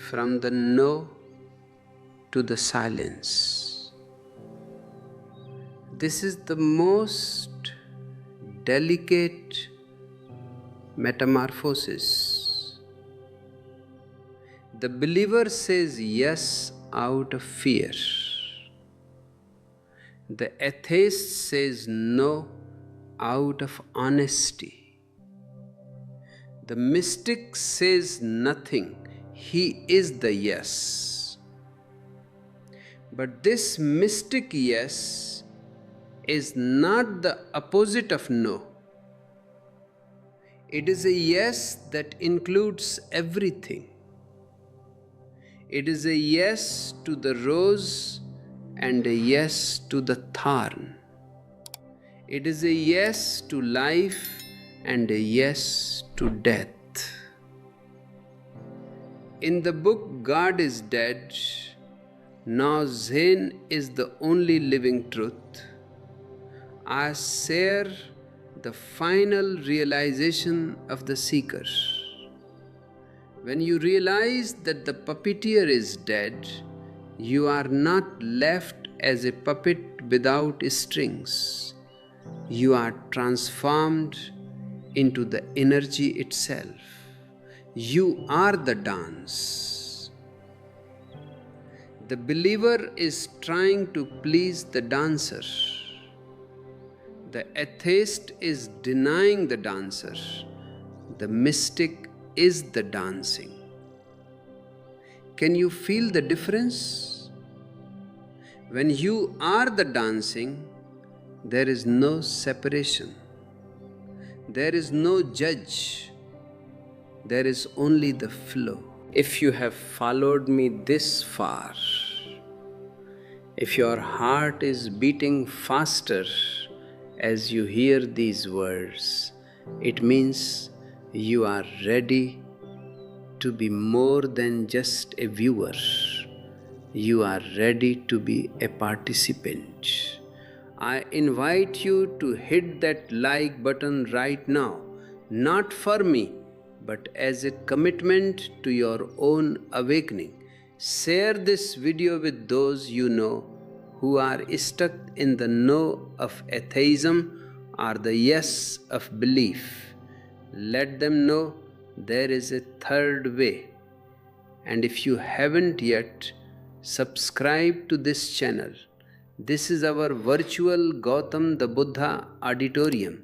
from the no to the silence. This is the most delicate metamorphosis. The believer says yes out of fear. The atheist says no out of honesty. The mystic says nothing. He is the yes. But this mystic yes is not the opposite of no. It is a yes that includes everything. It is a yes to the rose and a yes to the thorn. It is a yes to life and a yes to death. In the book God is Dead, now Zen is the only living truth, I share the final realization of the seeker. When you realize that the puppeteer is dead, you are not left as a puppet without strings. You are transformed into the energy itself. You are the dance. The believer is trying to please the dancer. The atheist is denying the dancer. The mystic is the dancing. Can you feel the difference? When you are the dancing, there is no separation. There is no judge. There is only the flow. If you have followed me this far, if your heart is beating faster as you hear these words, it means you are ready to be more than just a viewer. You are ready to be a participant. I invite you to hit that like button right now, not for me, but as a commitment to your own awakening. Share this video with those you know who are stuck in the no of atheism or the yes of belief. Let them know there is a third way. And if you haven't yet, subscribe to this channel. This is our virtual Gautam the Buddha auditorium,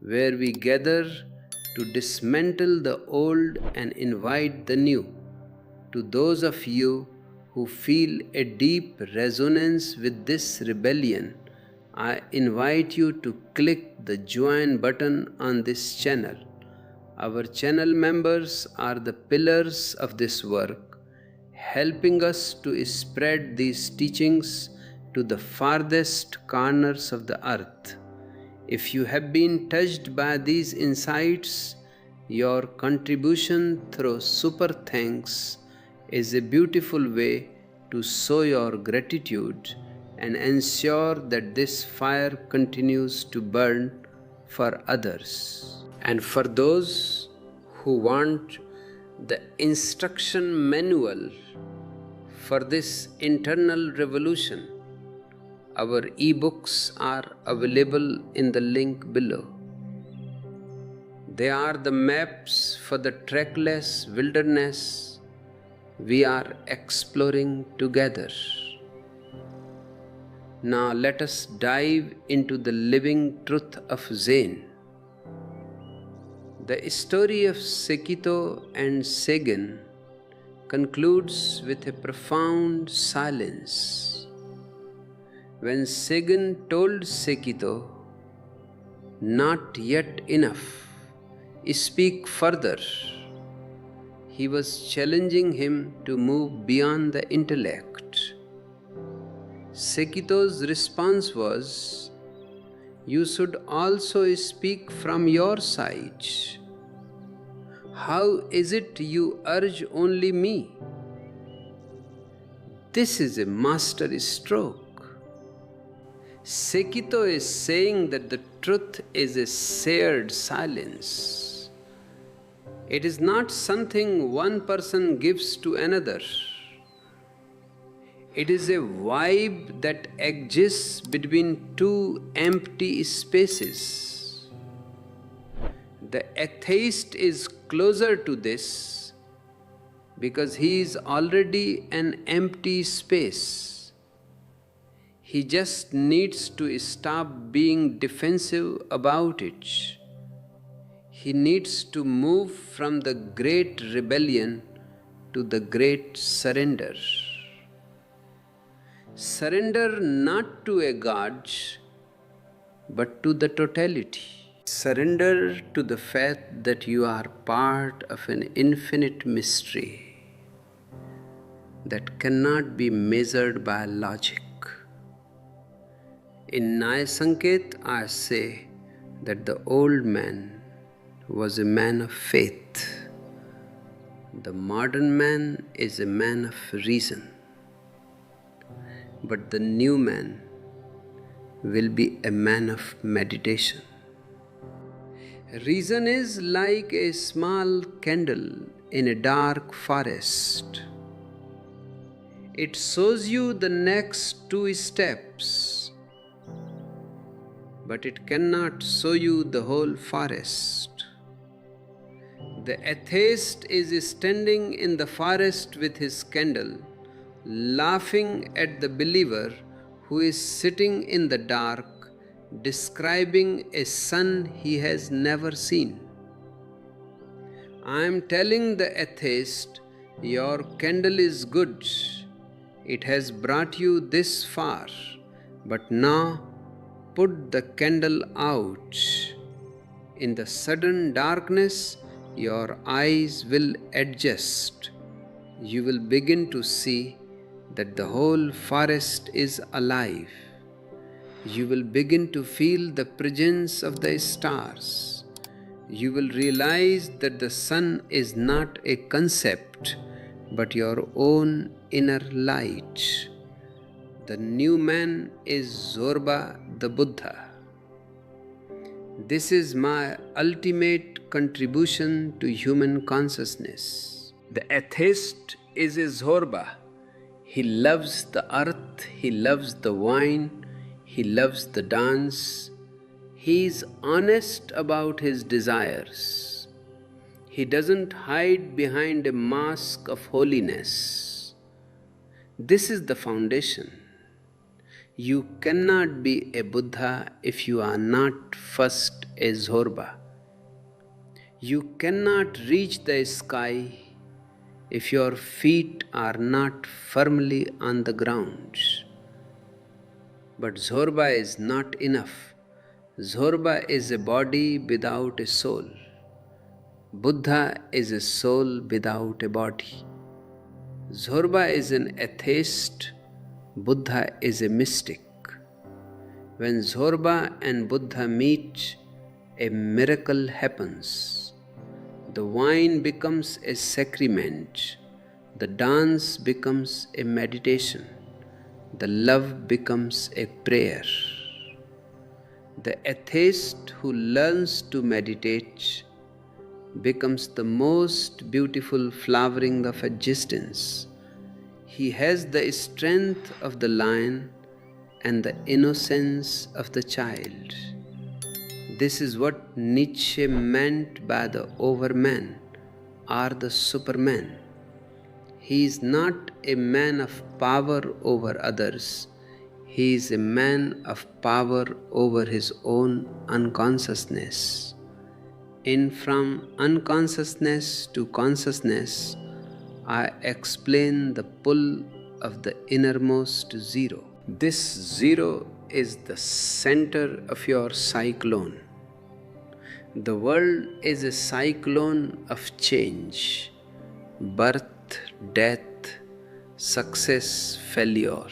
where we gather to dismantle the old and invite the new. To those of you who feel a deep resonance with this rebellion, I invite you to click the join button on this channel. Our channel members are the pillars of this work, helping us to spread these teachings to the farthest corners of the earth. If you have been touched by these insights, your contribution through super thanks is a beautiful way to show your gratitude and ensure that this fire continues to burn for others. And for those who want the instruction manual for this internal revolution, our ebooks are available in the link below. They are the maps for the trackless wilderness we are exploring together. Now let us dive into the living truth of Zen. The story of Sekito and Seigen concludes with a profound silence. When Seigen told Sekito, "Not yet enough, speak further," he was challenging him to move beyond the intellect. Sekito's response was, "You should also speak from your side. How is it you urge only me?" This is a master stroke. Sekito is saying that the truth is a shared silence. It is not something one person gives to another. It is a vibe that exists between two empty spaces. The atheist is closer to this because he is already an empty space. He just needs to stop being defensive about it. He needs to move from the great rebellion to the great surrender. Surrender not to a God, but to the totality. Surrender to the fact that you are part of an infinite mystery that cannot be measured by logic. In Nyaya Sanket, I say that the old man was a man of faith. The modern man is a man of reason. But the new man will be a man of meditation. Reason is like a small candle in a dark forest. It shows you the next 2 steps, but it cannot show you the whole forest. The atheist is standing in the forest with his candle, laughing at the believer who is sitting in the dark, describing a sun he has never seen. I am telling the atheist, your candle is good. It has brought you this far, but now put the candle out. In the sudden darkness, your eyes will adjust. You will begin to see that the whole forest is alive. You will begin to feel the presence of the stars. You will realize that the sun is not a concept, but your own inner light. The new man is Zorba the Buddha. This is my ultimate contribution to human consciousness. The atheist is a Zorba. He loves the earth, he loves the wine, he loves the dance. He is honest about his desires. He doesn't hide behind a mask of holiness. This is the foundation. You cannot be a Buddha if you are not first a Zorba. You cannot reach the sky if your feet are not firmly on the ground. But Zorba is not enough. Zorba is a body without a soul. Buddha is a soul without a body. Zorba is an atheist. Buddha is a mystic. When Zorba and Buddha meet, a miracle happens. The wine becomes a sacrament. The dance becomes a meditation. The love becomes a prayer. The atheist who learns to meditate becomes the most beautiful flowering of existence. He has the strength of the lion and the innocence of the child. This is what Nietzsche meant by the overman or the superman. He is not a man of power over others. He is a man of power over his own unconsciousness. In From Unconsciousness to Consciousness, I explain the pull of the innermost zero. This zero is the center of your cyclone. The world is a cyclone of change, birth, death, success, failure.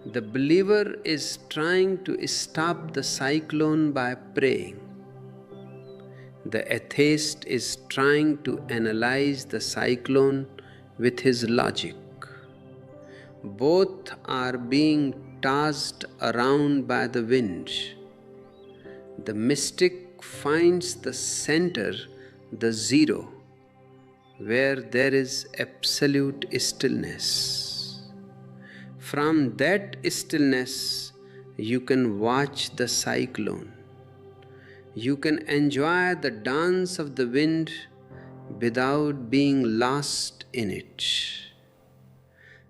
The believer is trying to stop the cyclone by praying. The atheist is trying to analyze the cyclone with his logic. Both are being tossed around by the wind. The mystic finds the center, the zero, where there is absolute stillness. From that stillness, you can watch the cyclone. You can enjoy the dance of the wind without being lost in it.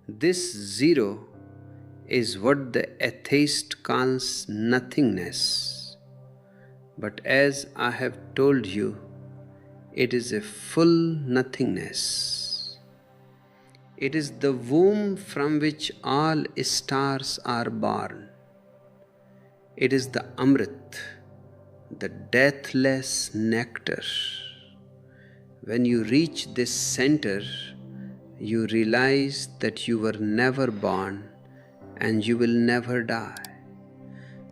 This zero is what the atheist calls nothingness. But as I have told you, it is a full nothingness. It is the womb from which all stars are born. It is the Amrit, the deathless nectar. When you reach this center, you realize that you were never born and you will never die.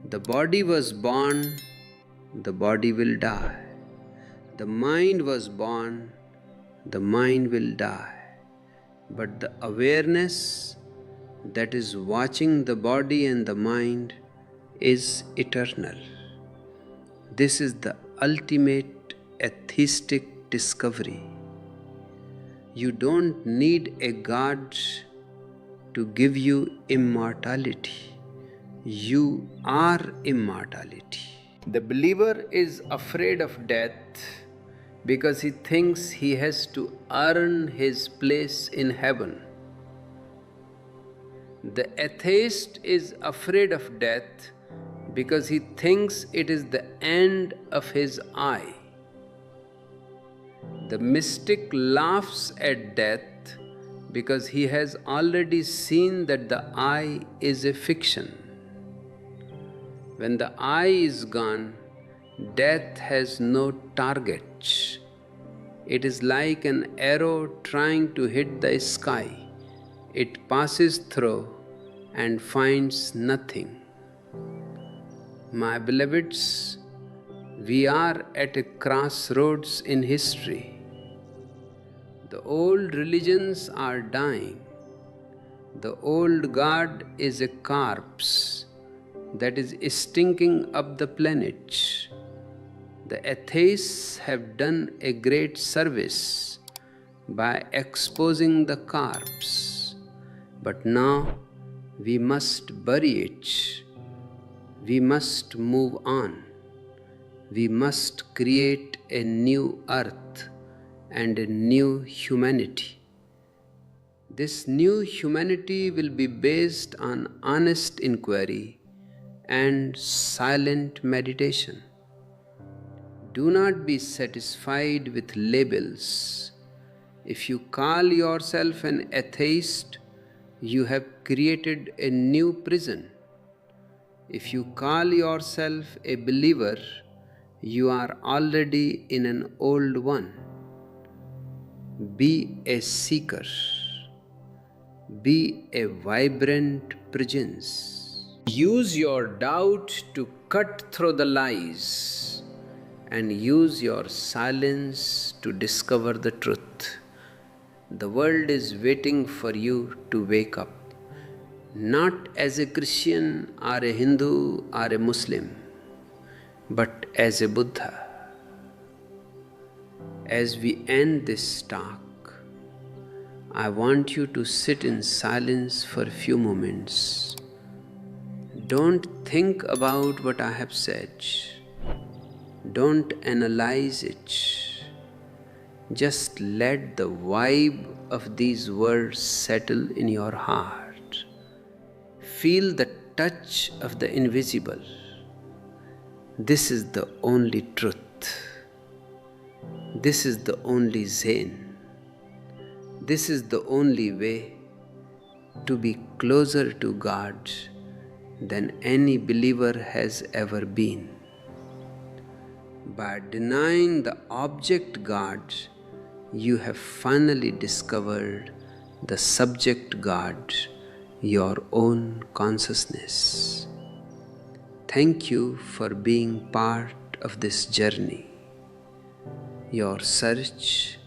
The body was born, the body will die. The mind was born, the mind will die. But the awareness that is watching the body and the mind is eternal. This is the ultimate atheistic discovery. You don't need a God to give you immortality. You are immortality. The believer is afraid of death because he thinks he has to earn his place in heaven. The atheist is afraid of death because he thinks it is the end of his I. The mystic laughs at death because he has already seen that the I is a fiction. When the I is gone, death has no target. It is like an arrow trying to hit the sky. It passes through and finds nothing. My beloveds, we are at a crossroads in history. The old religions are dying. The old God is a corpse that is stinking up the planet. The atheists have done a great service by exposing the corpse, but now we must bury it. We must move on. We must create a new earth and a new humanity. This new humanity will be based on honest inquiry and silent meditation. Do not be satisfied with labels. If you call yourself an atheist, you have created a new prison. If you call yourself a believer, you are already in an old one. Be a seeker. Be a vibrant presence. Use your doubt to cut through the lies and use your silence to discover the truth. The world is waiting for you to wake up, not as a Christian or a Hindu or a Muslim, but as a Buddha. As we end this talk, I want you to sit in silence for a few moments. Don't think about what I have said. Don't analyze it. Just let the vibe of these words settle in your heart. Feel the touch of the invisible. This is the only truth. This is the only Zen. This is the only way to be closer to God than any believer has ever been. By denying the object God, you have finally discovered the subject God, your own consciousness. Thank you for being part of this journey. Your search,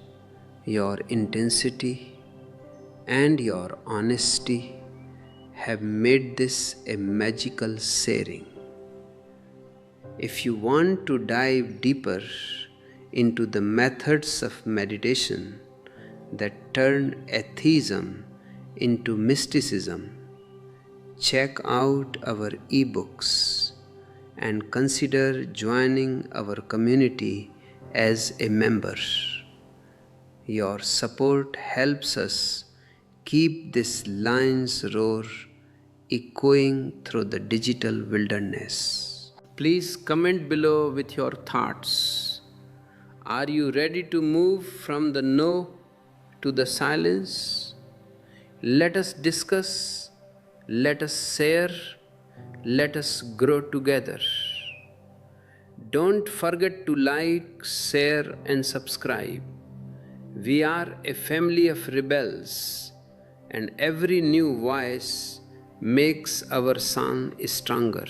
your intensity, and your honesty have made this a magical sharing. If you want to dive deeper into the methods of meditation that turn atheism into mysticism, check out our ebooks and consider joining our community as a member. Your support helps us keep this lion's roar echoing through the digital wilderness. Please comment below with your thoughts. Are you ready to move from the no to the silence? Let us discuss, let us share, let us grow together. Don't forget to like, share, and subscribe. We are a family of rebels, and every new voice makes our song stronger.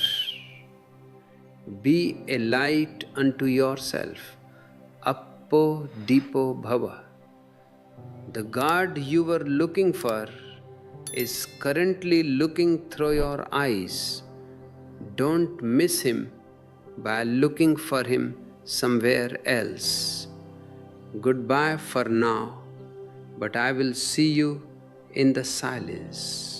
Be a light unto yourself. Appo Deepo Bhava. The God you were looking for is currently looking through your eyes. Don't miss him by looking for him somewhere else. Goodbye for now, but I will see you in the silence.